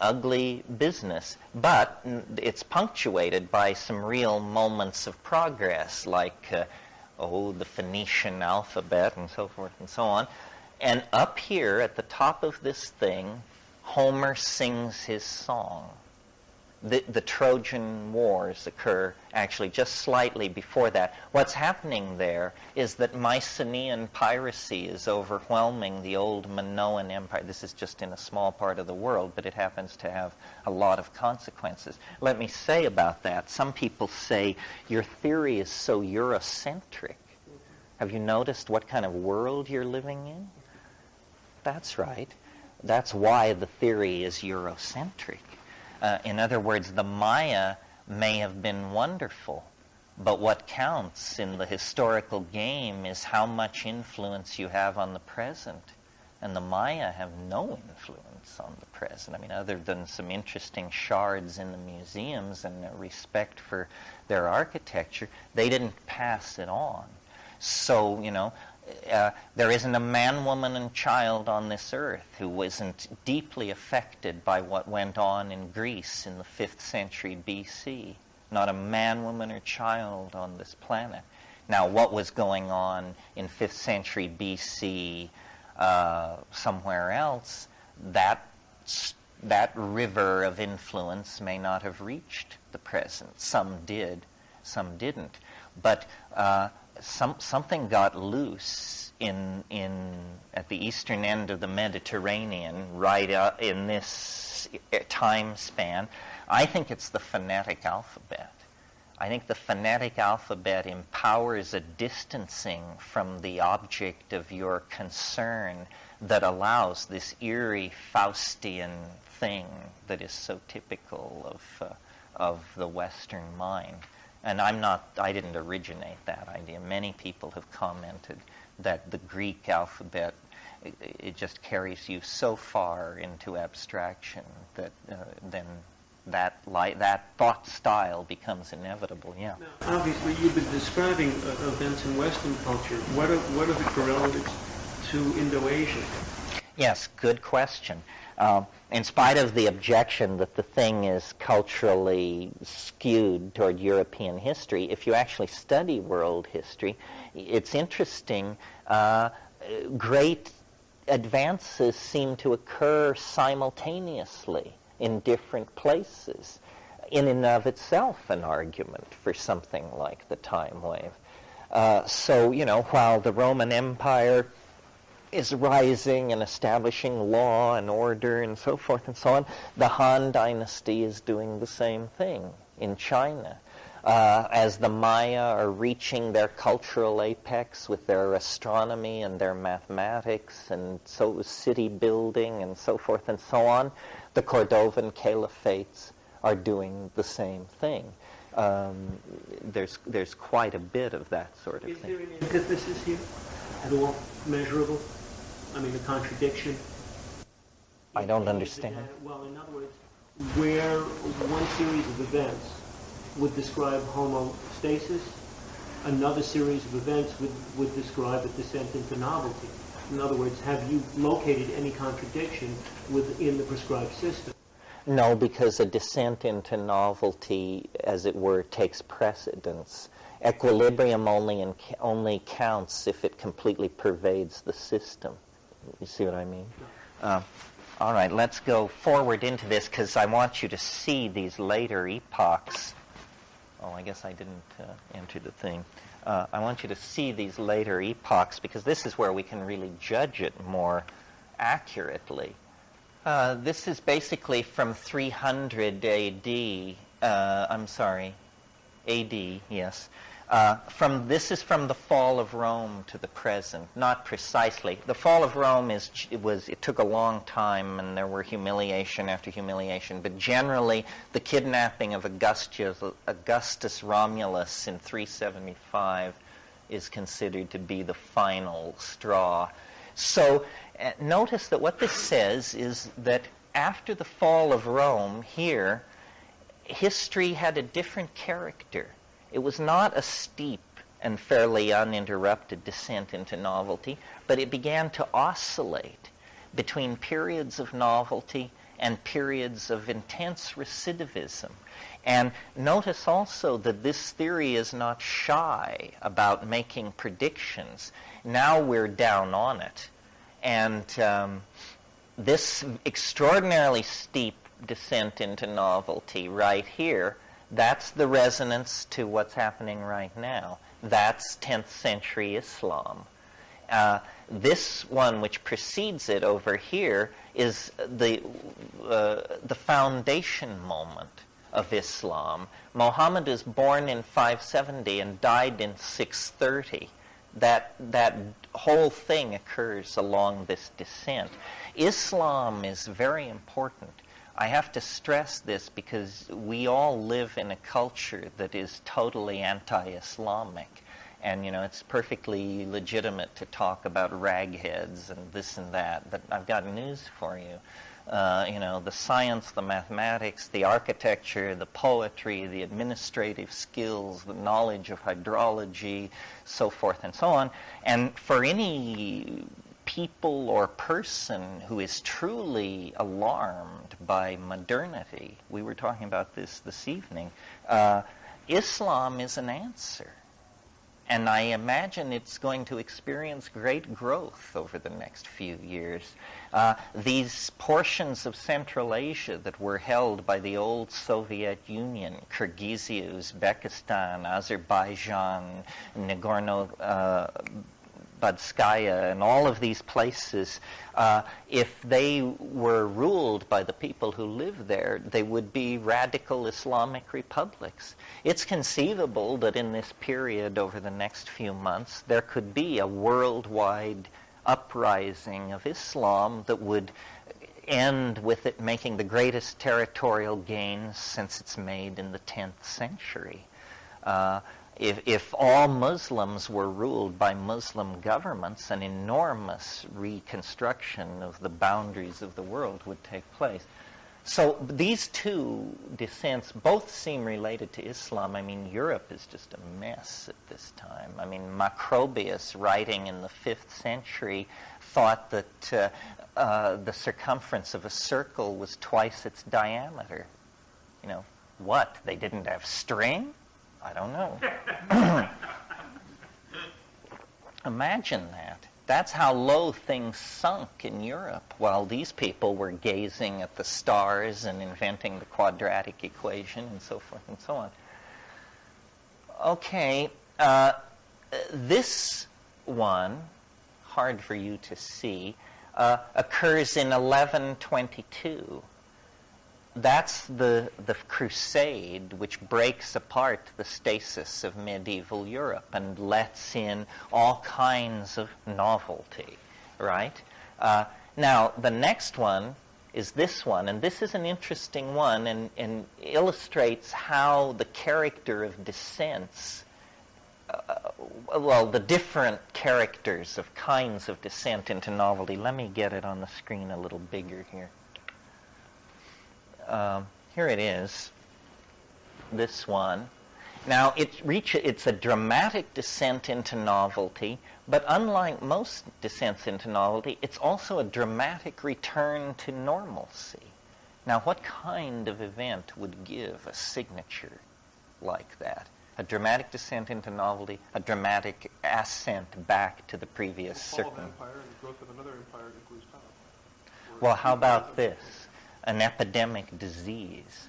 Ugly business, but it's punctuated by some real moments of progress, like the Phoenician alphabet and so forth and so on. And up here at the top of this thing, Homer sings his song. The Trojan Wars occur actually just slightly before that. What's happening there is that Mycenaean piracy is overwhelming the old Minoan Empire. This is just in a small part of the world, but it happens to have a lot of consequences. Let me say about that, some people say your theory is so Eurocentric. Have you noticed what kind of world you're living in? That's right. That's why the theory is Eurocentric. In other words, the Maya may have been wonderful, but what counts in the historical game is how much influence you have on the present. And the Maya have no influence on the present. I mean, other than some interesting shards in the museums and a respect for their architecture, they didn't pass it on. So, there isn't a man, woman, and child on this earth who wasn't deeply affected by what went on in Greece in the 5th century BC. Not a man, woman, or child on this planet. Now, what was going on in 5th century BC somewhere else, that river of influence may not have reached the present. Some did, some didn't. But something got loose at the eastern end of the Mediterranean, right in this time span. I think it's the phonetic alphabet. I think the phonetic alphabet empowers a distancing from the object of your concern that allows this eerie Faustian thing that is so typical of the Western mind. And I didn't originate that idea. Many people have commented that the Greek alphabet, it just carries you so far into abstraction that then that thought style becomes inevitable. Yeah. Now, obviously, you've been describing events in Western culture. What are the correlatives to Indo-Asian? Yes, good question. In spite of the objection that the thing is culturally skewed toward European history, if you actually study world history, it's interesting. Great advances seem to occur simultaneously in different places. In and of itself, an argument for something like the time wave. So, while the Roman Empire is rising and establishing law and order and so forth and so on, the Han Dynasty is doing the same thing in China. As the Maya are reaching their cultural apex with their astronomy and their mathematics and so city building and so forth and so on, the Cordovan caliphates are doing the same thing. There's quite a bit of that sort of thing. Is there any antithesis here at all measurable? I mean, a contradiction? I don't understand. Well, in other words, where one series of events would describe homostasis, another series of events would describe a descent into novelty. In other words, have you located any contradiction within the prescribed system? No, because a descent into novelty, as it were, takes precedence. Equilibrium only counts if it completely pervades the system. You see what I mean? All right, let's go forward into this because I want you to see these later epochs. Oh, I guess I didn't enter the thing. I want you to see these later epochs because this is where we can really judge it more accurately. This is basically from 300 AD. AD, yes. This is from the fall of Rome to the present, not precisely. The fall of Rome it took a long time, and there were humiliation after humiliation. But generally, the kidnapping of Augustus Romulus in 375 is considered to be the final straw. So notice that what this says is that after the fall of Rome, here, history had a different character. It was not a steep and fairly uninterrupted descent into novelty, but it began to oscillate between periods of novelty and periods of intense recidivism. And notice also that this theory is not shy about making predictions. Now we're down on it. And this extraordinarily steep descent into novelty right here, that's the resonance to what's happening right now. That's 10th century Islam. This one, which precedes it over here, is the foundation moment of Islam. Muhammad is born in 570 and died in 630. That whole thing occurs along this descent. Islam is very important. I have to stress this because we all live in a culture that is totally anti-Islamic. And, it's perfectly legitimate to talk about ragheads and this and that. But I've got news for you. The science, the mathematics, the architecture, the poetry, the administrative skills, the knowledge of hydrology, so forth and so on. And for any people or person who is truly alarmed by modernity, we were talking about this evening, Islam is an answer. And I imagine it's going to experience great growth over the next few years. These portions of Central Asia that were held by the old Soviet Union, Kyrgyzia, Uzbekistan, Azerbaijan, Nagorno-Badskaya, and all of these places, if they were ruled by the people who live there, they would be radical Islamic republics. It's conceivable that in this period over the next few months, there could be a worldwide uprising of Islam that would end with it making the greatest territorial gains since it's made in the 10th century. If all Muslims were ruled by Muslim governments, an enormous reconstruction of the boundaries of the world would take place. So these two descents both seem related to Islam. I mean, Europe is just a mess at this time. I mean, Macrobius, writing in the 5th century, thought that the circumference of a circle was twice its diameter. You know, what? They didn't have string? I don't know. Imagine that. That's how low things sunk in Europe while these people were gazing at the stars and inventing the quadratic equation and so forth and so on. Okay, this one, hard for you to see, occurs in 1122. That's the crusade which breaks apart the stasis of medieval Europe and lets in all kinds of novelty, right? Now, the next one is this one, and this is an interesting one and illustrates how the character of descents, well, the different characters of kinds of descent into novelty. Let me get it on the screen a little bigger here. Here it is, this one. Now, it's a dramatic descent into novelty, but unlike most descents into novelty, it's also a dramatic return to normalcy. Now, what kind of event would give a signature like that? A dramatic descent into novelty, a dramatic ascent back to the previous circumstance. Empire and the growth of another empire equals power. Well, how about this? An epidemic disease.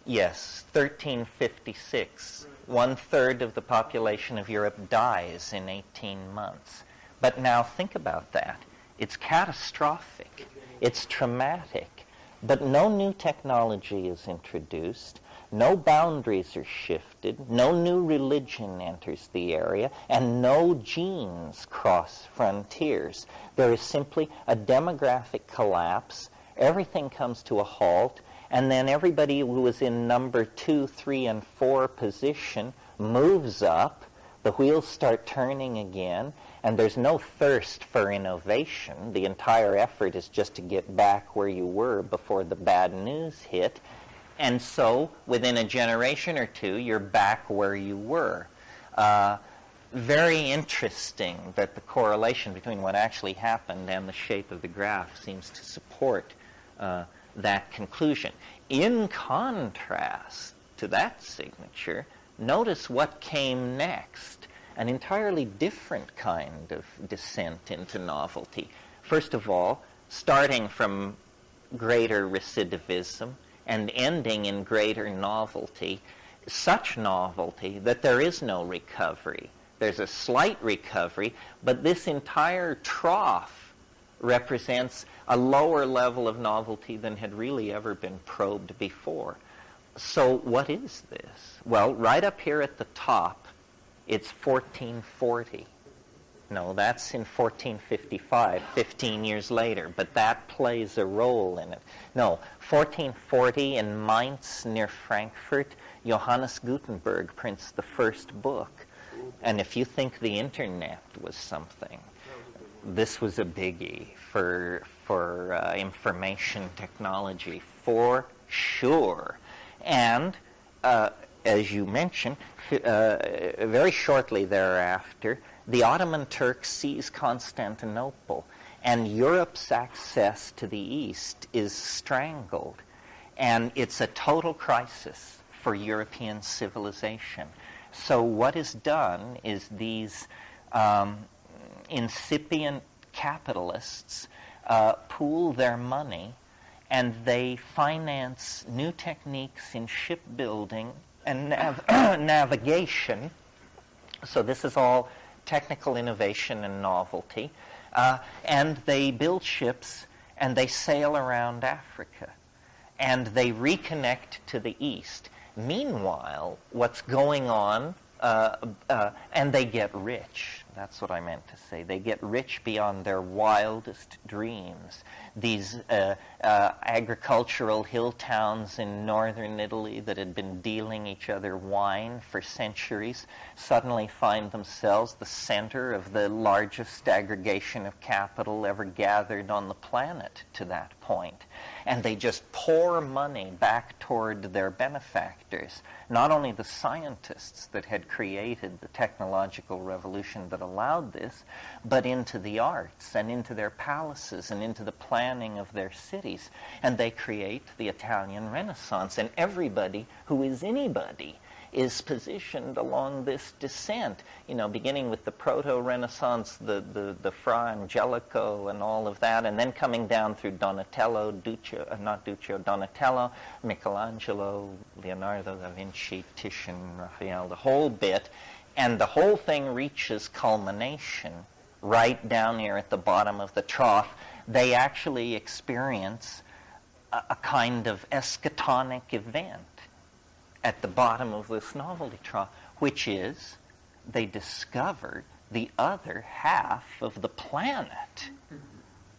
Yes, 1356. 1/3 of the population of Europe dies in 18 months. But now think about that. It's catastrophic. It's traumatic. But no new technology is introduced. No boundaries are shifted. No new religion enters the area. And no genes cross frontiers. There is simply a demographic collapse. Everything comes to a halt, and then everybody who was in number 2, 3, and 4 position moves up, the wheels start turning again, and there's no thirst for innovation. The entire effort is just to get back where you were before the bad news hit, and so within a generation or two, you're back where you were. Very interesting that the correlation between what actually happened and the shape of the graph seems to support that conclusion. In contrast to that signature, notice what came next. An entirely different kind of descent into novelty. First of all, starting from greater recidivism and ending in greater novelty, such novelty that there is no recovery. There's a slight recovery, but this entire trough represents a lower level of novelty than had really ever been probed before. So what is this? Well, right up here at the top, it's 1440. No, that's in 1455, 15 years later, but that plays a role in it. No, 1440 in Mainz near Frankfurt, Johannes Gutenberg prints the first book. And if you think the internet was something, this was a biggie for information technology, for sure. And as you mentioned, very shortly thereafter, the Ottoman Turks seize Constantinople, and Europe's access to the East is strangled. And it's a total crisis for European civilization. So what is done is these incipient capitalists pool their money, and they finance new techniques in shipbuilding and navigation. So this is all technical innovation and novelty. And they build ships, and they sail around Africa, and they reconnect to the East. Meanwhile, what's going on, and they get rich. That's what I meant to say. They get rich beyond their wildest dreams. these agricultural hill towns in northern Italy that had been dealing each other wine for centuries suddenly find themselves the center of the largest aggregation of capital ever gathered on the planet to that point. And they just pour money back toward their benefactors, not only the scientists that had created the technological revolution that allowed this, but into the arts and into their palaces and into the planning of their cities. And they create the Italian Renaissance. And everybody who is anybody is positioned along this descent, beginning with the proto-Renaissance, the Fra Angelico and all of that, and then coming down through Donatello, Donatello, Michelangelo, Leonardo da Vinci, Titian, Raphael, the whole bit, and the whole thing reaches culmination right down here at the bottom of the trough. They actually experience a kind of eschatonic event at the bottom of this novelty trough, which is they discover the other half of the planet.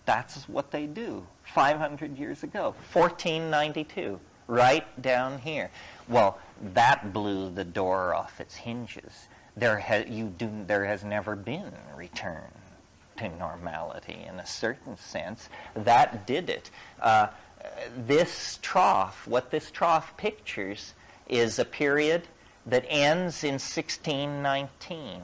That's what they do 500 years ago, 1492, right down here. Well, that blew the door off its hinges. There has never been a return to normality in a certain sense. That did it. This trough, what this trough pictures, is a period that ends in 1619.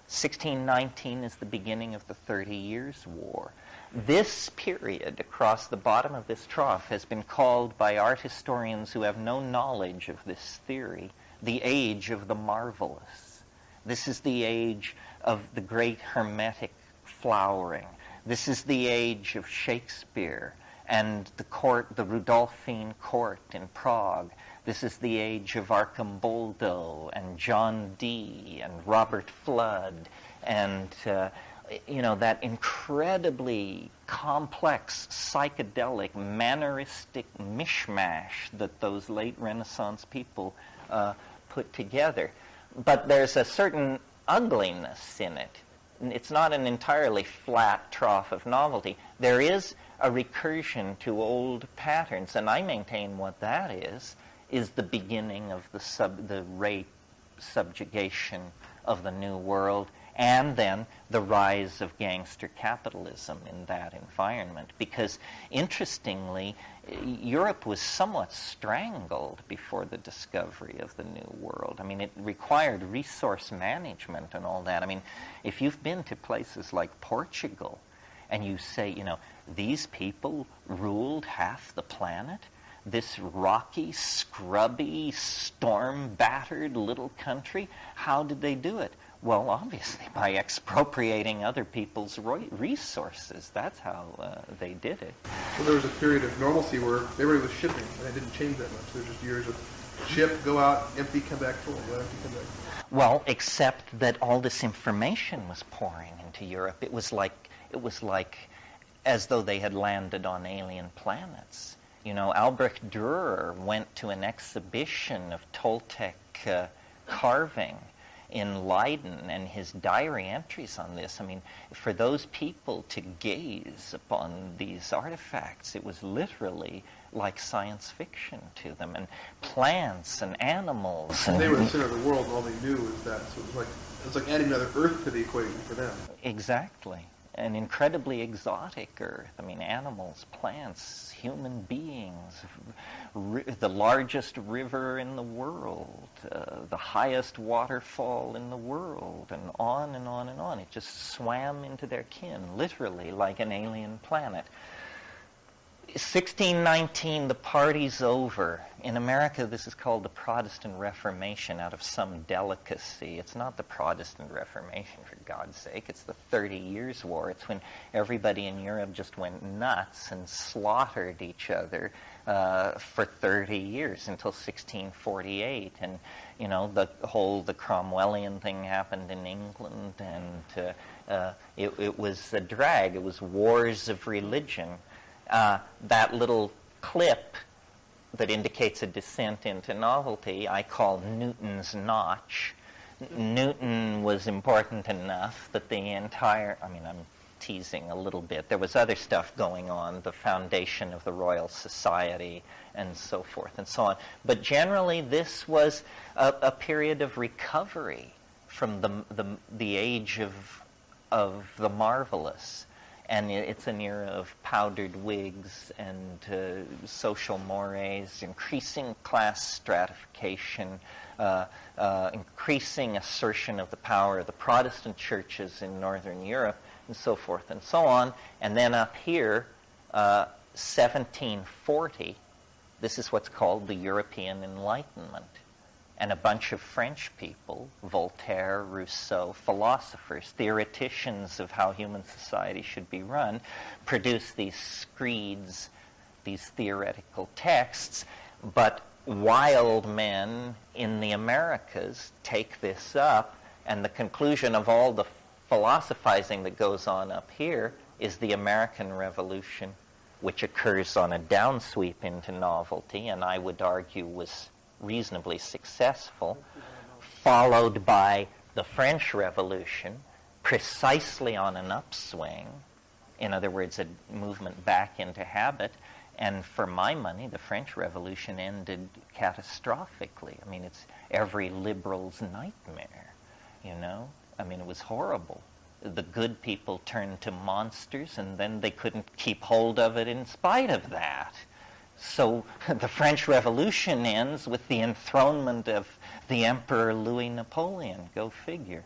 1619 is the beginning of the 30 Years' War. This period across the bottom of this trough has been called by art historians who have no knowledge of this theory the age of the marvelous. This is the age of the great Hermetic flowering. This is the age of Shakespeare and the Rudolphine court in Prague. This is the age of Arcamboldo and John Dee and Robert Flood and, that incredibly complex, psychedelic, manneristic mishmash that those late Renaissance people put together. But there's a certain ugliness in it. It's not an entirely flat trough of novelty. There is a recursion to old patterns, and I maintain what that is the beginning of the rape, subjugation of the New World, and then the rise of gangster capitalism in that environment. Because, interestingly, Europe was somewhat strangled before the discovery of the New World. I mean, it required resource management and all that. I mean, if you've been to places like Portugal, and you say, these people ruled half the planet, this rocky, scrubby, storm-battered little country, how did they do it? Well, obviously by expropriating other people's resources. That's how they did it. So there was a period of normalcy where everybody was shipping, and it didn't change that much. There were just years of ship, go out, empty, come back full, go out, empty, come back full. Well, except that all this information was pouring into Europe. It was like as though they had landed on alien planets. Albrecht Dürer went to an exhibition of Toltec carving in Leiden, and his diary entries on this, I mean, for those people to gaze upon these artifacts, it was literally like science fiction to them, and plants and animals. And they were the center of the world, and all they knew was that, so it was like adding another Earth to the equation for them. Exactly. An incredibly exotic Earth. I mean, animals, plants, human beings, the largest river in the world, the highest waterfall in the world, and on and on and on. It just swam into their kin, literally, like an alien planet. 1619, the party's over. In America, this is called the Protestant Reformation out of some delicacy. It's not the Protestant Reformation, for God's sake. It's the 30 Years' War. It's when everybody in Europe just went nuts and slaughtered each other for 30 years until 1648. And, the Cromwellian thing happened in England, and it was a drag. It was wars of religion. That little clip that indicates a descent into novelty I call Newton's notch. Newton was important enough that I'm teasing a little bit. There was other stuff going on, the foundation of the Royal Society and so forth and so on. But generally, this was a period of recovery from the age of the marvelous. And it's an era of powdered wigs and social mores, increasing class stratification, increasing assertion of the power of the Protestant churches in Northern Europe, and so forth and so on. And then up here, 1740, this is what's called the European Enlightenment. And a bunch of French people, Voltaire, Rousseau, philosophers, theoreticians of how human society should be run, produce these screeds, these theoretical texts, but wild men in the Americas take this up, and the conclusion of all the philosophizing that goes on up here is the American Revolution, which occurs on a downsweep into novelty, and I would argue was reasonably successful, followed by the French Revolution, precisely on an upswing. In other words, a movement back into habit. And for my money, the French Revolution ended catastrophically. I mean, it's every liberal's nightmare, you know? I mean, it was horrible. The good people turned to monsters, and then they couldn't keep hold of it in spite of that. So the French Revolution ends with the enthronement of the Emperor Louis Napoleon. Go figure.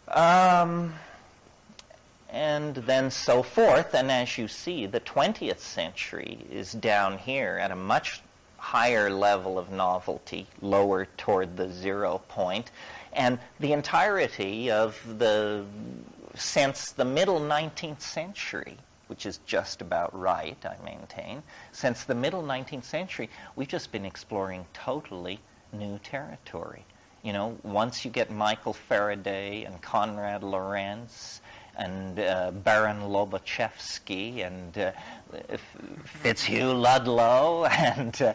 And then so forth. And as you see, the 20th century is down here at a much higher level of novelty, lower toward the 0 point. And the entirety of since the middle 19th century, which is just about right, I maintain, since the middle 19th century, we've just been exploring totally new territory. You know, once you get Michael Faraday and Konrad Lorenz and Baron Lobachevsky and Fitzhugh Ludlow and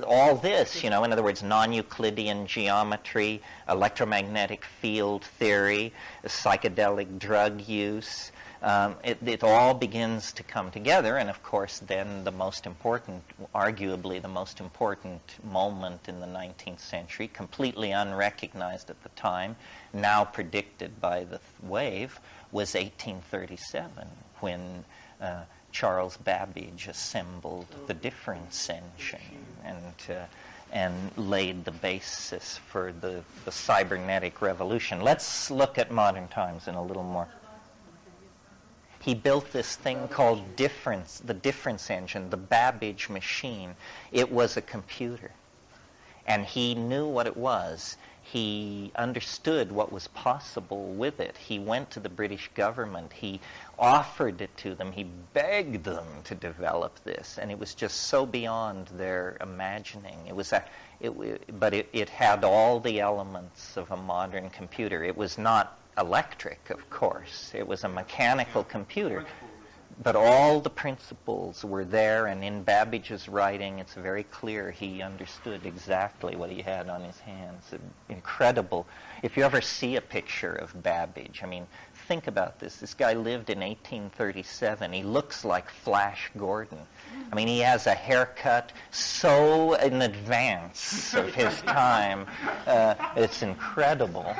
all this, you know, in other words, non-Euclidean geometry, electromagnetic field theory, psychedelic drug use, it all begins to come together, and of course then the most important, arguably the most important moment in the 19th century, completely unrecognized at the time, now predicted by the wave, was 1837, when Charles Babbage assembled the difference engine and laid the basis for the cybernetic revolution. Let's look at modern times in a little more. He built this thing called the difference engine, the Babbage machine. It was a computer. And he knew what it was. He understood what was possible with it. He went to the British government. He offered it to them. He begged them to develop this. And it was just so beyond their imagining. But it had all the elements of a modern computer. It was not electric, of course. It was a mechanical computer. But all the principles were there, and in Babbage's writing, it's very clear he understood exactly what he had on his hands. Incredible. If you ever see a picture of Babbage, I mean, think about this. This guy lived in 1837. He looks like Flash Gordon. I mean, he has a haircut so in advance of his time. It's incredible.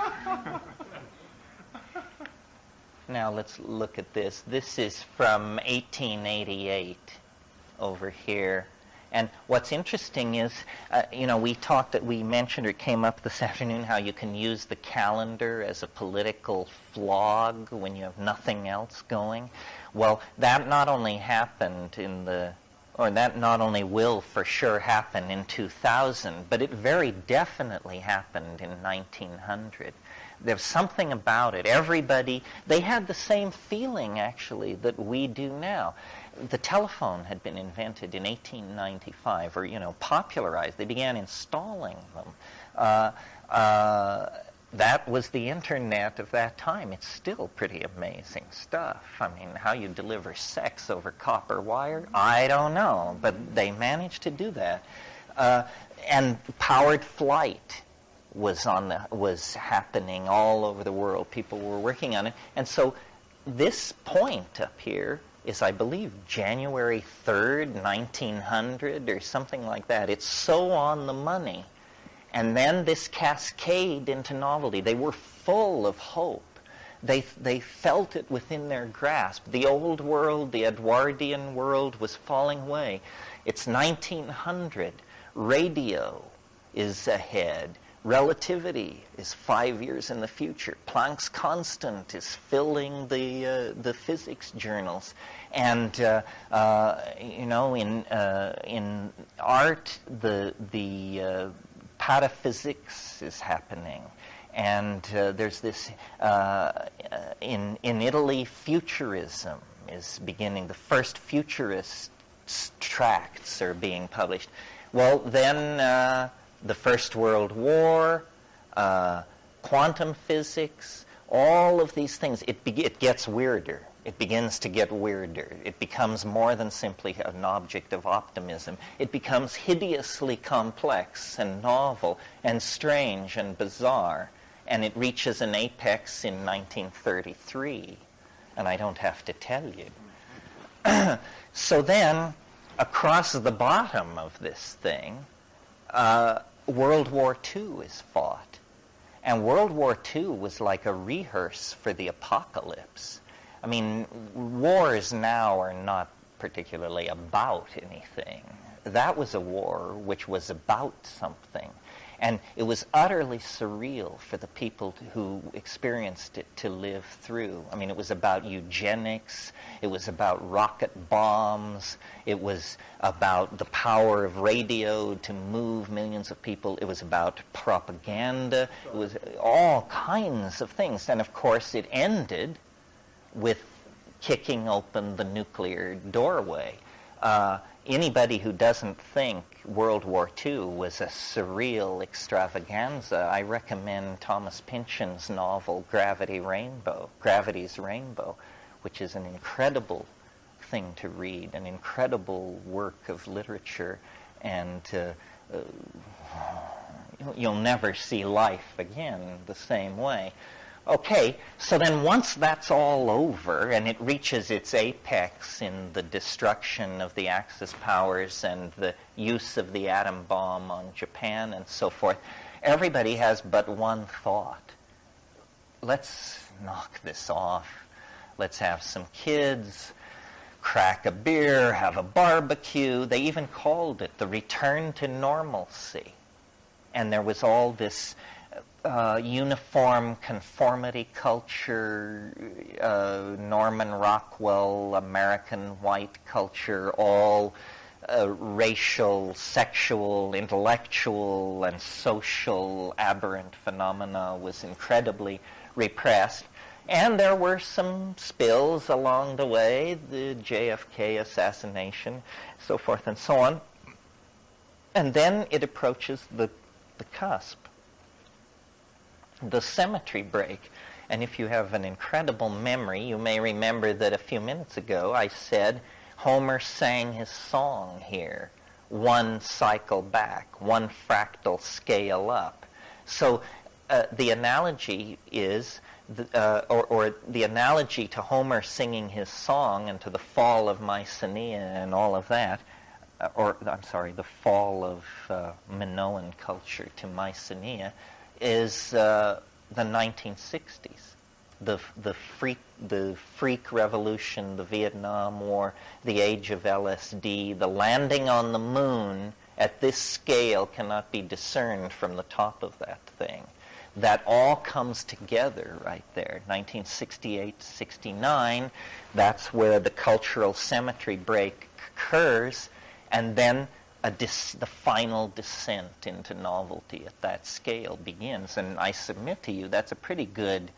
Now let's look at this. This is from 1888 over here. And what's interesting is, you know, we mentioned, or it came up this afternoon, how you can use the calendar as a political flog when you have nothing else going. Well, that not only happened that not only will for sure happen in 2000, but it very definitely happened in 1900. There's something about it. Everybody, they had the same feeling, actually, that we do now. The telephone had been invented in 1895, or, you know, popularized. They began installing them. That was the internet of that time. It's still pretty amazing stuff. I mean, how you deliver sex over copper wire, I don't know, but they managed to do that. And powered flight was happening all over the world. People were working on it. And so this point up here is, I believe, January 3rd, 1900 or something like that. It's so on the money. And then this cascade into novelty. They were full of hope. They felt it within their grasp. The old world, the Edwardian world, was falling away. It's 1900. Radio is ahead. Relativity is 5 years in the future. Planck's constant is filling the physics journals. And you know, in art, the pataphysics is happening. And there's this, in Italy, futurism is beginning. The first futurist tracts are being published. Well, then the First World War, quantum physics, all of these things, it gets weirder. It begins to get weirder. It becomes more than simply an object of optimism. It becomes hideously complex and novel and strange and bizarre. And it reaches an apex in 1933. And I don't have to tell you. So then, across the bottom of this thing, World War II is fought. And World War II was like a rehearse for the apocalypse. I mean, wars now are not particularly about anything. That was a war which was about something. And it was utterly surreal for the people who experienced it to live through. I mean, it was about eugenics. It was about rocket bombs. It was about the power of radio to move millions of people. It was about propaganda. It was all kinds of things. And, of course, it ended with kicking open the nuclear doorway. Anybody who doesn't think World War II was a surreal extravaganza, I recommend Thomas Pynchon's novel Gravity's Rainbow, which is an incredible thing to read, an incredible work of literature, and you'll never see life again the same way. Okay, so then once that's all over and it reaches its apex in the destruction of the Axis powers and the use of the atom bomb on Japan and so forth, everybody has but one thought. Let's knock this off. Let's have some kids, crack a beer, have a barbecue. They even called it the return to normalcy. And there was all this uniform conformity culture, Norman Rockwell, American white culture, all racial, sexual, intellectual, and social aberrant phenomena was incredibly repressed. And there were some spills along the way, the JFK assassination, so forth and so on. And then it approaches the cusp. The symmetry break. And if you have an incredible memory, you may remember that a few minutes ago I said Homer sang his song here, one cycle back, one fractal scale up. So the analogy is, or the analogy to Homer singing his song and to the fall of Mycenae and all of that, the fall of Minoan culture to Mycenae, is the 1960s, the freak revolution, the Vietnam War, the age of LSD, the landing on the moon at this scale cannot be discerned from the top of that thing. That all comes together right there. 1968 to 69, that's where the cultural symmetry break occurs, and then the final descent into novelty at that scale begins. And I submit to you that's a pretty good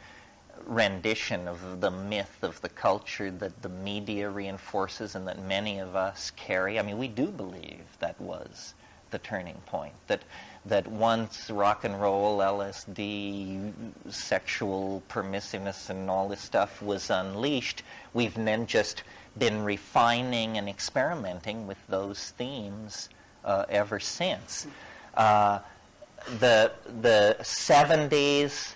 rendition of the myth of the culture that the media reinforces and that many of us carry. I mean, we do believe that was the turning point, that once rock and roll, LSD, sexual permissiveness and all this stuff was unleashed, we've then just been refining and experimenting with those themes ever since. The 70s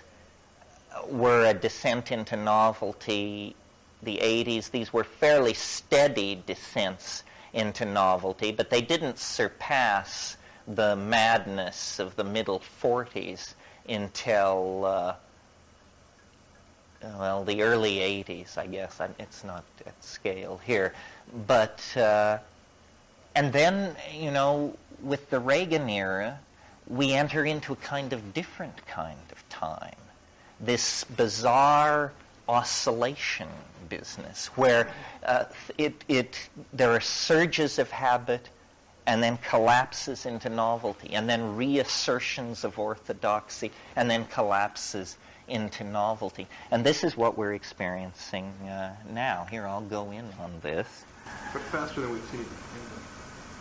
were a descent into novelty the 80s, these were fairly steady descents into novelty, but they didn't surpass the madness of the middle 40s until, well, the early 80s, I guess. It's not at scale here. But, and then, you know, with the Reagan era, we enter into a kind of different kind of time. This bizarre oscillation business where there are surges of habit and then collapses into novelty, and then reassertions of orthodoxy, and then collapses into novelty. And this is what we're experiencing now. Here, I'll go in on this. But faster than we've seen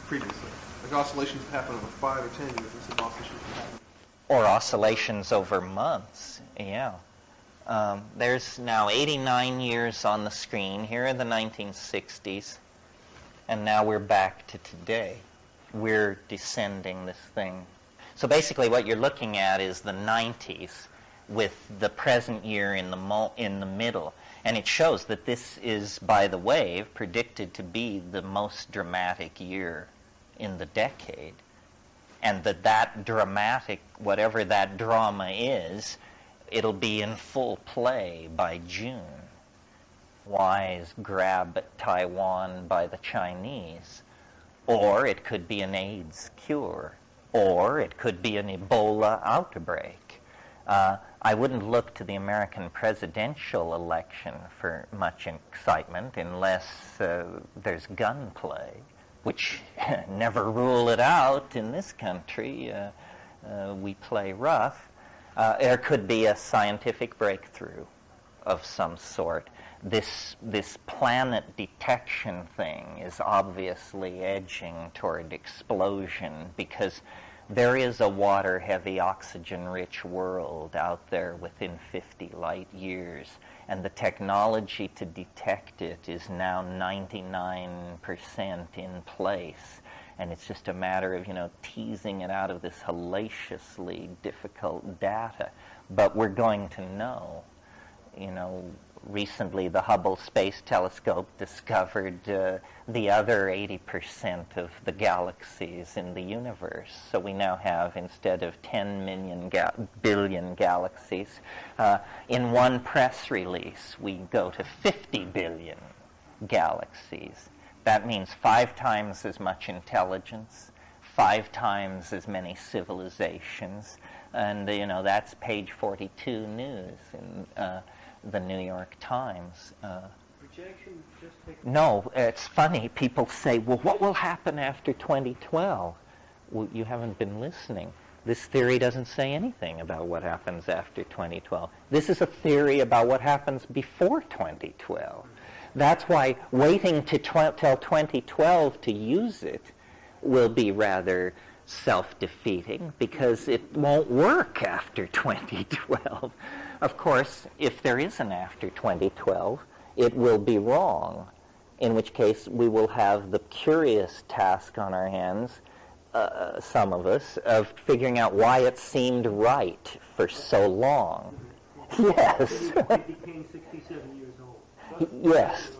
previously. Like oscillations happen over 5 or 10 years instead of oscillations that happen. Or oscillations over months, yeah. There's now 89 years on the screen. Here are the 1960s. And now we're back to today. We're descending this thing. So basically what you're looking at is the 90s with the present year in the middle. And it shows that this is, by the way, predicted to be the most dramatic year in the decade. And that dramatic, whatever that drama is, it'll be in full play by June. Wise grab at Taiwan by the Chinese. Or it could be an AIDS cure. Or it could be an Ebola outbreak. I wouldn't look to the American presidential election for much excitement unless there's gunplay, which never rule it out in this country. We play rough. There could be a scientific breakthrough of some sort. This planet detection thing is obviously edging toward explosion because there is a water-heavy, oxygen-rich world out there within 50 light years, and the technology to detect it is now 99% in place. And it's just a matter of, teasing it out of this hellaciously difficult data. But we're going to know. Recently the Hubble Space Telescope discovered the other 80% of the galaxies in the universe. So we now have, instead of 10 billion galaxies, in one press release we go to 50 billion galaxies. That means 5 times as much intelligence, 5 times as many civilizations, and that's page 42 news in the New York Times. No, it's funny. People say, well, what will happen after 2012? Well, you haven't been listening. This theory doesn't say anything about what happens after 2012. This is a theory about what happens before 2012. That's why waiting till 2012 to use it will be rather self-defeating, because it won't work after 2012. Of course, if there is an after 2012, it will be wrong, in which case we will have the curious task on our hands, some of us, of figuring out why it seemed right for so long. Yes. He became 67 years old. Yes.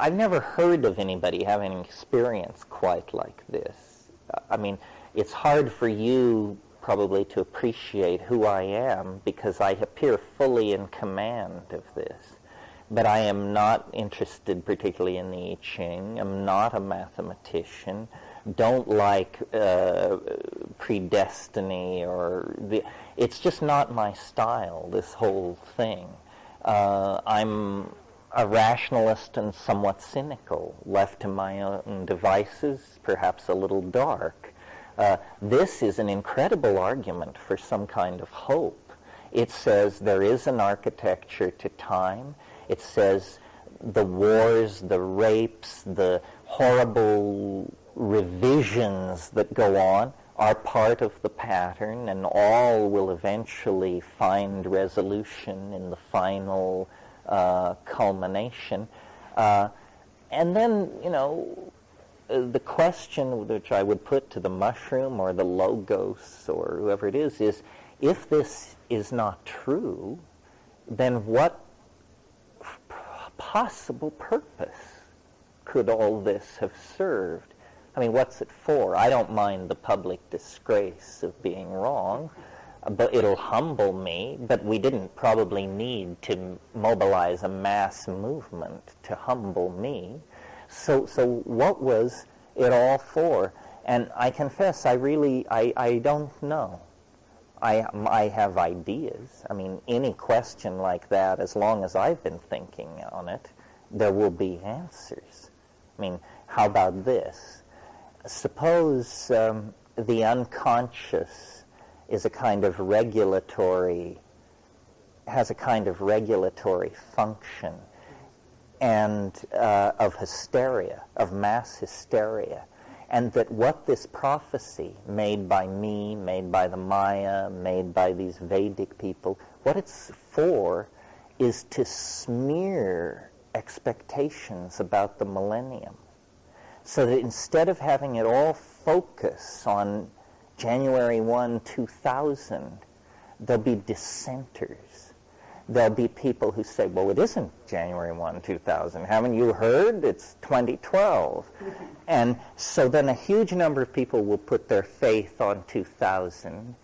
I've never heard of anybody having an experience quite like this. I mean, it's hard for you probably to appreciate who I am because I appear fully in command of this. But I am not interested particularly in the I Ching. I'm not a mathematician. Don't like predestiny it's just not my style, this whole thing. I'm a rationalist and somewhat cynical, left to my own devices, perhaps a little dark. This is an incredible argument for some kind of hope. It says there is an architecture to time. It says the wars, the rapes, the horrible revisions that go on are part of the pattern, and all will eventually find resolution in the final culmination. And then, the question which I would put to the mushroom or the logos or whoever it is if this is not true, then what possible purpose could all this have served? I mean, what's it for? I don't mind the public disgrace of being wrong, but it'll humble me. But we didn't probably need to mobilize a mass movement to humble me. So what was it all for? And I confess, I don't know. I have ideas. I mean, any question like that, as long as I've been thinking on it, there will be answers. I mean, how about this? Suppose the unconscious is a kind of regulatory, has a kind of regulatory function, and of hysteria, of mass hysteria, and that what this prophecy made by me, made by the Maya, made by these Vedic people, what it's for is to smear expectations about the millennium. So that instead of having it all focus on January 1, 2000, there'll be dissenters. There'll be people who say, well, it isn't January 1, 2000. Haven't you heard? It's 2012. And so then a huge number of people will put their faith on 2000.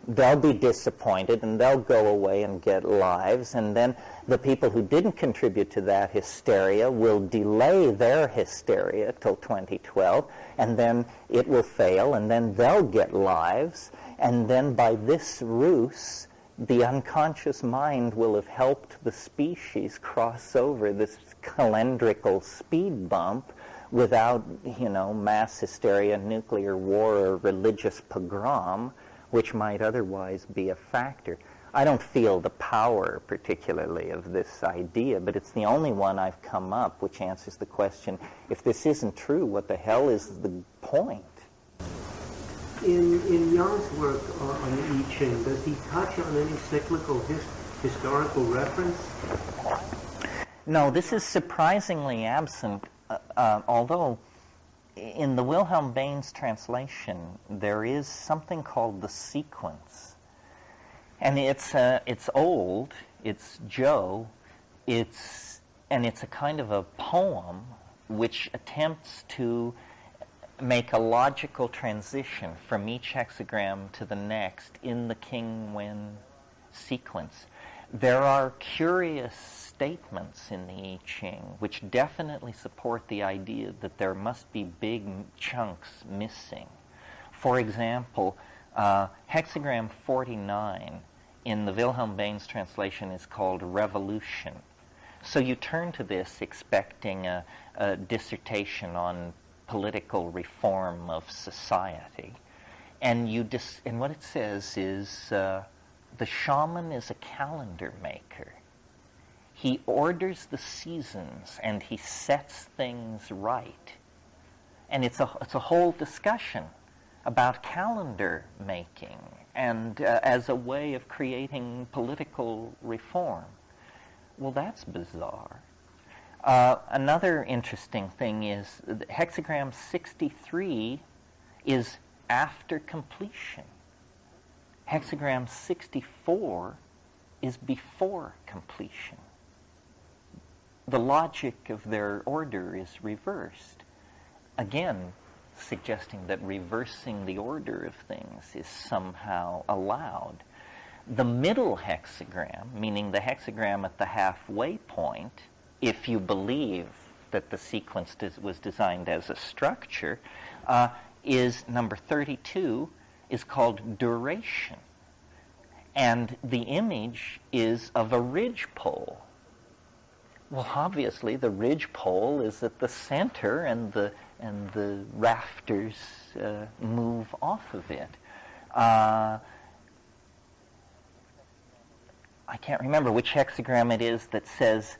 They'll be disappointed, and they'll go away and get lives. And then the people who didn't contribute to that hysteria will delay their hysteria till 2012, and then it will fail, and then they'll get lives. And then by this ruse, the unconscious mind will have helped the species cross over this calendrical speed bump without, mass hysteria, nuclear war, or religious pogrom, which might otherwise be a factor. I don't feel the power, particularly, of this idea, but it's the only one I've come up which answers the question, if this isn't true, what the hell is the point? In Jung's work on the I Ching, does he touch on any cyclical historical reference? No, this is surprisingly absent, although in the Wilhelm Baines translation there is something called the sequence. And it's old, it's Joe, and it's a kind of a poem which attempts to make a logical transition from each hexagram to the next in the King-Wen sequence. There are curious statements in the I Ching which definitely support the idea that there must be big chunks missing. For example, hexagram 49 in the Wilhelm Baines translation is called revolution. So you turn to this expecting a dissertation on political reform of society, and and what it says is the shaman is a calendar maker. He orders the seasons and he sets things right. And it's a whole discussion about calendar making and as a way of creating political reform. Well, that's bizarre. Another interesting thing is hexagram 63 is after completion. Hexagram 64 is before completion. The logic of their order is reversed. Again, suggesting that reversing the order of things is somehow allowed. The middle hexagram, meaning the hexagram at the halfway point, if you believe that the sequence was designed as a structure, is number 32, is called duration. And the image is of a ridgepole. Well, obviously, the ridgepole is at the center, and the rafters move off of it. I can't remember which hexagram it is that says,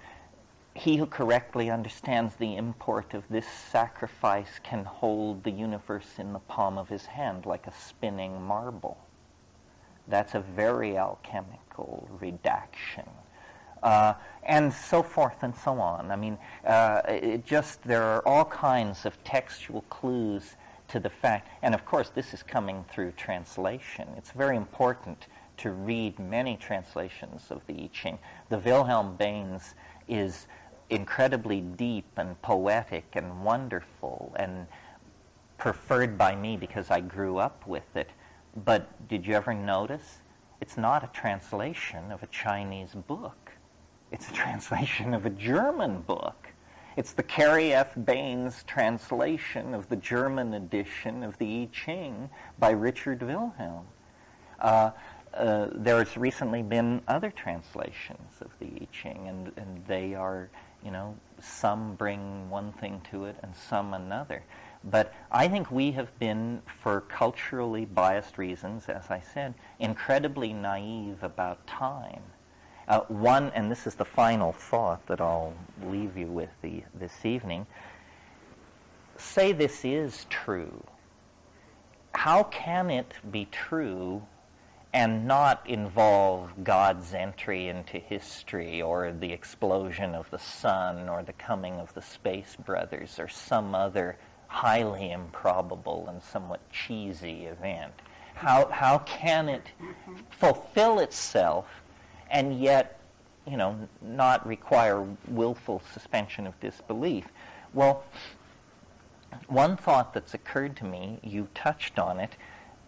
he who correctly understands the import of this sacrifice can hold the universe in the palm of his hand like a spinning marble. That's a very alchemical redaction. And so forth and so on. I mean, there are all kinds of textual clues to the fact, and of course this is coming through translation. It's very important to read many translations of the I Ching. The Wilhelm Baines is incredibly deep and poetic and wonderful and preferred by me because I grew up with it. But did you ever notice? It's not a translation of a Chinese book. It's a translation of a German book. It's the Carrie F. Baines translation of the German edition of the I Ching by Richard Wilhelm. There's recently been other translations of the I Ching, and they are, some bring one thing to it and some another. But I think we have been, for culturally biased reasons, as I said, incredibly naive about time. And this is the final thought that I'll leave you with this evening. Say this is true. How can it be true and not involve God's entry into history or the explosion of the sun or the coming of the Space Brothers or some other highly improbable and somewhat cheesy event? How can it fulfill itself and yet, not require willful suspension of disbelief? Well, one thought that's occurred to me, you touched on it,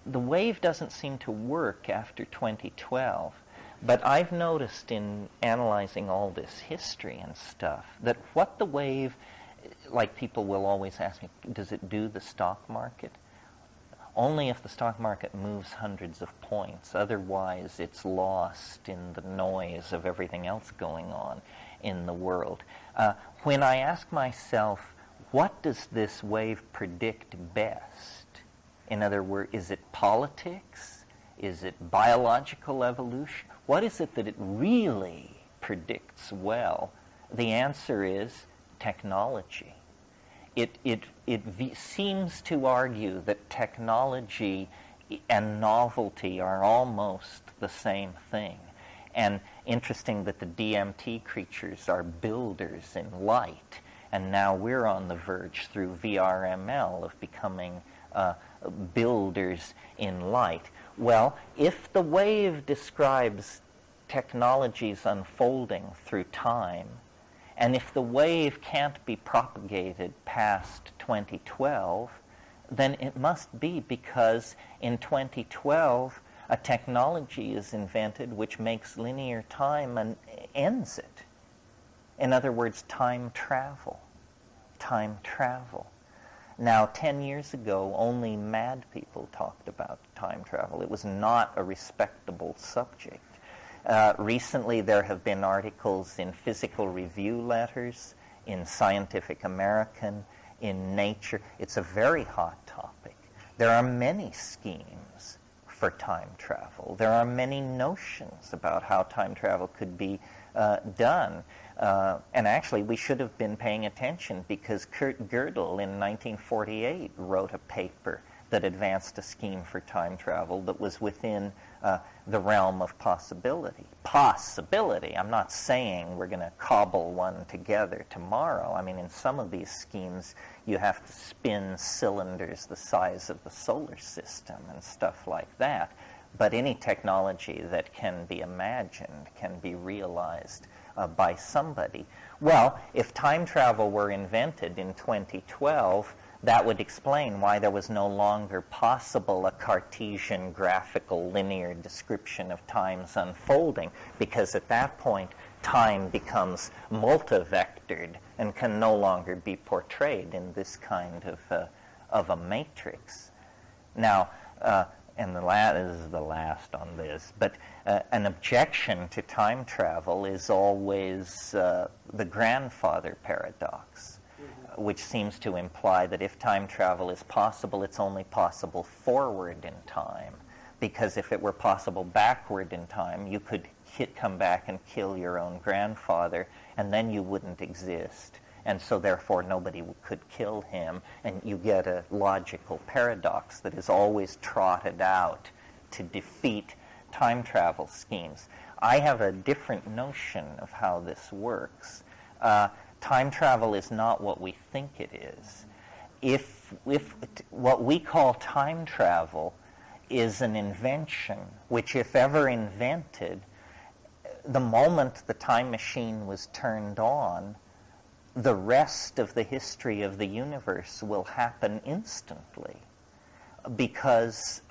the wave doesn't seem to work after 2012, but I've noticed in analyzing all this history and stuff that what the wave, like people will always ask me, does it do the stock market? Only if the stock market moves hundreds of points. Otherwise, it's lost in the noise of everything else going on in the world. When I ask myself, what does this wave predict best? In other words, is it politics? Is it biological evolution? What is it that it really predicts well? The answer is technology. It seems to argue that technology and novelty are almost the same thing. And interesting that the DMT creatures are builders in light, and now we're on the verge through VRML of becoming builders in light. Well, if the wave describes technologies unfolding through time, and if the wave can't be propagated past 2012, then it must be because in 2012 a technology is invented which makes linear time and ends it. In other words, time travel. Time travel. Now, 10 years ago, only mad people talked about time travel. It was not a respectable subject. Recently, there have been articles in Physical Review letters, in Scientific American, in Nature. It's a very hot topic. There are many schemes for time travel. There are many notions about how time travel could be done. And actually, we should have been paying attention because Kurt Gödel in 1948 wrote a paper that advanced a scheme for time travel that was within the realm of possibility. Possibility. I'm not saying we're going to cobble one together tomorrow. I mean, in some of these schemes, you have to spin cylinders the size of the solar system and stuff like that. But any technology that can be imagined can be realized by somebody. Well, if time travel were invented in 2012, that would explain why there was no longer possible a Cartesian graphical linear description of time's unfolding, because at that point time becomes multivectored and can no longer be portrayed in this kind of a matrix. Now, and this is the last on this, but an objection to time travel is always the grandfather paradox, which seems to imply that if time travel is possible, it's only possible forward in time, because if it were possible backward in time, you could come back and kill your own grandfather, and then you wouldn't exist. And so therefore nobody could kill him, and you get a logical paradox that is always trotted out to defeat time travel schemes. I have a different notion of how this works. Time travel is not what we think it is. if what we call time travel is an invention, which if ever invented, the moment the time machine was turned on, the rest of the history of the universe will happen instantly, because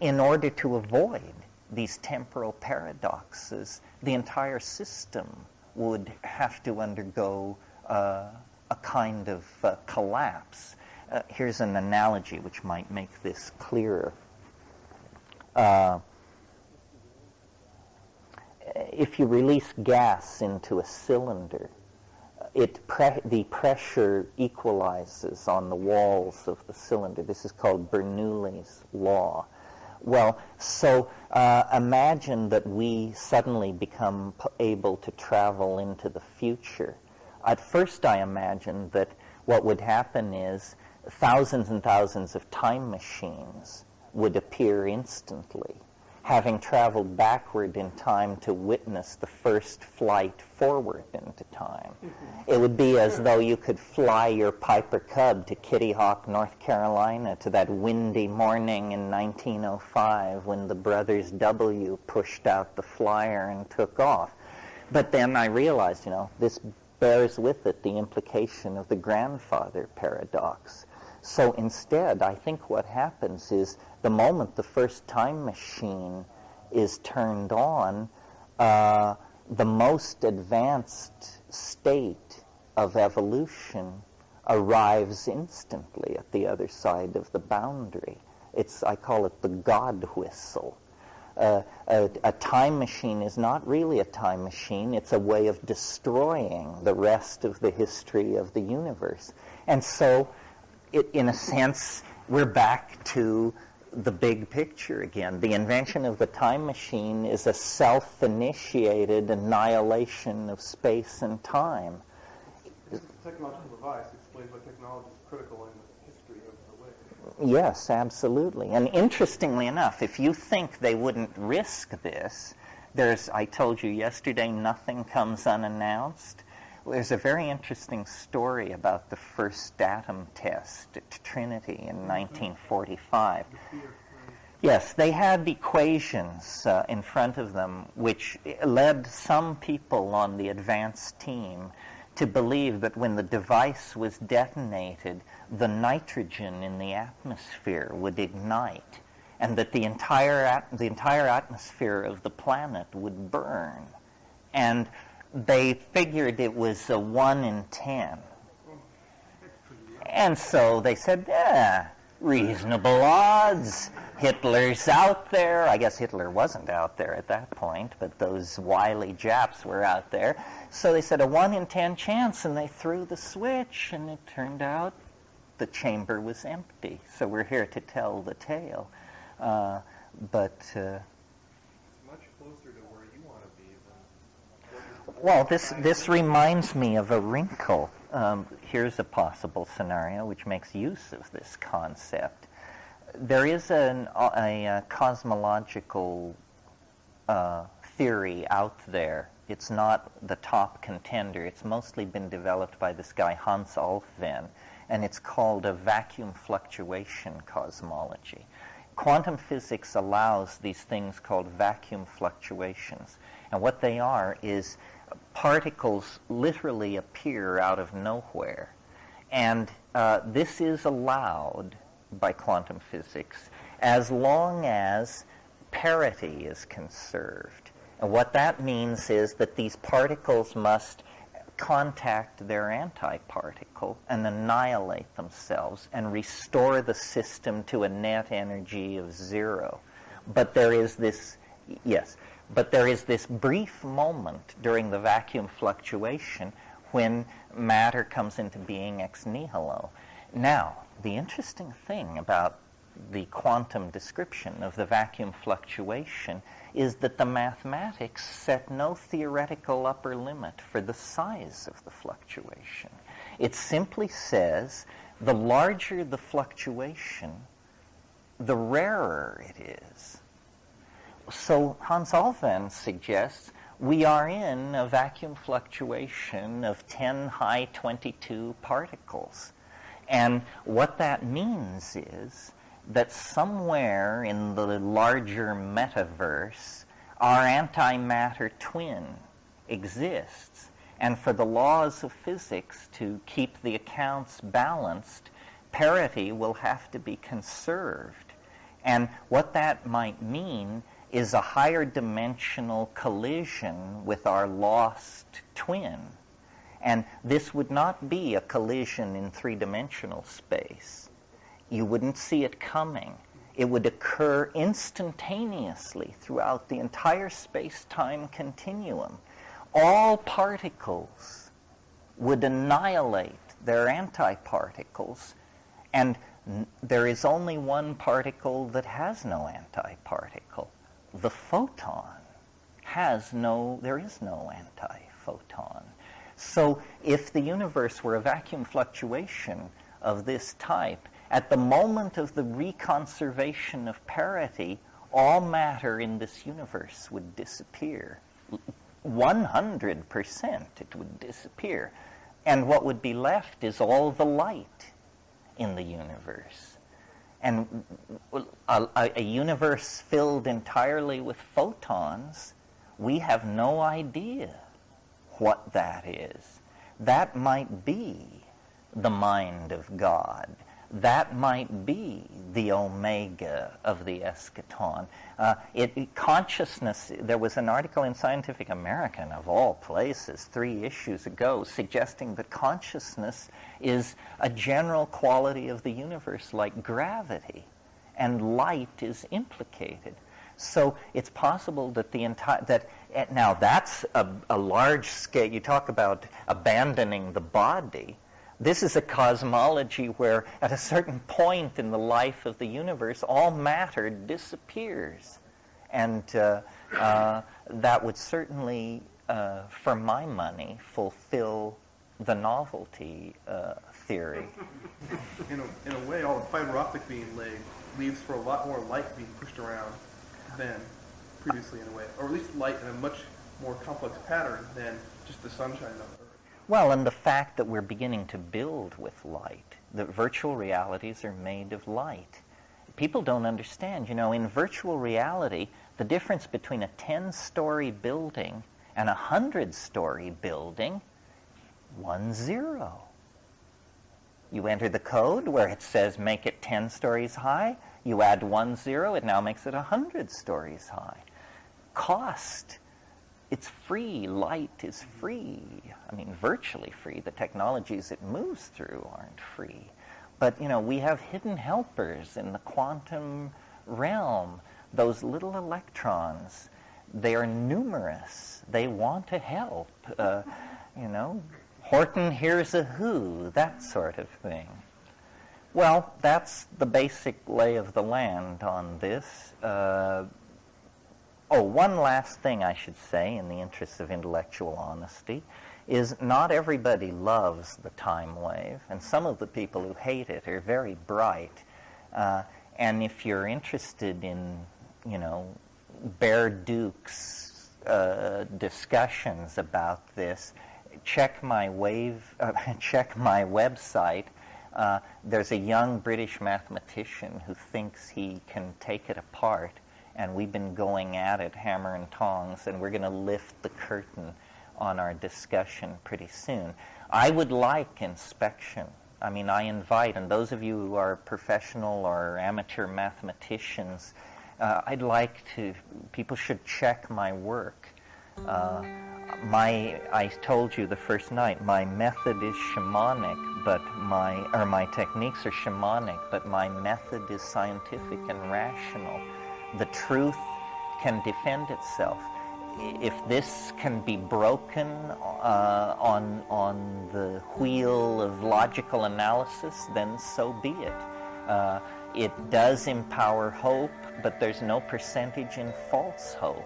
in order to avoid these temporal paradoxes, the entire system would have to undergo a kind of collapse. Here's an analogy which might make this clearer. If you release gas into a cylinder, the pressure equalizes on the walls of the cylinder. This is called Bernoulli's law. Well, so imagine that we suddenly become able to travel into the future. At first I imagined that what would happen is thousands and thousands of time machines would appear instantly, having traveled backward in time to witness the first flight forward into time. It would be as though you could fly your Piper Cub to Kitty Hawk, North Carolina, to that windy morning in 1905 when the brothers W pushed out the flyer and took off. But then I realized, this bears with it the implication of the grandfather paradox. So instead, I think what happens is the moment the first time machine is turned on, the most advanced state of evolution arrives instantly at the other side of the boundary. I call it the God whistle. A time machine is not really a time machine. It's a way of destroying the rest of the history of the universe. And so, in a sense, we're back to the big picture again. The invention of the time machine is a self-initiated annihilation of space and time. This technological device explains why technology is critical in the history of the way. Yes, absolutely. And interestingly enough, if you think they wouldn't risk this, I told you yesterday, nothing comes unannounced. There's a very interesting story about the first atom test at Trinity in 1945. Yes, they had equations in front of them which led some people on the advanced team to believe that when the device was detonated, the nitrogen in the atmosphere would ignite, and that the entire atmosphere of the planet would burn. And they figured it was a 1 in 10. And so they said, reasonable odds. Hitler's out there. I guess Hitler wasn't out there at that point, but those wily Japs were out there. So they said a 1 in 10 chance, and they threw the switch, and it turned out the chamber was empty. So we're here to tell the tale. Much closer to where you want to be than... Well, this reminds me of a wrinkle. Here's a possible scenario which makes use of this concept. There is a cosmological theory out there. It's not the top contender. It's mostly been developed by this guy Hans Alfvén, and it's called a vacuum fluctuation cosmology. Quantum physics allows these things called vacuum fluctuations. And what they are is particles literally appear out of nowhere. And this is allowed by quantum physics as long as parity is conserved. And what that means is that these particles must contact their antiparticle and annihilate themselves and restore the system to a net energy of 0. But there is this brief moment during the vacuum fluctuation when matter comes into being ex nihilo. Now, the interesting thing about the quantum description of the vacuum fluctuation is that the mathematics set no theoretical upper limit for the size of the fluctuation. It simply says the larger the fluctuation, the rarer it is. So Hans Alfvén suggests, we are in a vacuum fluctuation of 10 high 22 particles. And what that means is that somewhere in the larger metaverse, our antimatter twin exists. And for the laws of physics to keep the accounts balanced, parity will have to be conserved. And what that might mean is a higher dimensional collision with our lost twin. And this would not be a collision in three-dimensional space. You wouldn't see it coming. It would occur instantaneously throughout the entire space-time continuum. All particles would annihilate their antiparticles, and there is only one particle that has no antiparticle. The photon there is no antiphoton. So if the universe were a vacuum fluctuation of this type, at the moment of the reconservation of parity, all matter in this universe would disappear. 100% it would disappear. And what would be left is all the light in the universe. And a universe filled entirely with photons, we have no idea what that is. That might be the mind of God. That might be the omega of the eschaton. Consciousness, there was an article in Scientific American, of all places, 3 issues ago, suggesting that consciousness is a general quality of the universe like gravity, and light is implicated. So it's possible that now that's a large scale. You talk about abandoning the body. This is a cosmology where at a certain point in the life of the universe, all matter disappears. And that would certainly, for my money, fulfill the novelty theory. In a way, all the fiber optic being laid leaves for a lot more light being pushed around than previously, in a way. Or at least light in a much more complex pattern than just the sunshine on the Earth. Well, and the fact that we're beginning to build with light, that virtual realities are made of light. People don't understand, in virtual reality, the difference between a 10-story building and a 100-story building, 1-0. You enter the code where it says make it 10 stories high, you add 1-0, it now makes it 100 stories high. Cost, it's free. Light is free. I mean, virtually free. The technologies it moves through aren't free. But, we have hidden helpers in the quantum realm. Those little electrons, they are numerous. They want to help. Horton hears a who, that sort of thing. Well, that's the basic lay of the land on this. One last thing I should say in the interest of intellectual honesty is not everybody loves the time wave, and some of the people who hate it are very bright. And if you're interested in, Bear Duke's discussions about this, check my website. There's a young British mathematician who thinks he can take it apart, and we've been going at it hammer and tongs, and we're going to lift the curtain on our discussion pretty soon. I would like inspection. I mean, I invite, and those of you who are professional or amateur mathematicians, people should check my work. I told you the first night, my method is shamanic, but my techniques are shamanic, but my method is scientific and rational. The truth can defend itself. If this can be broken on the wheel of logical analysis, then so be it. It does empower hope, but there's no percentage in false hope.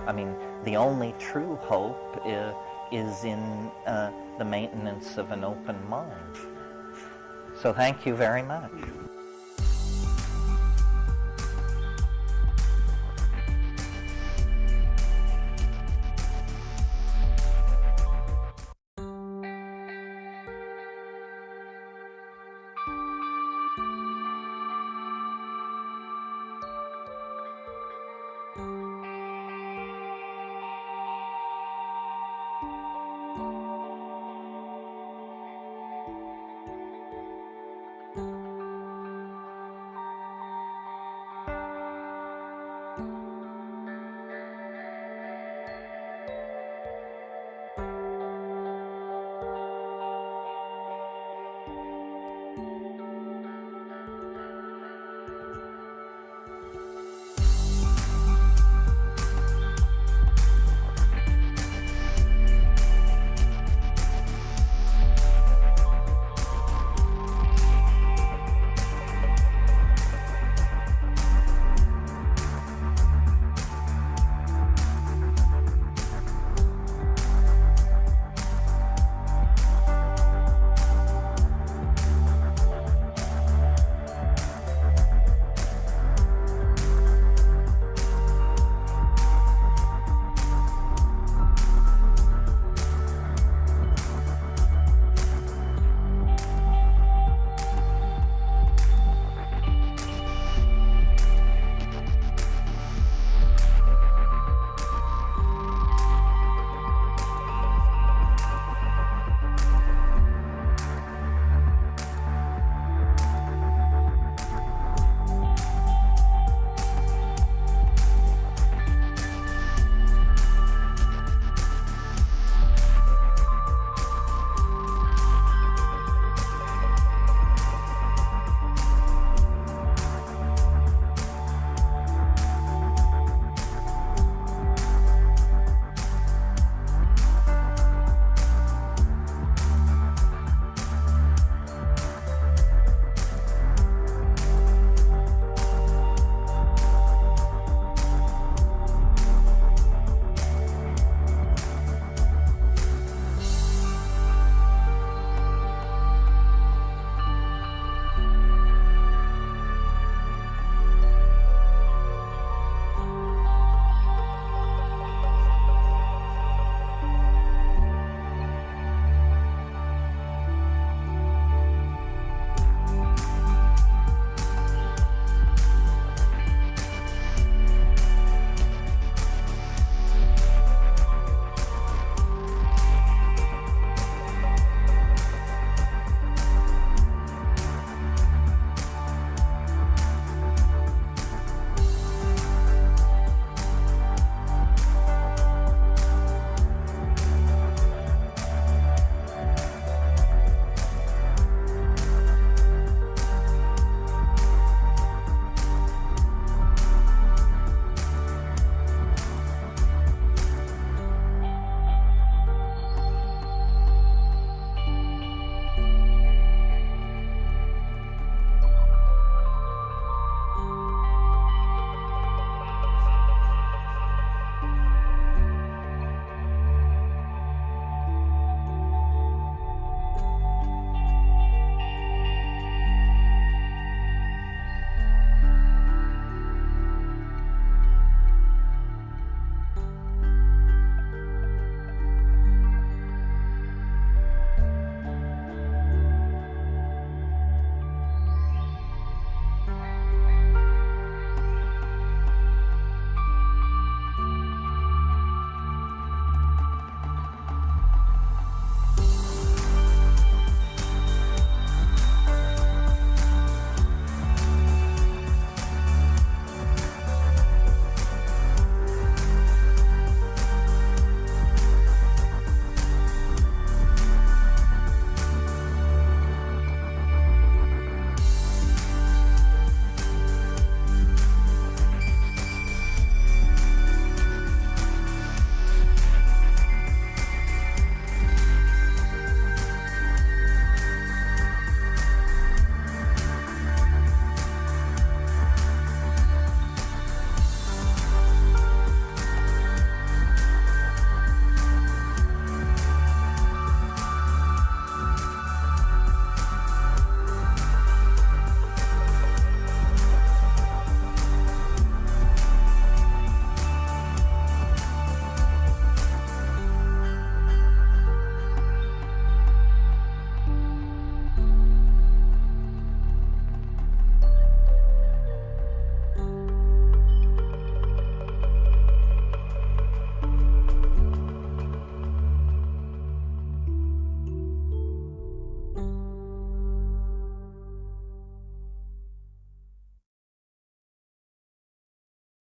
I mean, the only true hope is in the maintenance of an open mind. So thank you very much.